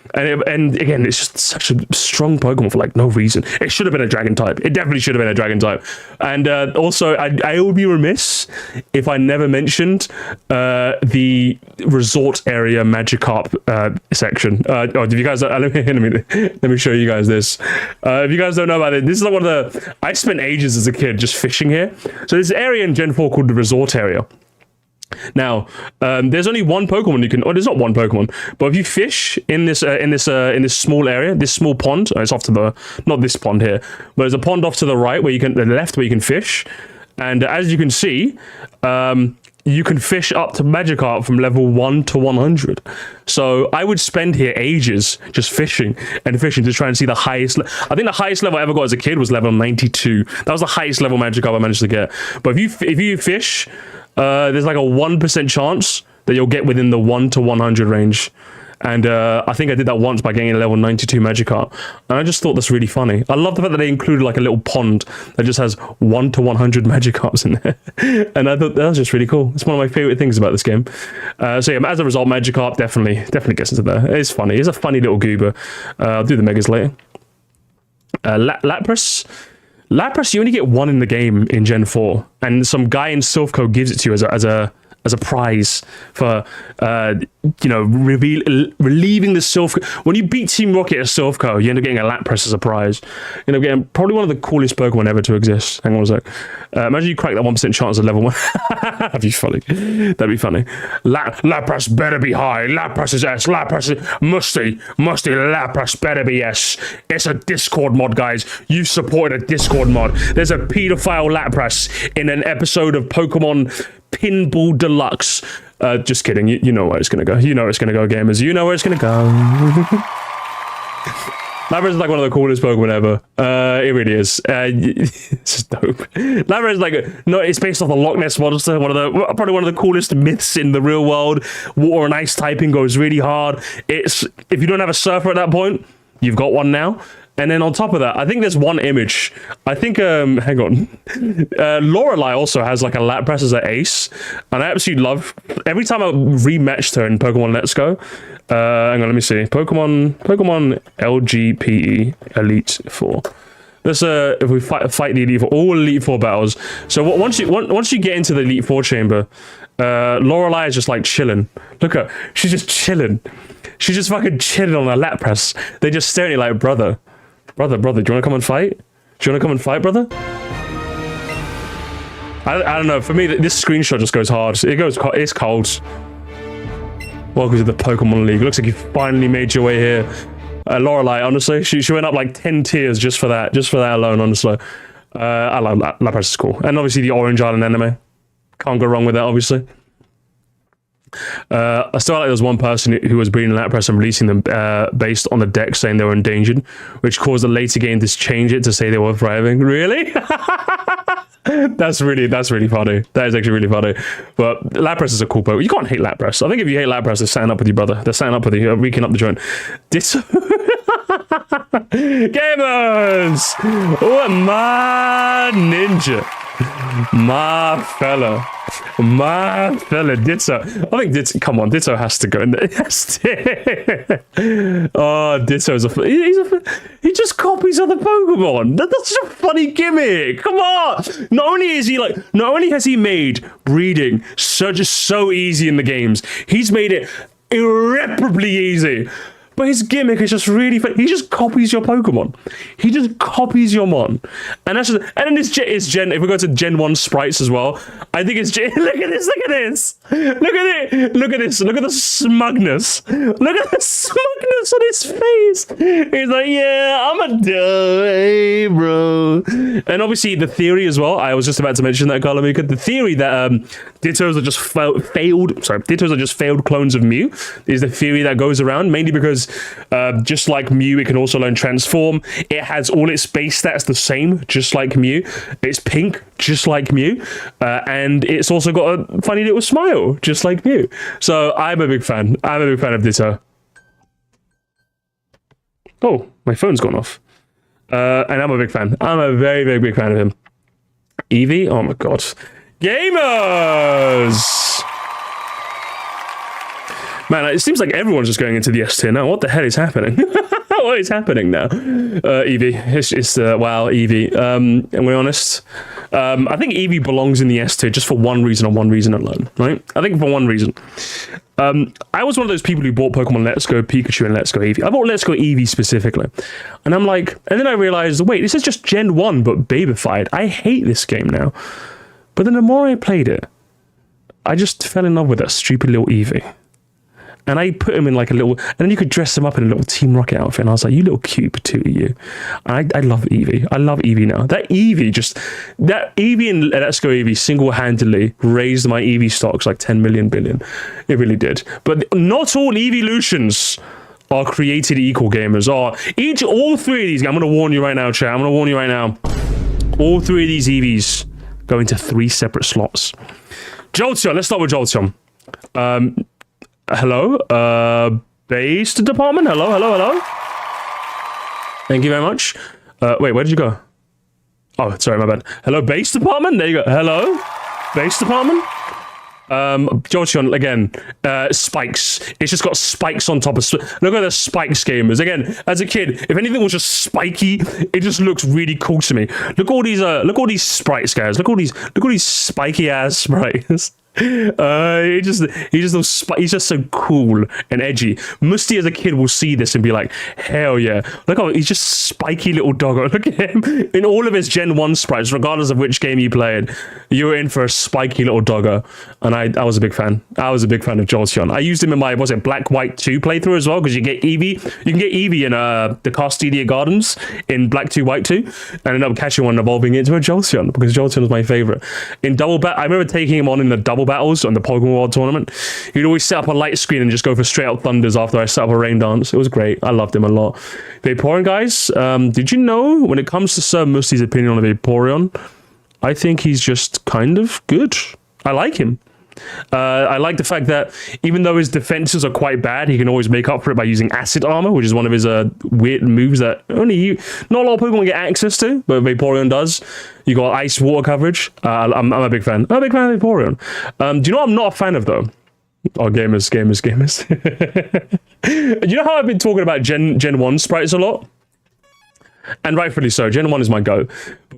And again, it's just such a strong Pokemon for like no reason. It should have been a dragon type. It definitely should have been a dragon type. And also, I would be remiss if I never mentioned the resort area Magikarp section. If you guys let me show you guys this. If you guys don't know about it, this is like one of the. I spent ages as a kid just fishing here. So there's an area in Gen 4 called the resort area. Now, there's only one Pokemon you can. Oh, there's not one Pokemon, but if you fish in this small area, this small pond, it's off to the not this pond here, but there's a pond off to the right where you can, the left where you can fish, and as you can see, you can fish up to Magikarp from level 1 to 100. So I would spend here ages just fishing and fishing to try and see the highest. I think the highest level I ever got as a kid was level 92. That was the highest level Magikarp I managed to get. But if you fish, there's like a 1% chance that you'll get within the 1 to 100 range. And I think I did that once by getting a level 92 Magikarp. And I just thought that's really funny. I love the fact that they included like a little pond that just has 1 to 100 Magikarps in there. And I thought that was just really cool. It's one of my favorite things about this game. So yeah, as a result, Magikarp definitely gets into there. It's funny. It's a funny little goober. I'll do the Megas later. Lapras. Lapras, you only get one in the game in Gen 4. And some guy in Silphco gives it to you as a prize for, relieving the Silphco. When you beat Team Rocket at Silphco, you end up getting a Lapras as a prize. You end up getting probably one of the coolest Pokemon ever to exist. Hang on a sec. Imagine you crack that 1% chance of level 1. That'd be funny. That'd be funny. Lapras better be high. Lapras is S. Lapras is Musty. Lapras better be S. It's a Discord mod, guys. You supported a Discord mod. There's a pedophile Lapras in an episode of Pokemon Pinball Deluxe. Just kidding. You know where it's gonna go. You know where it's gonna go, gamers. You know where it's gonna go. Lapras is like one of the coolest Pokemon ever. It really is. It's just dope. Lapras is like it's based off the Loch Ness monster. Probably one of the coolest myths in the real world. Water and ice typing goes really hard. If you don't have a surfer at that point, you've got one now. And then on top of that, I think there's one image. I think, hang on. Lorelei also has like a Lapras as an ace. And I absolutely love, every time I rematched her in Pokemon Let's Go. Hang on, let me see. Pokemon LGPE Elite 4. Let's, if we fight the Elite Four, all Elite Four battles. So once you get into the Elite Four chamber, Lorelei is just like chilling. Look at her. She's just chilling. She's just fucking chilling on her Lapras. They just stare at you like, brother, do you want to come and fight? Do you want to come and fight, brother? I don't know. For me, this screenshot just goes hard. It's cold. Welcome to the Pokemon League. Looks like you finally made your way here. Lorelei, honestly, she went up like 10 tiers just for that alone, honestly. I love Lapras is cool. And obviously the Orange Island anime. Can't go wrong with that, obviously. I still like there was one person who was breeding Lapras and releasing them based on the deck saying they were endangered, which caused the later game to change it to say they were thriving. Really? That's really funny. That is actually really funny. But Lapras is a cool Pokemon. You can't hate Lapras. I think if you hate Lapras, they're setting up with you, brother. They're setting up with you. We can up the joint. Ditto. Gamers! Oh, my ninja. My fella, Ditto. I think Ditto. Come on, Ditto has to go in there. Yes. Oh, Ditto's he just copies other Pokemon. That's such a funny gimmick. Come on. Not only has he made breeding so easy in the games, he's made it irreparably easy. But his gimmick is just really fun. He just copies your Pokemon. He just copies your Mon. And that's just, and then it's Gen, if we go to Gen 1 sprites as well, I think it's Gen, look at this. Look at this. Look at the smugness. Look at the smugness on his face. He's like, yeah, I'm a hey, bro. And obviously the theory as well, I was just about to mention that, Carlamika, the theory that Dittos are just failed clones of Mew is the theory that goes around, mainly because just like Mew, it can also learn Transform. It has all its base stats the same, just like Mew. It's pink, just like Mew. And it's also got a funny little smile, just like Mew. So I'm a big fan. I'm a big fan of Ditto. Oh, my phone's gone off. And I'm a big fan. I'm a very, very big fan of him. Eevee? Oh my god. Gamers! Man, it seems like everyone's just going into the S tier now. What the hell is happening? What is happening now? Eevee. It's wow, Eevee. I'm going to be honest. I think Eevee belongs in the S tier just for one reason and one reason alone, right? I think for one reason. I was one of those people who bought Pokemon Let's Go Pikachu and Let's Go Eevee. I bought Let's Go Eevee specifically. And I'm like, and then I realized, wait, this is just Gen 1 but babified. I hate this game now. But then the more I played it, I just fell in love with that stupid little Eevee. And I put him in like a little, and then you could dress him up in a little Team Rocket outfit. And I was like, you little cute patootie, you. I love Eevee. I love Eevee now. That Eevee and Let's Go Eevee single-handedly raised my Eevee stocks like 10 million billion. It really did. But not all Eeveelutions are created equal, gamers. All three of these, I'm going to warn you right now, chat. I'm going to warn you right now. All three of these Eevees go into 3 separate slots. Jolteon, let's start with Jolteon. Hello? Based department? Hello? Thank you very much. Wait, where did you go? Oh, sorry, my bad. Hello, base department? There you go. Hello? Base department? Jolteon, again, spikes. It's just got spikes on top of... Look at the spikes, gamers. Again, as a kid, if anything was just spiky, it just looks really cool to me. Look at all these sprites, guys. Look at all these spiky ass sprites. He's just so cool and edgy. Musty as a kid will see this and be like, hell yeah. Look how he's just spiky little doggo. Look at him. In all of his Gen 1 sprites, regardless of which game you played, you were in for a spiky little doggo. And I was a big fan. I was a big fan of Jolteon. I used him in my, Black White 2 playthrough as well, because you get Eevee. You can get Eevee in the Castelia Gardens in Black 2 White 2, and end up catching one and evolving into a Jolteon, because Jolteon was my favorite. In Double Battle, I remember taking him on in the Double Battles on the Pokemon World Tournament. He'd always set up a light screen and just go for straight out thunders after I set up a rain dance. It was great. I loved him a lot. Vaporeon, guys, did you know when it comes to Sir Musty's opinion on a Vaporeon, I think he's just kind of good. I like him. I like the fact that even though his defenses are quite bad, he can always make up for it by using acid armor, which is one of his weird moves that not a lot of Pokemon get access to, but Vaporeon does. You got ice water coverage. I'm a big fan. I'm a big fan of Vaporeon. Do you know what I'm not a fan of though? Oh, gamers. You know how I've been talking about Gen 1 sprites a lot? And rightfully so. Gen 1 is my go.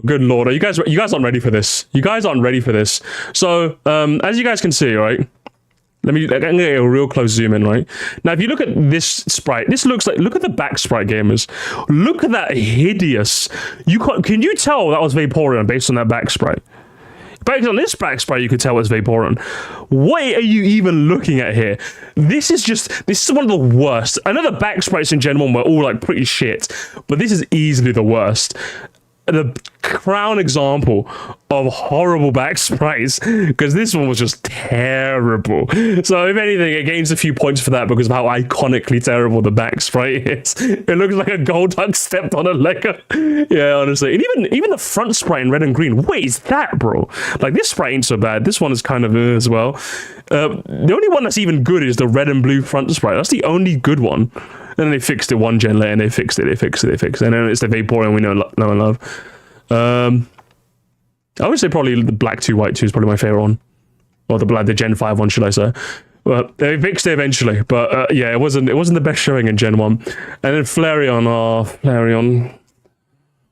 Good lord, you guys aren't ready for this. You guys aren't ready for this. So, as you guys can see, right? I'm gonna get a real close zoom in, right? Now, if you look at this sprite, this looks like, look at the back sprite, gamers. Look at that hideous. Can you tell that was Vaporeon based on that back sprite? Based on this back sprite, you could tell it's Vaporeon. What are you even looking at here? This is one of the worst. I know the back sprites in Gen 1 were all like pretty shit, but this is easily the worst. The crown example of horrible back sprites, because this one was just terrible. So if anything, it gains a few points for that because of how iconically terrible the back sprite is. It looks like a Golduck stepped on a Lego. Yeah, honestly. And even the front sprite in red and green, what is that, bro? Like, this sprite ain't so bad. This one is kind of as well. The only one that's even good is the red and blue front sprite. That's the only good one. And then they fixed it one gen later, and they fixed it. And then it's the Vaporeon we know and love. I would say probably the Black 2 White 2 is probably my favorite one. Or the Gen 5 one, should I say. Well, they fixed it eventually. But yeah, it wasn't the best showing in Gen 1. And then Flareon.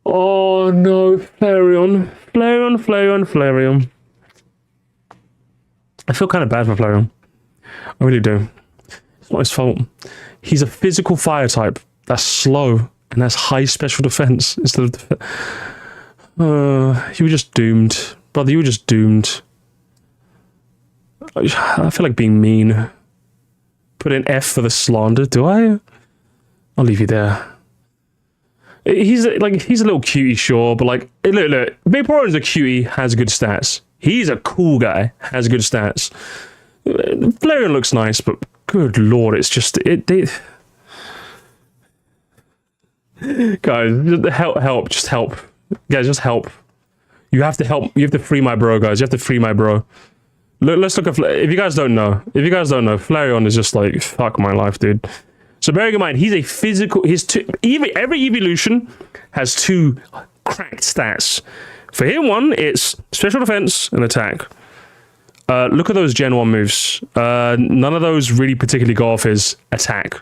Oh no, Flareon. I feel kind of bad for Flareon. I really do. It's not his fault. He's a physical fire type that's slow and has high special defense instead of... you were just doomed. Brother, you were just doomed. I feel like being mean. Put an F for the slander, do I? I'll leave you there. He's a little cutie, sure, but like, look, Vaporeon's a cutie, has good stats. He's a cool guy, has good stats. Flareon looks nice, but good lord, it's just guys, just help. Guys, just help. You have to help. You have to free my bro, guys. You have to free my bro. Let's look at... If you guys don't know, Flareon is just like, fuck my life, dude. So bearing in mind, he's a physical... Every evolution has 2 cracked stats. For him, one, it's special defense and attack. Look at those Gen 1 moves. None of those really particularly go off his attack.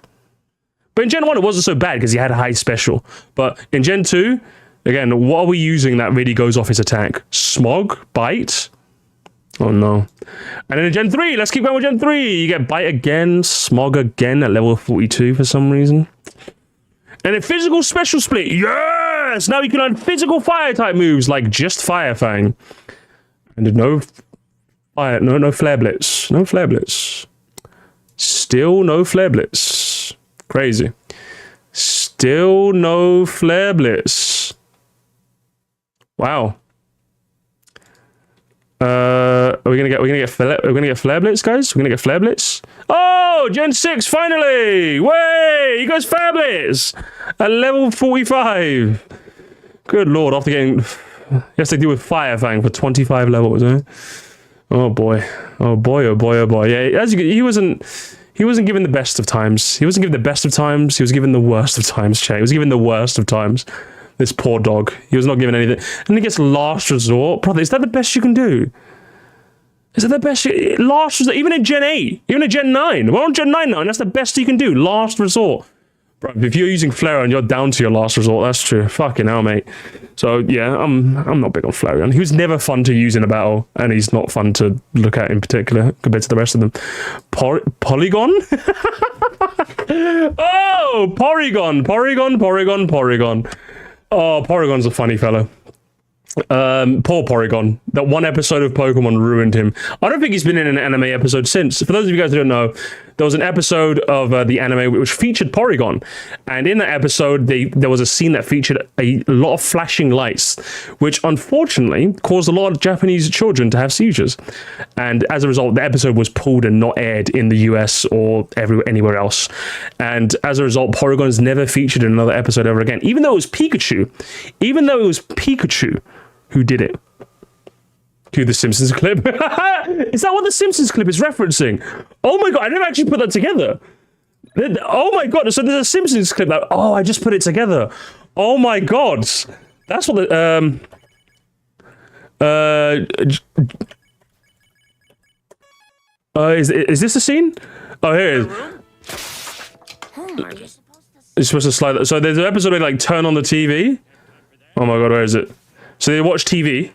But in Gen 1, it wasn't so bad because he had a high special. But in Gen 2, again, what are we using that really goes off his attack? Smog? Bite? Oh no. And then in Gen 3, let's keep going with Gen 3. You get Bite again, Smog again at level 42 for some reason. And then Physical Special Split. Yes! Now you can learn physical fire type moves like just Fire Fang. And no fire, no Flare Blitz. No Flare Blitz. Still no Flare Blitz. Crazy. Still no Flare Blitz. Wow. Are we gonna get Flare Blitz, guys? We're gonna get Flare Blitz. Oh, Gen 6 finally! Way! He goes Flare Blitz at level 45. Good lord! After getting, he has to deal with Fire Fang for 25 levels. Eh? Oh boy! Oh boy! Oh boy! Oh boy! Yeah, he wasn't given the best of times. He wasn't given the best of times. He was given the worst of times. Che. He was given the worst of times. This poor dog. He was not given anything. And he gets Last Resort. Brother, is that the best you can do? Is that the best? Last Resort? Even in Gen 8? Even in Gen 9? We're on Gen 9 now, and that's the best you can do. Last Resort. Bro, if you're using Flareon, you're down to your Last Resort. That's true. Fucking hell, mate. So, yeah, I'm not big on Flareon. He was never fun to use in a battle, and he's not fun to look at in particular compared to the rest of them. Porygon? Oh! Porygon. Oh, Porygon's a funny fellow. Poor Porygon. That one episode of Pokemon ruined him. I don't think he's been in an anime episode since. For those of you guys who don't know, there was an episode of the anime which featured Porygon, and in that episode there was a scene that featured a lot of flashing lights, which unfortunately caused a lot of Japanese children to have seizures, and as a result the episode was pulled and not aired in the US or anywhere else, and as a result Porygon's never featured in another episode ever again, even though it was Pikachu who did it. Cue the Simpsons clip. Is that what the Simpsons clip is referencing? Oh my god, I never actually put that together. Oh my god, so there's a Simpsons clip that, oh, I just put it together. Oh my god. That's what the, is this the scene? Oh, here it is. You're supposed to slide that. So there's an episode where they, like, turn on the TV. Oh my god, where is it? So they watch TV.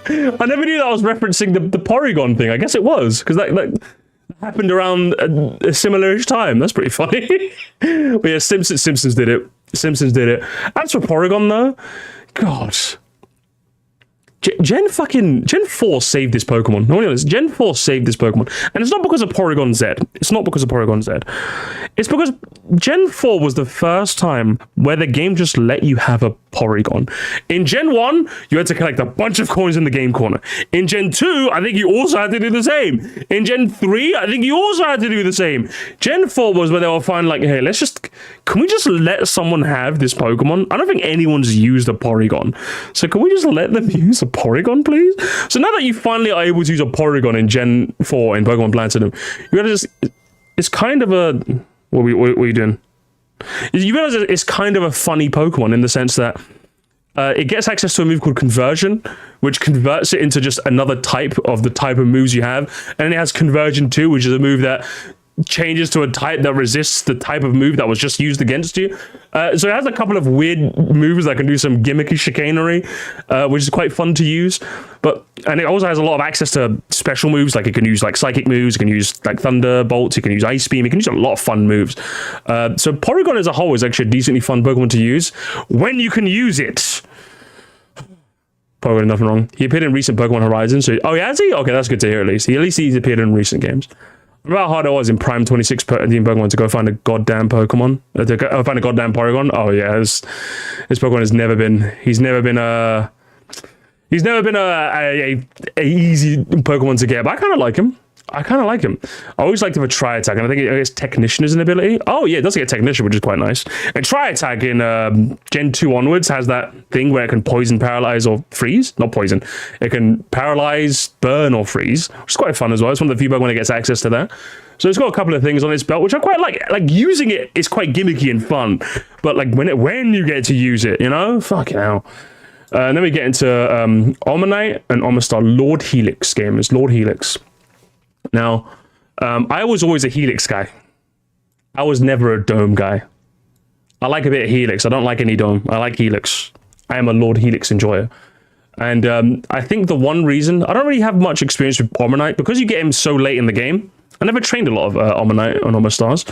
I never knew that I was referencing the Porygon thing. I guess it was, because that happened around a similar-ish time. That's pretty funny. But yeah, Simpsons did it. As for Porygon, though, God. Gen 4 saved this Pokemon. No one knows. Gen 4 saved this Pokemon. And it's not because of Porygon Z. It's because Gen 4 was the first time where the game just let you have a Porygon. In Gen 1, you had to collect a bunch of coins in the game corner. In Gen 2, I think you also had to do the same. In Gen 3, I think you also had to do the same. Gen 4 was where they were finally like, hey, can we just let someone have this Pokemon? I don't think anyone's used a Porygon. So can we just let them use a Porygon, please? So now that you finally are able to use a Porygon in Gen 4 in Pokemon Platinum, you gotta just, it's kind of a, what are you doing? You realize it's kind of a funny Pokemon in the sense that it gets access to a move called Conversion, which converts it into just another type of the type of moves you have. And then it has Conversion 2, which is a move that changes to a type that resists the type of move that was just used against you. So it has a couple of weird moves that can do some gimmicky chicanery, which is quite fun to use. And it also has a lot of access to special moves, like it can use like psychic moves, it can use like Thunderbolts, it can use Ice Beam, it can use a lot of fun moves. So Porygon as a whole is actually a decently fun Pokemon to use when you can use it. Porygon, nothing wrong. He appeared in recent Pokemon Horizon, so has he? Okay, that's good to hear at least. At least he's appeared in recent games. About how hard it was in Prime 26 Pokemon to go find a goddamn Pokemon, to go find a goddamn Porygon. Oh yeah, this Pokemon has never been. He's never been a easy Pokemon to get. But I kind of like him. I always liked him for Tri-Attack, and I think it's Technician is an ability. Oh yeah, it does get Technician, which is quite nice. And Tri-Attack in Gen 2 onwards has that thing where it can poison, paralyze, or freeze. Not poison. It can paralyze, burn, or freeze, which is quite fun as well. It's one of the few Pokemon that gets access to that. So it's got a couple of things on its belt, which I quite like. Like, using it is quite gimmicky and fun. But like when you get to use it, you know? Fucking hell. And then we get into Omanyte and Omastar. Lord Helix gamers. Lord Helix. Now, I was always a Helix guy. I was never a Dome guy. I like a bit of Helix. I don't like any Dome. I like Helix. I am a Lord Helix enjoyer. And I think the one reason... I don't really have much experience with Omanyte, because you get him so late in the game, I never trained a lot of Omanite and Omastars,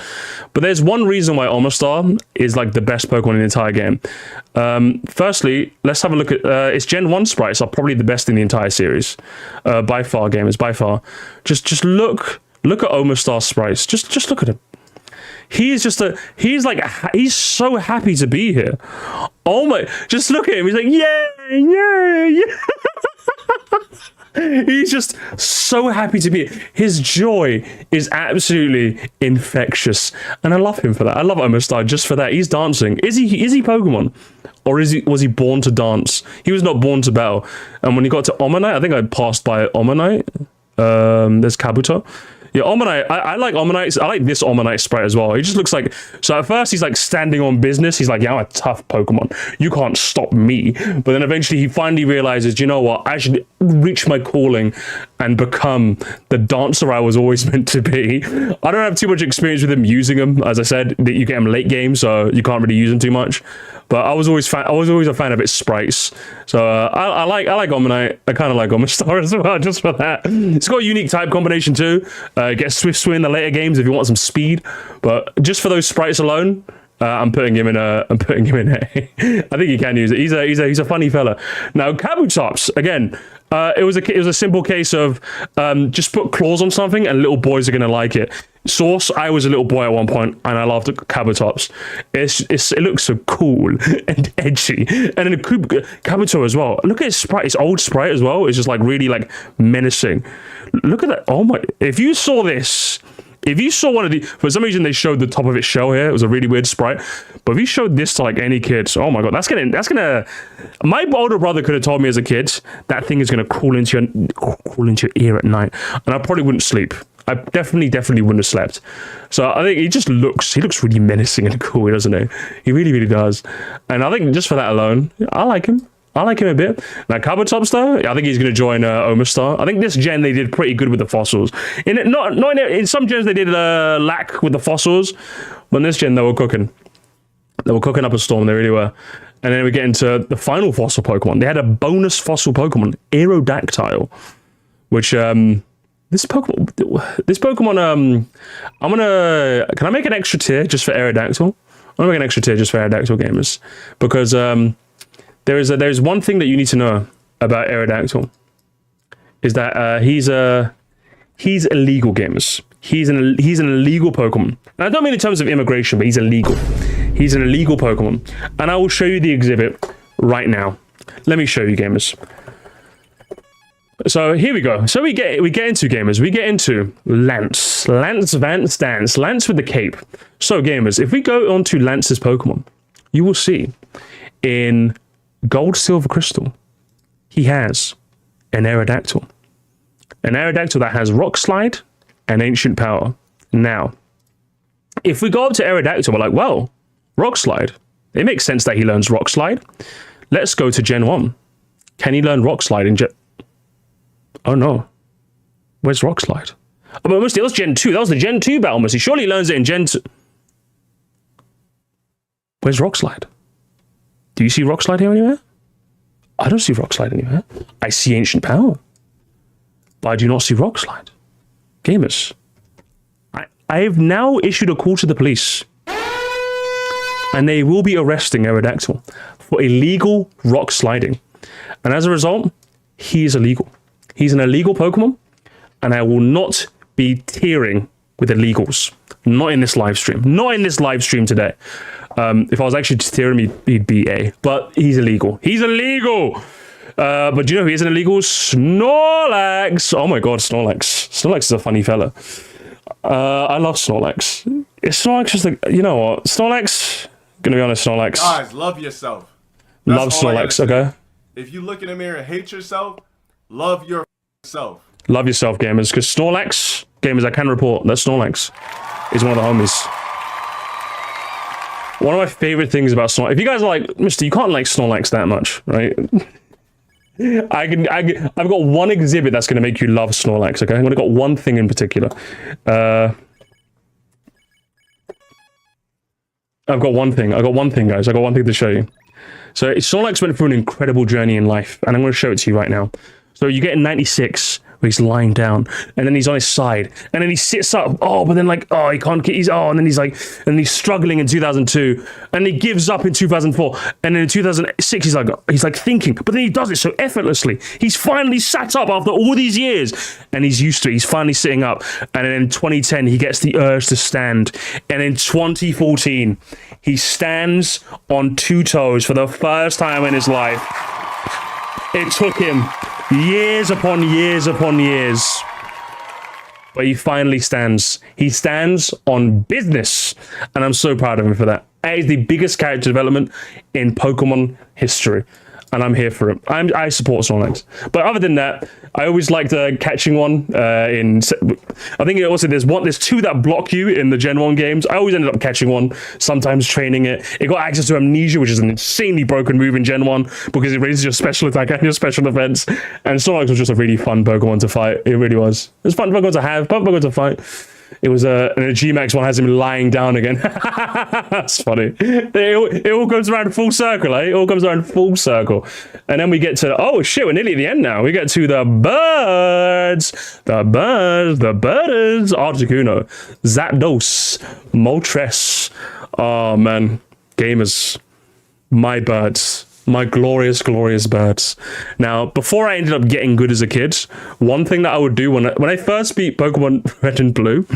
but there's one reason why Omastar is like the best Pokemon in the entire game. Firstly, let's have a look at its Gen 1 sprites are probably the best in the entire series. By far, gamers, by far. Just look at Omastar sprites. Just look at him. He's so happy to be here. Oh my, just look at him. He's like, yeah. He's just so happy to be here. His joy is absolutely infectious. And I love him for that. I love Omastar just for that. He's dancing. Is he Pokemon? Or was he born to dance? He was not born to battle. And when he got to Omanite, I think I passed by Omanite. There's Kabuto. Yeah, Omanite, I like Omanites. I like this Omanite sprite as well. He just looks like, so at first he's like standing on business. He's like, yeah, I'm a tough Pokemon. You can't stop me. But then eventually he finally realizes, you know what? I should reach my calling and become the dancer I was always meant to be. I don't have too much experience with him using him. As I said, you get him late game, so you can't really use him too much. But I was always a fan of its sprites. So I like Omanite. I kind of like Omastar as well, just for that. It's got a unique type combination too. Get Swift Swim in the later games if you want some speed. But just for those sprites alone, I'm putting him in A. I think you can use it. He's a funny fella. Now Kabutops again. It was a simple case of just put claws on something and little boys are gonna like it. Source, I was a little boy at one point and I loved Kabutops. It looks so cool and edgy. And then Kabuto as well. Look at his sprite, his old sprite as well. It's just like really like menacing. Look at that. Oh my, if you saw this, if you saw one of the, for some reason they showed the top of its shell here. It was a really weird sprite. But if you showed this to like any kids, oh my god, that's gonna. My older brother could have told me as a kid that thing is gonna crawl into your ear at night, and I probably wouldn't sleep. I definitely wouldn't have slept. So I think he looks really menacing and cool, doesn't he? He really does. And I think just for that alone, I like him. I like him a bit. Now, Kabutops, though, I think he's going to join Omastar. I think this gen, they did pretty good with the fossils. In some gens, they did lack with the fossils. But in this gen, they were cooking. They were cooking up a storm. They really were. And then we get into the final fossil Pokemon. They had a bonus fossil Pokemon, Aerodactyl. Which, this Pokemon, can I make an extra tier just for Aerodactyl? I'm going to make an extra tier just for Aerodactyl gamers. Because, there's one thing that you need to know about Aerodactyl is that he's illegal, gamers. He's an illegal Pokemon. And I don't mean in terms of immigration, but he's illegal. He's an illegal Pokemon. And I will show you the exhibit right now. Let me show you, gamers. So here we go. So we get into gamers. We get into Lance. Lance Vance Dance. Lance with the cape. So gamers, if we go on to Lance's Pokemon, you will see in Gold, Silver, Crystal, he has an Aerodactyl. An Aerodactyl that has Rock Slide and Ancient Power. Now, if we go up to Aerodactyl, we're like, well, Rock Slide. It makes sense that he learns Rock Slide. Let's go to Gen 1. Can he learn Rock Slide in Gen... Oh no. Where's Rock Slide? Oh, but Musty, that was Gen 2. That was the Gen 2 battle, Musty. Surely he learns it in Gen 2. Where's Rock Slide? Do you see Rock Slide here anywhere? I don't see Rock Slide anywhere. I see Ancient Power. But I do not see Rock Slide. Gamers, I have now issued a call to the police. And they will be arresting Aerodactyl for illegal rock sliding. And as a result, he is illegal. He's an illegal Pokemon. And I will not be tiering with illegals. Not in this live stream. Not in this live stream today. If I was actually tiering him, he'd be A. But he's illegal. He's illegal! But do you know who isn't illegal? Snorlax! Oh my god, Snorlax. Snorlax is a funny fella. I love Snorlax. Is Snorlax just like... You know what? Snorlax... Gonna be honest, Snorlax. Guys, love yourself. Love Snorlax, okay? If you look in the mirror and hate yourself, love yourself. Love yourself, gamers. Because Snorlax... Gamers, I can report that Snorlax is one of the homies. One of my favorite things about Snorlax... If you guys are like, Mister, you can't like Snorlax that much, right? I've got one exhibit that's going to make you love Snorlax, okay? I've got one thing in particular. I've got one thing, guys. I've got one thing to show you. So Snorlax went through an incredible journey in life, and I'm going to show it to you right now. So you get in 96, where he's lying down, and then he's on his side, and then he sits up. Oh, but then like, oh, he can't get. And then he's like, and he's struggling in 2002, and he gives up in 2004, and then in 2006 he's like thinking, but then he does it so effortlessly. He's finally sat up after all these years, and he's used to it. He's finally sitting up, and then in 2010 he gets the urge to stand, and in 2014 he stands on 2 toes for the first time in his life. It took him years upon years upon years, but he finally stands. He stands on business, and I'm so proud of him for that. That is the biggest character development in Pokemon history, and I'm here for it. I support Snorlax. But other than that, I always liked catching one I think there's 2 that block you in the Gen 1 games. I always ended up catching one, sometimes training it. It got access to Amnesia, which is an insanely broken move in Gen 1 because it raises your special attack and your special defense. And Snorlax was just a really fun Pokemon to fight. It really was. It was fun Pokemon to have, fun Pokemon to fight. It was and a G-Max one has him lying down again. That's funny. It all comes around full circle, eh? It all comes around full circle. And then we get to, oh shit, we're nearly at the end now. We get to the birds. The birders. Articuno, Zapdos, Moltres. Oh man, gamers. My birds. My glorious, glorious birds. Now, before I ended up getting good as a kid, one thing that I would do when I first beat Pokemon Red and Blue,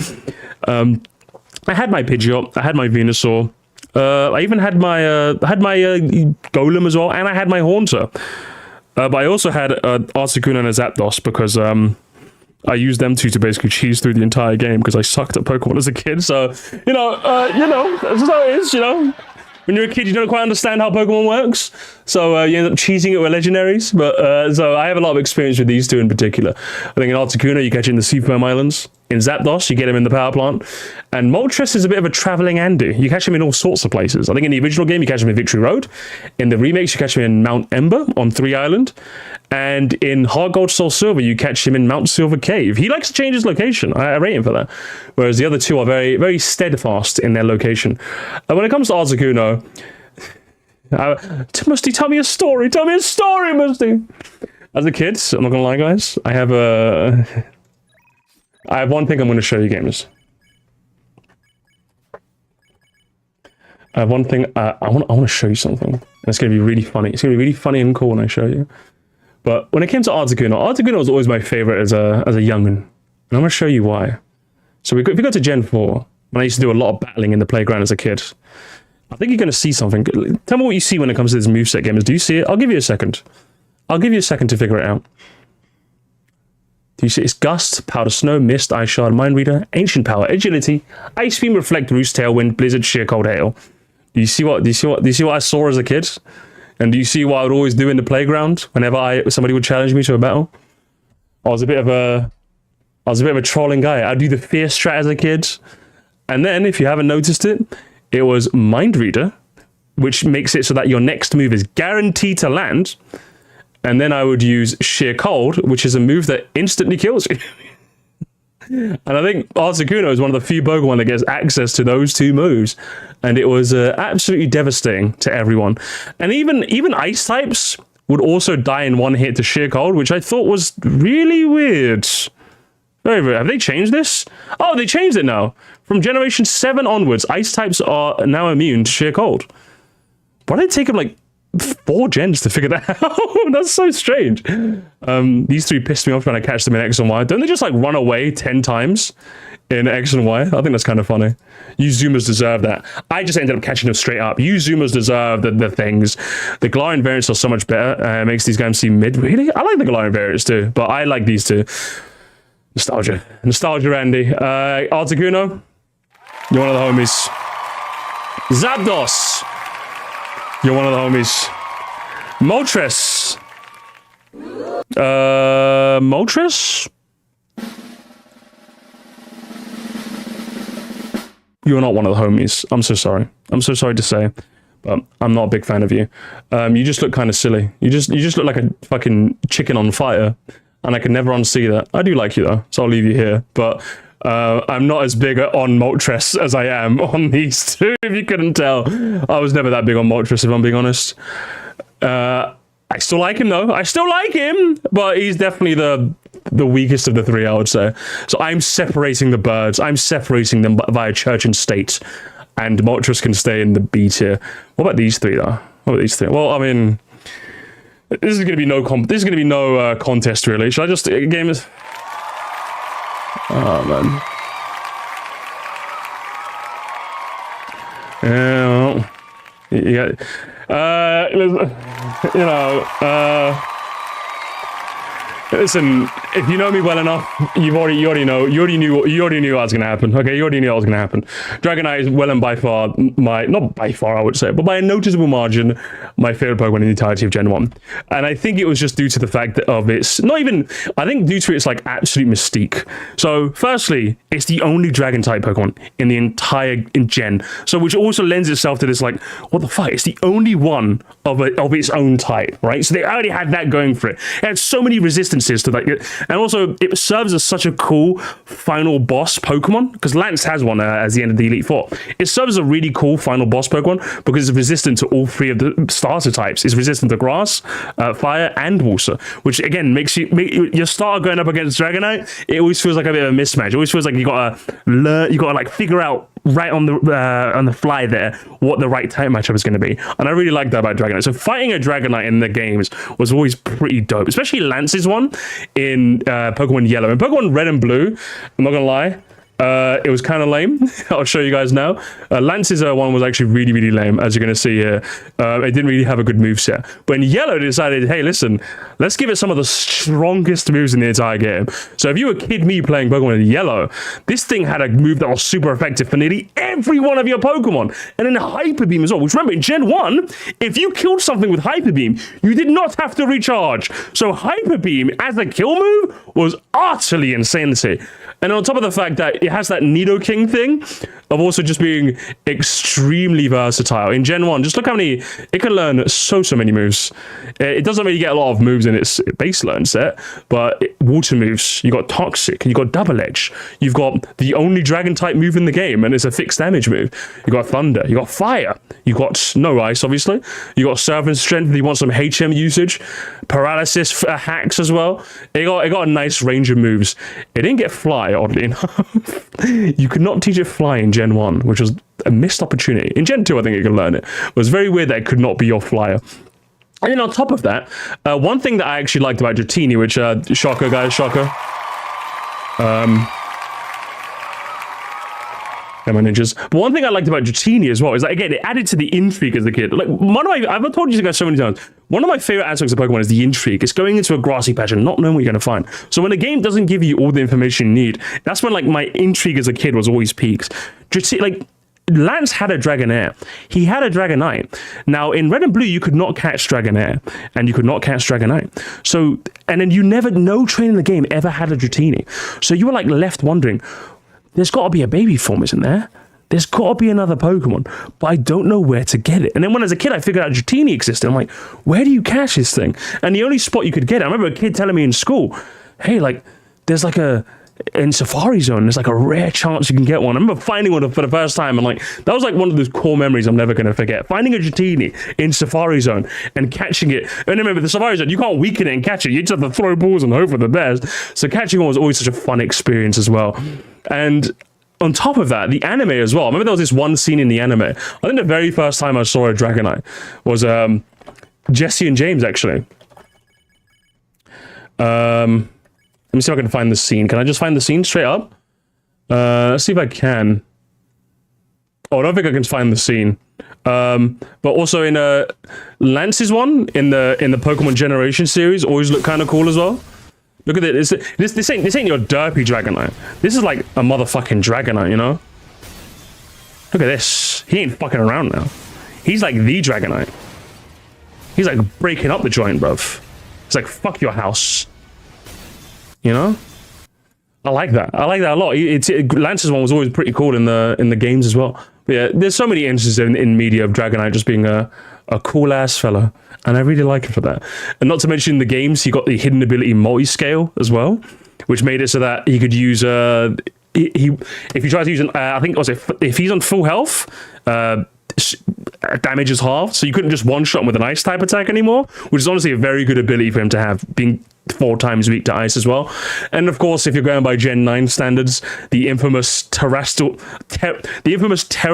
I had my Pidgeot, I had my Venusaur, I even had my Golem as well, and I had my Haunter. But I also had Articuno and a Zapdos because I used them two to basically cheese through the entire game because I sucked at Pokemon as a kid. So, that's how it is, When you're a kid, you don't quite understand how Pokemon works, so you end up cheesing it with legendaries. But so I have a lot of experience with these two in particular. I think in Articuno, you catch him in the Seafoam Islands. In Zapdos, you get him in the power plant. And Moltres is a bit of a traveling Andy. You catch him in all sorts of places. I think in the original game, you catch him in Victory Road. In the remakes, you catch him in Mount Ember on 3 Island. And in Heart Gold Soul Silver, you catch him in Mount Silver Cave. He likes to change his location. I rate him for that. Whereas the other two are very, very steadfast in their location. When it comes to Articuno, Musty, tell me a story. Tell me a story, Musty. As a kid, I'm not gonna lie, guys, I have one thing I'm going to show you, gamers. I have one thing. I want to show you something. And it's going to be really funny. It's going to be really funny and cool when I show you. But when it came to Articuno was always my favorite as a young'un. And I'm going to show you why. So if we go to Gen 4, when I used to do a lot of battling in the playground as a kid, I think you're going to see something. Tell me what you see when it comes to this moveset, gamers. Do you see it? I'll give you a second. I'll give you a second to figure it out. Do you see it's Gust, Powder Snow, Mist, Ice Shard, Mind Reader, Ancient Power, Agility, Ice Beam, Reflect, Roost, Tailwind, Blizzard, Sheer Cold, Hail. Do you see what I saw as a kid? And do you see what I would always do in the playground whenever somebody would challenge me to a battle? I was a bit of a trolling guy. I'd do the Fear strat as a kid. And then, if you haven't noticed it, it was Mind Reader, which makes it so that your next move is guaranteed to land. And then I would use Sheer Cold, which is a move that instantly kills you. And I think Articuno is one of the few Pokemon that gets access to those two moves. And it was absolutely devastating to everyone. And even Ice types would also die in one hit to Sheer Cold, which I thought was really weird. Very weird. Have they changed this? Oh, they changed it now. From Generation 7 onwards, Ice types are now immune to Sheer Cold. Why did it take them like 4 gens to figure that out? That's so strange. These three pissed me off trying to catch them in X and Y. Don't they just like run away 10 times in X and Y? I think that's kind of funny. You Zoomers deserve that. I just ended up catching them straight up. You Zoomers deserve the things. The Galarian variants are so much better. It makes these games seem mid. Really? I like the Galarian variants too, but I like these two. Nostalgia, Andy. Articuno, you're one of the homies. Zapdos, you're one of the homies. Moltres. Moltres? You're not one of the homies. I'm so sorry. I'm so sorry to say, but I'm not a big fan of you. You just look kind of silly. You just look like a fucking chicken on fire, and I can never unsee that. I do like you though, so I'll leave you here. But I'm not as big on Moltres as I am on these two, if you couldn't tell. I was never that big on Moltres, if I'm being honest. I still like him though. I still like him, but he's definitely the weakest of the three, I would say. So I'm separating the birds. I'm separating them via church and state, and Moltres can stay in the B tier. What about these three though? What about these three? Well, I mean, this is gonna be no contest really. Should I just game is? Oh man. Yeah. Listen, if you know me well enough, you already knew what was gonna happen. Okay, you already knew what was gonna happen. Dragonite is well and by far not by far I would say, but by a noticeable margin, my favorite Pokemon in the entirety of Gen 1. And I think it was just due to the fact of its I think due to its like absolute mystique. So firstly, it's the only dragon type Pokemon in the entire Gen. So which also lends itself to this like, what the fuck? It's the only one of its own type, right? So they already had that going for it. It had so many resistances to that, and also it serves as such a cool final boss Pokemon, because Lance has one as the end of the Elite Four. It serves as a really cool final boss Pokemon because it's resistant to all three of the starter types. It's resistant to grass, fire, and water, which again makes your starter going up against Dragonite. It always feels like a bit of a mismatch. It always feels like you gotta like figure out right on the fly there what the right type matchup is going to be, and I really like that about Dragonite. So fighting a Dragonite in the games was always pretty dope, especially Lance's one in Pokemon Yellow. In Pokemon Red and Blue, I'm not gonna lie, it was kind of lame. I'll show you guys now. Lance's one was actually really, really lame, as you're going to see here. It didn't really have a good moveset. But in Yellow, they decided, hey, listen, let's give it some of the strongest moves in the entire game. So if you were Kid Me playing Pokemon in Yellow, this thing had a move that was super effective for nearly every one of your Pokemon. And then Hyper Beam as well, which remember, in Gen 1, if you killed something with Hyper Beam, you did not have to recharge. So Hyper Beam as a kill move was utterly insanity. And on top of the fact that it has that Nidoking thing of also just being extremely versatile. In Gen 1, just look how many, it can learn so many moves. It doesn't really get a lot of moves in its base learn set, but water moves, you got Toxic, you got Double Edge, you've got the only dragon type move in the game, and it's a fixed damage move. You got Thunder, you got Fire, you got no Ice, obviously, you got Serpent Strength if you want some HM usage, Paralysis hacks as well. It got a nice range of moves. It didn't get Fly, oddly enough. You could not teach it Fly in Gen 1, which was a missed opportunity. In Gen 2, I think it can learn it. It was very weird that it could not be your flyer. And then on top of that, one thing that I actually liked about Dratini, which, shocker, guys, shocker. My ninjas. But one thing I liked about Dratini as well is that, again, it added to the intrigue as a kid. Like, I've told you guys so many times, one of my favorite aspects of Pokemon is the intrigue. It's going into a grassy patch and not knowing what you're going to find. So when a game doesn't give you all the information you need, that's when, like, my intrigue as a kid was always peaks. Like, Lance had a Dragonair. He had a Dragonite. Now, in Red and Blue, you could not catch Dragonair, and you could not catch Dragonite. So, and then no trainer in the game ever had a Dratini. So you were, like, left wondering, there's got to be a baby form, isn't there? There's got to be another Pokemon, but I don't know where to get it. And then when as a kid I figured out Dratini existed, I'm like, where do you catch this thing? And the only spot you could get it, I remember a kid telling me in school, hey, like, there's like in Safari Zone, there's like a rare chance you can get one. I remember finding one for the first time, and like, that was like one of those core memories I'm never going to forget. Finding a Dratini in Safari Zone and catching it. And remember, the Safari Zone, you can't weaken it and catch it. You just have to throw balls and hope for the best. So catching one was always such a fun experience as well. And on top of that, the anime as well. I remember there was this one scene in the anime. I think the very first time I saw a Dragonite was Jesse and James, actually. Let me see if I can find the scene. Can I just find the scene straight up? Let's see if I can. Oh, I don't think I can find the scene. But also in Lance's one in the Pokemon Generation series always look kind of cool as well. Look at it. This ain't your derpy Dragonite. This is like a motherfucking Dragonite, you know? Look at this. He ain't fucking around now. He's like the Dragonite. He's like breaking up the joint, bruv. It's like, fuck your house. You know? I like that. I like that a lot. Lance's one was always pretty cool in the games as well. But yeah, there's so many instances in media of Dragonite just being a cool ass fella, and I really like him for that. And not to mention in the games, he got the hidden ability multi-scale as well, which made it so that he could use if you try to use an I think was if he's on full health, damage is halved, so you couldn't just one-shot him with an ice type attack anymore, which is honestly a very good ability for him to have, being 4 times weak to ice as well. And of course, if you're going by Gen 9 standards, the infamous Terra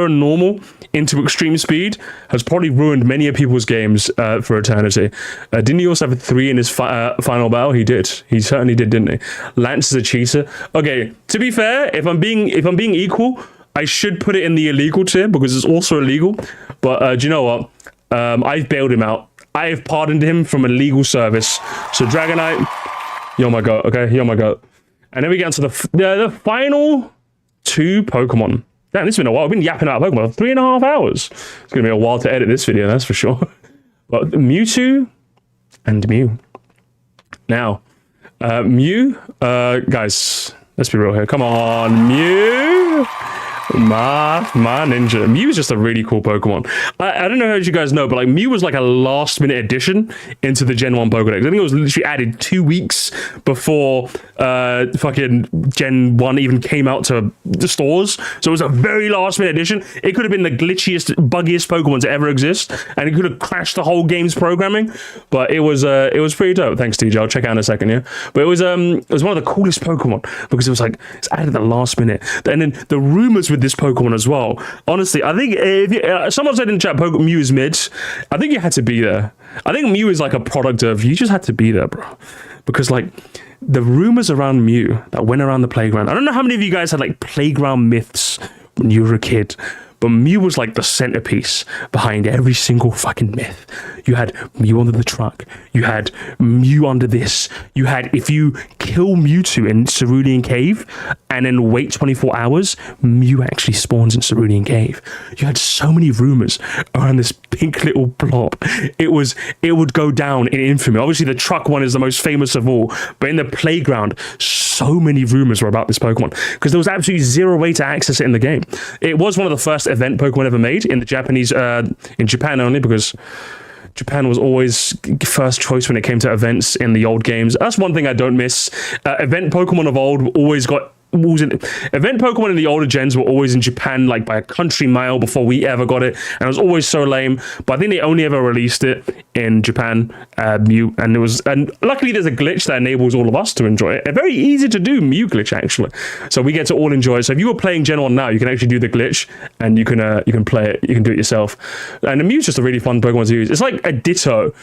Normal into extreme speed has probably ruined many of people's games for eternity. Didn't he also have a 3 in his final battle? He did. He certainly did, didn't he? Lance is a cheater. Okay, to be fair, if I'm being equal, I should put it in the illegal tier because it's also illegal. But do you know what? I've bailed him out. I have pardoned him from a legal service. So Dragonite, you're my goat, okay? You're my goat. And then we get into the final 2 Pokemon. Damn, this has been a while. I've been yapping out Pokemon for 3.5 hours. It's going to be a while to edit this video, that's for sure. But Mewtwo and Mew. Now, Mew, guys, let's be real here. Come on, Mew. My ninja. Mew is just a really cool Pokemon. I don't know how you guys know, but like Mew was like a last minute addition into the Gen 1 Pokedex. I think it was literally added 2 weeks before fucking Gen 1 even came out to the stores. So it was a very last minute addition. It could have been the glitchiest, buggiest Pokemon to ever exist, and it could have crashed the whole game's programming. But it was pretty dope. Thanks, TJ. I'll check out in a second, yeah. But it was one of the coolest Pokemon because it was like it's added at the last minute. And then the rumors with this Pokemon as well. Honestly, I think if someone said in chat Mew is mid, I think you had to be there. I think Mew is like a product of you just had to be there, bro. Because like the rumors around Mew that went around the playground. I don't know how many of you guys had like playground myths when you were a kid, but Mew was like the centerpiece behind every single fucking myth. You had Mew under the truck. You had Mew under this. You had if you kill Mewtwo in Cerulean Cave and then wait 24 hours, Mew actually spawns in Cerulean Cave. You had so many rumors around this pink little blob. It would go down in infamy. Obviously, the truck one is the most famous of all, but in the playground, so many rumors were about this Pokemon because there was absolutely zero way to access it in the game. It was one of the first event Pokemon ever made in the Japanese, in Japan only, because Japan was always first choice when it came to events in the old games. That's one thing I don't miss. Event Pokemon of old always got... Event Pokemon in the older gens were always in Japan like by a country mile before we ever got it, and it was always so lame. But I think they only ever released it in Japan, Mew, and luckily there's a glitch that enables all of us to enjoy it. A very easy to do Mew glitch actually, so we get to all enjoy it. So if you were playing Gen 1 now, you can actually do the glitch and you can play it, you can do it yourself. And the Mew's just a really fun Pokemon to use. It's like a Ditto,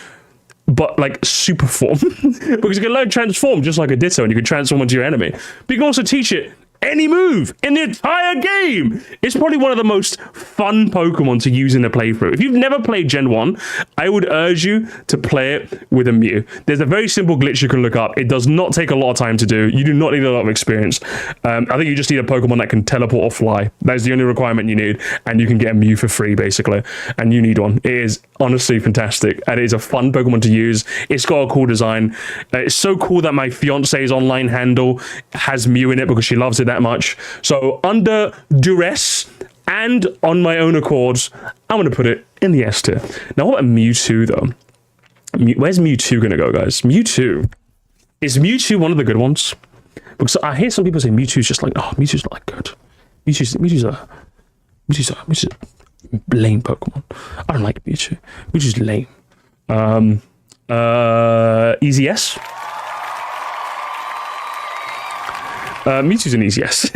but like super form because you can learn transform just like a Ditto and you can transform into your enemy, but you can also teach it any move in the entire game. It's probably one of the most fun Pokemon to use in a playthrough. If you've never played Gen 1, I would urge you to play it with a Mew. There's a very simple glitch you can look up. It does not take a lot of time to do. You do not need a lot of experience. I think you just need a Pokemon that can teleport or fly. That is the only requirement you need, and you can get a Mew for free, basically. And you need one. It is honestly fantastic, and it is a fun Pokemon to use. It's got a cool design. It's so cool that my fiance's online handle has Mew in it because she loves it that much. So under duress and on my own accord, I'm going to put it in the S tier. Now what about Mewtwo though? Where's Mewtwo going to go, guys? Is Mewtwo one of the good ones? Because I hear some people say Mewtwo's just like, oh, Mewtwo's not like good. Mewtwo's a lame Pokemon. I don't like Mewtwo. Mewtwo's lame. Easy yes. Mewtwo's an easy yes.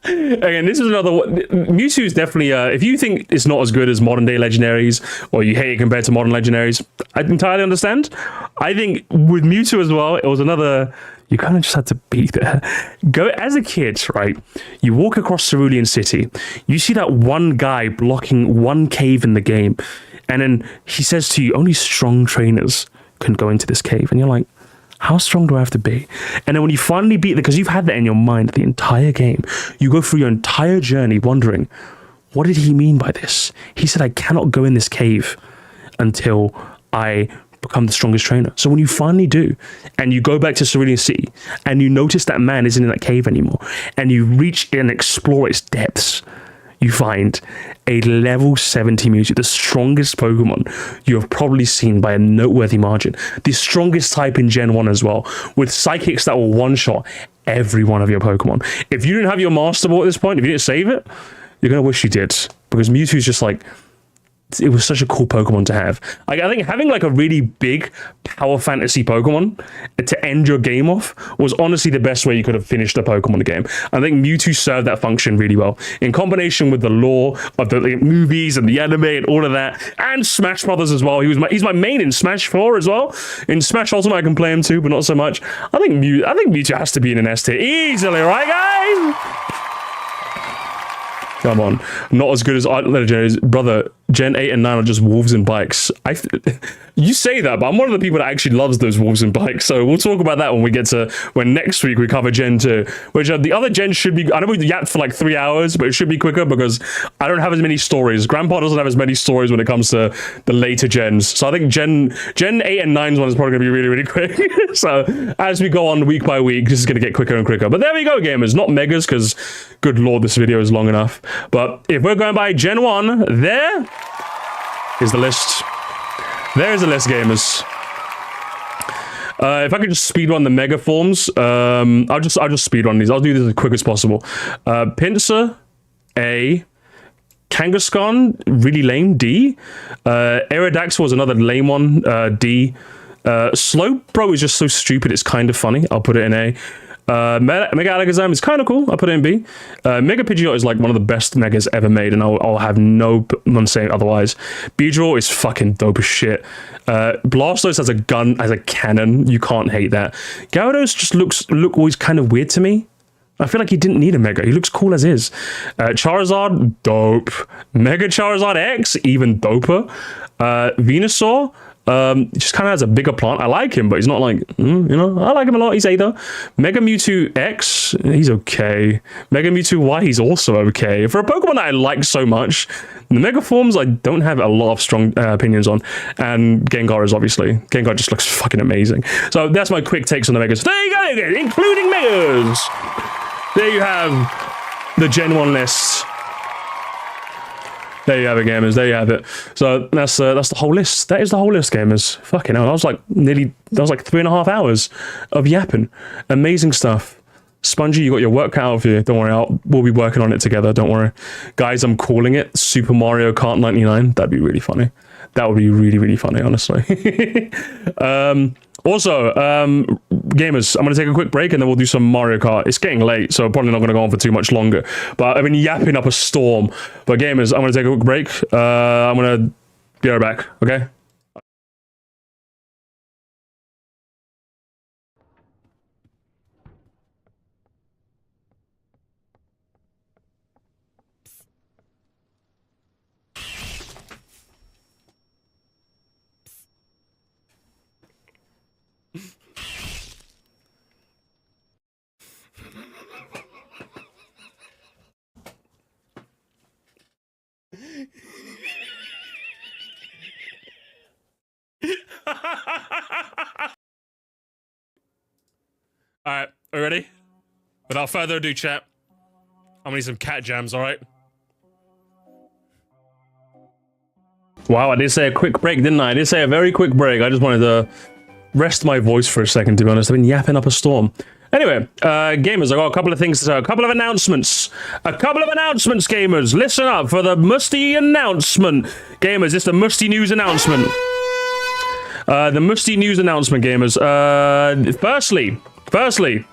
Again, this is another one. Mewtwo is definitely, if you think it's not as good as modern day legendaries, or you hate it compared to modern legendaries, I entirely understand. I think with Mewtwo as well, it was another, you kind of just had to be there. Go as a kid, right? You walk across Cerulean City, you see that one guy blocking one cave in the game, and then he says to you, only strong trainers can go into this cave, and you're like, how strong do I have to be? And then when you finally beat it, because you've had that in your mind the entire game, you go through your entire journey wondering, what did he mean by this? He said, I cannot go in this cave until I become the strongest trainer. So when you finally do, and you go back to Cerulean City, and you notice that man isn't in that cave anymore, and you reach and explore its depths, you find a level 70 Mewtwo, the strongest Pokemon you have probably seen by a noteworthy margin. The strongest type in Gen 1 as well, with psychics that will one-shot every one of your Pokemon. If you didn't have your Master Ball at this point, if you didn't save it, you're going to wish you did. Because Mewtwo's just like it was such a cool Pokemon to have. Like, I think having like a really big power fantasy Pokemon to end your game off was honestly the best way you could have finished a Pokemon game. I think Mewtwo served that function really well in combination with the lore of the movies and the anime and all of that, and Smash Brothers as well. He's my main in Smash 4 as well. In Smash Ultimate I can play him too, but not so much. I think Mewtwo has to be in an S tier easily, right guys? Come on. Not as good as Legendaries. Brother, Gen 8 and 9 are just wolves and bikes. You say that, but I'm one of the people that actually loves those wolves and bikes. So we'll talk about that when next week we cover Gen 2. Which the other Gen should be... I know we yapped for like 3 hours, but it should be quicker because I don't have as many stories. Grandpa doesn't have as many stories when it comes to the later gens. So I think Gen 8 and 9's one is probably going to be really, really quick. So as we go on week by week, this is going to get quicker and quicker. But there we go, gamers. Not megas, because good lord, this video is long enough. But if we're going by Gen 1, there is the list. There's the list, gamers. If I could just speedrun the mega forms, I'll just speedrun these. I'll do this as quick as possible. Pinsir, A. Kangaskhan, really lame, D. Aerodactyl was another lame one, D. Slowbro is just so stupid, it's kind of funny. I'll put it in A. Mega Alakazam is kind of cool. I'll put it in B. Mega Pidgeot is like one of the best megas ever made, and I'll have no one saying otherwise. Beedrill is fucking dope as shit. Blastoise has a gun, as a cannon. You can't hate that. Gyarados just look always kind of weird to me. I feel like he didn't need a mega. He looks cool as is. Charizard, dope. Mega Charizard X, even doper. Venusaur, just kind of has a bigger plant. I like him, but he's not like, I like him a lot. He's A though. Mega Mewtwo X, he's okay. Mega Mewtwo Y, he's also okay. For a Pokemon that I like so much, the Mega Forms I don't have a lot of strong opinions on. And Gengar is obviously. Gengar just looks fucking amazing. So that's my quick takes on the Megas. There you go again, including Megas. There you have the Gen 1 list. There you have it, gamers. There you have it. So that's the whole list. That is the whole list, gamers. Fucking hell. That was like 3.5 hours of yapping. Amazing stuff. Spongy, you got your work cut out for you. Don't worry, we'll be working on it together. Don't worry. Guys, I'm calling it Super Mario Kart 99. That'd be really funny. That would be really, really funny, honestly. Also, gamers, I'm going to take a quick break and then we'll do some Mario Kart. It's getting late, so probably not going to go on for too much longer. But I've been yapping up a storm. But gamers, I'm going to take a quick break. I'm going to be right back, okay? Alright, are you ready? Without further ado, chat, I'm gonna need some cat jams, alright? Wow, I did say a quick break, didn't I? I did say a very quick break. I just wanted to rest my voice for a second, to be honest. I've been yapping up a storm. Anyway, gamers, I got a couple of things to say. A couple of announcements. Gamers. Listen up for the Musty announcement. Gamers, it's the Musty news announcement. The Musty news announcement, gamers. Firstly,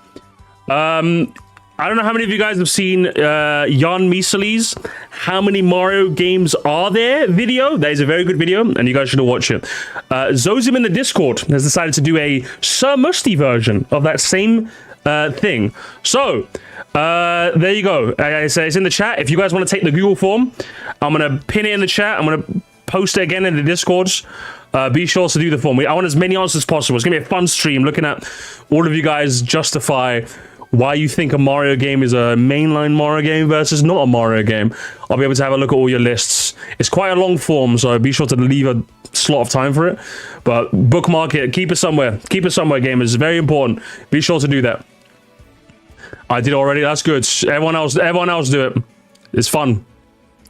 I don't know how many of you guys have seen Jan Meiseli's How Many Mario Games Are There video. That is a very good video, and you guys should all watch it. Zozim in the Discord has decided to do a Sir Musty version of that same thing. So, there you go. It's in the chat. If you guys want to take the Google form, I'm going to pin it in the chat. I'm going to post it again in the Discords. Be sure to do the form. I want as many answers as possible. It's going to be a fun stream looking at all of you guys justify why you think a Mario game is a mainline Mario game versus not a Mario game. I'll be able to have a look at all your lists. It's quite a long form, so be sure to leave a slot of time for it. But bookmark it. Keep it somewhere. Keep it somewhere, gamers. It's very important. Be sure to do that. I did already. That's good. Everyone else do it. It's fun.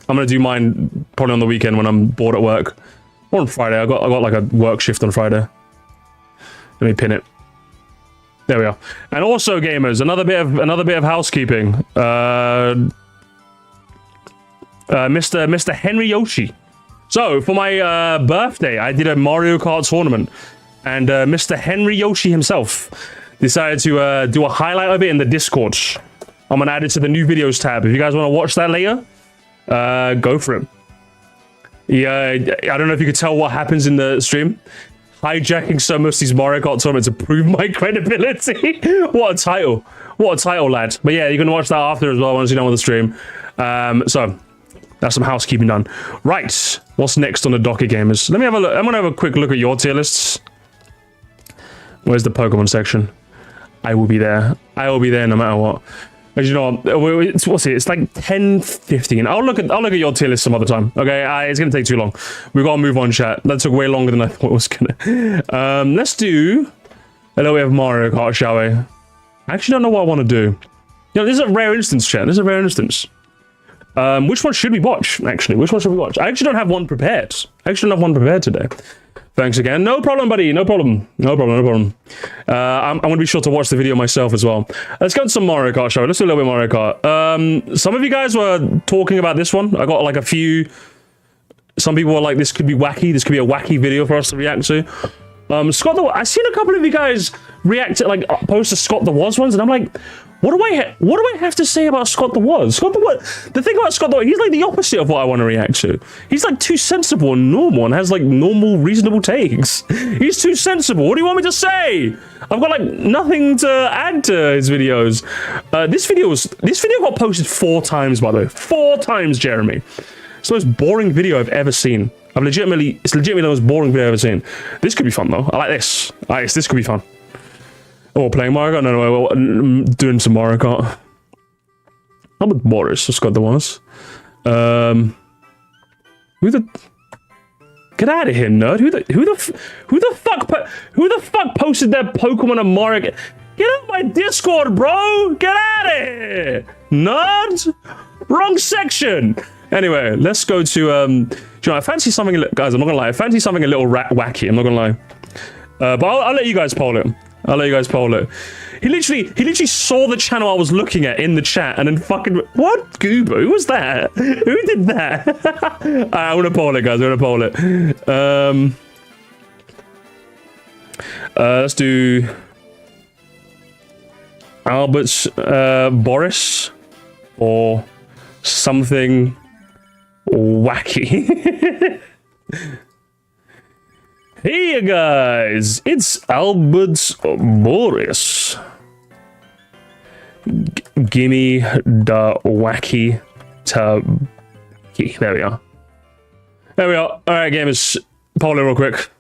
I'm going to do mine probably on the weekend when I'm bored at work. Or on Friday. I got like a work shift on Friday. Let me pin it. There we are. And also, gamers, another bit of housekeeping. Mr. Henry Yoshi. So, for my birthday, I did a Mario Kart tournament. And Mr. Henry Yoshi himself decided to do a highlight of it in the Discord. I'm going to add it to the new videos tab. If you guys want to watch that later, go for it. Yeah, I don't know if you could tell what happens in the stream. Hijacking Sir Musty's Mario Kart tournament to prove my credibility. What a title. What a title, lad. But yeah, you can watch that after as well once you're done with the stream. So, that's some housekeeping done. Right, what's next on the docket, gamers? Let me have a look. I'm going to have a quick look at your tier lists. Where's the Pokemon section? I will be there. I will be there no matter what. As you know, what's it? It's like 10:15. I'll look at your tier list some other time. Okay, it's gonna take too long. We've got to move on, chat. That took way longer than I thought it was gonna. Let's do a little bit of Mario Kart, shall we? I actually don't know what I want to do. You know, this is a rare instance, chat. This is a rare instance. Which one should we watch? Actually, which one should we watch? I actually don't have one prepared. Today. Thanks again. No problem, buddy. No problem. I'm going to be sure to watch the video myself as well. Let's go to some Mario Kart, shall we? Let's do a little bit of Mario Kart. Some of you guys were talking about this one. I got like a few... Some people were like, this could be wacky. This could be a wacky video for us to react to. Scott the... I've seen a couple of you guys react to, like, post to Scott the Was ones, and I'm like... What do I have to say about Scott the Was? The thing about Scott the Was, he's like the opposite of what I want to react to. He's like too sensible and normal and has like normal, reasonable takes. He's too sensible. What do you want me to say? I've got like nothing to add to his videos. This video got posted 4 times, by the way. 4 times, Jeremy. It's the most boring video I've ever seen. It's legitimately the most boring video I've ever seen. This could be fun though. I like this. This could be fun. Oh, playing Mario Kart? No, doing some Mario Kart. I'm with Boris, Scott the Was. Who the... Get out of here, nerd. Who the fuck posted their Pokemon and Mario... Get out of my Discord, bro! Get out of here! Nerd! Wrong section! Anyway, let's go to, you know, I fancy something... Guys, I'm not gonna lie. I fancy something a little wacky. I'm not gonna lie. But I'll let you guys poll it. He literally saw the channel I was looking at in the chat and then fucking... What? Goobo? Who was that? Who did that? Alright, I'm gonna poll it, guys. I'm gonna poll it. Let's do... Albert's Boris or something wacky. Hey you guys, it's Albert's Boris. Gimme the wacky tabaki. There we are. Alright gamers, poll it real quick.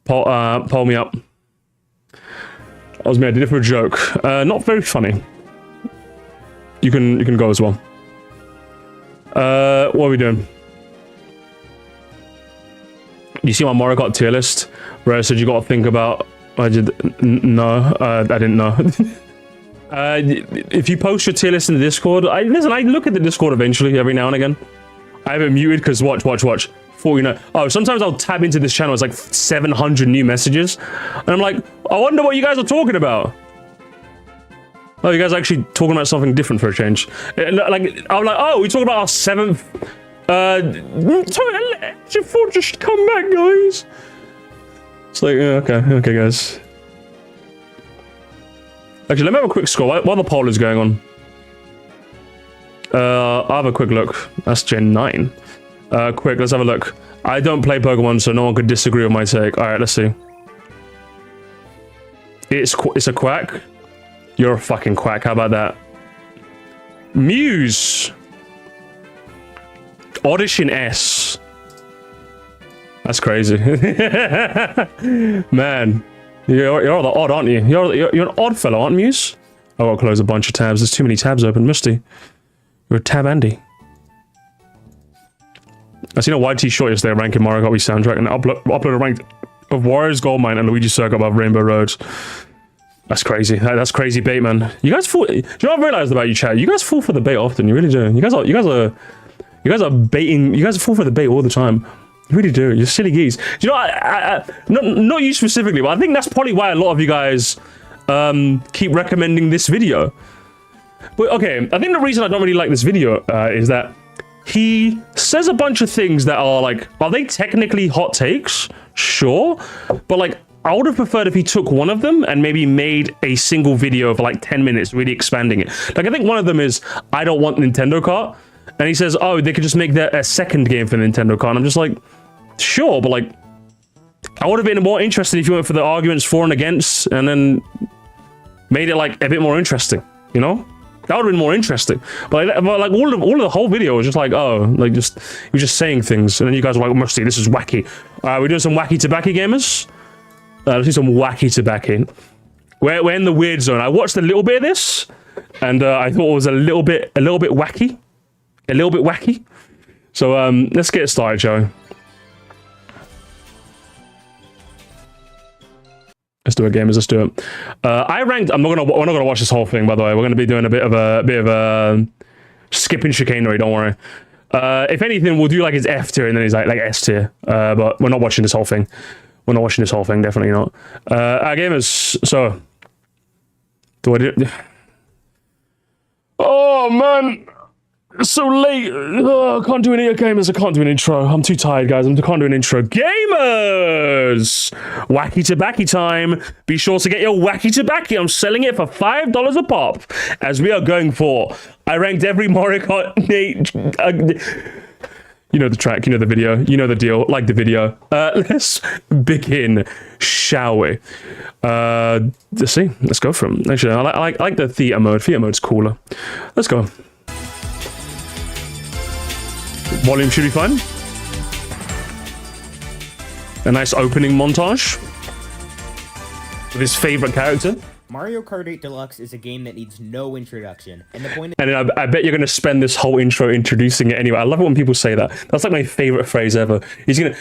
Poll me up. I was made a different joke. Not very funny. You can go as well. What are we doing? You see my Mario Kart tier list where I said you got to think about... I didn't know. If you post your tier list in the Discord, I look at the Discord eventually, every now and again. I have it muted because watch. Before you know... Oh, sometimes I'll tab into this channel, it's like 700 new messages. And I'm like, I wonder what you guys are talking about. Oh, you guys are actually talking about something different for a change. Like, I'm like, oh, we talking about our 7th... just come back, guys. It's like, okay, guys. Actually, let me have a quick score while the poll is going on. I'll have a quick look. That's Gen 9. Quick, let's have a look. I don't play Pokemon, so no one could disagree with my take. All right, let's see. It's a quack. You're a fucking quack. How about that? Muse. Audition S. That's crazy. Man, you're the odd, aren't you? You're an odd fellow, aren't Muse? I gotta close a bunch of tabs. There's too many tabs open. Musty, you're a tab Andy. I seen a YT short yesterday ranking Mario Kart Wii soundtrack and upload a rank of Warriors Goldmine and Luigi Circle above Rainbow Road. That's crazy. That's crazy bait, man. You guys fall. Do you know what I've realized about you, chat? You guys fall for the bait often. You really do. You guys are baiting. You guys fall for the bait all the time. You really do. You're silly geese. Do you know, not you specifically, but I think that's probably why a lot of you guys keep recommending this video. But okay, I think the reason I don't really like this video is that he says a bunch of things that are like, are they technically hot takes? Sure. But like, I would have preferred if he took one of them and maybe made a single video of like 10 minutes, really expanding it. Like, I think one of them is, I don't want Nintendo Kart. And he says, oh, they could just make that a second game for Nintendo Kart. And I'm just like, sure, but like, I would have been more interested if you went for the arguments for and against and then made it like a bit more interesting, you know? That would have been more interesting. But like all of the whole video was just like, oh, like just, he was just saying things. And then you guys were like, Musty, this is wacky. We're doing some wacky tobacco gamers. Let's do some wacky tobacco. We're in the weird zone. I watched a little bit of this and I thought it was a little bit wacky. A little bit wacky. So let's get started, shall we? Let's do it, gamers. Let's do it. I ranked. We're not gonna watch this whole thing, by the way. We're gonna be doing a bit of a skipping chicanery. Don't worry. If anything, we'll do like his F tier and then he's like S tier. But we're not watching this whole thing. We're not watching this whole thing. Definitely not. Gamers. So, do I do? Oh man. It's so late. Oh, I can't do any gamers. I can't do an intro. I'm too tired, guys. I can't do an intro. Gamers! Wacky tobacco time. Be sure to get your wacky tobacco. I'm selling it for $5 a pop. As we are going for, I ranked every Mario Kart. You know the track. You know the video. You know the deal. Like the video. Let's begin, shall we? Let's see. Let's go from. Actually, I like the theater mode. Theater mode's cooler. Let's go. Volume should be fun. A nice opening montage with his favorite character. Mario Kart 8 Deluxe is a game that needs no introduction, and the point. And then I bet you're gonna spend this whole intro introducing it anyway. I love it when people say that. That's like my favorite phrase ever. He's gonna.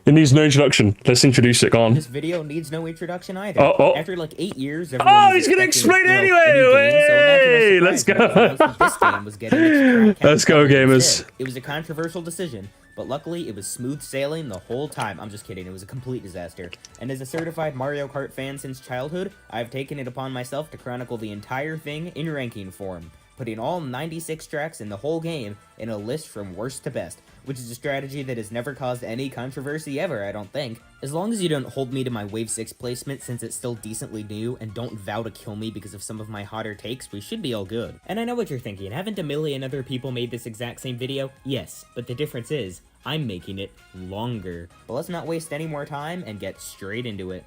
It needs no introduction. Let's introduce it. Go on. This video needs no introduction either. After like 8 years, he's gonna explain it anyway. Let's go. This game was getting Let's go, gamers. It was a controversial decision, but luckily it was smooth sailing the whole time. I'm just kidding. It was a complete disaster. And as a certified Mario Kart fan since childhood, I've taken it upon myself to chronicle the entire thing in ranking form, putting all 96 tracks in the whole game in a list from worst to best, which is a strategy that has never caused any controversy ever, I don't think. As long as you don't hold me to my Wave 6 placement since it's still decently new, and don't vow to kill me because of some of my hotter takes, we should be all good. And I know what you're thinking, haven't a million other people made this exact same video? Yes, but the difference is, I'm making it longer. But let's not waste any more time and get straight into it.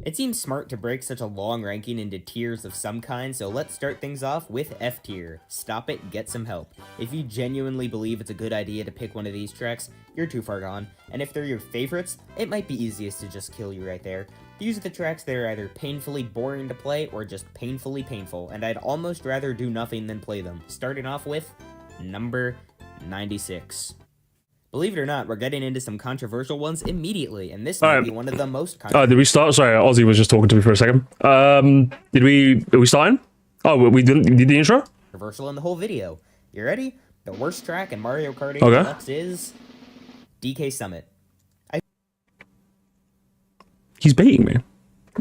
It seems smart to break such a long ranking into tiers of some kind, so let's start things off with F tier. Stop it, get some help. If you genuinely believe it's a good idea to pick one of these tracks, you're too far gone. And if they're your favorites, it might be easiest to just kill you right there. These are the tracks that are either painfully boring to play or just painfully painful, and I'd almost rather do nothing than play them. Starting off with number 96. Believe it or not, we're getting into some controversial ones immediately, and this might be one of the most controversial. Did we start? Sorry, Ozzy was just talking to me for a second. Are we starting? Oh, we did the intro? Controversial in the whole video. You ready? The worst track in Mario Kart 8 Deluxe is DK Summit. He's baiting me.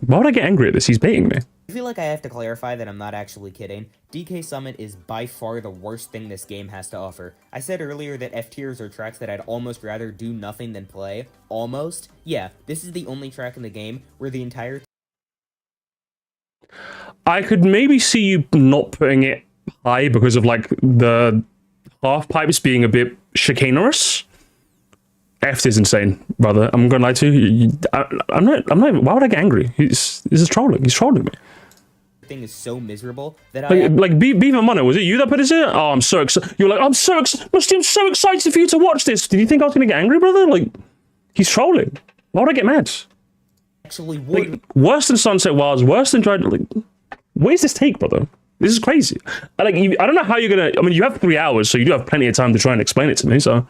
Why would I get angry at this? He's baiting me. I feel like I have to clarify that I'm not actually kidding. DK Summit is by far the worst thing this game has to offer. I said earlier that F tiers are tracks that I'd almost rather do nothing than play. Almost? Yeah, this is the only track in the game where the entire... I could maybe see you not putting it high because of like the half pipes being a bit chicanerous. F is insane, brother. I'm gonna lie to you. I'm not. Why would I get angry? This is trolling. He's trolling me. Thing is so miserable that Beaver Mono, was it you that put this in? Oh, I'm so excited. You're like, I'm so excited for you to watch this. Did you think I was gonna get angry, brother? Like, he's trolling. Why would I get mad? Actually, would like, worse than Sunset Wilds, worse than Dried. Like, where's this take, brother? This is crazy. I don't know how you're gonna. I mean, you have 3 hours, so you do have plenty of time to try and explain it to me. So.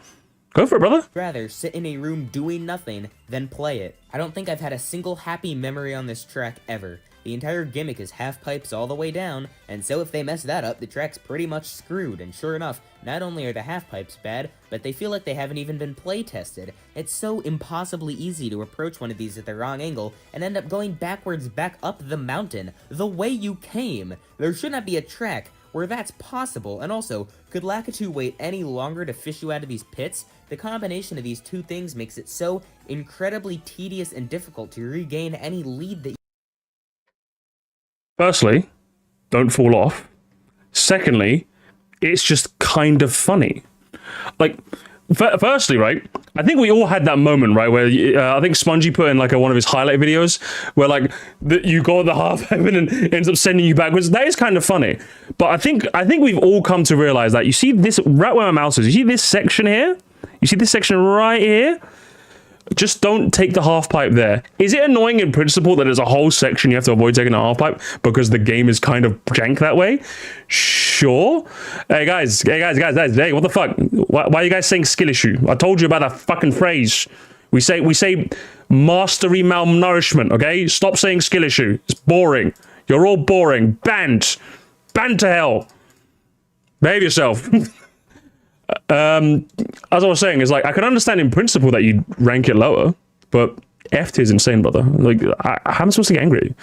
Go for it, brother. Rather sit in a room doing nothing than play it. I don't think I've had a single happy memory on this track ever. The entire gimmick is half pipes all the way down, and so if they mess that up, the track's pretty much screwed, and sure enough, not only are the half pipes bad, but they feel like they haven't even been play tested. It's so impossibly easy to approach one of these at the wrong angle and end up going backwards back up the mountain, the way you came. There should not be a track where that's possible, and also, could Lakitu wait any longer to fish you out of these pits? The combination of these two things makes it so incredibly tedious and difficult to regain any lead that you... Firstly, don't fall off. Secondly, it's just kind of funny. Like, firstly, right, I think we all had that moment, right, where I think Spongy put in like one of his highlight videos where like you go at the half heaven and it ends up sending you backwards. That is kind of funny. But I think we've all come to realize that you see this right where my mouse is. You see this section here? You see this section right here? Just don't take the half pipe there. Is it annoying in principle that there's a whole section you have to avoid taking a half pipe because the game is kind of jank that way? Sure. Hey guys, hey, what the fuck? Why are you guys saying skill issue? I told you about that fucking phrase. We say mastery malnourishment, okay? Stop saying skill issue. It's boring. You're all boring. Banned. Banned to hell. Behave yourself. As I was saying, is like I can understand in principle that you'd rank it lower, but F tier is insane, brother. Like, how am I supposed to get angry?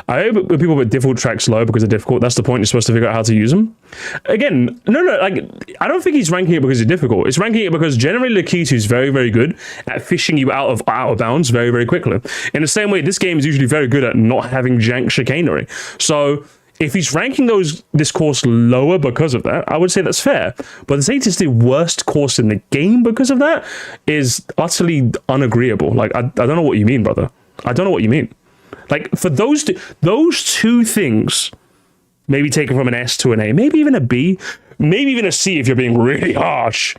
I hope people put difficult tracks low because they're difficult. That's the point. You're supposed to figure out how to use them. Again, no, like I don't think he's ranking it because it's difficult. It's ranking it because generally Lakitu is very, very good at fishing you out of bounds very, very quickly. In the same way, this game is usually very good at not having jank chicanery. So if he's ranking this course lower because of that, I would say that's fair. But to say it's the worst course in the game because of that is utterly unagreeable. Like, I don't know what you mean, brother. I don't know what you mean. Like, for those two things, maybe taken from an S to an A, maybe even a B, maybe even a C if you're being really harsh.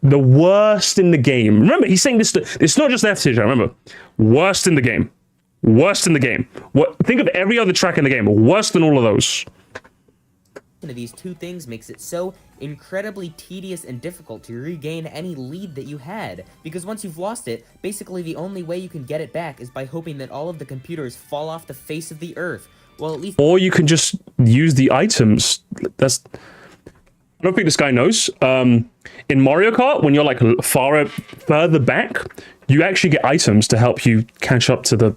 The worst in the game. Remember, he's saying this, it's not just F tier, remember. Worst in the game. Worst in the game. Think of every other track in the game. Worse than all of those. These two things makes it so incredibly tedious and difficult to regain any lead that you had. Because once you've lost it, basically the only way you can get it back is by hoping that all of the computers fall off the face of the earth. Well, at least... Or you can just use the items. I don't think this guy knows. In Mario Kart, when you're like further back, you actually get items to help you catch up to the...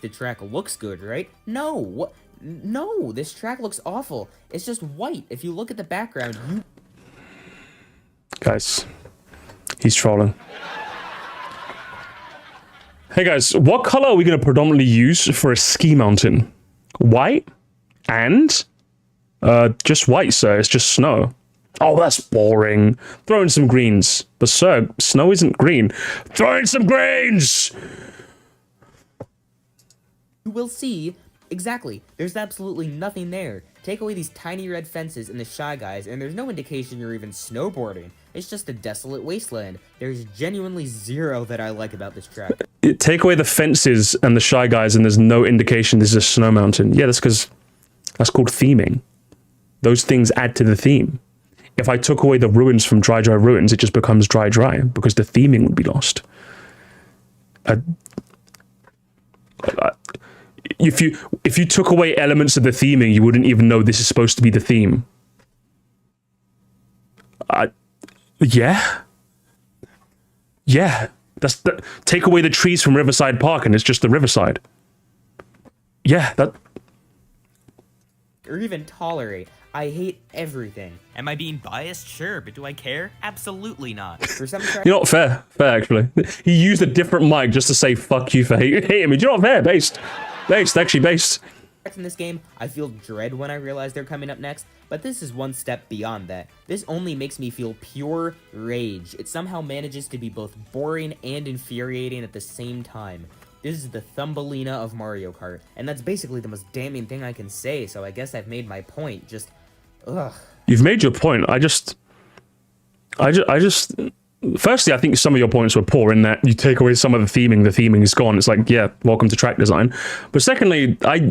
The track looks good, right? No, what? No, this track looks awful. It's just white. If you look at the background, you... Guys, he's trolling. Hey guys, what color are we going to predominantly use for a ski mountain? White and just white, sir. It's just snow. Oh, that's boring. Throw in some greens. But sir, snow isn't green. Throw in some greens! You will see, exactly, there's absolutely nothing there. Take away these tiny red fences and the Shy Guys, and there's no indication you're even snowboarding. It's just a desolate wasteland. There's genuinely zero that I like about this track. Take away the fences and the Shy Guys, and there's no indication this is a snow mountain. Yeah, that's because that's called theming. Those things add to the theme. If I took away the ruins from Dry Dry Ruins, it just becomes Dry Dry, because the theming would be lost. If you took away elements of the theming, you wouldn't even know this is supposed to be the theme. Yeah. Take away the trees from Riverside Park and it's just the Riverside. Yeah, that... Or even tolerate. I hate everything. Am I being biased? Sure, but do I care? Absolutely not. For some tracks... You're not fair. Fair, actually. He used a different mic just to say fuck you for hating me. You're not fair, based. Based, actually based. In this game, I feel dread when I realize they're coming up next, but this is one step beyond that. This only makes me feel pure rage. It somehow manages to be both boring and infuriating at the same time. This is the Thumbelina of Mario Kart, and that's basically the most damning thing I can say, so I guess I've made my point. Just, ugh. You've made your point. I just... Firstly, I think some of your points were poor in that you take away some of the theming is gone. It's like, yeah, welcome to track design. But secondly, I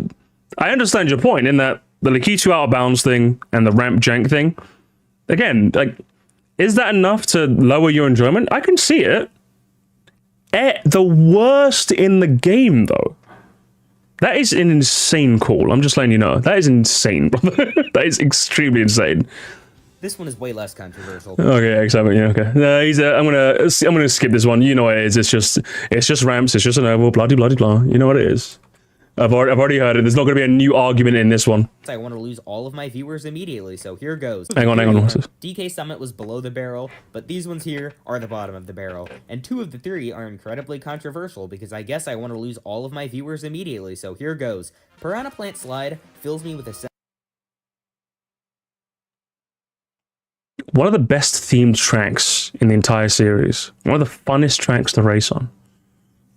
understand your point in that the Lakitu out of bounds thing and the ramp jank thing, again, like, is that enough to lower your enjoyment? I can see it. The worst in the game, though. That is an insane call. I'm just letting you know. That is insane, brother. That is extremely insane. This one is way less controversial. Okay, exactly. Yeah, okay. I'm gonna skip this one. You know what it is. It's just ramps. It's just an oval. Blah blah blah. You know what it is. I've already heard it. There's not gonna be a new argument in this one. I want to lose all of my viewers immediately, so here goes. Hang on. What's this? DK Summit was below the barrel, but these ones here are the bottom of the barrel. And 2 of the 3 are incredibly controversial because I guess I want to lose all of my viewers immediately, so here goes. Piranha Plant Slide fills me with a One of the best themed tracks in the entire series. One of the funnest tracks to race on.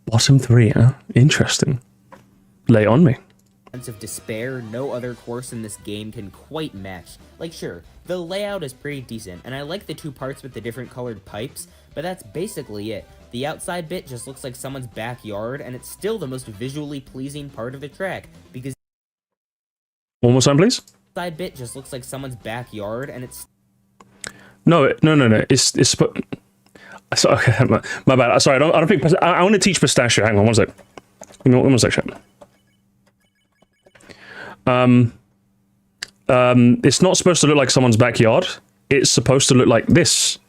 Bottom 3, huh? Interesting. Lay on me. sense of despair no other course in this game can quite match. Like, sure, the layout is pretty decent, and I like the 2 parts with the different colored pipes, but that's basically it. The outside bit just looks like someone's backyard, and it's still the most visually pleasing part of the track, because one more time, please. the outside bit just looks like someone's backyard, and it's No. It's so, okay, my bad. Sorry, I don't think I want to teach Pistachio. Hang on, one sec. One sec, chat. It's not supposed to look like someone's backyard. It's supposed to look like this.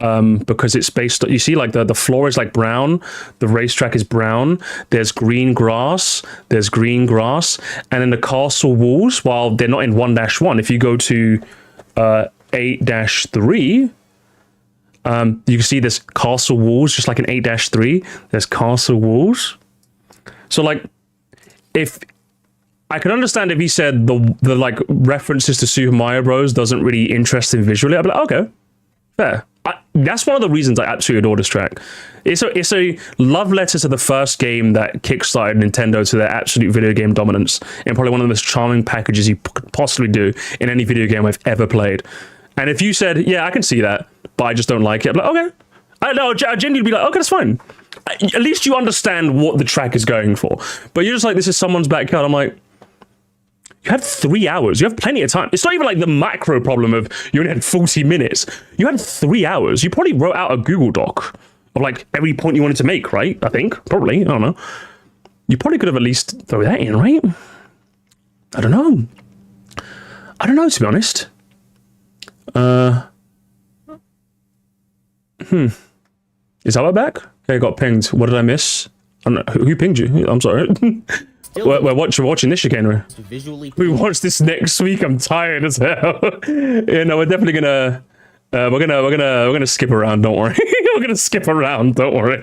Because it's based, you see, like the floor is like brown, the racetrack is brown, there's green grass, and then the castle walls, while they're not in 1-1, if you go to 8-3, you can see there's castle walls, just like in 8-3, there's castle walls. So like, if I can understand if he said the like references to Super Mario Bros. Doesn't really interest him visually, I'd be like, okay, fair. That's one of the reasons I absolutely adore this track. It's a love letter to the first game that kickstarted Nintendo to their absolute video game dominance, and probably one of the most charming packages you could possibly do in any video game I've ever played. And if you said, yeah, I can see that, but I just don't like it, I'd be like, okay. I genuinely be like, okay, that's fine. At least you understand what the track is going for. But you're just like, this is someone's backyard. I'm like, you had 3 hours. You have plenty of time. It's not even like the macro problem of you only had 40 minutes. You had 3 hours. You probably wrote out a Google Doc of like every point you wanted to make, right? I think. Probably. I don't know. You probably could have at least throw that in, right? I don't know. To be honest. Is that back? Okay, I got pinged. What did I miss? I don't know. Who pinged you? I'm sorry. We're watching this chicanery. We watch this next week. I'm tired as hell. Yeah, no, we're definitely gonna we're gonna skip around. Don't worry. We're gonna skip around. Don't worry.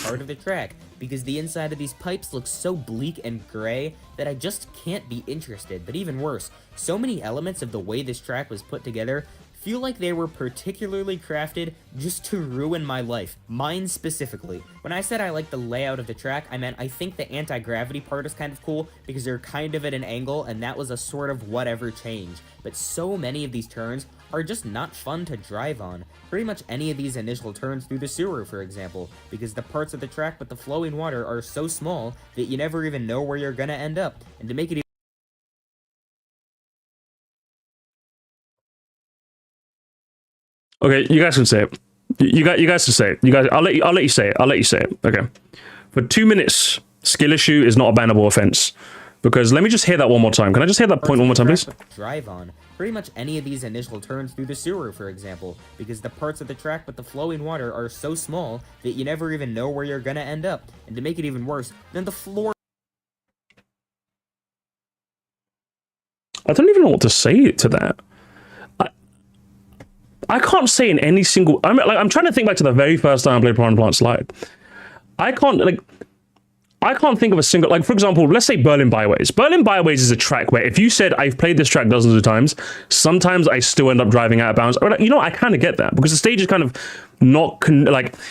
Part of the track, because the inside of these pipes looks so bleak and gray that I just can't be interested. But even worse, so many elements of the way this track was put together feel like they were particularly crafted just to ruin my life. Mine specifically. When I said I like the layout of the track, I meant I think the anti-gravity part is kind of cool because they're kind of at an angle, and that was a sort of whatever change. But so many of these turns are just not fun to drive on. Pretty much any of these initial turns through the sewer, for example, because the parts of the track with the flowing water are so small that you never even know where you're gonna end up. And to make it Okay, you guys can say it. You guys can say it. You guys, I'll let you say it. I'll let you say it. Okay. For 2 minutes, skill issue is not a bannable offense. Because let me just hear that one more time. Can I just hear that point one more time, please? Drive on. Pretty much any of these initial turns through the sewer, for example, because the parts of the track with the flowing water are so small that you never even know where you're gonna end up. And to make it even worse, then the floor. I don't even know what to say to that. I can't say in any single. I'm trying to think back to the very first time I played Piranha Plant Slide. I can't think of a single, like, for example, let's say Berlin Byways. Berlin Byways is a track where if you said I've played this track dozens of times, sometimes I still end up driving out of bounds. Like, you know, I kind of get that because the stage is kind of not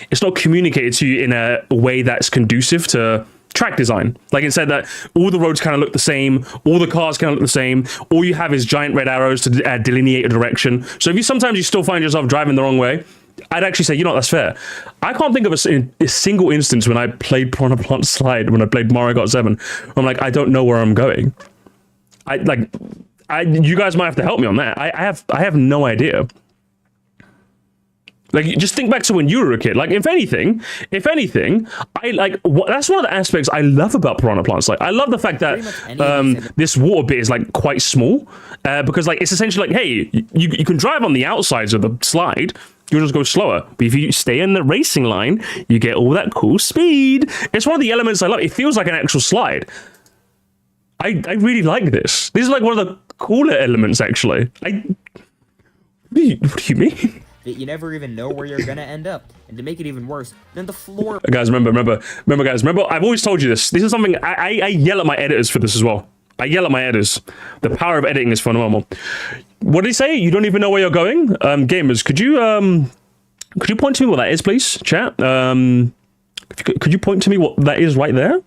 it's not communicated to you in a way that's conducive to track design. Like it said that all the roads kind of look the same, all the cars kind of look the same, all you have is giant red arrows to delineate a direction. So if you sometimes still find yourself driving the wrong way, I'd actually say, you know, that's fair. I can't think of a single instance when I played Piranha Plant Slide, when I played Mario Kart 7, I'm like, I don't know where I'm going. You guys might have to help me on that. I have no idea. Like, just think back to when you were a kid. Like, if anything, I like that's one of the aspects I love about Piranha Plants. Like, I love the fact that this water bit is like quite small, because like it's essentially like, hey, you can drive on the outsides of the slide. You'll just go slower. But if you stay in the racing line, you get all that cool speed. It's one of the elements I love. It feels like an actual slide. I really like this. This is like one of the cooler elements, actually. What do you mean? That you never even know where you're gonna end up. And to make it even worse, then the floor... Guys, remember, guys, I've always told you this. This is something, I yell at my editors for this as well. I yell at my editors. The power of editing is phenomenal. What did he say? You don't even know where you're going? Gamers, could you point to me what that is, please, chat? Could you point to me what that is right there?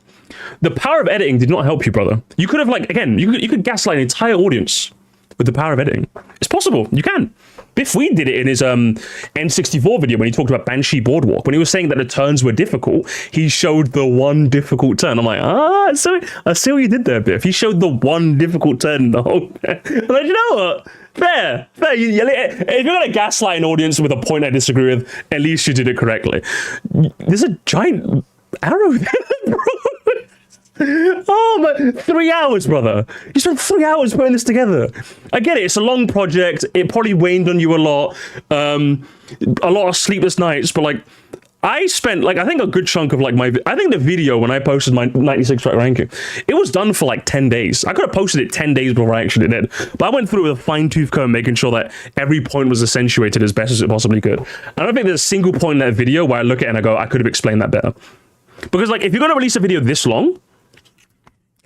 The power of editing did not help you, brother. You could have, like, again, you could gaslight an entire audience with the power of editing. It's possible. You can. Biff Weed did it in his N64 video when he talked about Banshee Boardwalk. When he was saying that the turns were difficult, he showed the one difficult turn. I'm like, I see what you did there, Biff. He showed the one difficult turn the whole... I'm like, you know what? Fair. If you're going to gaslight an audience with a point I disagree with, at least you did it correctly. There's a giant arrow there, bro. Oh my, 3 hours, brother. You spent 3 hours putting this together. I get it, it's a long project. It probably waned on you a lot of sleepless nights, but like, I spent like, I think a good chunk of like I think the video when I posted my 96 track ranking, it was done for like 10 days. I could have posted it 10 days before I actually did, but I went through it with a fine tooth comb, making sure that every point was accentuated as best as it possibly could. I don't think there's a single point in that video where I look at it and I go, I could have explained that better. Because like, if you're going to release a video this long,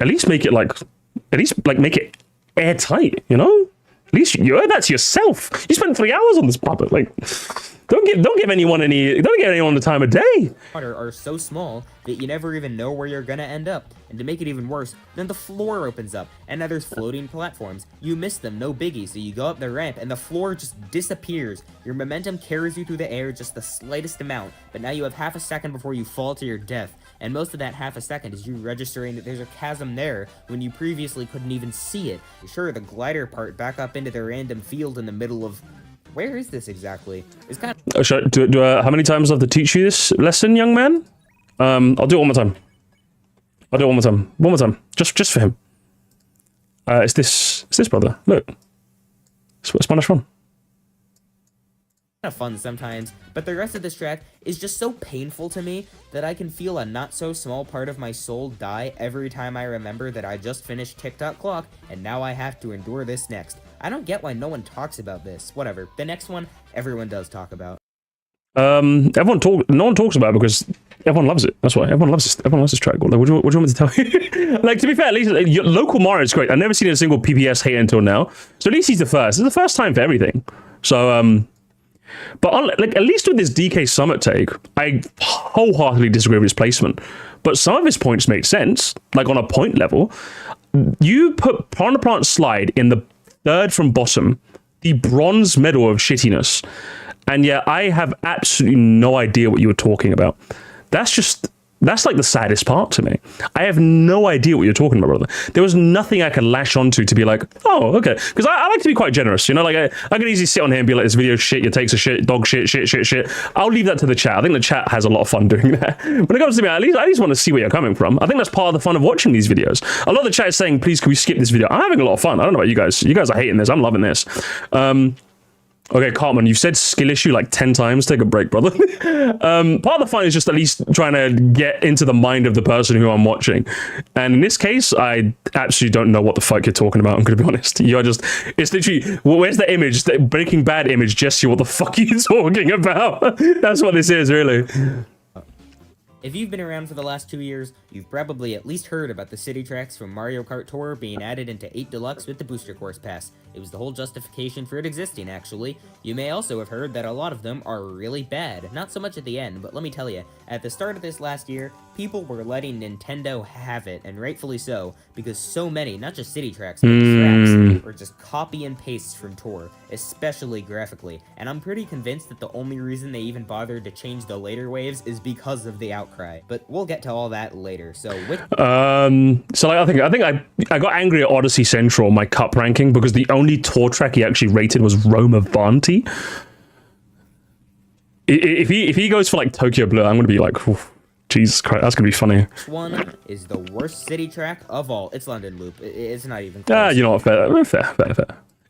at least make it make it airtight, you know? At least you owe that to yourself. You spent 3 hours on this puppet. Like, don't give anyone the time of day. Are so small that you never even know where you're gonna end up. And to make it even worse, then the floor opens up, and now there's floating platforms. You miss them, no biggie, so you go up the ramp, and the floor just disappears. Your momentum carries you through the air just the slightest amount, but now you have half a second before you fall to your death. And most of that half a second is you registering that there's a chasm there when you previously couldn't even see it. Sure, the glider part back up into the random field in the middle of... Where is this exactly? It's kind of... how many times do I have to teach you this lesson, young man? I'll do it one more time. One more time. Just for him. It's this, brother. Look. It's Spanish fun. Kind of fun sometimes, but the rest of this track is just so painful to me that I can feel a not so small part of my soul die every time I remember that I just finished TikTok Clock and now I have to endure this next. I don't get why no one talks about this. Whatever. The next one, everyone does talk about. No one talks about it because everyone loves it. That's why everyone loves this track. Like, what do you want me to tell you? Like, to be fair, at least your local Mario is great. I've never seen a single PPS hate until now, so at least he's the first. It's the first time for everything. So but like, at least with this DK Summit take, I wholeheartedly disagree with his placement. But some of his points make sense, like on a point level. You put Piranha Plant Slide in the third from bottom, the bronze medal of shittiness, and yet I have absolutely no idea what you were talking about. That's like the saddest part to me. I have no idea what you're talking about, brother. There was nothing I could lash onto to be like, oh, okay. Because I like to be quite generous, you know? Like, I can easily sit on here and be like, this video shit, your takes a shit, dog shit. I'll leave that to the chat. I think the chat has a lot of fun doing that. When it comes to me, I at least want to see where you're coming from. I think that's part of the fun of watching these videos. A lot of the chat is saying, please, can we skip this video? I'm having a lot of fun. I don't know about you guys. You guys are hating this. I'm loving this. Okay, Cartman, you've said skill issue like 10 times. Take a break, brother. Part of the fun is just at least trying to get into the mind of the person who I'm watching. And in this case, I absolutely don't know what the fuck you're talking about, I'm going to be honest. You're just... It's literally... Where's the image? The Breaking Bad image, Jesse, what the fuck are you talking about? That's what this is, really. If you've been around for the last 2 years, you've probably at least heard about the city tracks from Mario Kart Tour being added into 8 Deluxe with the Booster Course Pass. It was the whole justification for it existing, actually. You may also have heard that a lot of them are really bad. Not so much at the end, but let me tell you, at the start of this last year, people were letting Nintendo have it, and rightfully so, because so many, not just city tracks, but tracks, were just copy and pastes from Tour, especially graphically. And I'm pretty convinced that the only reason they even bothered to change the later waves is because of the outcry. But we'll get to all that later. So with so like, I think I got angry at Odyssey Central, my cup ranking, because the only Tour track he actually rated was Roma Vanti. If he goes for like Tokyo Blue, I'm gonna be like, oof, Jesus Christ, that's gonna be funny. This one is the worst city track of all. It's London Loop. It's not even close. You know what? Fair.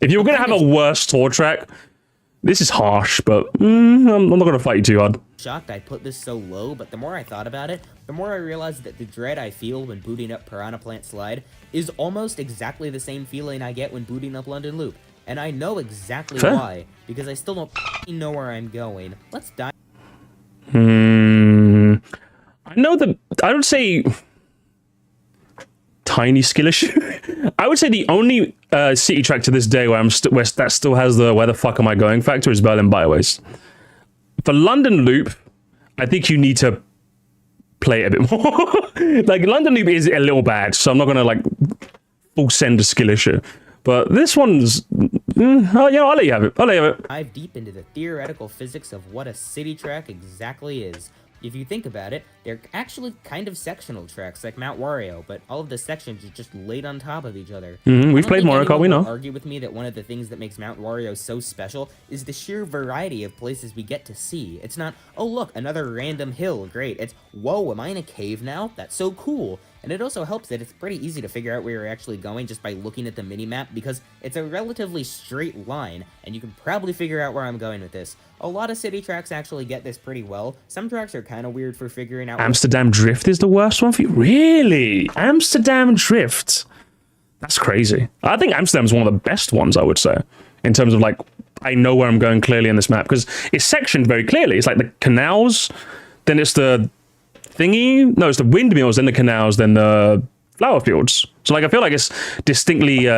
If you're gonna have a worse tour track, this is harsh, but I'm not gonna fight you too hard. Shocked I put this so low, but the more I thought about it, the more I realized that the dread I feel when booting up Piranha Plant Slide is almost exactly the same feeling I get when booting up London Loop. And I know exactly why, because I still don't know where I'm going. Let's dive. I know that I would say tiny skill issue. I would say the only city track to this day where that still has the where the fuck am I going factor is Berlin Byways. For London Loop, I think you need to play it a bit more. Like London Loop is a little bad, so I'm not gonna like full send a skill issue. But this one's, I'll let you have it. Dive deep into the theoretical physics of what a city track exactly is. If you think about it, they're actually kind of sectional tracks like Mount Wario, but all of the sections are just laid on top of each other. We've played Mario Kart, we know. Argue with me that one of the things that makes Mount Wario so special is the sheer variety of places we get to see. It's not, oh look, another random hill, great. It's, whoa, am I in a cave now? That's so cool. And it also helps that it's pretty easy to figure out where you're actually going just by looking at the minimap, because it's a relatively straight line, and you can probably figure out where I'm going with this. A lot of city tracks actually get this pretty well. Some tracks are kind of weird for figuring out. Amsterdam Drift is the worst one for you? Really? Amsterdam Drift? That's crazy. I think Amsterdam's one of the best ones, I would say, in terms of like, I know where I'm going clearly in this map, because it's sectioned very clearly. It's like the canals, then it's the thingy, no, it's the windmills, then the canals, then the flower fields. So like I feel like it's distinctly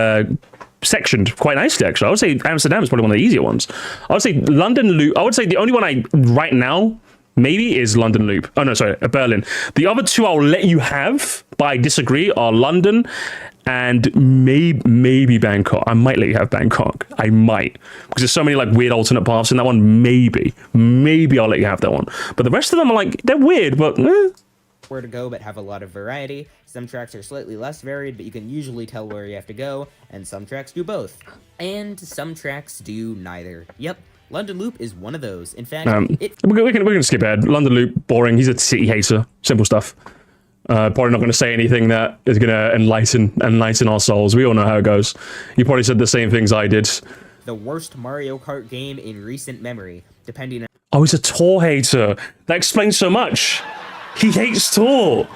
sectioned quite nicely, actually. I would say Amsterdam is probably one of the easier ones. I would say London Loop, I would say the only one I right now maybe is London Loop. Oh no, sorry, Berlin. The other two I'll let you have, but I disagree, are London and maybe Bangkok. I might let you have Bangkok. I might, because there's so many like weird alternate paths in that one. Maybe I'll let you have that one. But the rest of them are like, they're weird, but where to go, but have a lot of variety. Some tracks are slightly less varied, but you can usually tell where you have to go, and some tracks do both. And some tracks do neither. Yep, London Loop is one of those. In fact, we can skip ahead. London Loop, boring. He's a city hater. Simple stuff. Probably not going to say anything that is going to enlighten our souls. We all know how it goes. You probably said the same things I did. The worst Mario Kart game in recent memory, depending on... Oh, he's a tour hater. That explains so much. He hates tour.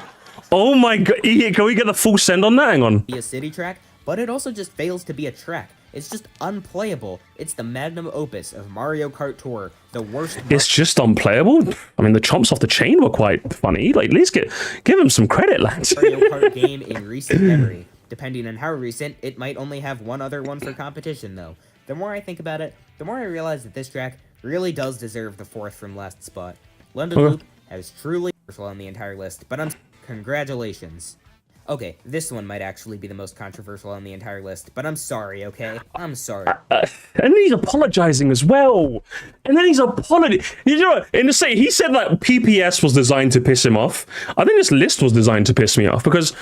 Oh my god. Can we get the full send on that? Hang on. ...be a city track, but it also just fails to be a track. It's just unplayable. It's the magnum opus of Mario Kart Tour, the worst... It's just unplayable? I mean, the chomps off the chain were quite funny. Like, at least give him some credit, lads. Mario Kart game in recent memory. Depending on how recent, it might only have one other one for competition, though. The more I think about it, the more I realize that this track really does deserve the fourth from last spot. London Loop has truly controversial on the entire list, but congratulations. Okay, this one might actually be the most controversial on the entire list, but I'm sorry, okay? I'm sorry. And then he's apologizing as well. And then he's apologizing. You know what? He said that PPS was designed to piss him off. I think this list was designed to piss me off, because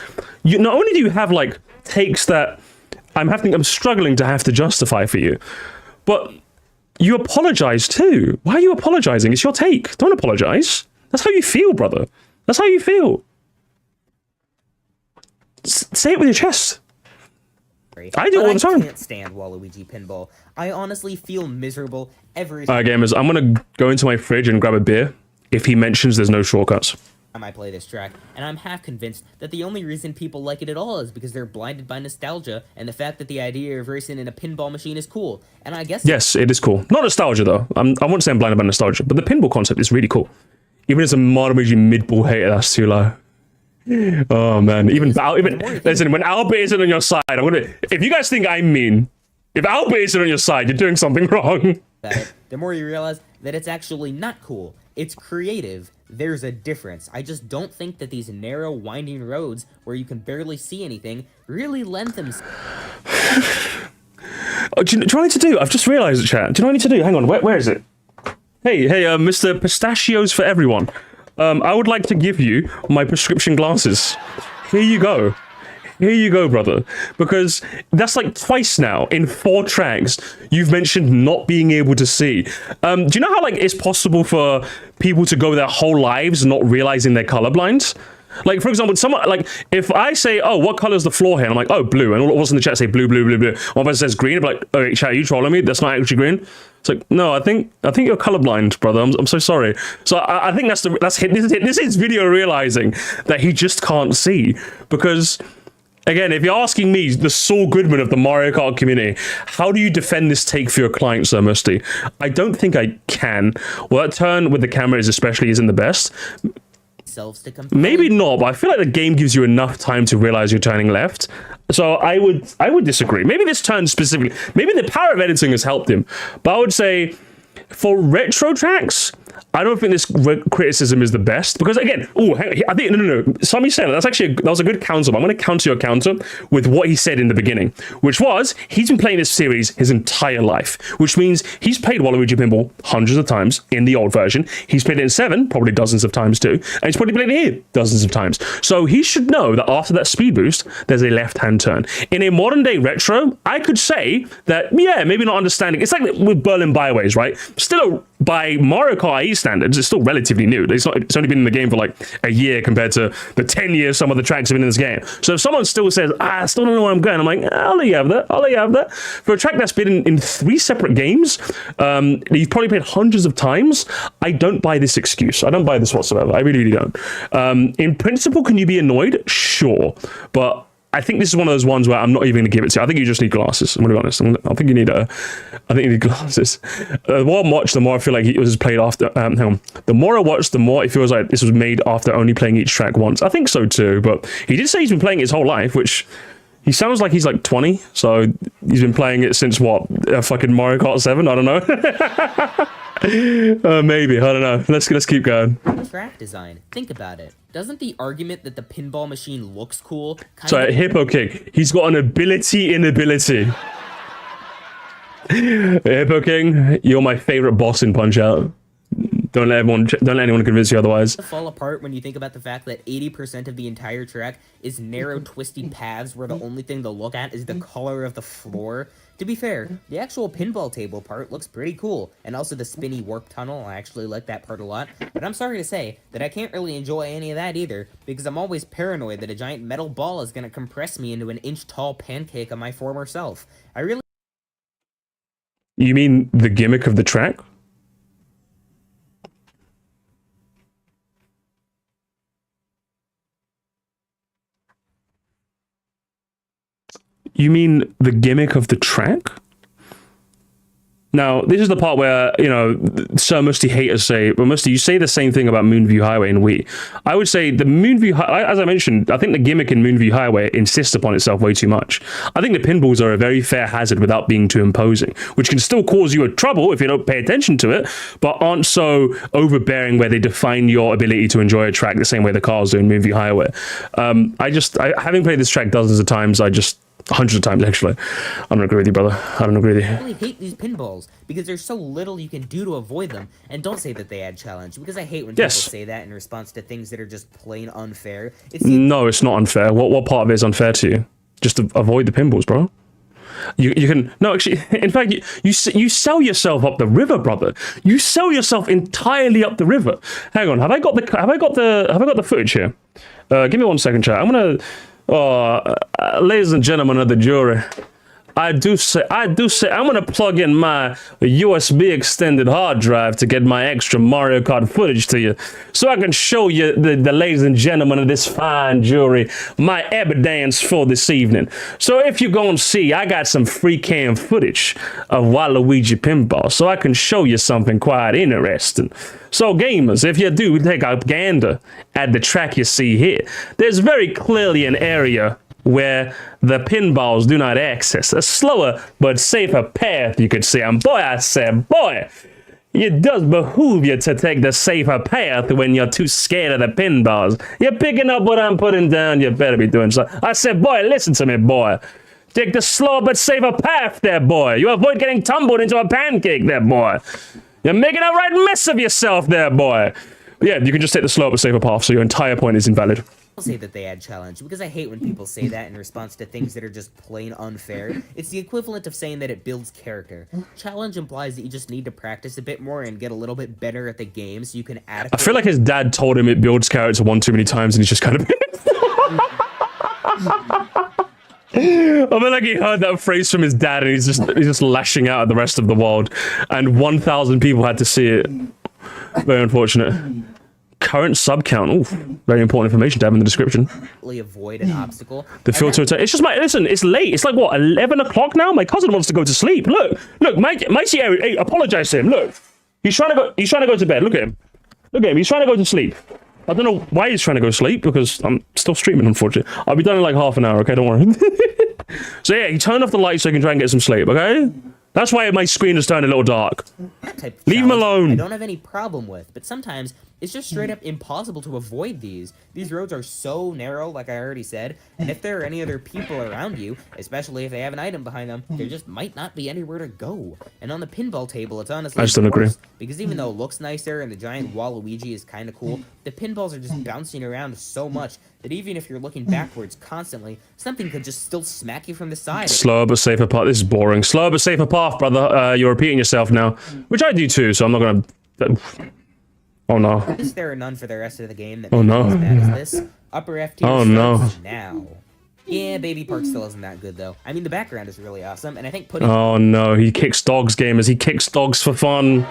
not only do you have like takes that I'm struggling to have to justify for you, but you apologize too. Why are you apologizing? It's your take. Don't apologize. That's how you feel, brother. That's how you feel. Say it with your chest. I do all the time. I can't stand Waluigi Pinball. I honestly feel miserable every time. Gamers, I'm gonna go into my fridge and grab a beer if he mentions there's no shortcuts. I play this track, and I'm half convinced that the only reason people like it at all is because they're blinded by nostalgia and the fact that the idea of racing in a pinball machine is cool. And I guess... Yes, it is cool. Not nostalgia, though. I won't say I'm blinded by nostalgia, but the pinball concept is really cool. Even as a Waluigi mid-ball hater, that's too low. Oh man, listen, when Albert isn't on your side, if you guys think I'm mean, if Albert isn't on your side, you're doing something wrong. The more you realize that it's actually not cool, it's creative, there's a difference. I just don't think that these narrow, winding roads where you can barely see anything really lend themselves. Do you know what I need to do? I've just realized it, chat. Do you know what I need to do? Hang on, where is it? Hey, Mr. Pistachios for everyone. I would like to give you my prescription glasses. Here you go. Here you go, brother. Because that's like twice now in 4 tracks you've mentioned not being able to see. Do you know how like it's possible for people to go their whole lives not realizing they're colorblind? Like, for example, someone, like, if I say, oh, what color is the floor here? And I'm like, oh, blue. And all of us in the chat say blue, blue, blue, blue. One person says green. I'm like, oh, chat, are you trolling me? That's not actually green. It's like, no, I think you're colorblind, brother. I'm so sorry. So I think this is video realizing that he just can't see. Because, again, if you're asking me, the Saul Goodman of the Mario Kart community, how do you defend this take for your client, Sir Musty? I don't think I can. Well, that turn with the cameras especially isn't the best. Maybe not, but I feel like the game gives you enough time to realize you're turning left. So I would disagree. Maybe this turn specifically, maybe the power of editing has helped him. But I would say for retro tracks, I don't think this criticism is the best because again, I think no. Somebody said that was a good counter. But I'm going to counter your counter with what he said in the beginning, which was he's been playing this series his entire life, which means he's played Waluigi Pinball hundreds of times in the old version. He's played it in 7, probably dozens of times too, and he's probably played it here dozens of times. So he should know that after that speed boost, there's a left-hand turn. In a modern day retro, I could say that yeah, maybe not understanding. It's like with Berlin Byways, right? Still, by Mario Kart IE standards, it's still relatively new. It's only been in the game for like a year compared to the 10 years some of the tracks have been in this game. So if someone still says, I still don't know where I'm going, I'm like, I'll let you have that. For a track that's been in 3 separate games, you've probably played hundreds of times, I don't buy this excuse. I don't buy this whatsoever. I really, really don't. In principle, can you be annoyed? Sure. But I think this is one of those ones where I'm not even going to give it to you. I think you just need glasses. I'm going to be honest. I think you need glasses. The more I watch, the more I feel like it was played after. Hang on. The more I watch, the more it feels like this was made after only playing each track once. I think so too. But he did say he's been playing it his whole life, which he sounds like he's like 20. So he's been playing it since what? Fucking Mario Kart 7? I don't know. Maybe. I don't know. Let's keep going. Track design. Think about it. Doesn't the argument that the pinball machine looks cool Sorry, Hippo King. He's got an inability. Hippo King, you're my favorite boss in Punch-Out. Don't let anyone convince you otherwise. Fall apart when you think about the fact that 80% of the entire track is narrow, twisty paths where the only thing to look at is the color of the floor. To be fair, the actual pinball table part looks pretty cool, and also the spinny warp tunnel, I actually like that part a lot, but I'm sorry to say that I can't really enjoy any of that either, because I'm always paranoid that a giant metal ball is gonna compress me into an inch-tall pancake of my former self. You mean the gimmick of the track? You mean the gimmick of the track? Now, this is the part where, you know, Sir Musty haters say, well, Musty, you say the same thing about Moonview Highway and Wii. I would say the Moonview, as I mentioned, I think the gimmick in Moonview Highway insists upon itself way too much. I think the pinballs are a very fair hazard without being too imposing, which can still cause you a trouble if you don't pay attention to it, but aren't so overbearing where they define your ability to enjoy a track the same way the cars do in Moonview Highway. Having played this track dozens of times, hundreds of times, actually. I don't agree with you, brother. I don't agree with you. I really hate these pinballs because there's so little you can do to avoid them. And don't say that they add challenge, because I hate when people say that in response to things that are just plain unfair. No, it's not unfair. What part of it is unfair to you? Just to avoid the pinballs, bro. You can no, actually. In fact, you sell yourself up the river, brother. You sell yourself entirely up the river. Hang on, have I got the footage here? Give me 1 second, chat. I'm gonna. Ladies and gentlemen of the jury, I do say, I'm gonna plug in my USB extended hard drive to get my extra Mario Kart footage to you, so I can show you the ladies and gentlemen of this fine jury my evidence for this evening. So if you go and see, I got some free cam footage of Waluigi Pinball, so I can show you something quite interesting. So gamers, if you do take a gander at the track you see here, there's very clearly an area where the pinballs do not access. A slower but safer path, you could see. And boy, I said, boy, it does behoove you to take the safer path when you're too scared of the pinballs. You're picking up what I'm putting down, you better be doing so. I said, boy, listen to me, boy. Take the slower but safer path there, boy. You avoid getting tumbled into a pancake there, boy. You're making a right mess of yourself there, boy. Yeah, you can just take the slower but safer path, so your entire point is invalid. say that they add challenge, because I hate when people say that in response to things that are just plain unfair. It's the equivalent of saying that it builds character. Challenge implies that you just need to practice a bit more and get a little bit better at the game so you can I feel like his dad told him it builds character one too many times and he's just kind of I feel like he heard that phrase from his dad and he's just lashing out at the rest of the world, and 1,000 people had to see it. Very unfortunate. Current sub count. Ooh, very important information to have in the description. Avoid an obstacle. The filter attack. It's just listen, it's late. It's like what, 11 o'clock now? My cousin wants to go to sleep. Look, Mikey, hey, apologize to him. Look. He's trying to go to bed. Look at him. He's trying to go to sleep. I don't know why he's trying to go to sleep, because I'm still streaming, unfortunately. I'll be done in like half an hour, okay? Don't worry. So yeah, he turned off the light so he can try and get some sleep, okay? That's why my screen is turned a little dark. Leave him alone. I don't have any problem with, but sometimes it's just straight up impossible to avoid these. These roads are so narrow, like I already said, and if there are any other people around you, especially if they have an item behind them, there just might not be anywhere to go. And on the pinball table, it's honestly I just don't agree. Because even though it looks nicer and the giant Waluigi is kind of cool, the pinballs are just bouncing around so much that even if you're looking backwards constantly, something could just still smack you from the side. Slower but safer path. This is boring. Slower but safer path, brother. You're repeating yourself now, which I do too, so I'm not gonna... Oh no. There are none for the rest of the game that oh no. as bad as this. Upper F tier oh no. Now. Yeah, Baby Park still isn't that good though. I mean, the background is really awesome, and I think putting... Oh no, he kicks dogs, gamers. He kicks dogs for fun.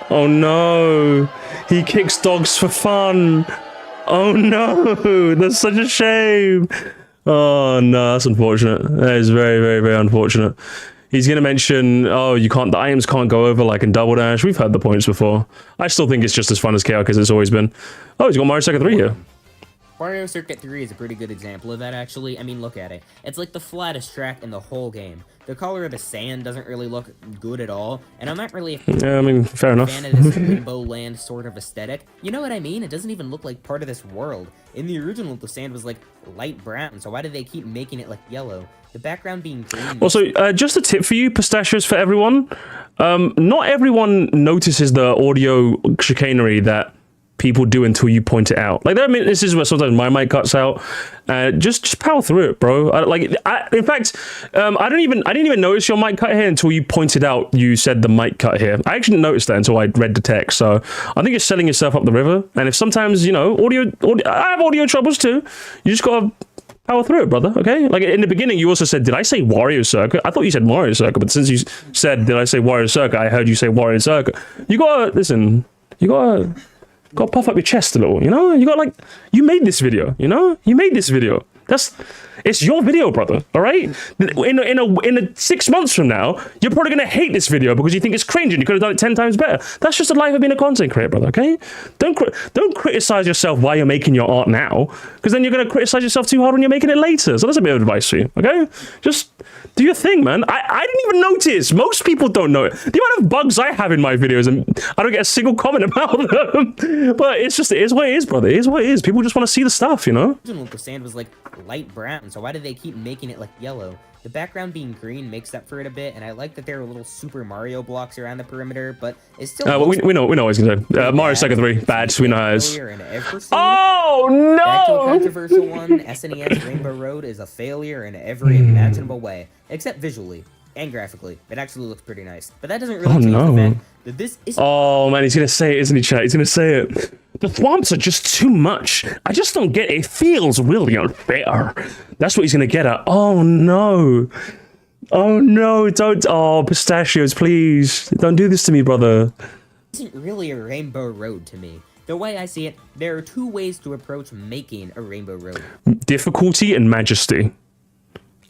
Oh no. He kicks dogs for fun. Oh no, that's such a shame. Oh no, that's unfortunate. That is very, very, very unfortunate. He's gonna mention, oh, the items can't go over like in Double Dash. We've heard the points before. I still think it's just as fun as Chaos as it's always been. Oh, he's got Mario Circuit 3 here. Mario Circuit 3 is a pretty good example of that, actually. I mean, look at it. It's like the flattest track in the whole game. The color of the sand doesn't really look good at all, and I'm not really yeah, I mean, fair enough. fan of this limbo land sort of aesthetic. You know what I mean? It doesn't even look like part of this world. In the original, the sand was like light brown, so why did they keep making it like yellow? The background being green... Also, just a tip for you, pistachios, for everyone. Not everyone notices the audio chicanery that people do until you point it out. Like, I mean, this is where sometimes my mic cuts out. Just power through it, bro. In fact, I didn't even notice your mic cut here until you pointed out you said the mic cut here. I actually didn't notice that until I read the text. So I think you're selling yourself up the river. And if sometimes, you know, audio I have audio troubles too. You just gotta power through it, brother. Okay. Like in the beginning, you also said, "Did I say Wario Circuit?" I thought you said Mario Circuit, but since you said, "Did I say Wario Circuit?" I heard you say Wario Circuit. You gotta listen. You gotta puff up your chest a little, you know? You made this video, you know? You made this video. It's your video, brother, all right? In 6 months from now, you're probably gonna hate this video because you think it's cringe and you could have done it 10 times better. That's just the life of being a content creator, brother, okay? Don't criticize yourself while you're making your art now, because then you're gonna criticize yourself too hard when you're making it later. So that's a bit of advice for you, okay? Just do your thing, man. I didn't even notice. Most people don't know it. The amount of bugs I have in my videos, and I don't get a single comment about them. But it is what it is, brother. It is what it is. People just want to see the stuff, you know? The sand was like light brown, so why did they keep making it like yellow? The background being green makes up for it a bit, and I like that there are little Super Mario blocks around the perimeter, but it's still... we know what he's gonna say. Mario Circuit 3, bad, we know how it is. Oh, no! Back to a controversial one, SNES Rainbow Road is a failure in every imaginable way, except visually and graphically. It actually looks pretty nice, but that doesn't really change the fact that this is... Oh, man, he's gonna say it, isn't he, chat? He's gonna say it. The thwomps are just too much. I just don't get it. It feels really unfair. That's what he's gonna get at. Oh, no. Oh, no, don't... Oh, pistachios, please. Don't do this to me, brother. It isn't really a Rainbow Road to me. The way I see it, there are two ways to approach making a Rainbow Road. Difficulty and majesty.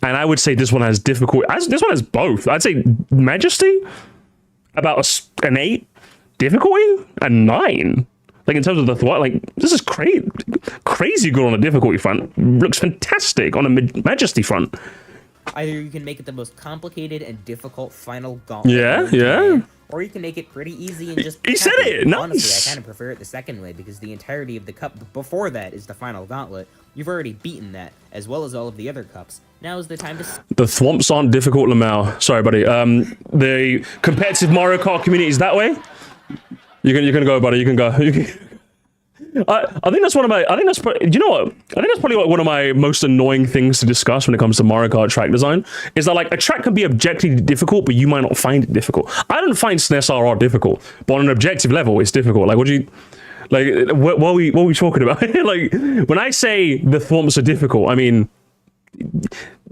And I would say this one has difficulty. This one has both. I'd say majesty, about an 8. Difficulty, a 9. Like, in terms of the thought, like, this is crazy good on the difficulty front. Looks fantastic on the majesty front. Either you can make it the most complicated and difficult final gauntlet. Yeah. Or you can make it pretty easy and just... He said it! Nice! Honestly, I kind of prefer it the second way, because the entirety of the cup before that is the final gauntlet. You've already beaten that, as well as all of the other cups. Now is the time to... The thwomps aren't difficult, Lamau. Sorry, buddy. The competitive Mario Kart community is that way. You can go, buddy. You can go. I think that's one of my. I think that's. You know what? I think that's probably like one of my most annoying things to discuss when it comes to Mario Kart track design. Is that like a track can be objectively difficult, but you might not find it difficult. I don't find SNES RR difficult, but on an objective level, it's difficult. Like, what do you? Like, what are we talking about? Like, when I say the thwomps are difficult, I mean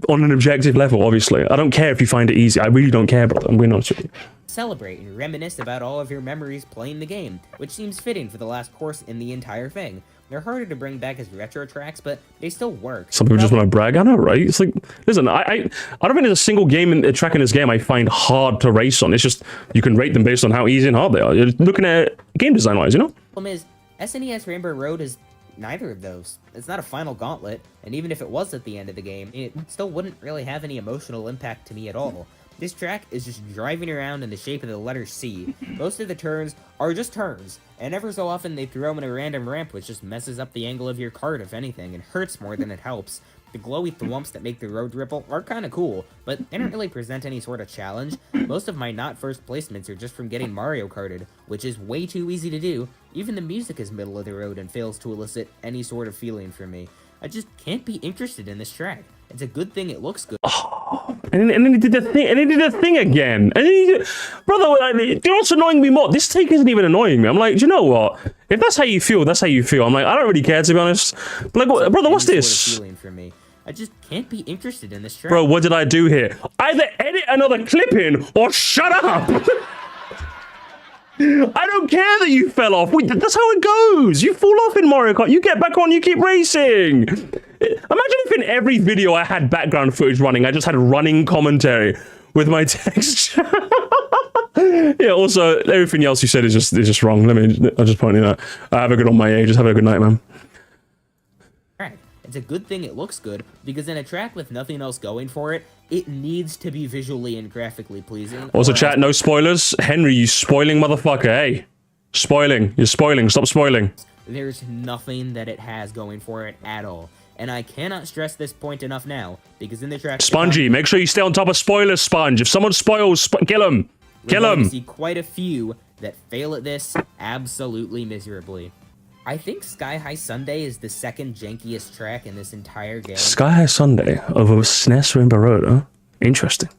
on an objective level. Obviously, I don't care if you find it easy. I really don't care, brother. I'm being honest with you. Celebrate and reminisce about all of your memories playing the game, which seems fitting for the last course in the entire thing. They're harder to bring back as retro tracks, but they still work. Some people just want to brag. I know, right? It's like, listen, I don't think there's a single game in a track in this game I find hard to race on. It's just you can rate them based on how easy and hard they are. You're looking at game design wise, you know. Problem is, SNES Rainbow Road is neither of those. It's not a final gauntlet, and even if it was at the end of the game, it still wouldn't really have any emotional impact to me at all. This track is just driving around in the shape of the letter C. Most of the turns are just turns, and ever so often they throw in a random ramp which just messes up the angle of your cart, if anything, and hurts more than it helps. The glowy thwomps that make the road ripple are kinda cool, but they don't really present any sort of challenge. Most of my not first placements are just from getting Mario Karted, which is way too easy to do. Even the music is middle of the road and fails to elicit any sort of feeling from me. I just can't be interested in this track. It's a good thing it looks good. Oh, and then he did the thing, and he did the thing again. And then he did, brother, you know what's annoying me more? This take isn't even annoying me. I'm like, do you know what? If that's how you feel, that's how you feel. I'm like, I don't really care, to be honest. But like, brother, what's this? Sort of feeling for me. I just can't be interested in this track. Bro, what did I do here? Either edit another clip in or shut up. I don't care that you fell off. Wait, that's how it goes. You fall off in Mario Kart. You get back on, you keep racing. Imagine if in every video I had background footage running, I just had running commentary with my text. Yeah, also, everything else you said is just wrong. I'll just point it out. Have a good on my age. Just have a good night, man. It's a good thing it looks good, because in a track with nothing else going for it, it needs to be visually and graphically pleasing. Also, chat, no spoilers. Henry, you spoiling motherfucker. Hey, spoiling. You're spoiling. Stop spoiling. There's nothing that it has going for it at all. And I cannot stress this point enough now, because in the track... Spongy, make sure you stay on top of spoilers, Sponge. If someone spoils, kill him. Kill him. We see quite a few that fail at this absolutely miserably. I think Sky High Sunday is the second jankiest track in this entire game. Sky High Sunday over SNES Rainbow Road, huh? Interesting.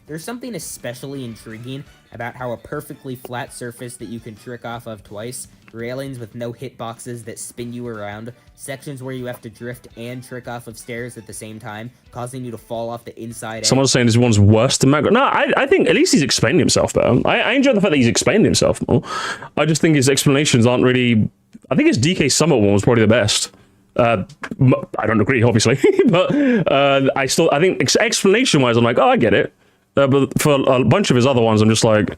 There's something especially intriguing about how a perfectly flat surface that you can trick off of twice, railings with no hitboxes that spin you around, sections where you have to drift and trick off of stairs at the same time, causing you to fall off the inside. Someone's saying this one's worse than Mago. No, I think at least he's explained himself better. I enjoy the fact that he's explained himself more. I just think his explanations aren't really... I think his DK Summit one was probably the best. I don't agree, obviously, but I think explanation-wise, I'm like, oh, I get it. But for a bunch of his other ones, I'm just like,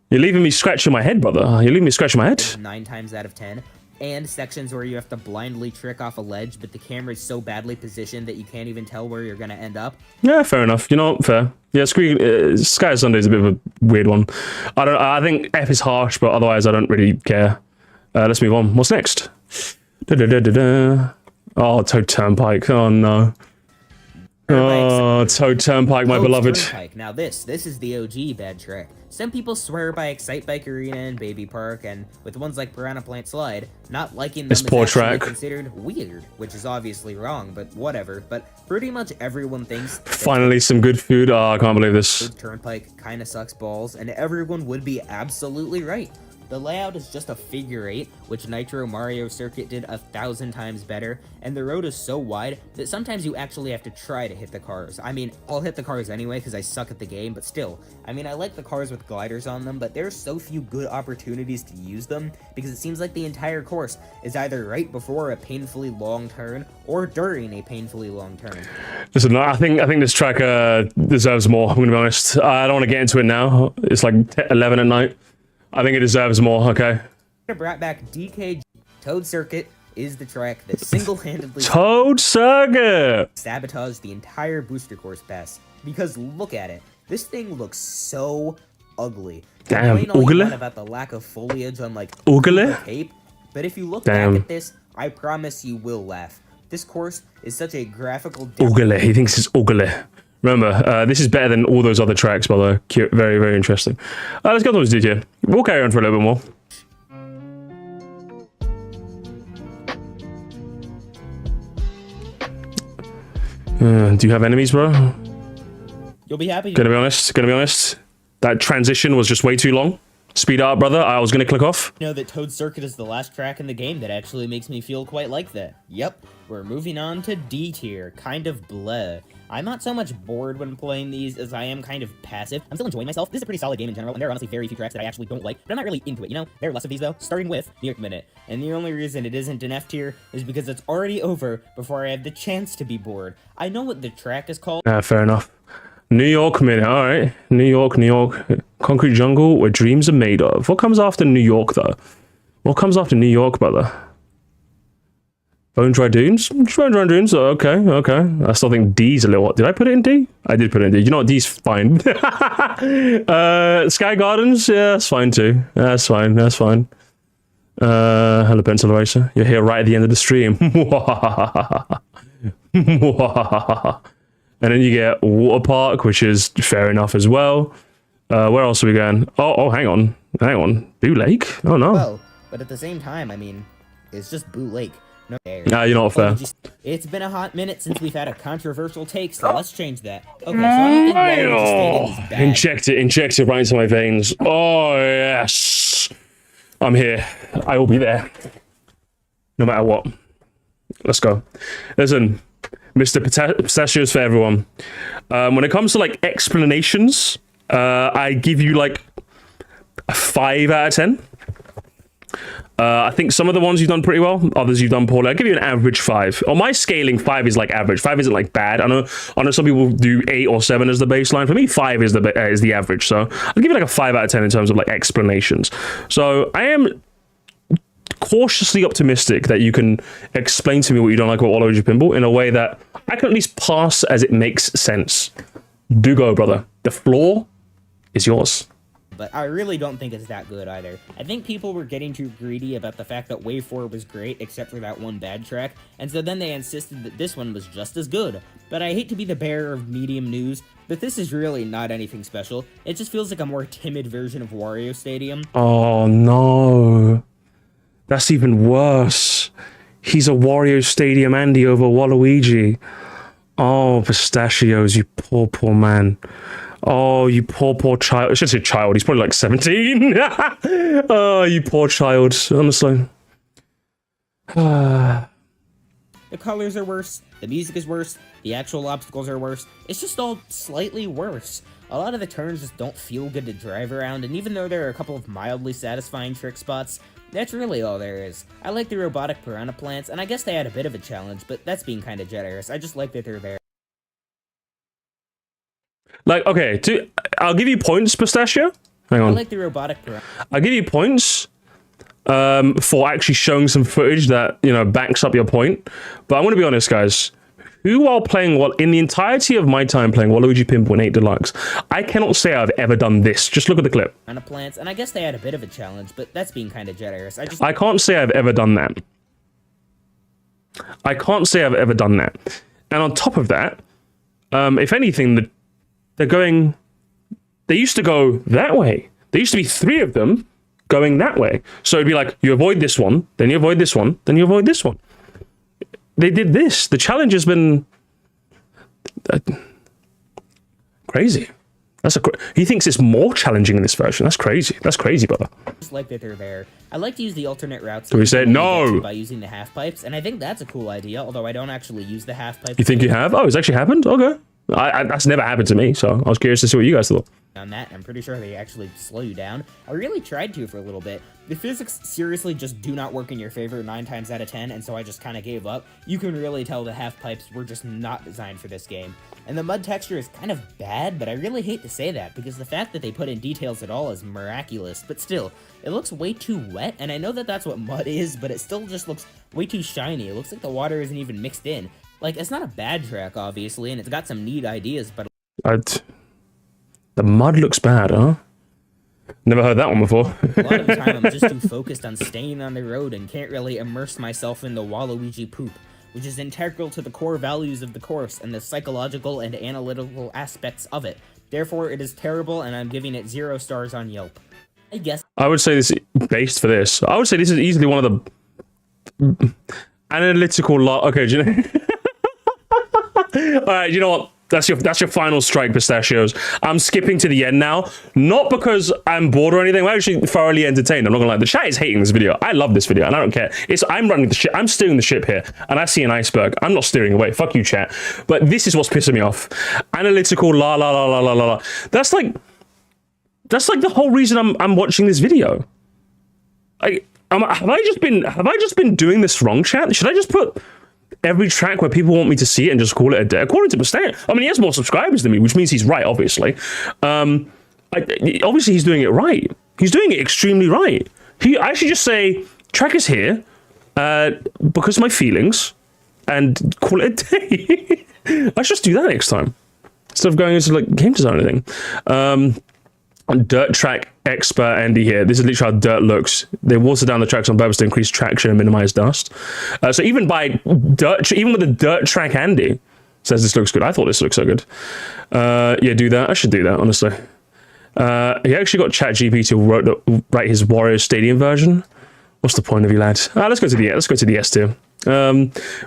you're leaving me scratching my head, brother. You're leaving me scratching my head. 9 times out of 10. And sections where you have to blindly trick off a ledge, but the camera is so badly positioned that you can't even tell where you're going to end up. Yeah, fair enough. You know, fair. Yeah, Sky Sunday is a bit of a weird one. I think F is harsh, but otherwise I don't really care. Let's move on. What's next? Oh, Toad Turnpike. Oh, no. Oh, Toad Turnpike, my beloved. Turnpike. Now this is the OG bad track. Some people swear by Excite Bike Arena and Baby Park, and with ones like Piranha Plant Slide, not liking them This is poor actually track. considered weird, which is obviously wrong, but whatever. But pretty much everyone thinks Finally, some good food. Oh, I can't believe this. Toad Turnpike kinda sucks balls, and everyone would be absolutely right. The layout is just a figure 8, which Nitro Mario Circuit did 1,000 times better, and the road is so wide that sometimes you actually have to try to hit the cars. I mean, I'll hit the cars anyway because I suck at the game, but still. I mean, I like the cars with gliders on them, but there's so few good opportunities to use them because it seems like the entire course is either right before a painfully long turn or during a painfully long turn. Listen, I think this track deserves more, I'm going to be honest. I don't want to get into it now. It's like 11 at night. I think it deserves more, okay? Brought back DK Toad Circuit is the track that single-handedly Toad Circuit! sabotaged the entire booster course pass. Because look at it. This thing looks so ugly. Damn, Complain all you ugly? want about the lack of foliage on like Ugly? the tape, but if you look Damn. back at this, I promise you will laugh. This course is such a graphical Ugly. He thinks it's ugly. Remember, this is better than all those other tracks, by the way. Cute. Very, very interesting. Let's go to this DJ. We'll carry on for a little bit more. Do you have enemies, bro? You'll be happy. Gonna be honest. That transition was just way too long. Speed up, brother. I was gonna click off. Know that Toad Circuit is the last track in the game that actually makes me feel quite like that. Yep, we're moving on to D tier, kind of bleh. I'm not so much bored when playing these as I am kind of passive. I'm still enjoying myself. This is a pretty solid game in general, and there are honestly very few tracks that I actually don't like, but I'm not really into it, you know? There are less of these though, starting with New York Minute. And the only reason it isn't an F tier is because it's already over before I had the chance to be bored. I know what the track is called. Fair enough. New York Minute, alright. New York. Concrete jungle where dreams are made of. What comes after New York, though? What comes after New York, brother? Bone Dry Dunes? Bone Dry Dunes, okay. I still think D's a little... Did I put it in D? I did put it in D. You know what? D's fine. Sky Gardens? Yeah, that's fine too. That's fine. Hello, Pencil Eraser. You're here right at the end of the stream. And then you get Water Park, which is fair enough as well. Where else are we going? Oh, hang on. Boo Lake? Oh, no. Well, but at the same time, I mean, it's just Boo Lake. No, nah, you're not fair. It's been a hot minute since we've had a controversial take, so let's change that. Okay, so I don't think Waluigi Stadium is bad. Inject it right into my veins. Oh, yes. I'm here. I will be there. No matter what. Let's go. Listen. Mr. Pistachios for everyone. When it comes to like explanations, I give you like a 5 out of 10. I think some of the ones you've done pretty well, others you've done poorly. I'll give you an average 5. On my scaling, 5 is like average. 5 isn't like bad. I know some people do 8 or 7 as the baseline. For me, 5 is the average. So I'll give you like a 5 out of 10 in terms of like explanations. So I am cautiously optimistic that you can explain to me what you don't like about Waluigi Pinball in a way that I can at least pass as it makes sense. Do go, brother. The floor is yours. But I really don't think it's that good either. I think people were getting too greedy about the fact that Wave 4 was great except for that one bad track, and so then they insisted that this one was just as good. But I hate to be the bearer of medium news, but this is really not anything special. It just feels like a more timid version of Wario Stadium. Oh no. That's even worse. He's a Wario Stadium Andy over Waluigi. Oh, Pistachios, you poor man. Oh, you poor child. I should say child. He's probably like 17. Oh, you poor child. Honestly. The colors are worse. The music is worse. The actual obstacles are worse. It's just all slightly worse. A lot of the turns just don't feel good to drive around, and even though there are a couple of mildly satisfying trick spots, that's really all there is. I like the robotic piranha plants, and I guess they had a bit of a challenge, but that's being kind of generous. I just like that they're there. Like, okay, I'll give you points, Pistachio. Hang on. I like the robotic piranha. I'll give you points for actually showing some footage that, you know, backs up your point. But I'm going to be honest, guys. While playing, in the entirety of my time playing Waluigi Pinball 8 Deluxe, I cannot say I've ever done this. Just look at the clip. Plants, and I guess they had a bit of a challenge, but that's being kind of generous. I can't say I've ever done that. And on top of that, if anything, they used to go that way. There used to be 3 of them going that way. So it'd be like, you avoid this one, then you avoid this one, then you avoid this one. They did this. The challenge has been crazy. He thinks it's more challenging in this version. That's crazy. That's crazy, brother. Just like that they're there. I like to use the alternate routes. So we say no by using the half pipes, and I think that's a cool idea. Although I don't actually use the half pipes. You think you have? Oh, it's actually happened. Okay. That's never happened to me, so I was curious to see what you guys thought. On that, I'm pretty sure they actually slow you down. I really tried to for a little bit. The physics seriously just do not work in your favor 9 times out of 10, and so I just kind of gave up. You can really tell the half pipes were just not designed for this game. And the mud texture is kind of bad, but I really hate to say that, because the fact that they put in details at all is miraculous. But still, it looks way too wet, and I know that that's what mud is, but it still just looks way too shiny. It looks like the water isn't even mixed in. Like, it's not a bad track, obviously, and it's got some neat ideas, but... The mud looks bad, huh? Never heard that one before. A lot of the time, I'm just too focused on staying on the road and can't really immerse myself in the Waluigi poop, which is integral to the core values of the course and the psychological and analytical aspects of it. Therefore, it is terrible, and I'm giving it 0 stars on Yelp. I guess... I would say this based for this. I would say this is easily one of the... analytical... Okay, do you know... All right, you know what? That's your final strike, pistachios. I'm skipping to the end now, not because I'm bored or anything. I'm actually thoroughly entertained. I'm not gonna lie. The chat is hating this video. I love this video, and I don't care. I'm running the ship. I'm steering the ship here, and I see an iceberg. I'm not steering away. Fuck you, chat. But this is what's pissing me off. Analytical, la la la la la la. That's like the whole reason I'm watching this video. Like, have I just been doing this wrong, chat? Should I just put every track where people want me to see it and just call it a day? According to Mustang, I mean, he has more subscribers than me, which means he's right, obviously. Obviously, he's doing it right. He's doing it extremely right. I should just say, track is here because of my feelings and call it a day. I should just do that next time instead of going into like game design or anything. Dirt track expert Andy here. This is literally how dirt looks. They water down the tracks on purpose to increase traction and minimize dust. So even with the dirt track Andy says this looks good. I thought this looked so good. Yeah, do that. I should do that, honestly. He actually got ChatGPT to write his Warriors Stadium version. What's the point of you, lads? Let's go to the S tier.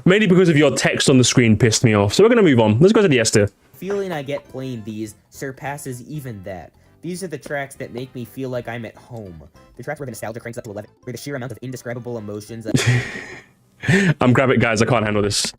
Mainly because of your text on the screen pissed me off. So we're gonna move on. Let's go to the S tier. The feeling I get playing these surpasses even that. These are the tracks that make me feel like I'm at home. The tracks where the nostalgia cranks up to 11, where the sheer amount of indescribable emotions... I'm grabbing, guys, I can't handle this.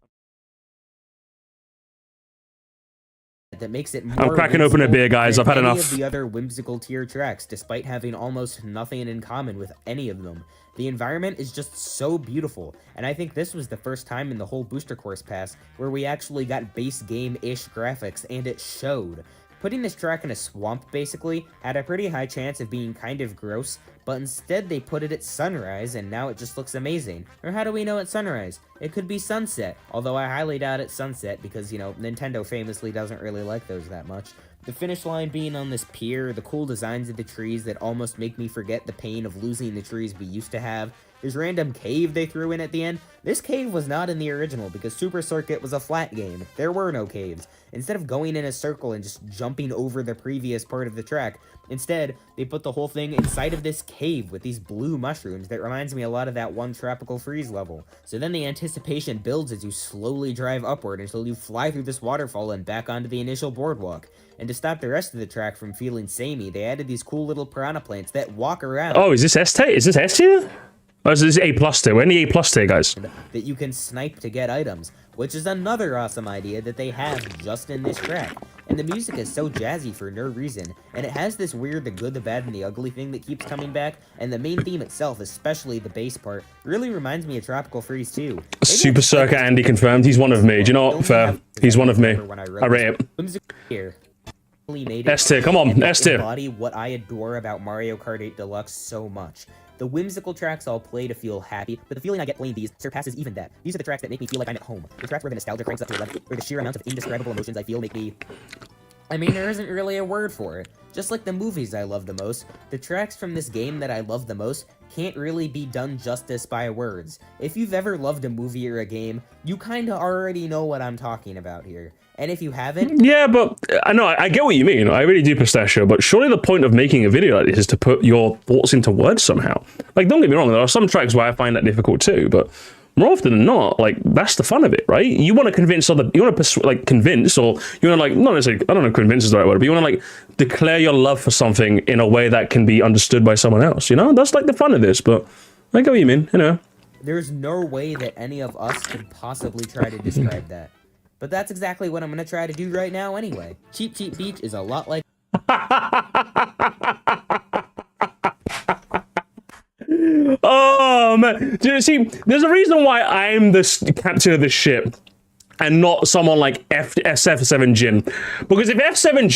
That makes it more I'm cracking open a beer, guys. I've had enough. Any of the other whimsical tier tracks, despite having almost nothing in common with any of them. The environment is just so beautiful, and I think this was the first time in the whole Booster Course Pass where we actually got base game-ish graphics, and it showed. Putting this track in a swamp, basically, had a pretty high chance of being kind of gross, but instead they put it at sunrise, and now it just looks amazing. Or how do we know it's sunrise? It could be sunset, although I highly doubt it's sunset, because, you know, Nintendo famously doesn't really like those that much. The finish line being on this pier, the cool designs of the trees that almost make me forget the pain of losing the trees we used to have. This random cave they threw in at the end. This cave was not in the original because Super Circuit was a flat game. There were no caves. Instead of going in a circle and just jumping over the previous part of the track, instead, they put the whole thing inside of this cave with these blue mushrooms that reminds me a lot of that one Tropical Freeze level. So then the anticipation builds as you slowly drive upward until you fly through this waterfall and back onto the initial boardwalk. And to stop the rest of the track from feeling samey, they added these cool little piranha plants that walk around. Oh, is this S tier? Is this S tier? Oh, this is A+ tier. We're in the A+ tier, guys. That you can snipe to get items, which is another awesome idea that they have just in this track. And the music is so jazzy for no reason, and it has this weird the good, the bad, and the ugly thing that keeps coming back, and the main theme itself, especially the bass part, really reminds me of Tropical Freeze 2. Super Circuit Andy confirmed. He's one of me. Do you know what? Fair. He's one of me. I rate it. S tier. Come on, S tier. Embody what I adore about Mario Kart 8 Deluxe so much. The whimsical tracks I'll play to feel happy, but the feeling I get playing these surpasses even that. These are the tracks that make me feel like I'm at home. The tracks where the nostalgia cranks up to 11, where the sheer amount of indescribable emotions I feel make me... I mean, there isn't really a word for it. Just like the movies I love the most, the tracks from this game that I love the most can't really be done justice by words. If you've ever loved a movie or a game, you kinda already know what I'm talking about here. And if you haven't... Yeah, but I know, I get what you mean. I really do, Pistachio, but surely the point of making a video like this is to put your thoughts into words somehow. Like, don't get me wrong, there are some tracks where I find that difficult too, but more often than not, like, that's the fun of it, right? You want to convince you want to convince, or you want to, like, not necessarily, I don't know if convince is the right word, but you want to, like, declare your love for something in a way that can be understood by someone else, you know? That's, like, the fun of this, but I get what you mean, you know? There's no way that any of us could possibly try to describe that. But that's exactly what I'm going to try to do right now anyway. Cheap Cheap Beach is a lot like... Oh, man. Do you see, there's a reason why I'm the captain of this ship and not someone like SF7 Jin. Because if F7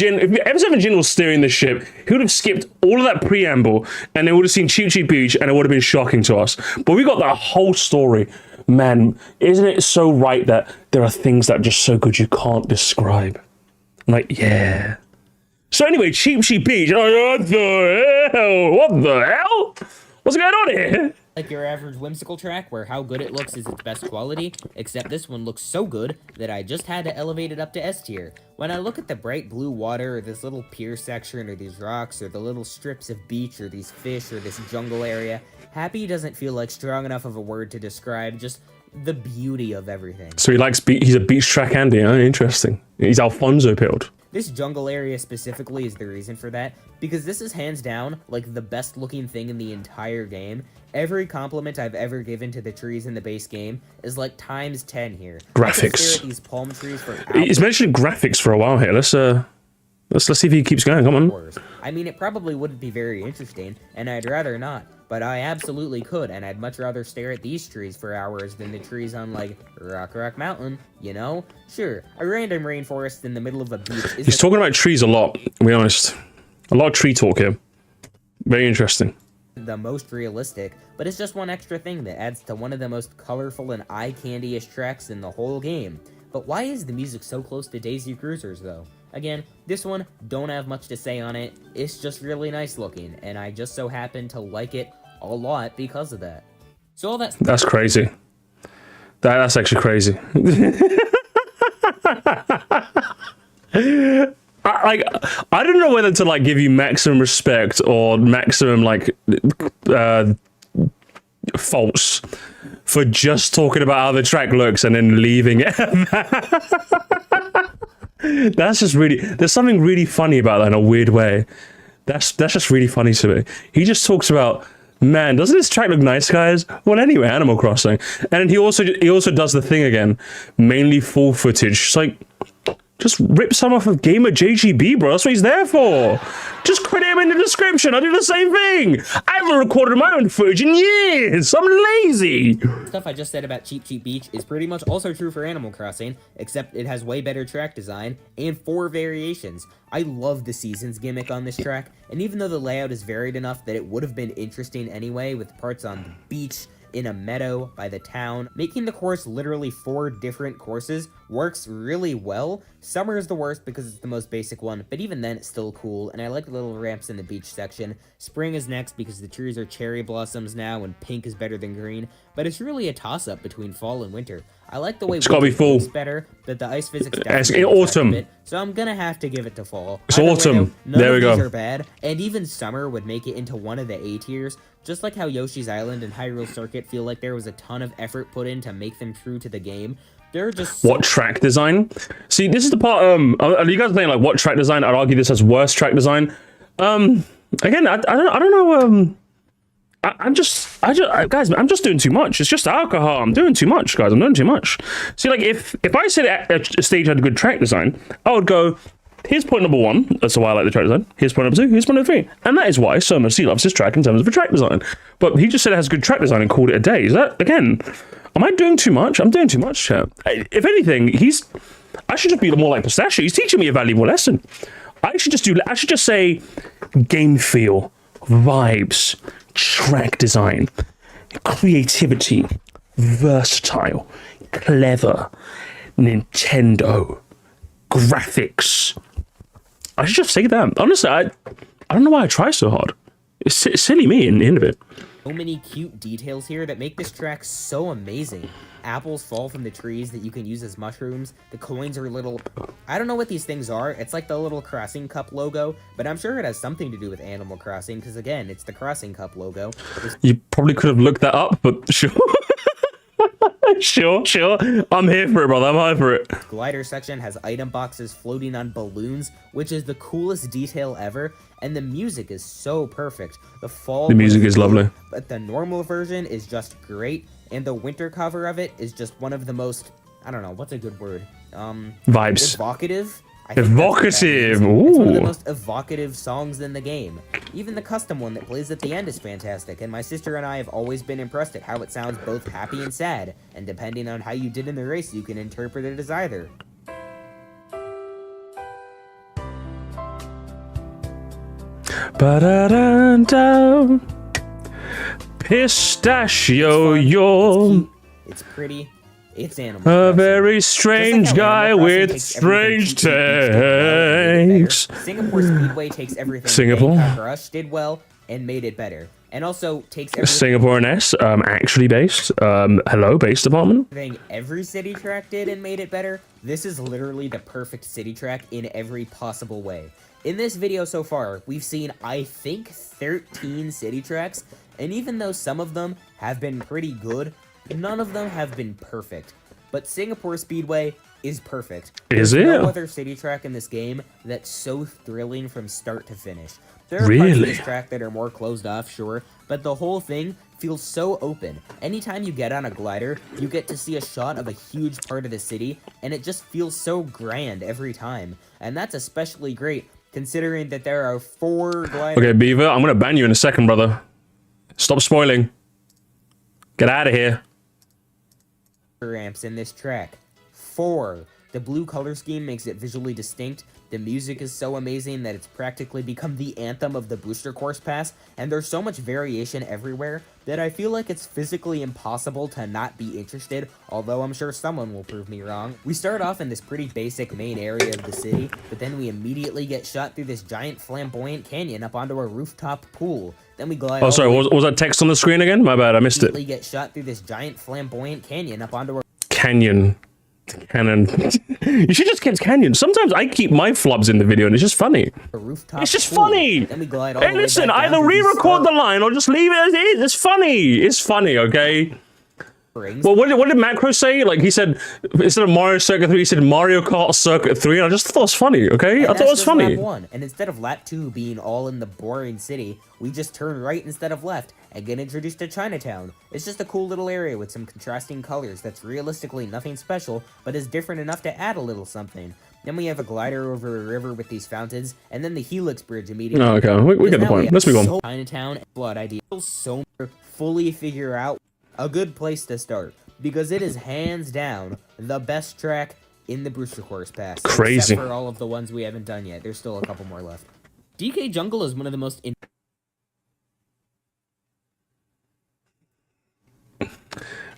Jin was steering the ship, he would have skipped all of that preamble and they would have seen Cheap Cheap Beach and it would have been shocking to us. But we got that whole story. Man, isn't it so right that there are things that are just so good you can't describe? I'm like, yeah. So anyway, Cheap Cheap Beach. Oh, what the hell? What the hell? What's going on here? Like your average whimsical track where how good it looks is its best quality, except this one looks so good that I just had to elevate it up to S tier. When I look at the bright blue water, or this little pier section, or these rocks, or the little strips of beach, or these fish, or this jungle area, happy doesn't feel like strong enough of a word to describe, just the beauty of everything. So he likes he's a beach track Andy, huh? Interesting. He's Alfonso pilled. This jungle area specifically is the reason for that, because this is hands down, like, the best looking thing in the entire game. Every compliment I've ever given to the trees in the base game is like times 10 here. I could Graphics. stare at these palm trees for He's mentioned graphics for a while here. Let's see if he keeps going. Come on. hours. I mean, it probably wouldn't be very interesting, and I'd rather not, but I absolutely could, and I'd much rather stare at these trees for hours than the trees on, like, Rock Mountain, you know? Sure, a random rainforest in the middle of a beach is He's talking about trees a lot, to be honest. A lot of tree talk here. Very interesting. the most realistic, but it's just one extra thing that adds to one of the most colorful and eye-candy-ish tracks in the whole game. But why is the music so close to Daisy Cruisers, though? Again, this one, don't have much to say on it, it's just really nice looking, and I just so happen to like it a lot because of that. So all that... That's crazy. That's actually crazy. I don't know whether to like give you maximum respect or maximum like faults for just talking about how the track looks and then leaving it. That's just really, there's something really funny about that in a weird way. That's just really funny to me. He just talks about, man, doesn't this track look nice, guys? Well, anyway, Animal Crossing. And he also does the thing again, mainly full footage. It's like, just rip some off of Gamer JGB, bro. That's what he's there for. Just credit him in the description. I do the same thing. I haven't recorded my own footage in years. I'm lazy. Stuff I just said about Cheap Cheap Beach is pretty much also true for Animal Crossing, except it has way better track design and 4 variations. I love the seasons gimmick on this track, and even though the layout is varied enough that it would have been interesting anyway, with parts on the beach, in a meadow, by the town, making the course literally 4 different courses works really well. Summer is the worst because it's the most basic one, but even then it's still cool, and I like the little ramps in the beach section. Spring is next because the trees are cherry blossoms now, and pink is better than green, but it's really a toss-up between fall and winter. I like the way It's gotta be fall. looks better, but the ice physics It's definitely autumn. detract a bit, so I'm gonna have to give it to fall. It's Either way, autumn. though, none There of we these go. are bad, and even summer would make it into one of the A tiers, just like how Yoshi's Island and Hyrule Circuit feel like there was a ton of effort put in to make them true to the game. They're just so What track design? See, this is the part. Are you guys playing like what track design? I'd argue this as worst track design. Again, I don't know. Guys, I'm just doing too much. It's just alcohol. I'm doing too much, guys. I'm doing too much. See, like if I said a stage had a good track design, I would go, here's point number 1. That's why I like the track design. Here's point number 2. Here's point number 3. And that is why so much he loves his track in terms of a track design. But he just said it has good track design and called it a day. Is that, again, am I doing too much? I'm doing too much, chat. If anything, I should just be more like Pistachio. He's teaching me a valuable lesson. I should just say game feel, vibes, track design, creativity, versatile, clever, Nintendo, graphics. I should just say that. Honestly, I don't know why I try so hard. It's silly me in the end of it. so many cute details here that make this track so amazing. Apples fall from the trees that you can use as mushrooms. The coins are little... I don't know what these things are. It's like the little Crossing Cup logo, but I'm sure it has something to do with Animal Crossing, because again, it's the Crossing Cup logo. You probably could have looked that up, but sure. Sure. I'm here for it, brother. I'm here for it. Glider section has item boxes floating on balloons, which is the coolest detail ever, and the music is so perfect. The music is lovely. But the normal version is just great, and the winter cover of it is just one of the most, I don't know, what's a good word? Vibes. Evocative? I think that's what that Evocative. means. It's one of the Ooh. most evocative songs in the game. Even the custom one that plays at the end is fantastic, and my sister and I have always been impressed at how it sounds both happy and sad, and depending on how you did in the race, you can interpret it as either. Ba-da-da-da. Pistachio, you're It's pretty. It's Animal a Crossing. very Just strange like how guy Animal Crossing with takes everything strange Cheap Cheap Beach did well and made it takes. better, Singapore Speedway takes everything Singapore? Bangkok Rush did well and made it better. And also takes Singapore and S, actually based. Hello, base department. everything every city track did and made it better. This is literally the perfect city track in every possible way. In this video so far, we've seen, I think, 13 city tracks, and even though some of them have been pretty good, None of them have been perfect, but Singapore Speedway is perfect. Is There's it? no other city track in this game that's so thrilling from start to finish. There are parts of Really? this track that are more closed off, sure, but the whole thing feels so open. Anytime you get on a glider, you get to see a shot of a huge part of the city, and it just feels so grand every time. And that's especially great, considering that there are 4 gliders. Okay, Beaver, I'm gonna ban you in a second, brother. Stop spoiling. Get out of here. Ramps in this track. 4. The blue color scheme makes it visually distinct. The music is so amazing that it's practically become the anthem of the booster course pass, and there's so much variation everywhere that I feel like it's physically impossible to not be interested, although I'm sure someone will prove me wrong. We start off in this pretty basic main area of the city, but then we immediately get shot through this giant flamboyant canyon up onto a rooftop pool. Then we glide. Oh, sorry, was that text on the screen again? My bad, I missed it. Get shot through this giant flamboyant canyon up onto a Canyon. Cannon. You should just keep canyon. Sometimes I keep my flubs in the video and it's just funny. rooftop. It's just pool. funny. Then we glide all Hey, the way listen, back down either through these re-record the line or just leave it as it is. It's funny. It's funny, okay? springs. Well, what did Macro say? Like, he said, instead of Mario Circuit 3, he said Mario Kart Circuit 3, and I just thought it was funny, okay? I thought it was funny. Lap 1. And instead of lap 2 being all in the boring city, we just turn right instead of left and get introduced to Chinatown. It's just a cool little area with some contrasting colors that's realistically nothing special, but is different enough to add a little something. Then we have a glider over a river with these fountains, and then the Helix Bridge immediately. Oh, okay, we get the point. Let's move on. Chinatown, Blood ID. So fully figure out a good place to start, because it is hands down the best track in the Brewster Course Pass. Crazy. Except for all of the ones we haven't done yet. There's still a couple more left. DK Jungle is one of the most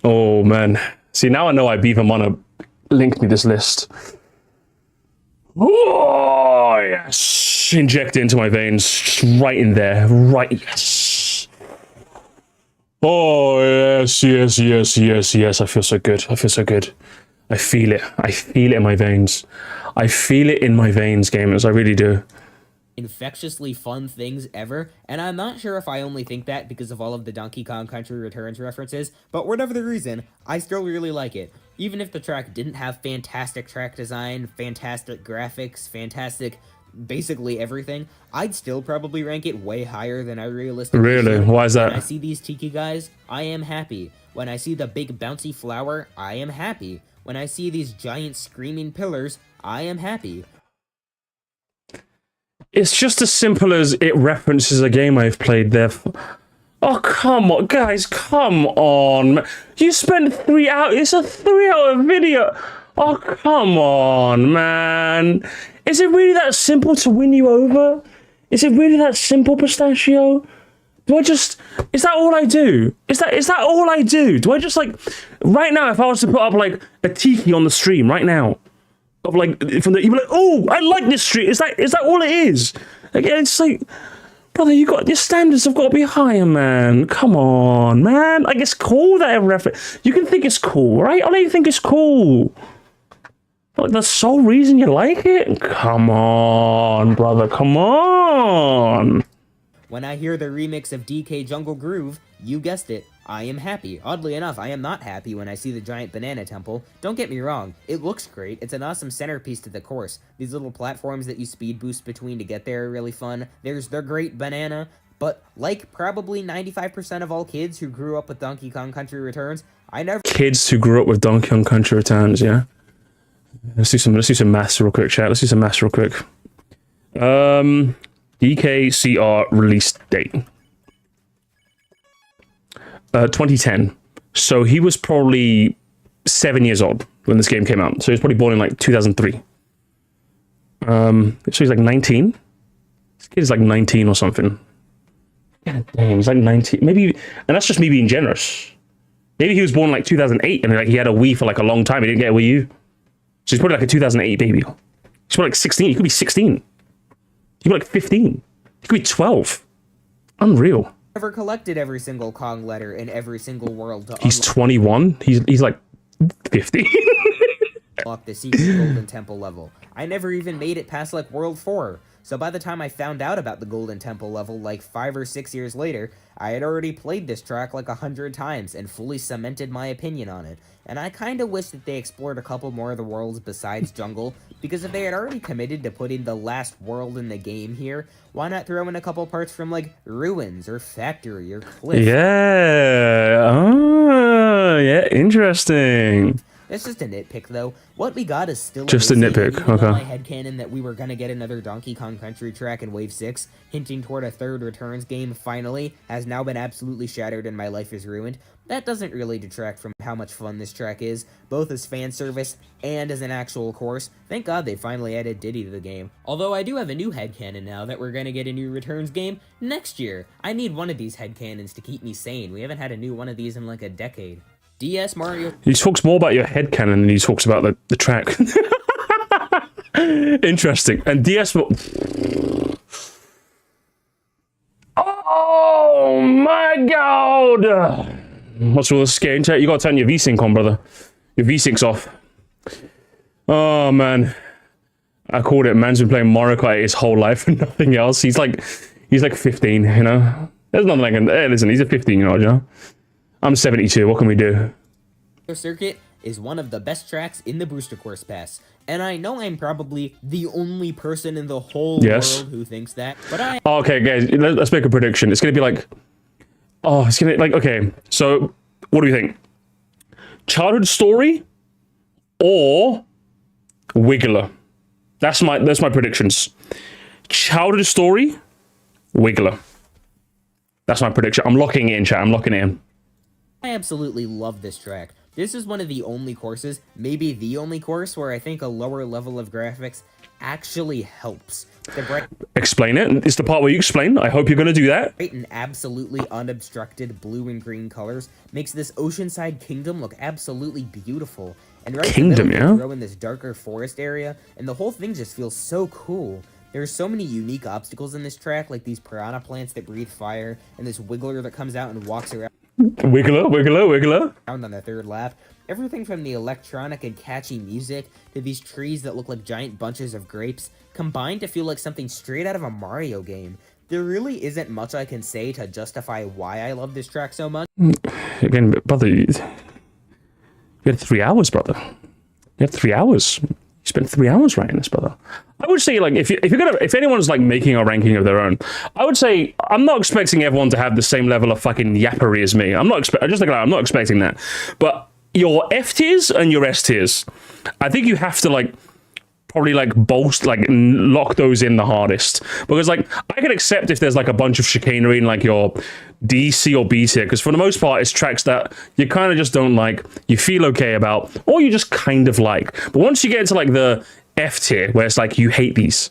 Oh, man. See, now I know why Beavermana linked me this list. Oh, yes. Inject it into my veins. Just right in there. Right, yes. Oh, yes, yes, yes, yes, yes. I feel so good. I feel so good. I feel it. I feel it in my veins. I feel it in my veins, gamers. I really do. infectiously fun things ever, and I'm not sure if I only think that because of all of the Donkey Kong Country Returns references, but whatever the reason, I still really like it. Even if the track didn't have fantastic track design, fantastic graphics, fantastic basically everything, I'd still probably rank it way higher than I realistically Really? should. Why is that? When I see these tiki guys, I am happy. When I see the big bouncy flower, I am happy. When I see these giant screaming pillars, I am happy. It's just as simple as it references a game I've played there. Oh, come on, guys, come on. You spent 3 hours. It's a 3-hour video. Oh, come on, man. Is it really that simple to win you over? Is it really that simple, Pistachio? Do I just... Is that all I do? Is that all I do? Do I just, like... Right now, if I was to put up, like, a tiki on the stream, right now, of like from the, you'd be like, oh, I like this street. Is that all it is? Like, it's like, brother, your standards have got to be higher, man. Come on, man. Like, it's cool that you can think it's cool, right? I know you think it's cool. Like, the sole reason you like it? Come on, brother. Come on. When I hear the remix of DK Jungle Groove, you guessed it, I am happy. Oddly enough, I am not happy when I see the giant banana temple. Don't get me wrong, it looks great. It's an awesome centerpiece to the course. These little platforms that you speed boost between to get there are really fun. There's the great banana, but like probably 95% of all kids who grew up with Donkey Kong Country Returns, I never... Kids who grew up with Donkey Kong Country Returns, yeah? Let's do some maths real quick, chat. Let's do some maths real quick. DKCR release date. 2010. So he was probably 7 years old when this game came out. So he was probably born in like 2003. So he's like 19. This kid is like 19 or something. God damn, he's like 19. Maybe, and that's just me being generous. Maybe he was born in like 2008 and like he had a Wii for like a long time. He didn't get a Wii U. So he's probably like a 2008 baby. He's probably like 16. He could be 16. He could be like 15. He could be 12. Unreal. Never collected every single Kong letter in every single world to He's 21. He's like 50. unlock the secret Golden Temple level. I never even made it past like World 4. So by the time I found out about the Golden Temple level like 5 or 6 years later, I had already played this track like 100 times and fully cemented my opinion on it. And I kinda wish that they explored a couple more of the worlds besides Jungle, because if they had already committed to putting the last world in the game here, why not throw in a couple parts from like Ruins or Factory or Cliff? Yeah. Oh, yeah. Interesting. That's just a nitpick, though. What we got is still Just a amazing, nitpick, and even though okay. my headcanon that we were gonna get another Donkey Kong Country track in Wave 6, hinting toward a third Returns game finally, has now been absolutely shattered and my life is ruined. That doesn't really detract from how much fun this track is, both as fan service and as an actual course. Thank God they finally added Diddy to the game. Although I do have a new headcanon now that we're gonna get a new Returns game next year. I need one of these headcanons to keep me sane. We haven't had a new one of these in like a decade. DS Mario... He talks more about your headcanon than he talks about the track. Interesting. And DS... Oh my god! What's all the scary chat? You gotta turn your VSync on, brother. Your VSync's off. Oh man. I called it. Man's been playing Mario Kart his whole life and nothing else. He's like 15, you know? There's nothing I can... Hey, listen, he's a 15-year-old, you know? I'm 72, what can we do? Circuit is one of the best tracks in the Booster Course Pass, and I know I'm probably the only person in the whole world who thinks that, but I... Oh, okay, guys, let's make a prediction. It's gonna be like... Oh, it's gonna... Like, okay, so, what do you think? Childhood Story or Wiggler? That's my predictions. Childhood Story, Wiggler. That's my prediction. I'm locking it in, chat. I'm locking it in. I absolutely love this track. This is one of the only courses, maybe the only course, where I think a lower level of graphics actually helps. Explain it. It's the part where you explain. I hope you're going to do that. Bright and absolutely unobstructed blue and green colors makes this oceanside kingdom look absolutely beautiful. And right in the middle, you throw in this darker forest area, and the whole thing just feels so cool. There's so many unique obstacles in this track, like these piranha plants that breathe fire, and this wiggler that comes out and walks around. Wiggler. On the third lap. Everything from the electronic and catchy music to these trees that look like giant bunches of grapes combined to feel like something straight out of a Mario game. There really isn't much I can say to justify why I love this track so much. Again, brother, you had 3 hours, brother. You had 3 hours. You spent 3 hours writing this, brother. I would say, like, if anyone's like making a ranking of their own, I would say I'm not expecting everyone to have the same level of fucking yappery as me. I'm not expecting that. But your F tiers and your S tiers, I think you have to like probably like lock those in the hardest, because like I can accept if there's like a bunch of chicanery in like your D, C, or B tier, because for the most part it's tracks that you kind of just don't like, you feel okay about, or you just kind of like. But once you get into like the F tier, where it's like you hate these,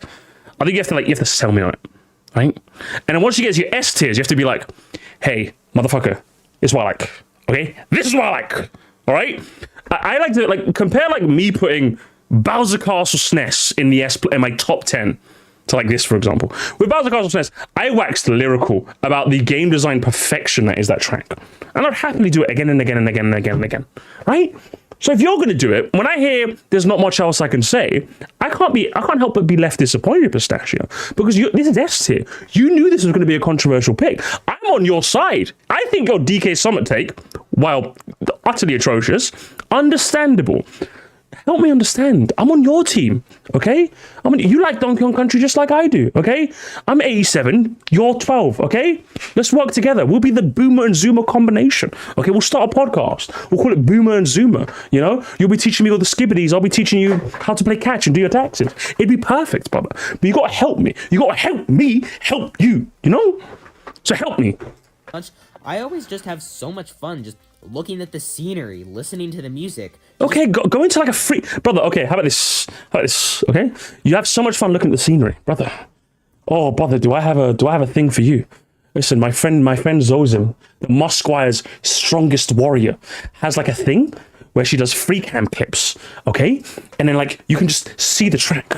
I think you have to sell me on it, right? And then once you get to your S tiers, you have to be like, hey, motherfucker, this is what I like, okay? This is what I like, all right? I like to like compare like me putting Bowser Castle SNES in my top 10 to like this, for example. With Bowser Castle SNES, I waxed lyrical about the game design perfection that is that track, and I'd happily do it again and again and again and again and again, right? So if you're going to do it, when I hear there's not much else I can say, I can't help but be left disappointed, Pistachio, because this is S tier. You knew this was going to be a controversial pick. I'm on your side. I think your DK Summit take, while utterly atrocious, understandable. Help me understand. I'm on your team, okay? You like Donkey Kong Country just like I do, okay? I'm 87, you're 12, okay? Let's work together. We'll be the Boomer and Zoomer combination, okay? We'll start a podcast. We'll call it Boomer and Zoomer, you know? You'll be teaching me all the skibbities. I'll be teaching you how to play catch and do your taxes. It'd be perfect, brother. But you gotta help me. You gotta help me help you, you know? So help me. I always just have so much fun just looking at the scenery, listening to the music. Okay, go into like a free... Brother, okay, how about this? Okay? You have so much fun looking at the scenery, brother. Oh, brother, do I have a thing for you? Listen, my friend Zozim, the Mosquire's strongest warrior, has like a thing where she does free cam clips, okay? And then like you can just see the track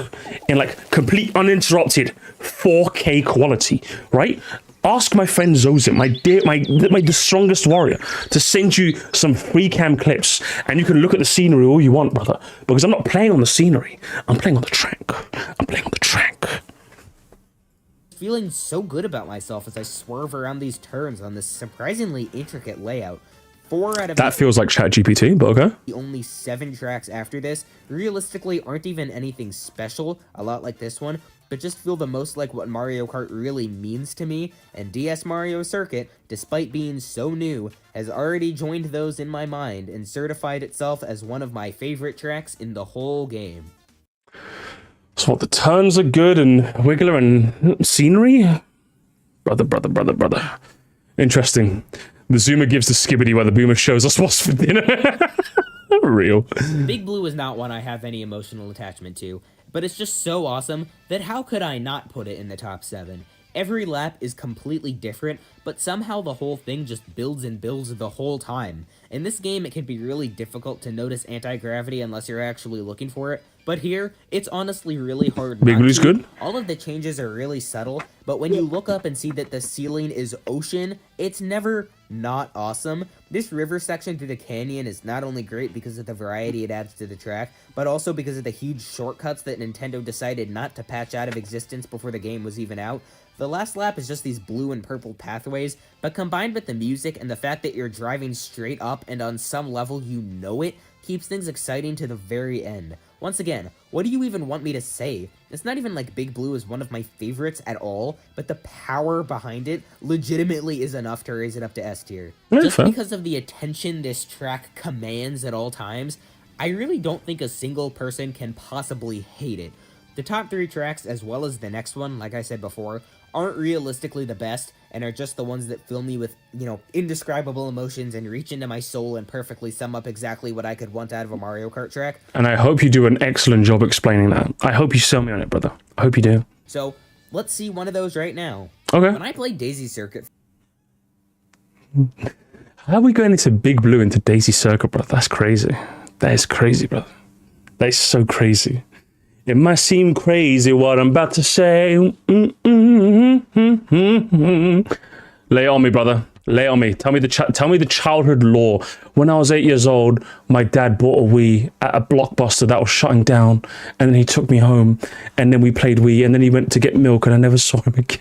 in like complete uninterrupted 4K quality, right? Ask my friend Zozin, the strongest warrior, to send you some free cam clips, and you can look at the scenery all you want, brother. Because I'm not playing on the scenery. I'm playing on the track. I'm playing on the track. Feeling so good about myself as I swerve around these turns on this surprisingly intricate layout. 4 out of That feels like ChatGPT, but okay. the only 7 tracks after this realistically aren't even anything special, a lot like this one, but just feel the most like what Mario Kart really means to me, and DS Mario Circuit, despite being so new, has already joined those in my mind and certified itself as one of my favorite tracks in the whole game. So what, the turns are good and wiggler and scenery? Brother. Interesting. The zoomer gives the skibbity while the boomer shows us what's for dinner. Real. Big Blue is not one I have any emotional attachment to, but it's just so awesome that how could I not put it in the top 7? Every lap is completely different, but somehow the whole thing just builds and builds the whole time. In this game, it can be really difficult to notice anti-gravity unless you're actually looking for it, but here, it's honestly really hard. Big Blue's good. All of the changes are really subtle, but when you look up and see that the ceiling is ocean, it's never not awesome. This river section through the canyon is not only great because of the variety it adds to the track, but also because of the huge shortcuts that Nintendo decided not to patch out of existence before the game was even out. The last lap is just these blue and purple pathways, but combined with the music and the fact that you're driving straight up and on some level you know it, keeps things exciting to the very end. Once again, what do you even want me to say? It's not even like Big Blue is one of my favorites at all, but the power behind it legitimately is enough to raise it up to S tier. Just because of the attention this track commands at all times, I really don't think a single person can possibly hate it. The top 3 tracks, as well as the next one, like I said before, aren't realistically the best, and are just the ones that fill me with, indescribable emotions and reach into my soul and perfectly sum up exactly what I could want out of a Mario Kart track. And I hope you do an excellent job explaining that. I hope you sell me on it, brother. I hope you do. So, let's see one of those right now. Okay. When I played Daisy Circuit... How are we going into Big Blue into Daisy Circuit, brother? That's crazy. That is crazy, brother. That is so crazy. It might seem crazy what I'm about to say. Lay it on me, brother. Lay it on me. Tell me the childhood lore. When I was 8 years old, my dad bought a Wii at a Blockbuster that was shutting down, and then he took me home, and then we played Wii, and then he went to get milk, and I never saw him again.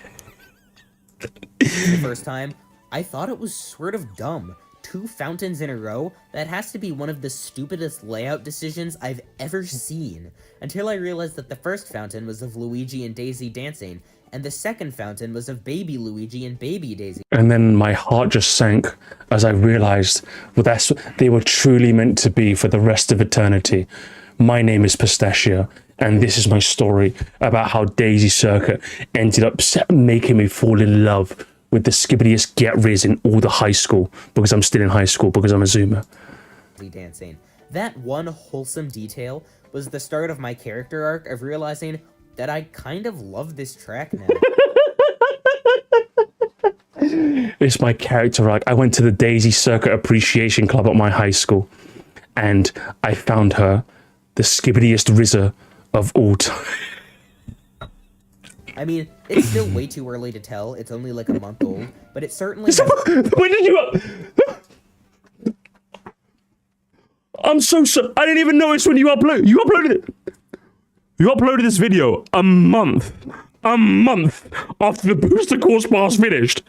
The first time, I thought it was sort of dumb. 2 fountains in a row? That has to be one of the stupidest layout decisions I've ever seen. Until I realized that the first fountain was of Luigi and Daisy dancing, and the second fountain was of baby Luigi and baby Daisy. And then my heart just sank as I realized they were truly meant to be for the rest of eternity. My name is Pistachio, and this is my story about how Daisy Circuit ended up making me fall in love with the skibbidiest get-riz in all the high school, because I'm still in high school, because I'm a zoomer. Dancing. That one wholesome detail was the start of my character arc of realizing that I kind of love this track now. It's my character arc. I went to the Daisy Circuit Appreciation Club at my high school, and I found her the skibbidiest rizzer of all time. I mean, it's still way too early to tell. It's only like a month old, but it certainly When did you... I'm so sorry. I didn't even notice when you uploaded. You uploaded this video a month after the booster course pass finished.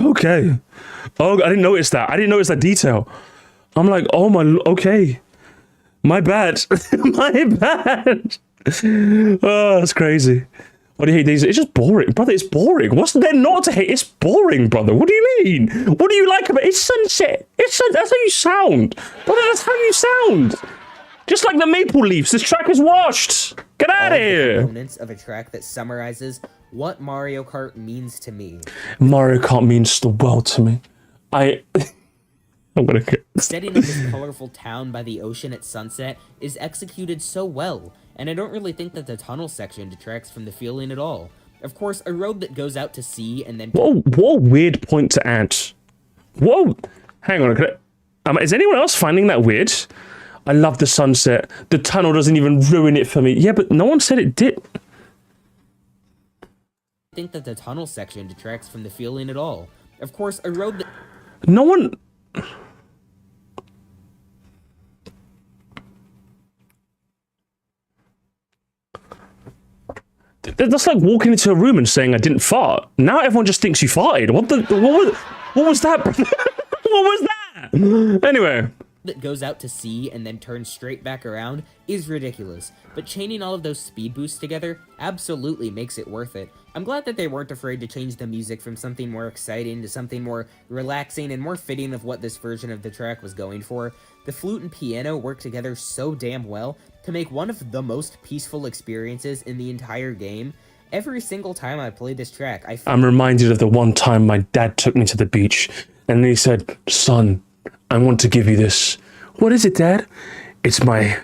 Okay. Oh, I didn't notice that. I didn't notice that detail. I'm like, oh my, okay. My bad. My bad. Oh, that's crazy. What do you hate these? It's just boring, brother. It's boring. What's there not to hate? It's boring, brother. What do you mean? What do you like about it? It's sunset. That's how you sound, brother. That's how you sound. Just like the Maple Leafs, this track is washed. Get out of here. Components of a track that summarizes what Mario Kart means to me. Mario Kart means the world to me. I'm gonna get... Setting up this colorful town by the ocean at sunset is executed so well, and I don't really think that the tunnel section detracts from the feeling at all. Of course, a road that goes out to sea and then... What a weird point to add. Whoa! Hang on, is anyone else finding that weird? I love the sunset. The tunnel doesn't even ruin it for me. Yeah, but no one said it did. I think that the tunnel section detracts from the feeling at all. Of course, a road that... No one... That's like walking into a room and saying I didn't fart. Now everyone just thinks you farted. What was that? What was that? Anyway. that goes out to sea and then turns straight back around is ridiculous, but chaining all of those speed boosts together absolutely makes it worth it. I'm glad that they weren't afraid to change the music from something more exciting to something more relaxing and more fitting of what this version of the track was going for. The flute and piano work together so damn well to make one of the most peaceful experiences in the entire game. Every single time I play this track, I'm reminded of the one time my dad took me to the beach and he said, "Son, I want to give you this." "What is it, Dad?" "It's my..."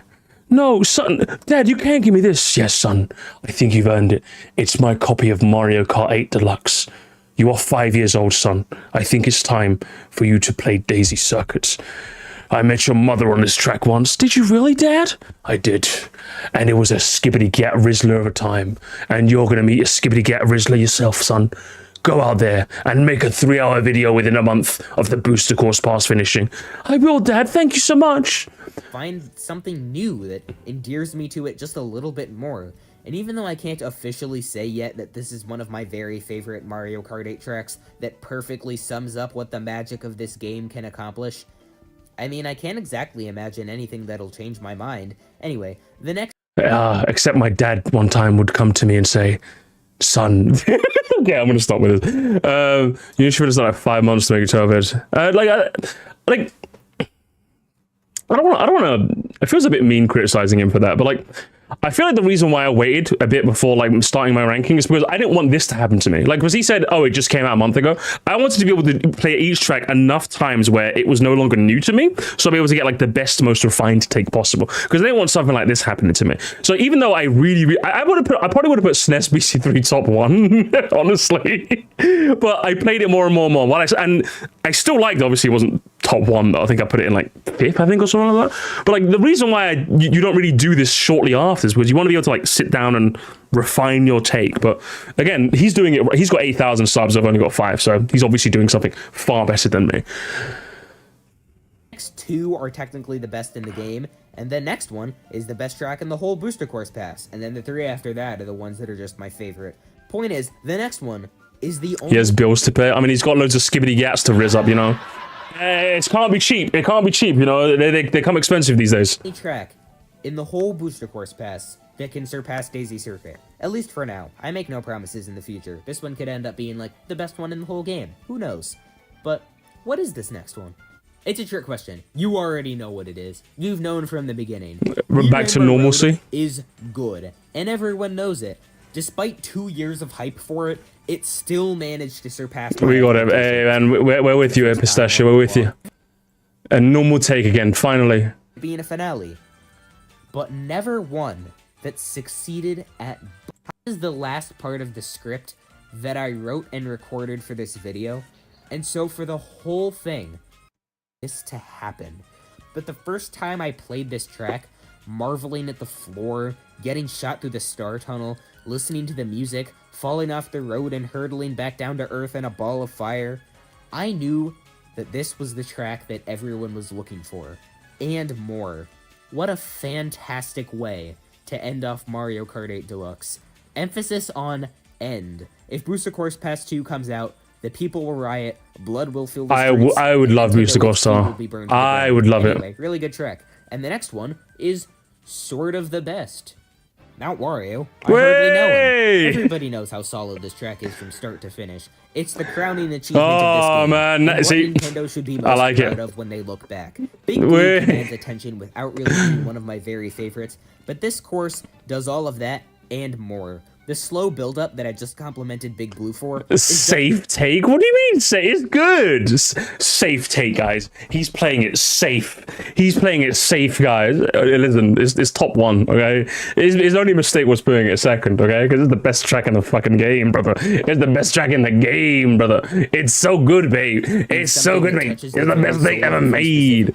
"No, son, Dad, you can't give me this." "Yes, son, I think you've earned it. It's my copy of Mario Kart 8 Deluxe. You are 5 years old, son. I think it's time for you to play Daisy Circuits. I met your mother on this track once." "Did you really, Dad?" "I did. And it was a skibbity-gat rizzler of a time. And you're gonna meet a skibbity-gat rizzler yourself, son. Go out there and make a 3-hour video within a month of the booster course pass finishing." "I will, Dad. Thank you so much." Find something new that endears me to it just a little bit more. And even though I can't officially say yet that this is one of my very favorite Mario Kart 8 tracks that perfectly sums up what the magic of this game can accomplish, I mean, I can't exactly imagine anything that'll change my mind. Anyway, the next... Except my dad one time would come to me and say, "Son..." Okay, I'm gonna stop with this. You should have done like 5 months to make a 12 heads. I don't want to. It feels a bit mean criticizing him for that, but like, I feel like the reason why I waited a bit before like starting my ranking is because I didn't want this to happen to me. Like, because he said, "Oh, it just came out a month ago." I wanted to be able to play each track enough times where it was no longer new to me, so I'll be able to get like the best, most refined take possible. Because I didn't want something like this happening to me. So even though I probably would have put SNES BC3 top 1, honestly. But I played it more and more and more. And I still liked, obviously, it wasn't top 1 though. I think I put it in like 5th, I think, or something like that. But like the reason why you don't really do this shortly after is because you want to be able to like sit down and refine your take. But again, he's doing it. He's got 8,000 subs. I've only got 5, so he's obviously doing something far better than me. next two are technically the best in the game, and the next one is the best track in the whole booster course pass, and then the 3 after that are the ones that are just my favorite. Point is, the next one is the only... He has bills to pay. I mean, he's got loads of skibbity gats to rizz up, you know. It can't be cheap. It can't be cheap, you know. They come expensive these days. Track in the whole booster course pass that can surpass Daisy Circuit. At least for now. I make no promises in the future. This one could end up being like the best one in the whole game. Who knows? But what is this next one? It's a trick question. You already know what it is. You've known from the beginning. We're back to normalcy. Is good, and everyone knows it. Despite 2 years of hype for it, it still managed to surpass... We got it. Hey, man, we're with you, Pistachio. We're with you. A normal take again, finally. Being a finale. But never one that succeeded at... This is the last part of the script that I wrote and recorded for this video. And so for the whole thing, this to happen. But the first time I played this track, marveling at the floor, getting shot through the star tunnel, listening to the music, falling off the road and hurtling back down to earth in a ball of fire, I knew that this was the track that everyone was looking for. And more. What a fantastic way to end off Mario Kart 8 Deluxe. Emphasis on end. If Booster Course Pass 2 comes out, the people will riot, blood will fill the streets. I would love Booster Course Star. I would love it. Really good track. And the next one is sort of the best. Mount Wario, I hardly know him. Everybody knows how solid this track is from start to finish. It's the crowning achievement of this game. Man, and what Nintendo should be most proud of when they look back. Big Blue commands attention without really being one of my very favorites, but this course does all of that and more. The slow build-up that I just complimented Big Blue for... Safe take? What do you mean? It's good. Safe take, guys. He's playing it safe. He's playing it safe, guys. Listen, it's top 1, okay? His only mistake was putting it second, okay? Because it's the best track in the fucking game, brother. It's the best track in the game, brother. It's so good, babe. It's so good, mate. It's the best thing ever made.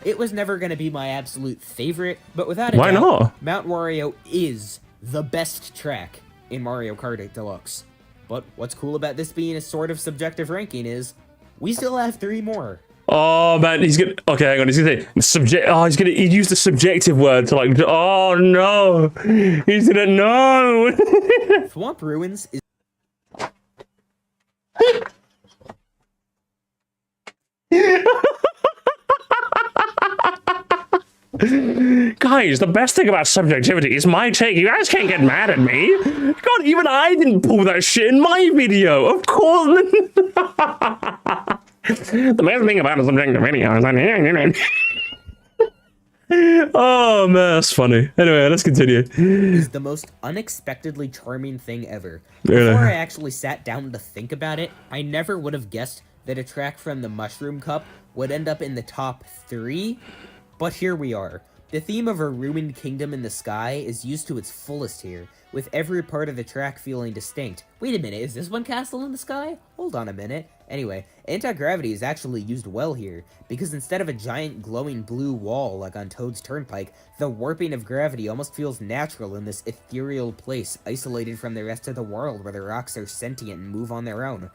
It was never going to be my absolute favorite, but without a Why doubt, not? Mount Wario is the best track in Mario Kart 8 Deluxe. But what's cool about this being a sort of subjective ranking is, we still have 3 more. Oh man, he's gonna. Okay, hang on. He's gonna say subject. Oh, he's gonna. He used the subjective word to like. Oh no, he didn't know. Thwomp Ruins is Guys, the best thing about subjectivity is my take. You guys can't get mad at me. God, even I didn't pull that shit in my video. Of course. The best thing about a subjective video is that. Oh man, that's funny. Anyway, let's continue. is the most unexpectedly charming thing ever. Really? Before I actually sat down to think about it, I never would have guessed that a track from the Mushroom Cup would end up in the top 3, but here we are. The theme of a ruined kingdom in the sky is used to its fullest here, with every part of the track feeling distinct. Wait a minute, is this one castle in the sky? Hold on a minute. Anyway, anti-gravity is actually used well here, because instead of a giant glowing blue wall like on Toad's Turnpike, the warping of gravity almost feels natural in this ethereal place, isolated from the rest of the world where the rocks are sentient and move on their own.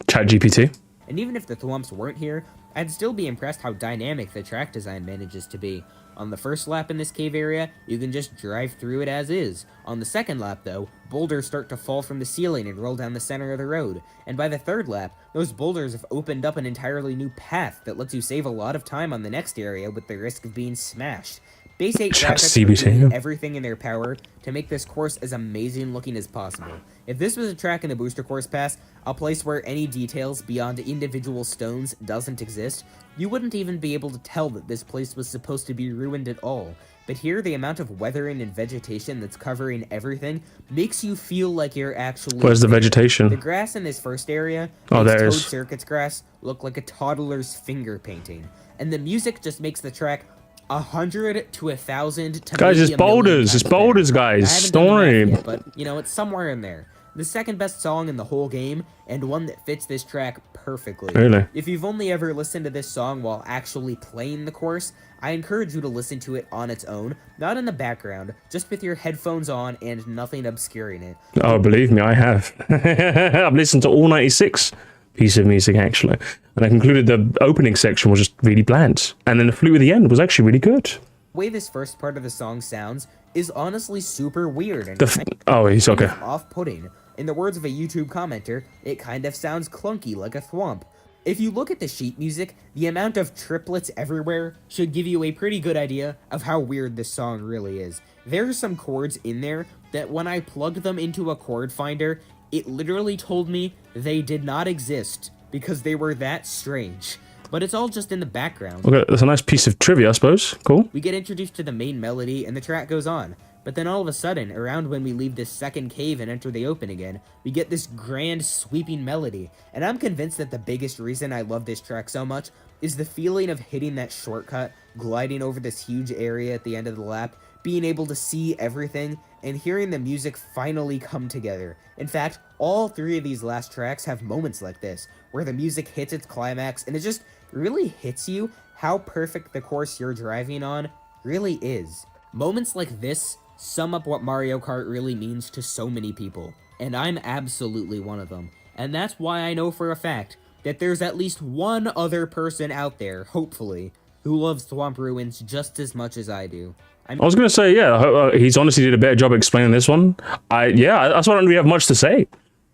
ChatGPT. And even if the Thwomps weren't here, I'd still be impressed how dynamic the track design manages to be. On the first lap in this cave area, you can just drive through it as is. On the second lap, though, boulders start to fall from the ceiling and roll down the center of the road. And by the third lap, those boulders have opened up an entirely new path that lets you save a lot of time on the next area with the risk of being smashed. Base 8 graphics are doing everything in their power to make this course as amazing looking as possible. If this was a track in the Booster Course Pass, a place where any details beyond individual stones doesn't exist, you wouldn't even be able to tell that this place was supposed to be ruined at all. But here, the amount of weathering and vegetation that's covering everything makes you feel like you're actually... Where's the vegetation? The grass in this first area Oh, makes there it Toad is. Circuit's grass look like a toddler's finger painting. And the music just makes the track 100 to 1,000 to Guys, maybe it's a million boulders. It's times better. boulders, I guys. haven't done the math Story. yet, but, you know, it's somewhere in there. The second best song in the whole game, and one that fits this track perfectly. Really? If you've only ever listened to this song while actually playing the course, I encourage you to listen to it on its own, not in the background, just with your headphones on and nothing obscuring it. Oh, believe me, I have. I've listened to all 96 pieces of music, actually. And I concluded the opening section was just really bland. And then the flute at the end was actually really good. The way this first part of the song sounds is honestly super weird and Oh, he's okay. off-putting. In the words of a YouTube commenter, it kind of sounds clunky like a thwomp. If you look at the sheet music, the amount of triplets everywhere should give you a pretty good idea of how weird this song really is. There are some chords in there that when I plugged them into a chord finder, it literally told me they did not exist because they were that strange. But it's all just in the background. Okay, that's a nice piece of trivia, I suppose. Cool. We get introduced to the main melody and the track goes on. But then all of a sudden, around when we leave this second cave and enter the open again, we get this grand sweeping melody. And I'm convinced that the biggest reason I love this track so much is the feeling of hitting that shortcut, gliding over this huge area at the end of the lap, being able to see everything, and hearing the music finally come together. In fact, all 3 of these last tracks have moments like this, where the music hits its climax, and it just really hits you how perfect the course you're driving on really is. Moments like this sum up what Mario Kart really means to so many people, and I'm absolutely one of them. And that's why I know for a fact that there's at least one other person out there, hopefully, who loves Thwomp Ruins just as much as I do. I was going to say, yeah, he's honestly did a better job explaining this one. Yeah, that's why I don't really have much to say.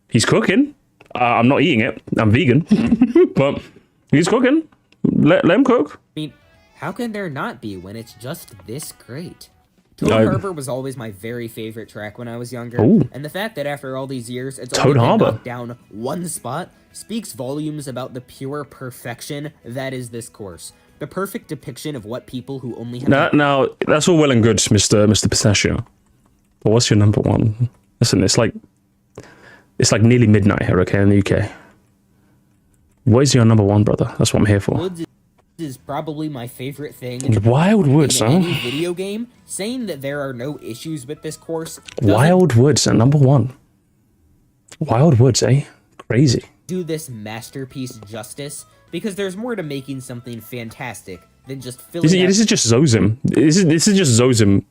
He's cooking. I'm not eating it. I'm vegan. But he's cooking. Let him cook. I mean, how can there not be when it's just this great? Toad Harbor was always my very favorite track when I was younger, and the fact that after all these years it's only been knocked down one spot speaks volumes about the pure perfection that is this course. The perfect depiction of what people who only have... Now, that's all well and good, Mr. Pistachio. But what's your number one? Listen, it's like nearly midnight here, okay, in the UK. What is your number one, brother? That's what I'm here for. Woods is probably my favorite thing Wild Woods, in huh? any video game. Saying that there are no issues with this course Wild Woods at number one. Wild Woods, eh? Crazy. do this masterpiece justice, because there's more to making something fantastic than just filling out This is just Zozim. This is just Zozim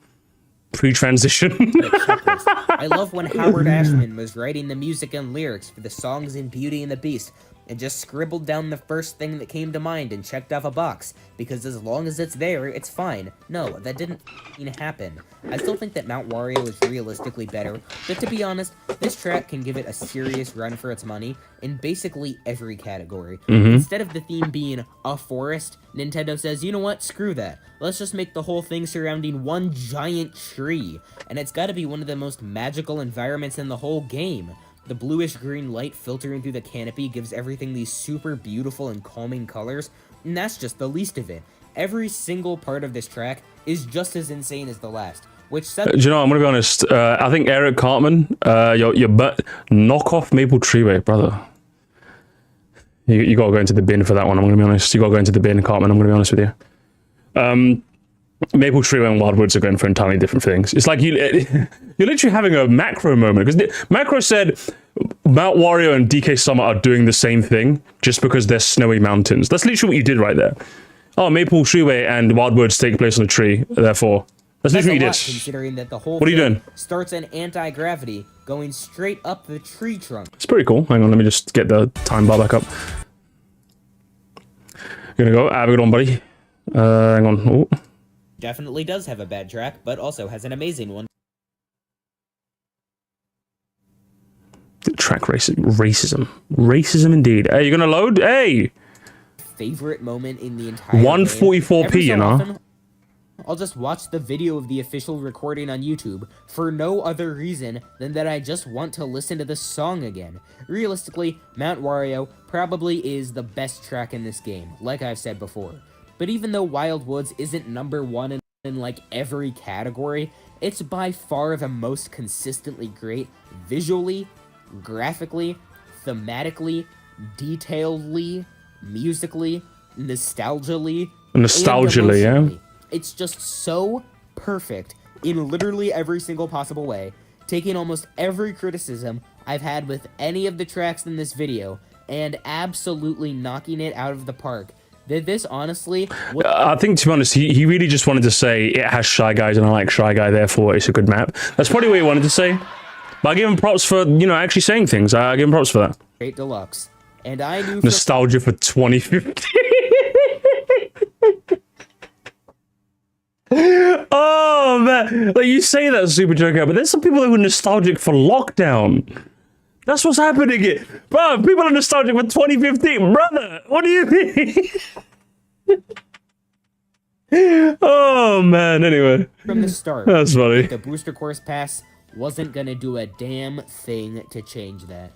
pre-transition. a checklist. I love when Howard Ashman was writing the music and lyrics for the songs in Beauty and the Beast and just scribbled down the first thing that came to mind and checked off a box, because as long as it's there, it's fine. No, that didn't happen. I still think that Mount Wario is realistically better, but to be honest, this track can give it a serious run for its money in basically every category. Instead of the theme being a forest, Nintendo says, you know what, screw that. Let's just make the whole thing surrounding one giant tree, and it's gotta be one of the most magical environments in the whole game. The bluish-green light filtering through the canopy gives everything these super beautiful and calming colors, and that's just the least of it. Every single part of this track is just as insane as the last, which sets... Do you know, I'm gonna be honest, I think Eric Cartman, your knock off Maple Treeway, brother. You gotta go into the bin for that one, I'm gonna be honest. You gotta go into the bin, Cartman, I'm gonna be honest with you. Maple Treeway and Wildwoods are going for entirely different things. It's like you're literally having a Macro moment, because Macro said Mount Wario and DK Summit are doing the same thing just because they're snowy mountains. That's literally what you did right there. Oh, Maple Treeway and Wildwoods take place on a tree, therefore. That's literally what you did. Considering that the whole what are you doing? Starts in anti-gravity, going straight up the tree trunk. It's pretty cool. Hang on, let me just get the time bar back up. You're gonna go. Have a good one, buddy. Hang on. Ooh. Definitely does have a bad track, but also has an amazing one. Track racism. Racism indeed. Hey, you gonna load? Hey! Favorite moment in the entire 144p, you know? Often, I'll just watch the video of the official recording on YouTube for no other reason than that I just want to listen to the song again. Realistically, Mount Wario probably is the best track in this game, like I've said before. But even though Wild Woods isn't #1 in like every category, it's by far the most consistently great visually, graphically, thematically, detailedly, musically, nostalgically, yeah. It's just so perfect in literally every single possible way, taking almost every criticism I've had with any of the tracks in this video and absolutely knocking it out of the park. This honestly... I think, to be honest, he really just wanted to say it has Shy Guys and I like Shy Guy, therefore it's a good map. That's probably what he wanted to say. But I give him props for, you know, actually saying things. I give him props for that. Great Deluxe. And I knew... Nostalgia for 2015. Oh, man. Like, you say that, Super Joker, but there's some people who are nostalgic for Lockdown. That's what's happening here. Bro, people are nostalgic for 2015. Brother, what do you mean? Oh, man. Anyway. From the start. That's funny. The Booster Course Pass wasn't gonna do a damn thing to change that.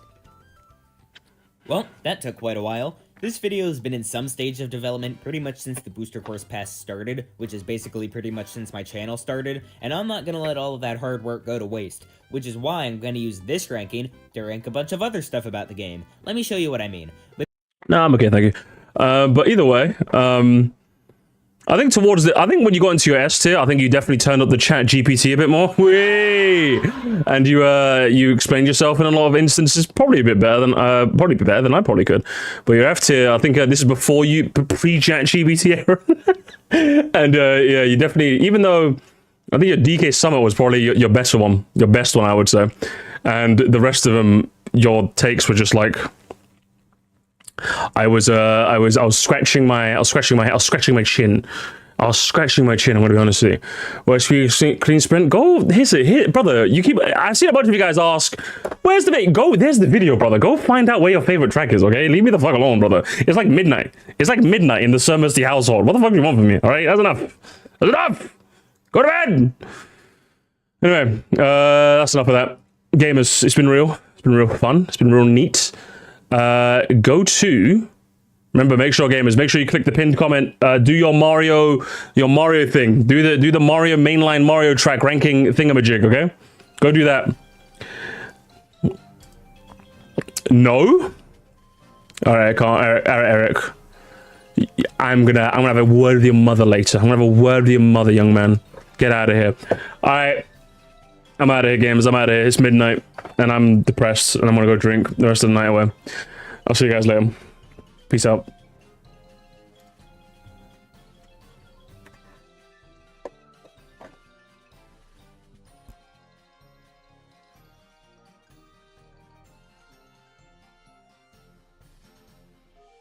Well, that took quite a while. This video has been in some stage of development pretty much since the Booster Course Pass started, which is basically pretty much since my channel started, and I'm not gonna let all of that hard work go to waste, which is why I'm gonna use this ranking to rank a bunch of other stuff about the game. Let me show you what I mean. No, I'm okay, thank you. But either way, I think when you got into your S tier, I think you definitely turned up the chat GPT a bit more. Whee! And you explained yourself in a lot of instances, probably a bit better than I probably could. But your F tier, I think this is before you pre-chat GPT era. And yeah, you definitely, even though I think your DK Summit was probably your best one, I would say, and the rest of them, your takes were just like. I was scratching my chin. I'm gonna be honest with you. Where's the clean sprint? Go, here's it, brother. I see a bunch of you guys ask, where's the video? Go, there's the video, brother. Go find out where your favorite track is, okay? Leave me the fuck alone, brother. It's like midnight. It's like midnight in the Sir Musty household. What the fuck do you want from me? All right, that's enough. That's enough. Go to bed. Anyway, that's enough of that. Gamers, it's been real. It's been real fun. It's been real neat. Go to, remember, make sure you click the pinned comment, do your Mario thing, do the Mario mainline Mario track ranking thingamajig, okay? Go do that. No? Alright, I can't, Eric. I'm gonna have a word with your mother later. I'm gonna have a word with your mother, young man. Get out of here. Alright. I'm out of here, gamers. I'm out of here. It's midnight, and I'm depressed, and I'm gonna go drink the rest of the night away. I'll see you guys later. Peace out.